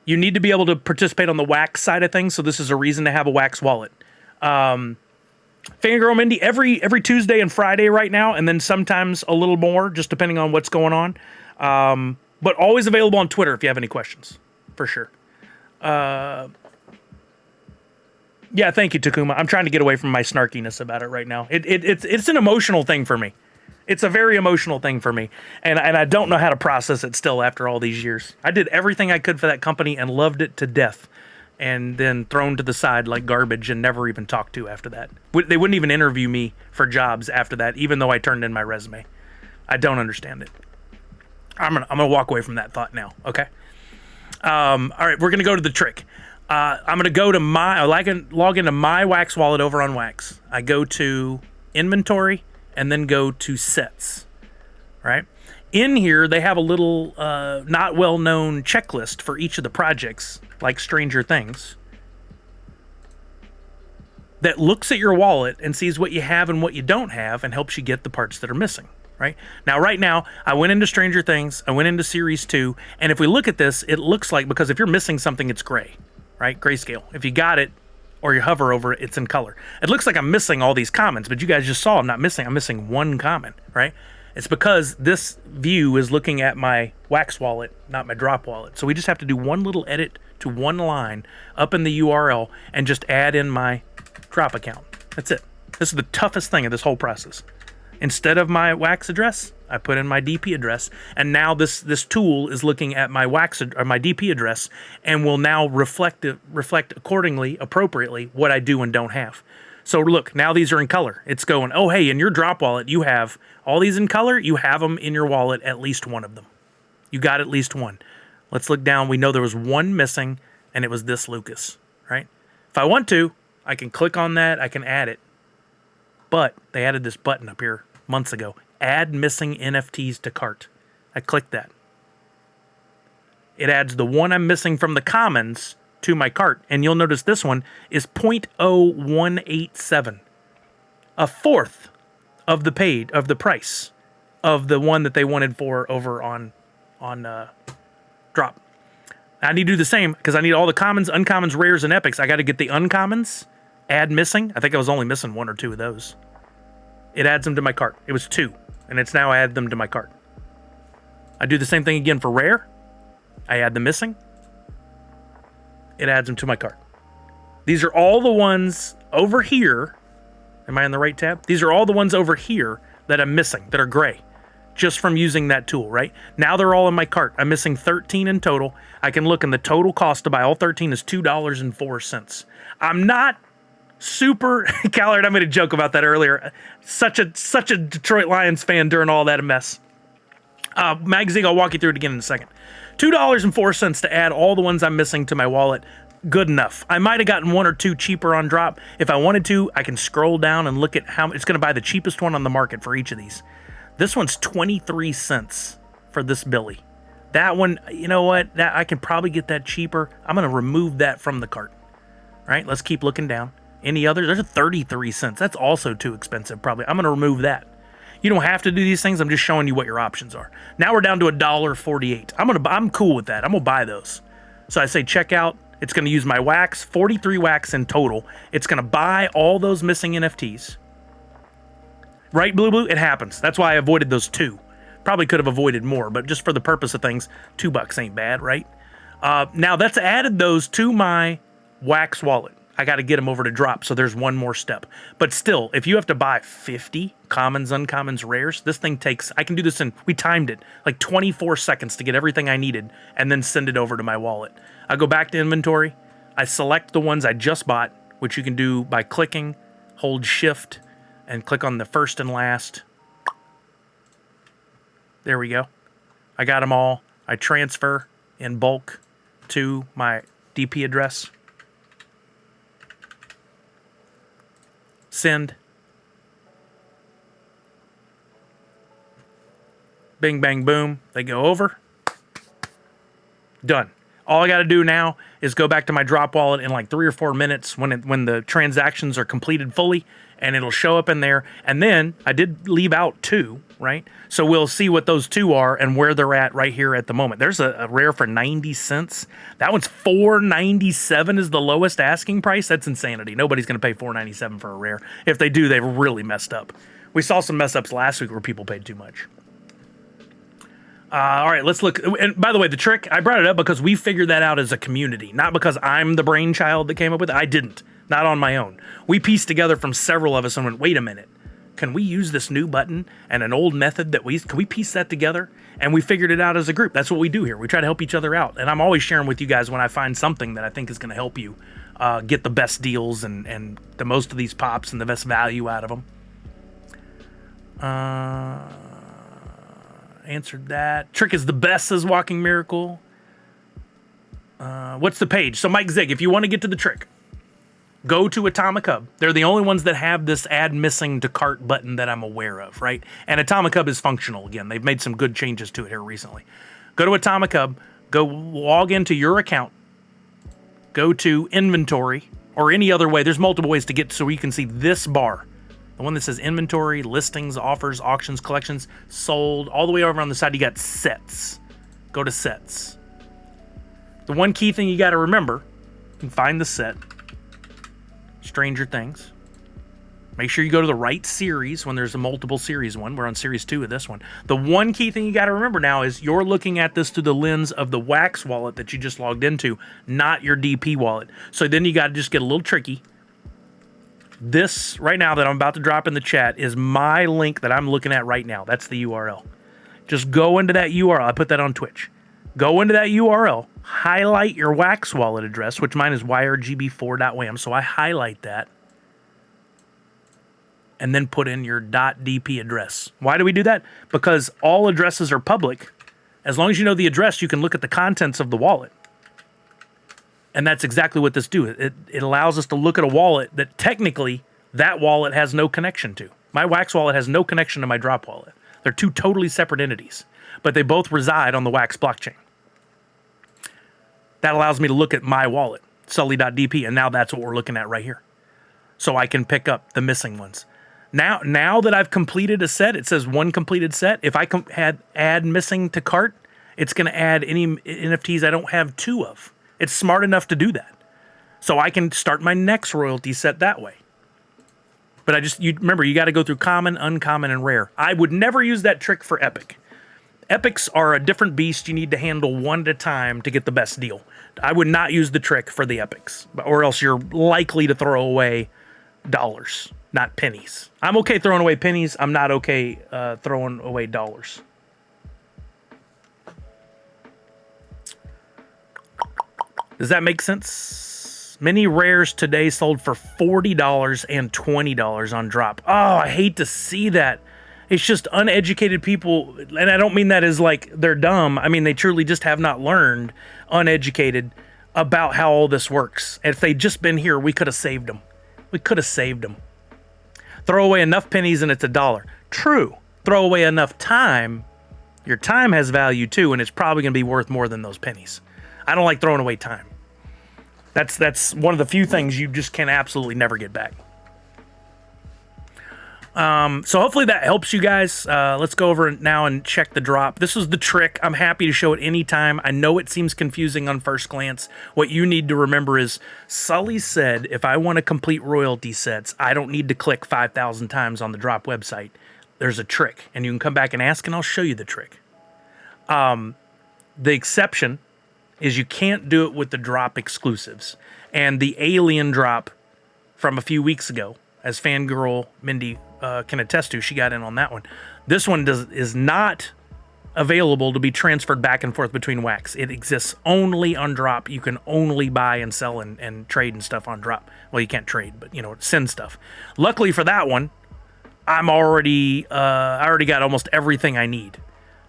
A: You need to be able to participate on the Wax side of things, so this is a reason to have a Wax wallet. Fangirl Mindy, every Tuesday and Friday right now, and then sometimes a little more, just depending on what's going on. But always available on Twitter if you have any questions, for sure. Yeah, thank you, Takuma. I'm trying to get away from my snarkiness about it right now. It's an emotional thing for me. It's a very emotional thing for me, and I don't know how to process it still after all these years. I did everything I could for that company and loved it to death, and then thrown to the side like garbage and never even talked to after that. They wouldn't even interview me for jobs after that, even though I turned in my resume. I don't understand it. I'm gonna walk away from that thought now, okay? All right, we're gonna go to the trick. I'm going to go to log into my Wax wallet over on Wax. I go to inventory and then go to sets, right? In here, they have a little not well-known checklist for each of the projects, like Stranger Things, that looks at your wallet and sees what you have and what you don't have and helps you get the parts that are missing, right? Right now, I went into Stranger Things, I went into Series 2, and if we look at this, it looks like, because if you're missing something, it's gray, right? Grayscale. If you got it, or you hover over it, it's in color. It looks like I'm missing all these commons, but you guys just saw I'm missing one common, right? It's because this view is looking at my Wax wallet, not my Drop wallet. So we just have to do one little edit to one line up in the URL and just add in my Drop account. That's it. This is the toughest thing of this whole process. Instead of my Wax address, I put in my DP address, and now this tool is looking at my Wax or my DP address and will now reflect accordingly, appropriately, what I do and don't have. So look, now these are in color. It's going, oh, hey, in your Drop wallet, you have all these in color. You have them in your wallet, at least one of them. You got at least one. Let's look down. We know there was one missing, and it was this Lucas, right? If I want to, I can click on that. I can add it. But they added this button up here months ago. Add missing NFTs to cart. I click that. It adds the one I'm missing from the commons to my cart, and you'll notice this one is 0.0187, a fourth of the price of the one that they wanted for over on Drop. I need to do the same because I need all the commons, uncommons, rares, and epics. I got to get the uncommons, add missing. I think I was only missing one or two of those. It adds them to my cart. It was 2, and it's now added them to my cart. I do the same thing again for rare. I add the missing. It adds them to my cart. These are all the ones over here. Am I on the right tab? These are all the ones over here that I'm missing, that are gray, just from using that tool, right? Now they're all in my cart. I'm missing 13 in total. I can look, and the total cost to buy all 13 is $2.04. I'm not super, Callard, I made a joke about that earlier. Such a Detroit Lions fan during all that mess. Magazine, I'll walk you through it again in a second. $2.04 to add all the ones I'm missing to my wallet. Good enough. I might have gotten one or two cheaper on Drop. If I wanted to, I can scroll down and look at how it's going to buy the cheapest one on the market for each of these. This one's 23 cents for this Billy. That one, you know what? That I can probably get that cheaper. I'm going to remove that from the cart. Right? Let's keep looking down. Any other? There's a 33 cents. That's also too expensive, probably. I'm going to remove that. You don't have to do these things. I'm just showing you what your options are. Now we're down to $1.48. I'm cool with that. I'm gonna buy those. So I say checkout. It's gonna use my Wax, 43 Wax in total. It's gonna buy all those missing NFTs. Right, Blue? It happens. That's why I avoided those 2. Probably could have avoided more, but just for the purpose of things, $2 ain't bad, right? Now that's added those to my Wax wallet. I got to get them over to Drop, so there's one more step. But still, if you have to buy 50 commons, uncommons, rares, this thing takes, I can do this we timed it, like 24 seconds to get everything I needed and then send it over to my wallet. I go back to inventory. I select the ones I just bought, which you can do by clicking, hold shift, and click on the first and last. There we go. I got them all. I transfer in bulk to my DP address. Send. Bing, bang, boom. They go over. Done. All I got to do now is go back to my Drop wallet in like 3 or 4 minutes when the transactions are completed fully, and it'll show up in there. And then I did leave out 2, right? So we'll see what those 2 are and where they're at right here at the moment. There's a rare for 90 cents. That one's $4.97 is the lowest asking price. That's insanity. Nobody's going to pay $4.97 for a rare. If they do, they've really messed up. We saw some mess ups last week where people paid too much. All right, let's look. And by the way, the trick, I brought it up because we figured that out as a community, not because I'm the brainchild that came up with it. I didn't, not on my own. We pieced together from several of us and went, wait a minute. Can we use this new button and an old method can we piece that together? And we figured it out as a group. That's what we do here. We try to help each other out. And I'm always sharing with you guys when I find something that I think is going to help you get the best deals and the most of these pops and the best value out of them. Answered that. Trick is the best, says Walking Miracle. What's the page? So Mike Zig, if you want to get to the trick, go to Atomic Hub. They're the only ones that have this add missing to cart button that I'm aware of, right? And Atomic Hub is functional again. They've made some good changes to it here recently. Go to Atomic Hub, go log into your account, go to inventory or any other way. There's multiple ways to get so you can see this bar. The one that says inventory, listings, offers, auctions, collections, sold. All the way over on the side, you got sets. Go to sets. The one key thing you got to remember, you can find the set. Stranger Things. Make sure you go to the right series when there's a multiple series one. We're on series 2 of this one. The one key thing you got to remember now is you're looking at this through the lens of the Wax wallet that you just logged into, not your DP wallet. So then you got to just get a little tricky. This right now that I'm about to drop in the chat is my link that I'm looking at right now. That's the URL. Just go into that URL. I put that on Twitch. Go into that URL, highlight your Wax wallet address, which mine is yrgb4.wham. So I highlight that and then put in your .dp address. Why do we do that? Because all addresses are public. As long as you know the address, you can look at the contents of the wallet. And that's exactly what this do. It allows us to look at a wallet that technically that wallet has no connection to. My Wax wallet has no connection to my Drop wallet. They're two totally separate entities, but they both reside on the Wax blockchain. That allows me to look at my wallet, sully.dp, and now that's what we're looking at right here. So I can pick up the missing ones. Now that I've completed a set, it says one completed set. If I add missing to cart, it's going to add any NFTs I don't have 2 of. It's smart enough to do that. So I can start my next royalty set that way. But you remember, you got to go through common, uncommon, and rare. I would never use that trick for Epic. Epics are a different beast. You need to handle one at a time to get the best deal. I would not use the trick for the Epics, or else you're likely to throw away dollars, not pennies. I'm okay throwing away pennies. I'm not okay throwing away dollars. Does that make sense? Many rares today sold for $40 and $20 on drop. Oh, I hate to see that. It's just uneducated people, and I don't mean that as like they're dumb. I mean they truly just have not learned, uneducated, about how all this works. And if they'd just been here, we could have saved them. We could have saved them. Throw away enough pennies and it's $1. True. Throw away enough time. Your time has value too, and it's probably going to be worth more than those pennies. I don't like throwing away time. That's one of the few things you just can absolutely never get back. So hopefully that helps you guys. Let's go over now and check the drop. This is the trick. I'm happy to show it anytime. I know it seems confusing on first glance. What you need to remember is Sully said, if I want to complete royalty sets, I don't need to click 5,000 times on the drop website. There's a trick, and you can come back and ask, and I'll show you the trick. The exception is you can't do it with the drop exclusives. And the alien drop from a few weeks ago, as Fangirl Mindy can attest to, she got in on that one. This one is not available to be transferred back and forth between Wax. It exists only on drop. You can only buy and sell and trade and stuff on drop. Well, you can't trade, but send stuff. Luckily for that one, I already got almost everything I need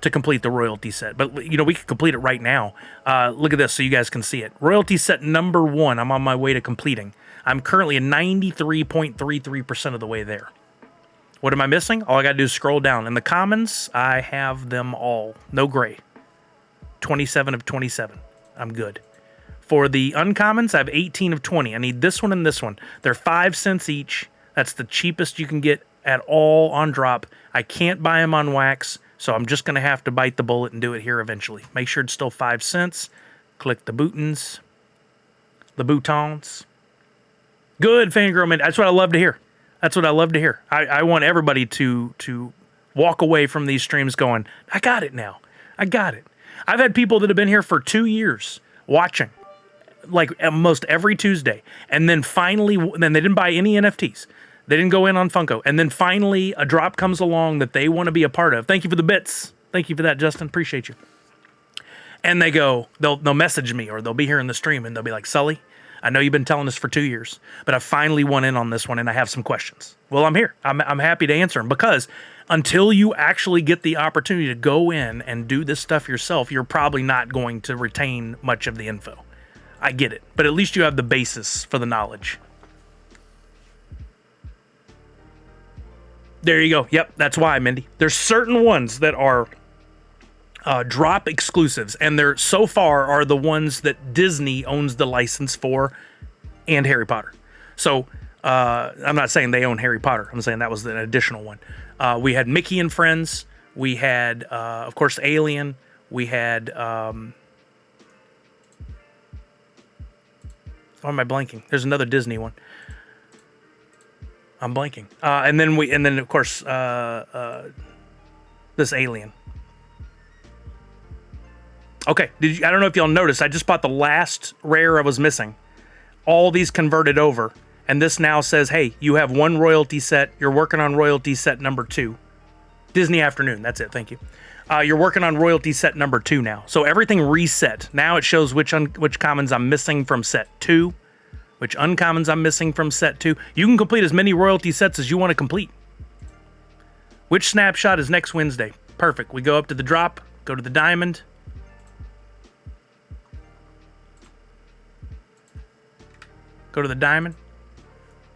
A: to complete the royalty set. But we could complete it right now. Look at this so you guys can see it. Royalty set number 1, I'm on my way to completing. I'm currently at 93.33% of the way there. What am I missing? All I got to do is scroll down. In the commons, I have them all. No gray. 27 of 27. I'm good. For the uncommons, I have 18 of 20. I need this one and this one. They're 5 cents each. That's the cheapest you can get at all on drop. I can't buy them on Wax, so I'm just going to have to bite the bullet and do it here eventually. Make sure it's still 5 cents. Click the boutons. The boutons. Good, Fangirl Man. That's what I love to hear. That's what I love to hear. I want everybody to walk away from these streams going, I got it now. I got it. I've had people that have been here for 2 years watching, like almost every Tuesday. And then finally, then they didn't buy any NFTs. They didn't go in on Funko. And then finally a drop comes along that they want to be a part of. Thank you for the bits. Thank you for that, Justin. Appreciate you. And they go, they'll message me or they'll be here in the stream and they'll be like, Sully, I know you've been telling us for 2 years, but I finally went in on this one and I have some questions. Well, I'm here. I'm happy to answer them because until you actually get the opportunity to go in and do this stuff yourself, you're probably not going to retain much of the info. I get it. But at least you have the basis for the knowledge. There you go. Yep, that's why, Mindy. There's certain ones that are drop exclusives, and they're so far are the ones that Disney owns the license for, and Harry Potter. So I'm not saying they own Harry Potter. I'm saying that was an additional one. We had Mickey and Friends. We had, of course, Alien. We had. Why am I blanking? There's another Disney one. I'm blanking. And then of course this Alien. Okay, I don't know if y'all noticed. I just bought the last rare I was missing. All these converted over, and this now says, "Hey, you have one royalty set. You're working on royalty set number 2." Disney Afternoon. That's it. Thank you. You're working on royalty set number 2 now. So everything reset. Now it shows which commons I'm missing from set 2. Which uncommons I'm missing from set 2. You can complete as many royalty sets as you want to complete. Which snapshot is next Wednesday? Perfect. We go up to the drop, go to the diamond. Go to the diamond.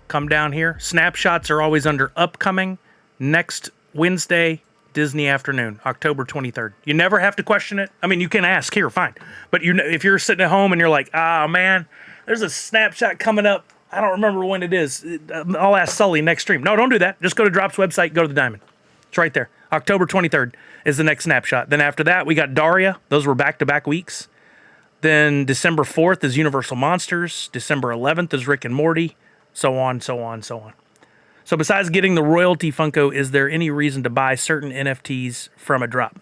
A: Come down here. Snapshots are always under upcoming. Next Wednesday, Disney Afternoon, October 23rd. You never have to question it. I mean, you can ask here, fine. But if you're sitting at home and you're like, oh man, there's a snapshot coming up. I don't remember when it is. I'll ask Sully next stream. No, don't do that. Just go to Drop's website, go to the diamond. It's right there. October 23rd is the next snapshot. Then after that, we got Daria. Those were back-to-back weeks. Then December 4th is Universal Monsters. December 11th is Rick and Morty. So on, so on, so on. So besides getting the royalty Funko, is there any reason to buy certain NFTs from a drop?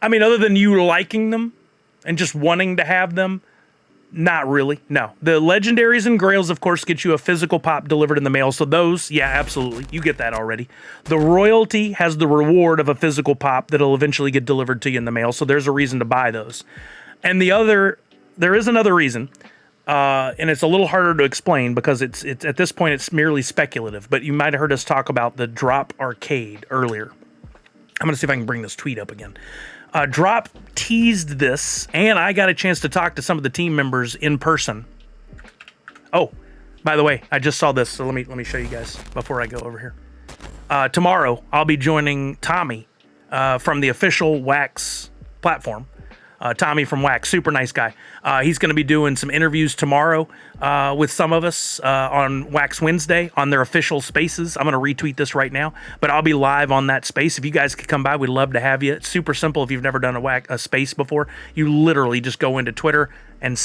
A: I mean, other than you liking them and just wanting to have them, not really, no. The legendaries and grails, of course, get you a physical pop delivered in the mail. So those, yeah, absolutely. You get that already. The royalty has the reward of a physical pop that'll eventually get delivered to you in the mail. So there's a reason to buy those. And there is another reason, and it's a little harder to explain because it's at this point, it's merely speculative. But you might have heard us talk about the Drop Arcade earlier. I'm going to see if I can bring this tweet up again. Drop teased this, and I got a chance to talk to some of the team members in person. Oh, by the way, I just saw this, so let me show you guys before I go over here. Tomorrow, I'll be joining Tommy from the official Wax platform. Tommy from Wax, super nice guy. He's going to be doing some interviews tomorrow with some of us on Wax Wednesday on their official spaces. I'm going to retweet this right now, but I'll be live on that space. If you guys could come by, we'd love to have you. It's super simple. If you've never done a space before, you literally just go into Twitter and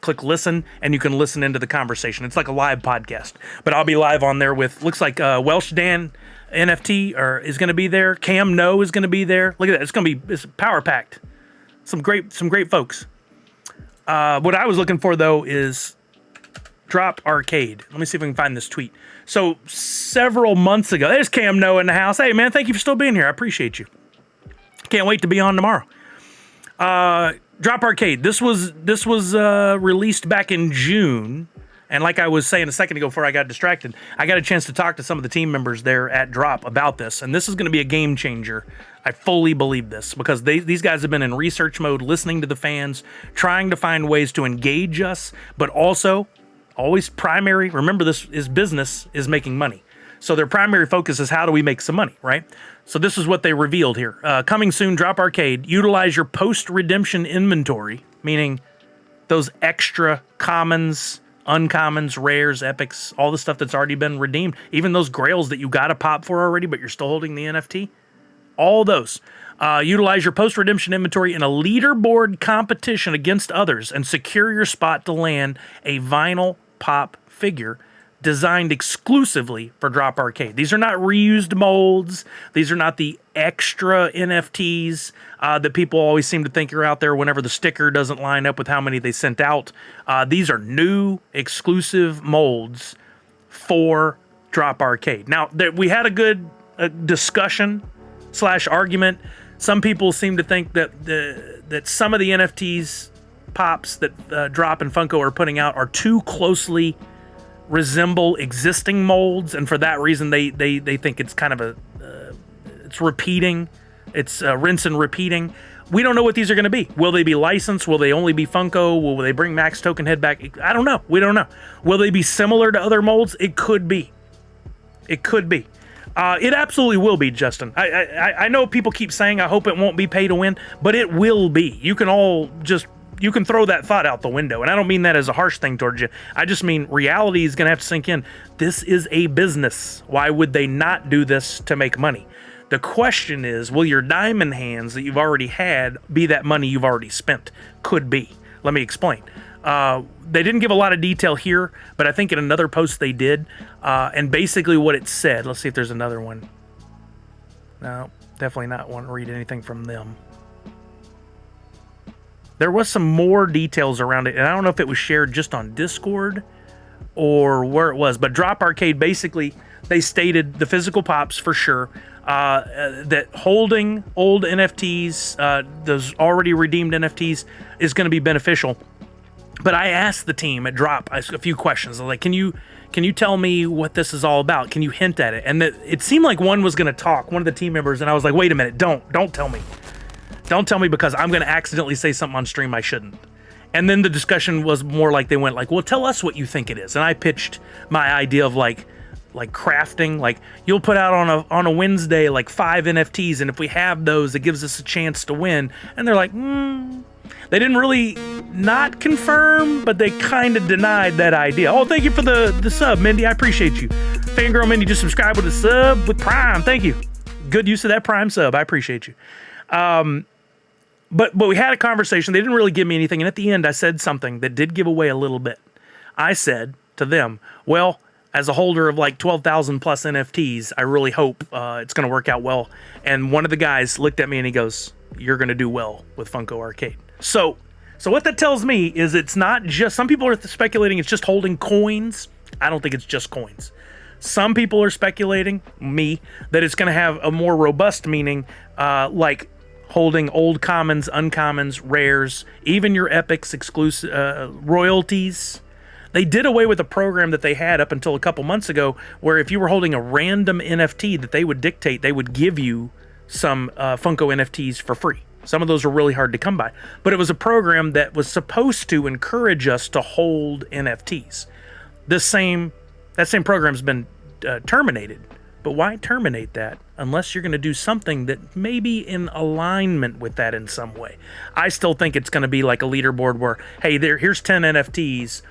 A: click listen, and you can listen into the conversation. It's like a live podcast, but I'll be live on there with, looks like Welsh Dan NFT is going to be there. Cam No is going to be there. Look at that. It's power packed. Some great folks. What I was looking for, though, is Drop Arcade. Let me see if I can find this tweet. So several months ago, there's Cam No in the house. Hey, man, thank you for still being here. I appreciate you. Can't wait to be on tomorrow. Drop Arcade. This was released back in June. And like I was saying a second ago before I got distracted, I got a chance to talk to some of the team members there at Drop about this. And this is going to be a game changer. I fully believe this because these guys have been in research mode, listening to the fans, trying to find ways to engage us, but also always primary. Remember, this is business is making money. So their primary focus is how do we make some money, right? So this is what they revealed here. Coming soon, Drop Arcade. Utilize your post-redemption inventory, meaning those extra commons, uncommons, rares, epics, all the stuff that's already been redeemed, even those grails that you got a pop for already, but you're still holding the NFT, all those. Utilize your post-redemption inventory in a leaderboard competition against others and secure your spot to land a vinyl pop figure designed exclusively for Drop Arcade. These are not reused molds. These are not the extra NFTs that people always seem to think are out there whenever the sticker doesn't line up with how many they sent out. These are new exclusive molds for Drop Arcade. Now, we had a good discussion / argument. Some people seem to think that that some of the NFTs pops that Drop and Funko are putting out are too closely resemble existing molds, and for that reason they think it's kind of it's repeating, it's rinse and repeating. We don't know what these are going to be. Will they be licensed? Will they only be Funko? Will they bring Max Token Head back? I don't know. We don't know. Will they be similar to other molds? It could be. It could be. It absolutely will be, Justin. I know people keep saying, I hope it won't be pay to win, but it will be. You can throw that thought out the window. And I don't mean that as a harsh thing towards you. I just mean reality is going to have to sink in. This is a business. Why would they not do this to make money? The question is, will your diamond hands that you've already had be that money you've already spent? Could be. Let me explain. They didn't give a lot of detail here, but I think in another post they did. And basically what it said, let's see if there's another one. No, definitely not want to read anything from them. There was some more details around it, and I don't know if it was shared just on Discord or where it was, but Drop Arcade, basically, they stated the physical pops for sure, that holding old NFTs, those already redeemed NFTs, is going to be beneficial. But I asked the team at Drop a few questions. I was like, can you tell me what this is all about? Can you hint at it? And it seemed like one was going to talk, one of the team members, and I was like, wait a minute, don't tell me. Don't tell me, because I'm going to accidentally say something on stream I shouldn't. And then the discussion was more like they went like, well, tell us what you think it is. And I pitched my idea of like crafting, like you'll put out on a Wednesday like 5 NFTs, and if we have those, it gives us a chance to win. And they're like, They didn't really not confirm, but they kind of denied that idea. Oh, thank you for the sub, Mindy. I appreciate you. Fangirl Mindy just subscribed with a sub with Prime. Thank you. Good use of that Prime sub. I appreciate you. But we had a conversation. They didn't really give me anything. And at the end, I said something that did give away a little bit. I said to them, well, as a holder of like 12,000 plus NFTs, I really hope it's going to work out well. And one of the guys looked at me and he goes, you're going to do well with Funko Arcade. So what that tells me is it's not just, some people are speculating it's just holding coins. I don't think it's just coins. Some people are speculating, me, that it's going to have a more robust meaning, like holding old commons, uncommons, rares, even your epics, exclusive royalties. They did away with a program that they had up until a couple months ago, where if you were holding a random NFT that they would dictate, they would give you some Funko NFTs for free. Some of those are really hard to come by. But it was a program that was supposed to encourage us to hold NFTs. That same program's been terminated. But why terminate that unless you're going to do something that may be in alignment with that in some way? I still think it's going to be like a leaderboard where, hey, here's 10 NFTs.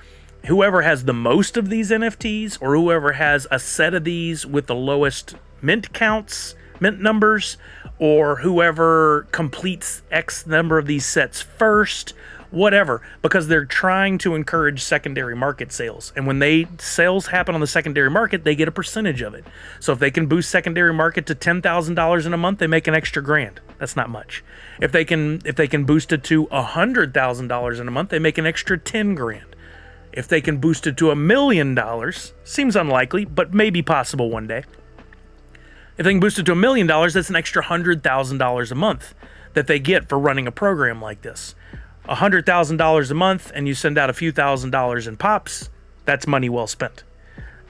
A: Whoever has the most of these NFTs, or whoever has a set of these with the lowest mint counts, mint numbers, or whoever completes X number of these sets first, whatever, because they're trying to encourage secondary market sales. And when sales happen on the secondary market, they get a percentage of it. So if they can boost secondary market to $10,000 in a month, they make an extra $1,000. That's not much. If they can boost it to $100,000 in a month, they make an extra $10,000. If they can boost it to $1 million, seems unlikely, but maybe possible one day. If they can boost it to $1 million, that's an extra $100,000 a month that they get for running a program like this. $100,000 a month, and you send out a few $1,000s in pops, that's money well spent.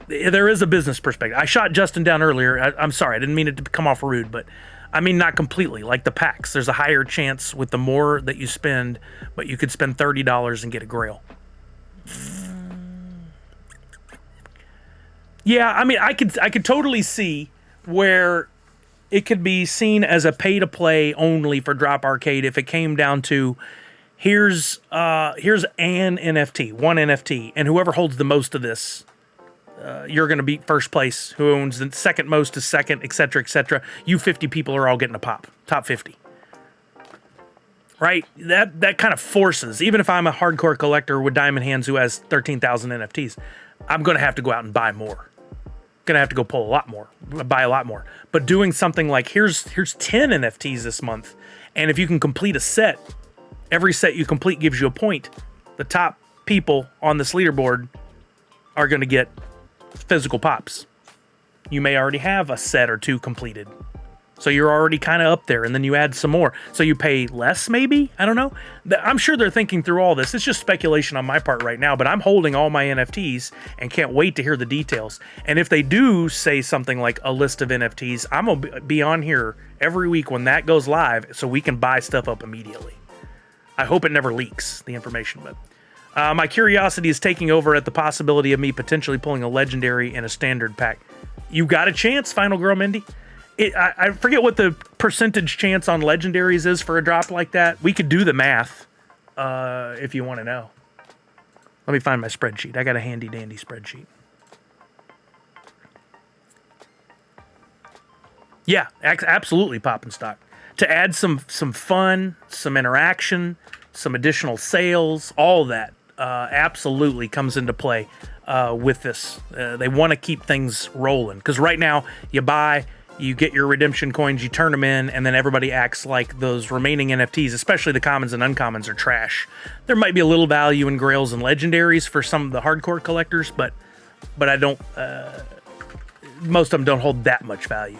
A: There is a business perspective. I shot Justin down earlier. I'm sorry, I didn't mean it to come off rude, but I mean not completely. Like the packs, there's a higher chance with the more that you spend, but you could spend $30 and get a grail. Yeah, I mean, I could totally see where it could be seen as a pay-to-play only for Drop Arcade if it came down to here's an NFT, one NFT, and whoever holds the most of this, you're going to beat first place. Who owns the second most is second, etc., etc. You 50 people are all getting a pop, top 50. Right? That kind of forces, even if I'm a hardcore collector with diamond hands who has 13,000 NFTs, I'm going to have to go out and buy more. Going to have to go pull a lot more, buy a lot more. But doing something like here's 10 NFTs this month, and if you can complete a set, every set you complete gives you a point. The top people on this leaderboard are going to get physical pops. You may already have a set or two completed. So you're already kind of up there, and then you add some more. So you pay less, maybe? I don't know. I'm sure they're thinking through all this. It's just speculation on my part right now, but I'm holding all my NFTs and can't wait to hear the details. And if they do say something like a list of NFTs, I'm going to be on here every week when that goes live so we can buy stuff up immediately. I hope it never leaks, the information, but my curiosity is taking over at the possibility of me potentially pulling a legendary in a standard pack. You got a chance, Final Girl Mindy. I forget what the percentage chance on legendaries is for a drop like that. We could do the math if you want to know. Let me find my spreadsheet. I got a handy dandy spreadsheet. Yeah, absolutely popping stock. To add some fun, some interaction, some additional sales, all that absolutely comes into play with this. They want to keep things rolling because right now you buy, you get your redemption coins, you turn them in, and then everybody acts like those remaining NFTs, especially the commons and uncommons, are trash. There might be a little value in grails and legendaries for some of the hardcore collectors, but I don't. Most of them don't hold that much value.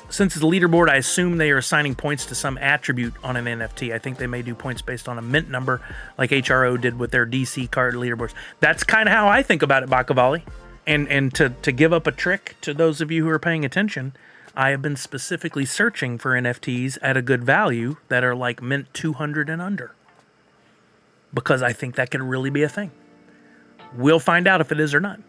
A: Since it's a leaderboard, I assume they are assigning points to some attribute on an NFT. I think they may do points based on a mint number, like HRO did with their DC card leaderboards. That's kind of how I think about it, Bakavali. And to give up a trick to those of you who are paying attention, I have been specifically searching for NFTs at a good value that are like mint 200 and under. Because I think that could really be a thing. We'll find out if it is or not.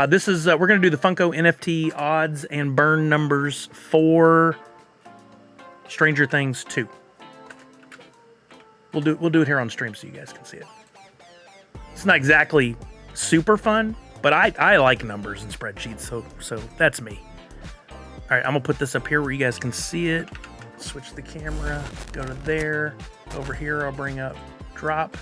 A: This is we're going to do the Funko NFT odds and burn numbers for Stranger Things 2. We'll do it here on stream so you guys can see it. It's not exactly super fun, but I like numbers and spreadsheets, so that's me. All right, I'm gonna put this up here where you guys can see it. Switch the camera, go to there. Over here, I'll bring up drop.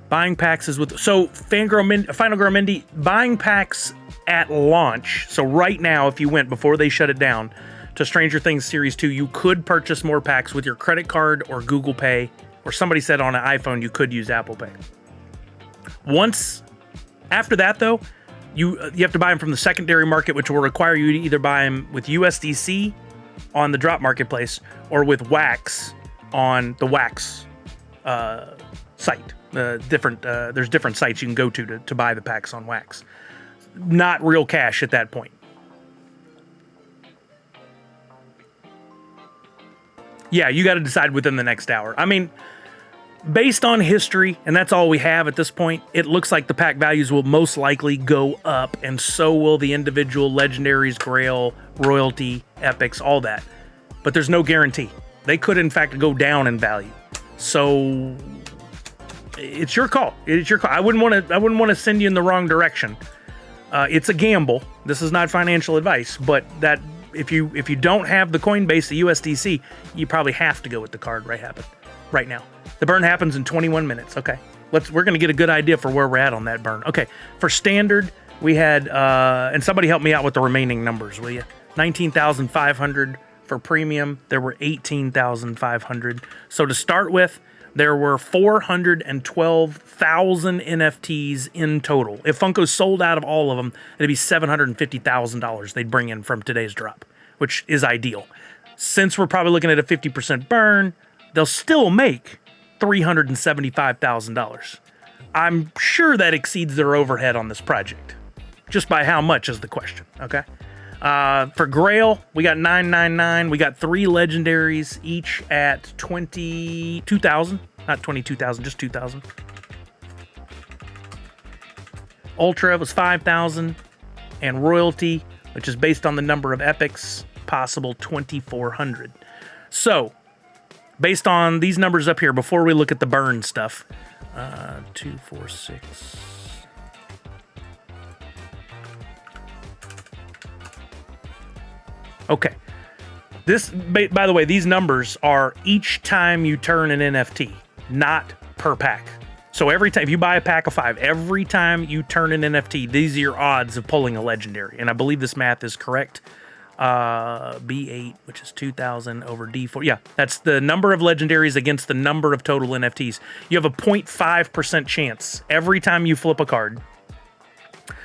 A: Buying packs is with Final Girl Mindy, buying packs at launch. So right now, if you went before they shut it down to Stranger Things Series 2, you could purchase more packs with your credit card or Google Pay, or somebody said on an iPhone you could use Apple Pay. After that though, you have to buy them from the secondary market, which will require you to either buy them with USDC on the drop marketplace or with Wax on the Wax site. There's different sites you can go to buy the packs on Wax. Not real cash at that point. Yeah, you got to decide within the next hour. I mean, based on history, and that's all we have at this point, it looks like the pack values will most likely go up, and so will the individual legendaries, grail, royalty, epics, all that. But there's no guarantee. They could, in fact, go down in value. So it's your call. It's your call. I wouldn't want to send you in the wrong direction. It's a gamble. This is not financial advice, but that if you don't have the Coinbase, the USDC, you probably have to go with the card right now. The burn happens in 21 minutes. Okay, we're gonna get a good idea for where we're at on that burn. Okay, for standard, we had and somebody help me out with the remaining numbers, will you? 19,500 for premium. There were 18,500. So to start with, there were 412,000 NFTs in total. If Funko sold out of all of them, it'd be $750,000 they'd bring in from today's drop, which is ideal. Since we're probably looking at a 50% burn, they'll still make $375,000. I'm sure that exceeds their overhead on this project. Just by how much is the question, okay? For Grail, we got 999. We got 3 legendaries, each at 22,000. Not 22,000, just 2,000. Ultra was 5,000. And Royalty, which is based on the number of epics possible, 2,400. So, based on these numbers up here, before we look at the burn stuff, 2, 4, 6... Okay. This, by the way, these numbers are each time you turn an NFT, not per pack. So every time, if you buy a pack of 5, every time you turn an NFT, these are your odds of pulling a legendary. And I believe this math is correct. B8, which is 2,000 over D4. Yeah, that's the number of legendaries against the number of total NFTs. You have a 0.5% chance every time you flip a card.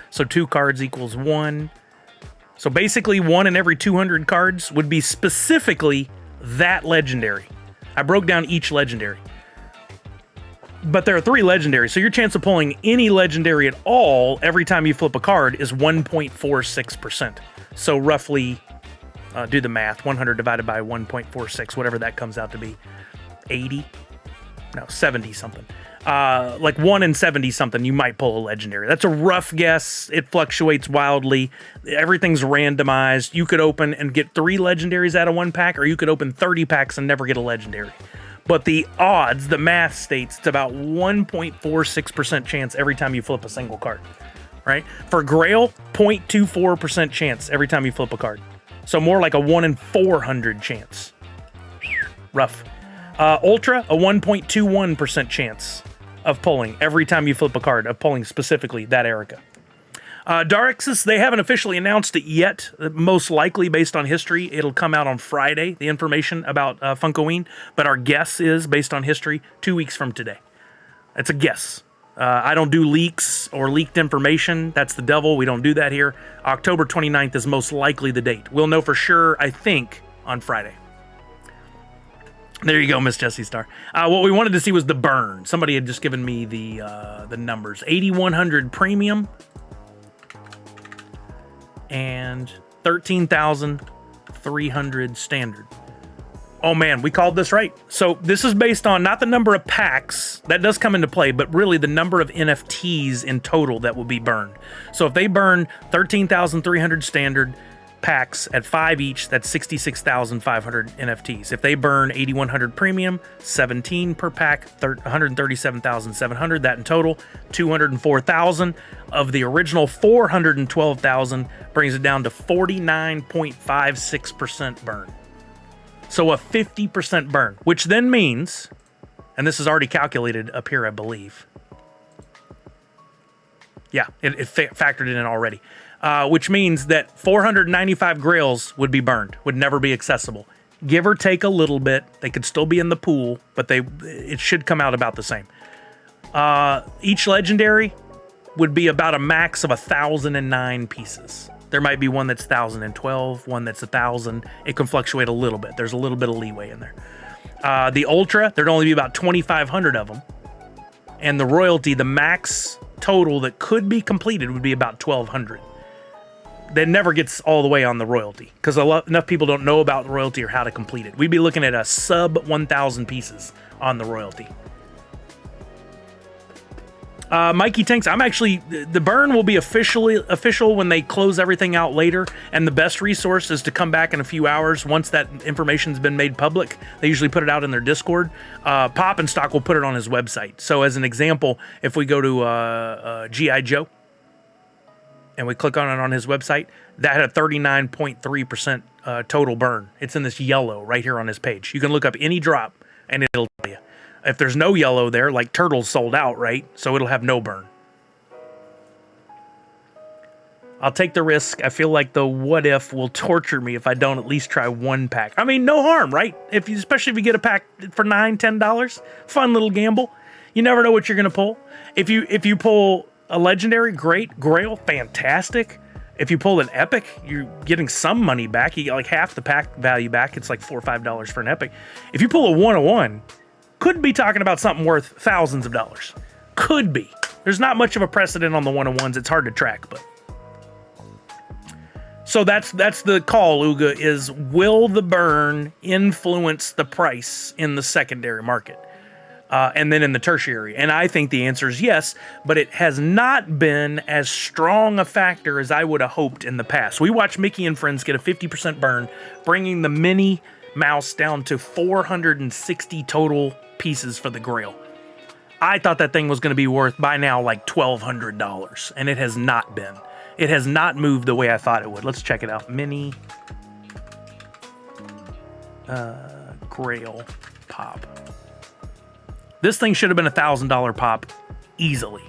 A: So 2 cards equals 1. So basically 1 in every 200 cards would be specifically that legendary. I broke down each legendary. But there are 3 legendaries, so your chance of pulling any legendary at all every time you flip a card is 1.46%. So roughly, do the math, 100 divided by 1.46, whatever that comes out to be, 80? No, 70 something. Like 1 in 70 something, you might pull a legendary. That's a rough guess. It fluctuates wildly. Everything's randomized. You could open and get 3 legendaries out of 1 pack, or you could open 30 packs and never get a legendary. But the odds, the math states it's about 1.46% chance every time you flip a single card, right? For Grail, 0.24% chance every time you flip a card. So more like a 1 in 400 chance. Rough. Ultra, a 1.21% chance of pulling every time you flip a card, of pulling specifically that Erica. Darixus, they haven't officially announced it yet. Most likely, based on history, it'll come out on Friday, the information about Funkoween. But our guess is, based on history, 2 weeks from today. It's a guess. I don't do leaks or leaked information. That's the devil. We don't do that here. October 29th is most likely the date. We'll know for sure, I think, on Friday. There you go, Miss Jessie Star. What we wanted to see was the burn. Somebody had just given me the numbers. 8,100 premium and 13,300 standard. Oh man, we called this right. So this is based on not the number of packs, that does come into play, but really the number of NFTs in total that will be burned. So if they burn 13,300 standard packs at 5 each, that's 66,500 NFTs. If they burn 8,100 premium, 17 per pack, 137,700, that in total, 204,000 of the original 412,000 brings it down to 49.56% burn. So a 50% burn, which then means, and this is already calculated up here, I believe. Yeah, it factored it in already. Which means that 495 grails would be burned, would never be accessible. Give or take a little bit. They could still be in the pool, but it should come out about the same. Each legendary would be about a max of 1,009 pieces. There might be one that's 1,012, one that's 1,000. It can fluctuate a little bit. There's a little bit of leeway in there. The Ultra, there'd only be about 2,500 of them. And the Royalty, the max total that could be completed would be about 1,200. That never gets all the way on the Royalty because enough people don't know about the Royalty or how to complete it. We'd be looking at a sub 1,000 pieces on the Royalty. Mikey Tanks, the burn will be official when they close everything out later, and the best resource is to come back in a few hours once that information's been made public. They usually put it out in their Discord. Pop and Stock will put it on his website. So as an example, if we go to G.I. Joe and we click on it on his website, that had a 39.3% total burn. It's in this yellow right here on his page. You can look up any drop and it'll tell you. If there's no yellow there, like Turtle's sold out, right? So it'll have no burn. I'll take the risk. I feel like the what if will torture me if I don't at least try 1 pack. I mean, no harm, right? Especially if you get a pack for $9, $10, fun little gamble. You never know what you're gonna pull. If you pull a legendary, great. Grail, fantastic. If you pull an epic, you're getting some money back. You get like half the pack value back. It's like $4 or $5 for an epic. If you pull a 101, could be talking about something worth thousands of dollars. Could be. There's not much of a precedent on the 101s. It's hard to track, but. So that's the call, Uga, is will the burn influence the price in the secondary market? And then in the tertiary? And I think the answer is yes, but it has not been as strong a factor as I would have hoped in the past. We watched Mickey and Friends get a 50% burn, bringing the mini mouse down to 460 total pieces for the Grail. I thought that thing was going to be worth by now like $1,200, and it has not been. It has not moved the way I thought it would. Let's check it out. Mini Grail pop. This thing should have been $1,000 pop easily.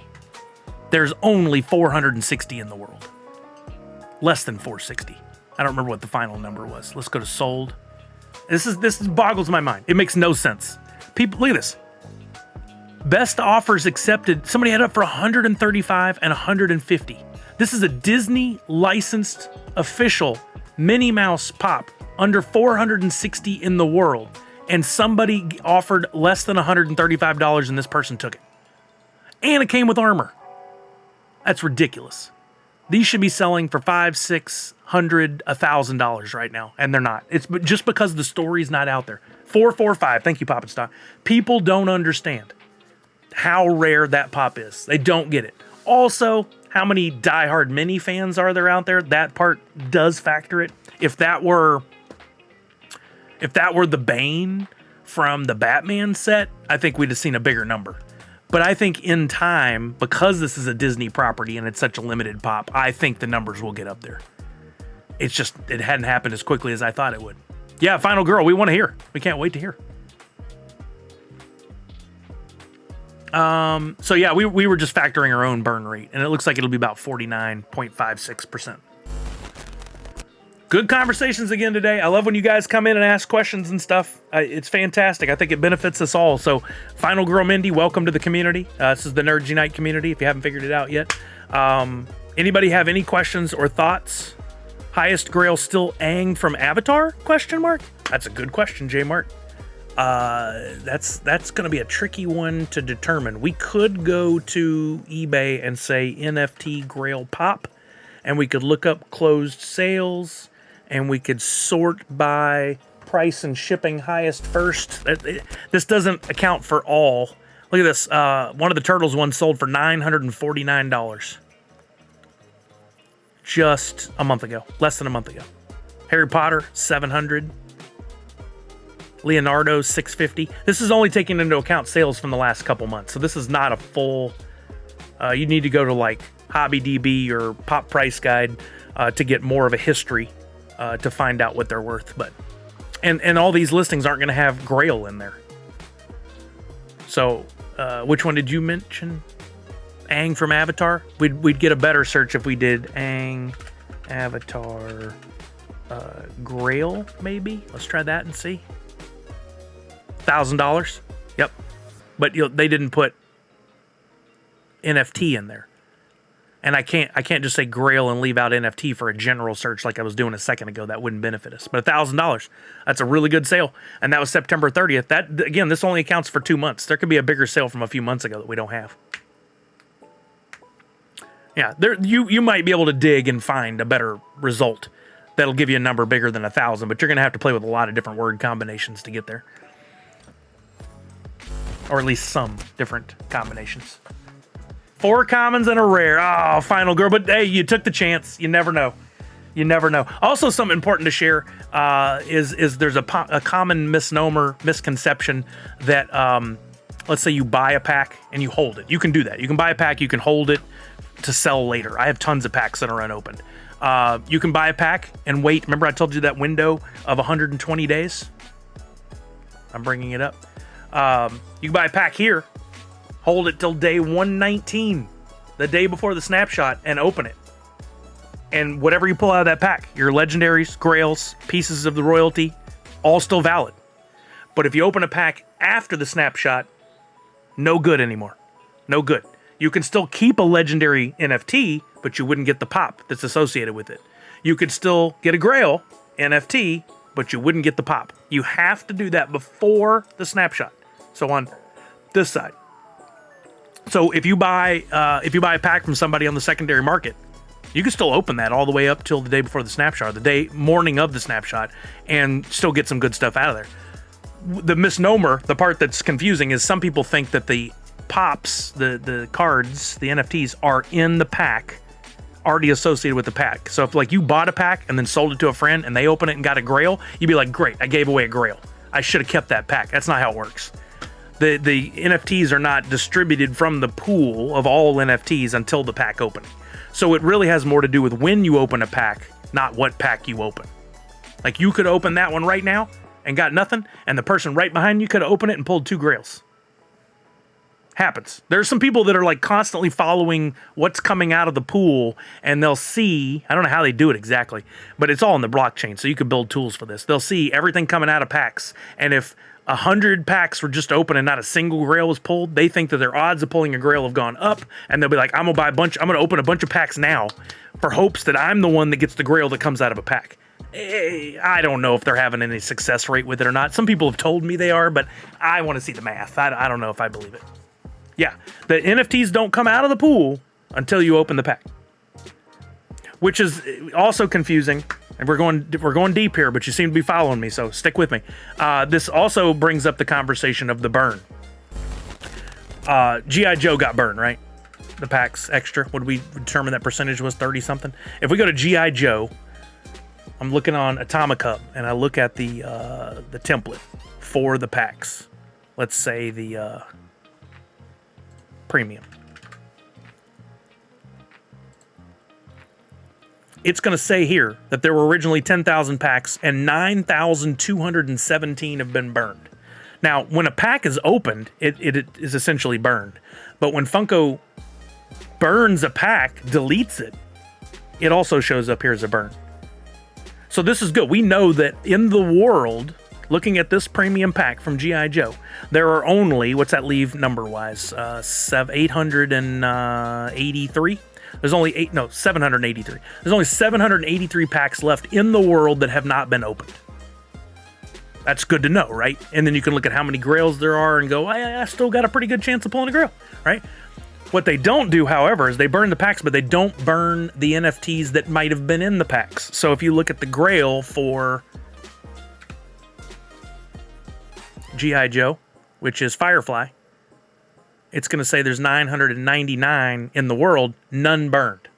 A: There's only 460 in the world. Less than 460. I don't remember what the final number was. Let's go to sold. This boggles my mind. It makes no sense. People, look at this. Best offers accepted. Somebody had up for 135 and 150. This is a Disney licensed official Minnie Mouse pop, under 460 in the world, and somebody offered less than $135 and this person took it. And it came with armor. That's ridiculous. These should be selling for $500, $600, $1,000 right now, and they're not. It's just because the story's not out there. 445. Thank you, Pop and Stock. People don't understand how rare that pop is. They don't get it. Also, how many diehard Mini fans are there out there? That part does factor it. If that were the Bane from the Batman set, I think we'd have seen a bigger number. But I think in time, because this is a Disney property and it's such a limited pop, I think the numbers will get up there. It's just, it hadn't happened as quickly as I thought it would. Yeah, Final Girl, we want to hear. We can't wait to hear. So yeah, we were just factoring our own burn rate, and it looks like it'll be about 49.56%. Good conversations again today. I love when you guys come in and ask questions and stuff. It's fantastic. I think it benefits us all. So, Final Girl Mindy, welcome to the community. This is the Nerd Unite community, if you haven't figured it out yet. Anybody have any questions or thoughts? Highest Grail still Aang from Avatar? Question mark? That's a good question, J Mart. That's going to be a tricky one to determine. We could go to eBay and say NFT Grail Pop, and we could look up closed sales, and we could sort by price and shipping highest first. This doesn't account for all. Look at this. One of the Turtles ones sold for $949. Just a month ago. Less than a month ago. Harry Potter, $700. Leonardo, $650. This is only taking into account sales from the last couple months. So this is not a full... you need to go to like HobbyDB or Pop Price Guide to get more of a history to find out what they're worth. But and all these listings aren't going to have Grail in there. So which one did you mention? Aang from Avatar? We'd get a better search if we did Aang, Avatar, Grail, maybe. Let's try that and see. $1,000. Yep. But they didn't put NFT in there. And I can't just say Grail and leave out NFT for a general search like I was doing a second ago. That wouldn't benefit us. But $1,000, that's a really good sale. And that was September 30th. That, again, this only accounts for 2 months. There could be a bigger sale from a few months ago that we don't have. Yeah, you might be able to dig and find a better result that'll give you a number bigger than 1,000, but you're going to have to play with a lot of different word combinations to get there. Or at least some different combinations. 4 commons and a rare. Oh, Final Girl. But hey, you took the chance. You never know. You never know. Also, something important to share is there's a common misconception that let's say you buy a pack and you hold it. You can do that. You can buy a pack. You can hold it to sell later. I have tons of packs that are unopened. You can buy a pack and wait. Remember I told you that window of 120 days? I'm bringing it up. You can buy a pack here. Hold it till day 119, the day before the snapshot, and open it. And whatever you pull out of that pack, your legendaries, grails, pieces of the royalty, all still valid. But if you open a pack after the snapshot, no good anymore. No good. You can still keep a legendary NFT, but you wouldn't get the pop that's associated with it. You could still get a grail NFT, but you wouldn't get the pop. You have to do that before the snapshot. So on this side. So if you buy a pack from somebody on the secondary market, you can still open that all the way up till the day before the snapshot, the morning of the snapshot, and still get some good stuff out of there. The misnomer, the part that's confusing, is some people think that the pops, the cards, the NFTs are in the pack, already associated with the pack. So if like you bought a pack and then sold it to a friend and they open it and got a grail, you'd be like, great, I gave away a grail. I should have kept that pack. That's not how it works. The NFTs are not distributed from the pool of all NFTs until the pack opening. So it really has more to do with when you open a pack, not what pack you open. Like you could open that one right now and got nothing, and the person right behind you could have opened it and pulled 2 grails. Happens. There's some people that are like constantly following what's coming out of the pool, and they'll see, I don't know how they do it exactly, but it's all in the blockchain, so you can build tools for this. They'll see everything coming out of packs, and if 100 packs were just open and not a single grail was pulled, they think that their odds of pulling a grail have gone up, and they'll be like, I'm gonna open a bunch of packs now for hopes that I'm the one that gets the grail that comes out of a pack. I don't know if they're having any success rate with it or not. Some people have told me they are, but I want to see the math. I don't know if I believe it. Yeah, the NFTs don't come out of the pool until you open the pack, which is also confusing. And we're going deep here, but you seem to be following me, so stick with me. This also brings up the conversation of the burn. G.I. Joe got burned, right? The packs extra. What did we determine that percentage was? 30 something. If we go to G.I. Joe, I'm looking on Atomic Hub, and I look at the template for the packs. Let's say the premium. It's going to say here that there were originally 10,000 packs and 9,217 have been burned. Now, when a pack is opened, it is essentially burned. But when Funko burns a pack, deletes it, it also shows up here as a burn. So this is good. We know that in the world, looking at this premium pack from G.I. Joe, there are only, what's that leave number-wise? 883? There's only 783. There's only 783 packs left in the world that have not been opened. That's good to know, right? And then you can look at how many grails there are and go, I still got a pretty good chance of pulling a grail, right? What they don't do, however, is they burn the packs, but they don't burn the NFTs that might have been in the packs. So if you look at the grail for G.I. Joe, which is Firefly, it's going to say there's 999 in the world, none burned.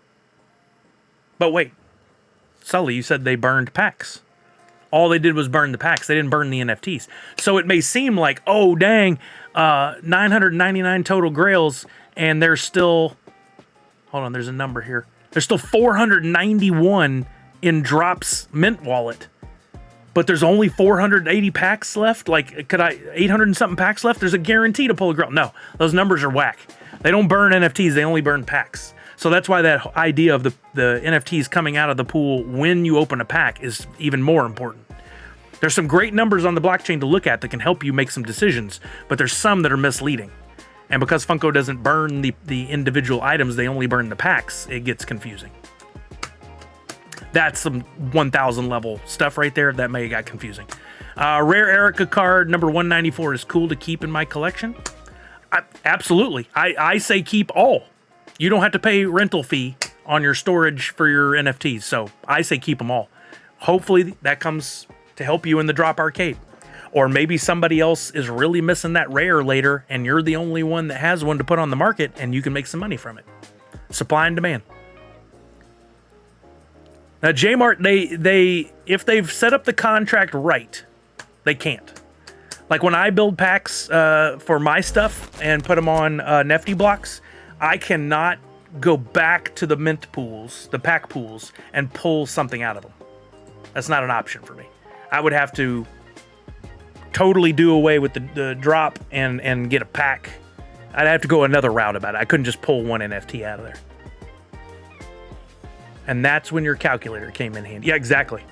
A: But wait, Sully, you said they burned packs. All they did was burn the packs. They didn't burn the NFTs. So it may seem like, oh, dang, 999 total grails, and there's still, hold on, there's a number here. There's still 491 in Drop's Mint wallet. But there's only 480 packs left? Like, 800 and something packs left? There's a guarantee to pull a grail. No, those numbers are whack. They don't burn NFTs, they only burn packs. So that's why that idea of the NFTs coming out of the pool when you open a pack is even more important. There's some great numbers on the blockchain to look at that can help you make some decisions, but there's some that are misleading. And because Funko doesn't burn the individual items, they only burn the packs, it gets confusing. That's some 1,000 level stuff right there. That may have got confusing. Rare Erica card number 194 is cool to keep in my collection. Absolutely. I say keep all. You don't have to pay rental fee on your storage for your NFTs. So I say keep them all. Hopefully that comes to help you in the Drop Arcade. Or maybe somebody else is really missing that rare later and you're the only one that has one to put on the market and you can make some money from it. Supply and demand. Now, Jmart, they if they've set up the contract right, they can't. Like when I build packs for my stuff and put them on Nifty blocks, I cannot go back to the mint pools, the pack pools, and pull something out of them. That's not an option for me. I would have to totally do away with the drop and get a pack. I'd have to go another route about it. I couldn't just pull one NFT out of there. And that's when your calculator came in handy. Yeah, exactly.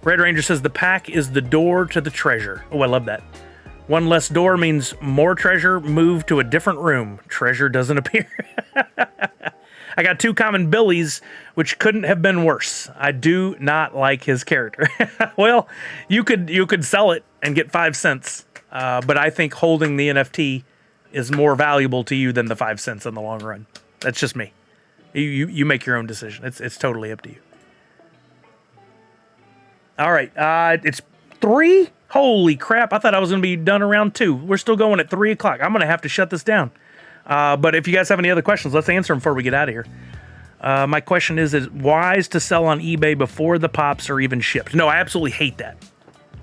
A: Red Ranger says the pack is the door to the treasure. Oh, I love that. One less door means more treasure moved to a different room. Treasure doesn't appear. I got 2 common Billies, which couldn't have been worse. I do not like his character. Well, you could sell it and get 5 cents, but I think holding the NFT is more valuable to you than the 5 cents in the long run. That's just me. You make your own decision. It's totally up to you. All right, it's 3. Holy crap! I thought I was going to be done around 2. We're still going at 3 o'clock. I'm going to have to shut this down. But if you guys have any other questions, let's answer them before we get out of here. My question is it wise to sell on eBay before the pops are even shipped? No, I absolutely hate that.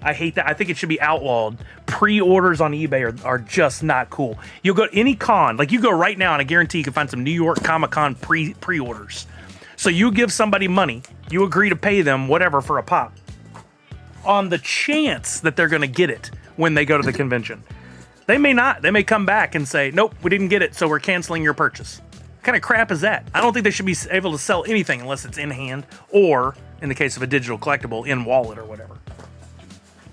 A: I hate that. I think it should be outlawed. Pre-orders on eBay are just not cool. You'll go to any con, like you go right now, and I guarantee you can find some New York Comic-Con pre-orders. So you give somebody money, you agree to pay them whatever for a pop, on the chance that they're going to get it when they go to the convention. They may not. They may come back and say, nope, we didn't get it, so we're canceling your purchase. What kind of crap is that? I don't think they should be able to sell anything unless it's in hand or, in the case of a digital collectible, in wallet or whatever.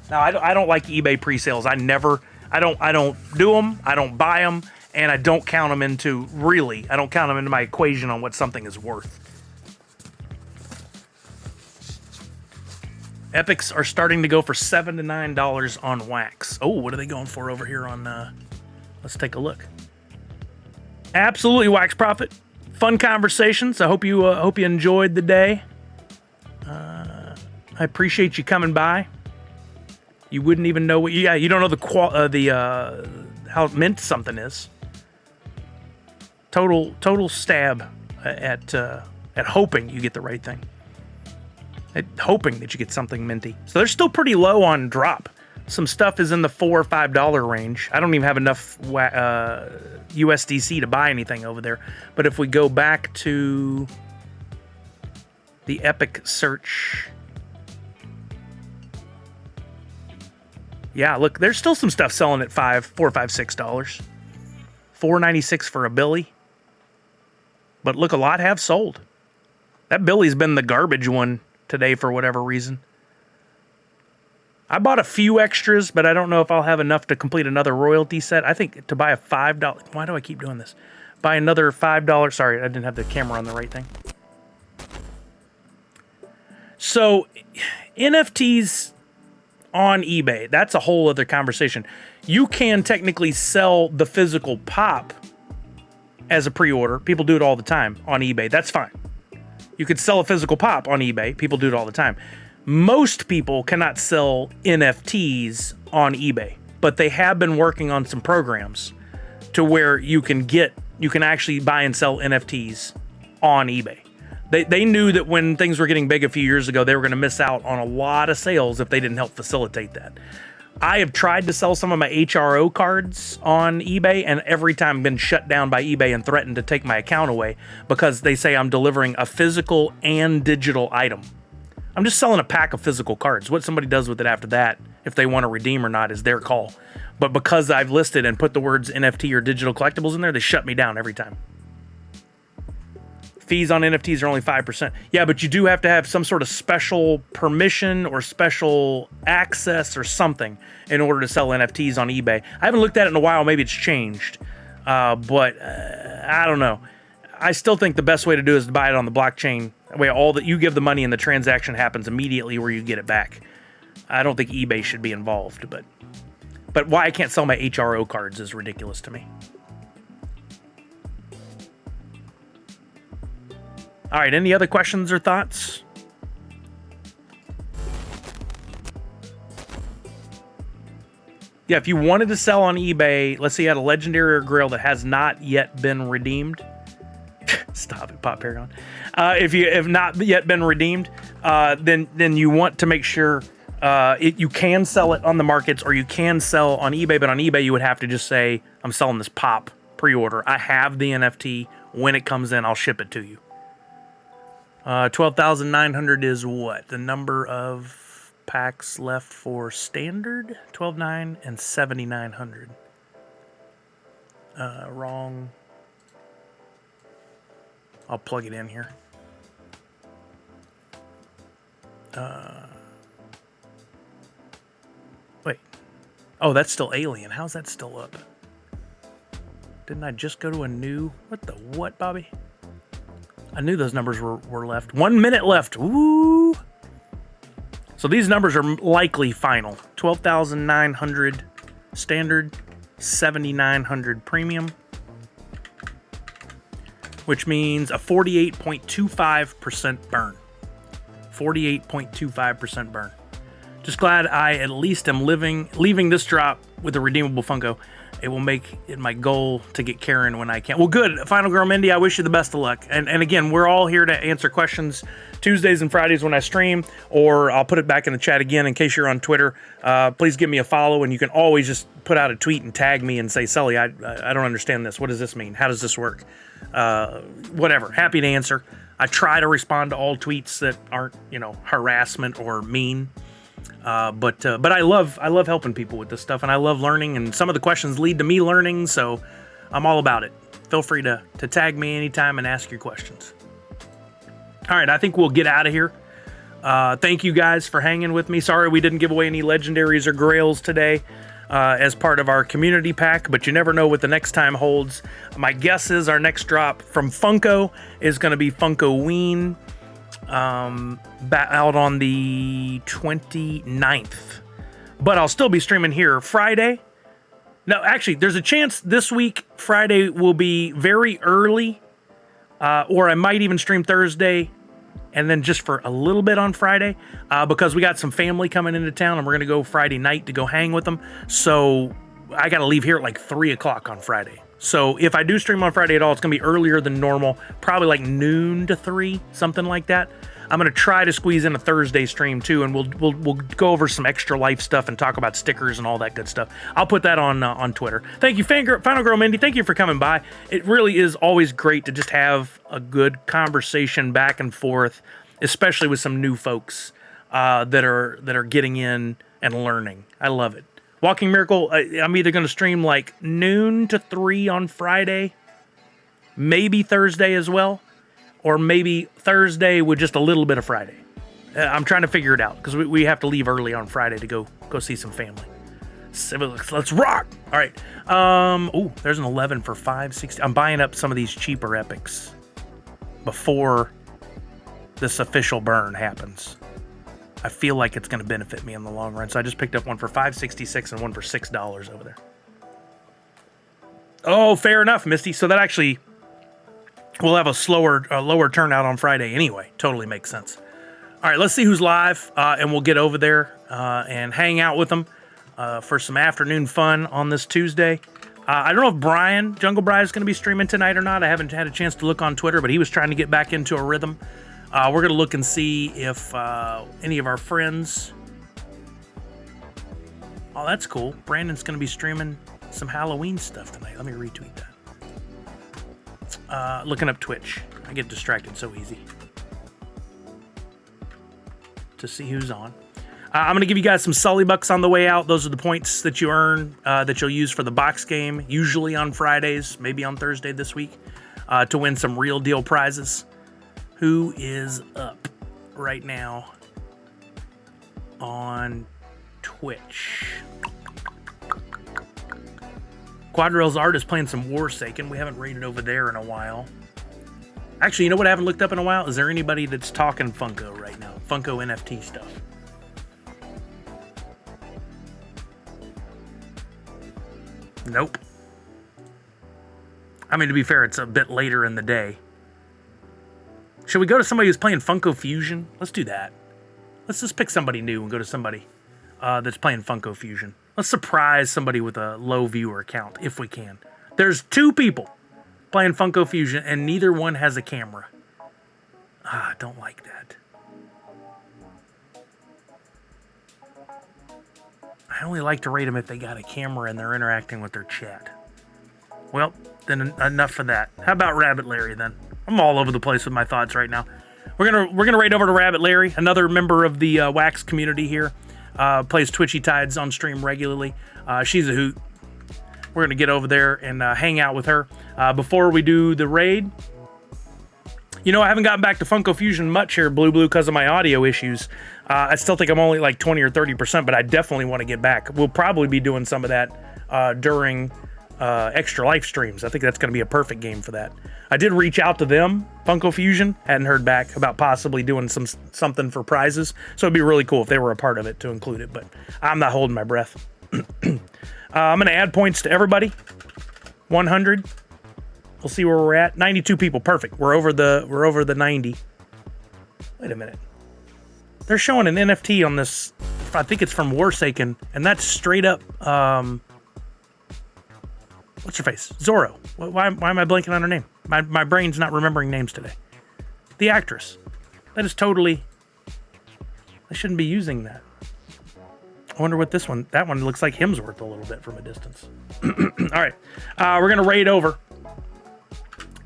A: Now, I don't like eBay pre-sales. I don't do them. I don't buy them. And I don't count them into, I don't count them into my equation on what something is worth. Epics are starting to go for $7 to $9 on wax. Oh, what are they going for over here on, let's take a look. Absolutely, Wax Profit. Fun conversations. I hope you enjoyed the day. I appreciate you coming by. You wouldn't even know you don't know how mint something is. Total stab at hoping you get the right thing. At hoping that you get something minty. So they're still pretty low on drop. Some stuff is in the $4 or $5 range. I don't even have enough USDC to buy anything over there. But if we go back to the Epic search, yeah, look, there's still some stuff selling at $4, $5, $6. $4.96 for a Billy. But look, a lot have sold. That Billy's been the garbage one today for whatever reason. I bought a few extras, but I don't know if I'll have enough to complete another royalty set. I think to buy a $5... Why do I keep doing this? Buy another $5... Sorry, I didn't have the camera on the right thing. So, NFTs on eBay, that's a whole other conversation. You can technically sell the physical pop as a pre-order. People do it all the time on eBay. That's fine. You could sell a physical pop on eBay. People do it all the time. Most people cannot sell NFTs on eBay, but they have been working on some programs to where you can actually buy and sell NFTs on eBay. They knew that when things were getting big a few years ago, they were going to miss out on a lot of sales if they didn't help facilitate that. I have tried to sell some of my HRO cards on eBay, and every time been shut down by eBay and threatened to take my account away because they say I'm delivering a physical and digital item. I'm just selling a pack of physical cards. What somebody does with it after that, if they want to redeem or not, is their call. But because I've listed and put the words NFT or digital collectibles in there, they shut me down every time. Fees on NFTs are only 5%. Yeah, but you do have to have some sort of special permission or special access or something in order to sell NFTs on eBay. I haven't looked at it in a while. Maybe it's changed. But I don't know. I still think the best way to do it is to buy it on the blockchain. That way, you give the money and the transaction happens immediately where you get it back. I don't think eBay should be involved, but why I can't sell my HRO cards is ridiculous to me. All right, any other questions or thoughts? Yeah, if you wanted to sell on eBay, let's say you had a legendary or grail that has not yet been redeemed. Stop it, Pop Paragon. If you have not yet been redeemed, then you want to make sure you can sell it on the markets or you can sell on eBay. But on eBay, you would have to just say, I'm selling this pop pre-order. I have the NFT. When it comes in, I'll ship it to you. 12,900 is what? The number of packs left for standard? 12,900 and 7,900. Wrong. I'll plug it in here. Wait. Oh, that's still Alien. How's that still up? Didn't I just go to a new... What, Bobby? I knew those numbers were left. 1 minute left. Woo! So these numbers are likely final. 12,900 standard, 7,900 premium, which means a 48.25% burn. 48.25% burn. Just glad I at least am leaving this drop with a redeemable Funko. It will make it my goal to get Karen when I can. Well, good. Final Girl Mindy, I wish you the best of luck. And again, we're all here to answer questions Tuesdays and Fridays when I stream, or I'll put it back in the chat again in case you're on Twitter. Please give me a follow, and you can always just put out a tweet and tag me and say, Sully, I don't understand this. What does this mean? How does this work? Whatever. Happy to answer. I try to respond to all tweets that aren't, harassment or mean. But I love helping people with this stuff, and I love learning, and some of the questions lead to me learning, so I'm all about it. Feel free to tag me anytime and ask your questions. All right, I think we'll get out of here. Thank you guys for hanging with me. Sorry we didn't give away any legendaries or grails today as part of our community pack, but you never know what the next time holds. My guess is our next drop from Funko is going to be Funkoween out on the 29th. But I'll still be streaming here Friday. No, actually, there's a chance this week Friday will be very early, or I might even stream Thursday and then just for a little bit on Friday, because we got some family coming into town and we're going to go Friday night to go hang with them. So I got to leave here at like 3 o'clock on Friday. So if I do stream on Friday at all, it's going to be earlier than normal, probably like noon to 3, something like that. I'm going to try to squeeze in a Thursday stream too, and we'll go over some extra life stuff and talk about stickers and all that good stuff. I'll put that on Twitter. Thank you, Final Girl Mindy. Thank you for coming by. It really is always great to just have a good conversation back and forth, especially with some new folks that are getting in and learning. I love it. Walking Miracle, I'm either going to stream like noon to 3 on Friday, maybe Thursday as well, or maybe Thursday with just a little bit of Friday. I'm trying to figure it out because we have to leave early on Friday to go see some family. So let's rock! All right. Oh, there's an 11 for 560. I'm buying up some of these cheaper epics before this official burn happens. I feel like it's going to benefit me in the long run. So I just picked up one for $5.66 and one for $6 over there. Oh, fair enough, Misty. So that actually we'll have a lower turnout on Friday anyway. Totally makes sense. All right, let's see who's live, and we'll get over there and hang out with them for some afternoon fun on this Tuesday. I don't know if Jungle Brian is going to be streaming tonight or not. I haven't had a chance to look on Twitter, but he was trying to get back into a rhythm. We're going to look and see if any of our friends... Oh, that's cool. Brandon's going to be streaming some Halloween stuff tonight. Let me retweet that. Looking up Twitch. I get distracted so easy. To see who's on. I'm going to give you guys some Sully Bucks on the way out. Those are the points that you earn that you'll use for the box game, usually on Fridays, maybe on Thursday this week, to win some real deal prizes. Who is up right now on Twitch? Quadril's Art is playing some Warsaken. We haven't raided over there in a while. Actually, you know what I haven't looked up in a while? Is there anybody that's talking Funko right now? Funko NFT stuff. Nope. I mean, to be fair, it's a bit later in the day. Should we go to somebody who's playing Funko Fusion? Let's do that. Let's just pick somebody new and go to somebody that's playing Funko Fusion. Let's surprise somebody with a low viewer count, if we can. There's 2 people playing Funko Fusion, and neither one has a camera. I don't like that. I only like to rate them if they got a camera and they're interacting with their chat. Well, then enough for that. How about Rabbit Larry, then? I'm all over the place with my thoughts right now. We're gonna raid over to Rabbit Larry, another member of the Wax community here. Plays Twitchy Tides on stream regularly. She's a hoot. We're going to get over there and hang out with her. Before we do the raid, you know, I haven't gotten back to Funko Fusion much here, Blue because of my audio issues. I still think I'm only like 20 or 30%, but I definitely want to get back. We'll probably be doing some of that during extra life streams. I think that's going to be a perfect game for that. I did reach out to them, Funko Fusion, hadn't heard back about possibly doing something for prizes. So it'd be really cool if they were a part of it to include it, but I'm not holding my breath. I'm going to add points to everybody. 100. We'll see where we're at. 92 people, perfect. We're over the 90. Wait a minute. They're showing an NFT on this. I think it's from Warsaken, and that's straight up. What's her face? Zorro. Why am I blanking on her name? My brain's not remembering names today. The actress. That is totally... I shouldn't be using that. I wonder what this one... That one looks like Hemsworth a little bit from a distance. All right. We're going to raid over.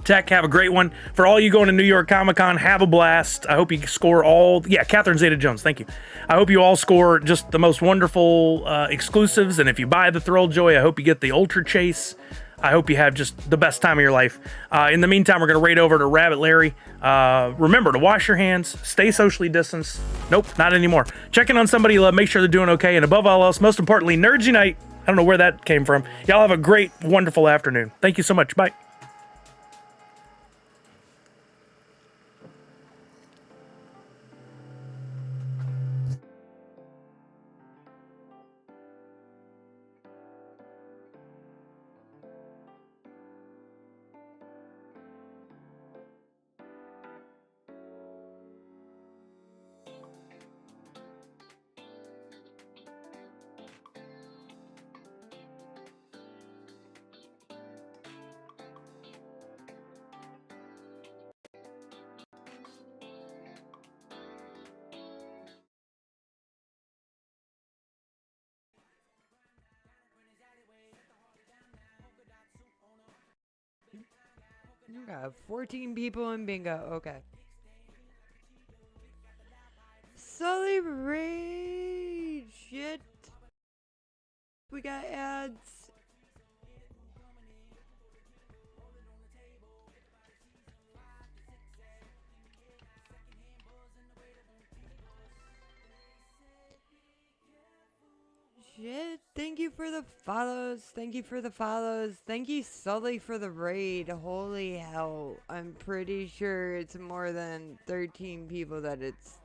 A: Tech, have a great one. For all you going to New York Comic Con, have a blast. I hope you score all. Yeah, Catherine Zeta Jones, thank you. I hope you all score just the most wonderful exclusives. And if you buy the Thrill Joy, I hope you get the Ultra Chase. I hope you have just the best time of your life. In the meantime, we're going to raid over to Rabbit Larry. Remember to wash your hands, stay socially distanced. Nope, not anymore. Check in on somebody you love, make sure they're doing okay. And above all else, most importantly, Nerds Unite. I don't know where that came from. Y'all have a great, wonderful afternoon. Thank you so much. Bye.
B: Okay, 14 people in bingo. Okay. Celebrate! Shit. We got ads. Shit. Thank you for the follows. Thank you for the follows. Thank you, Sully, for the raid. Holy hell. I'm pretty sure it's more than 13 people that it's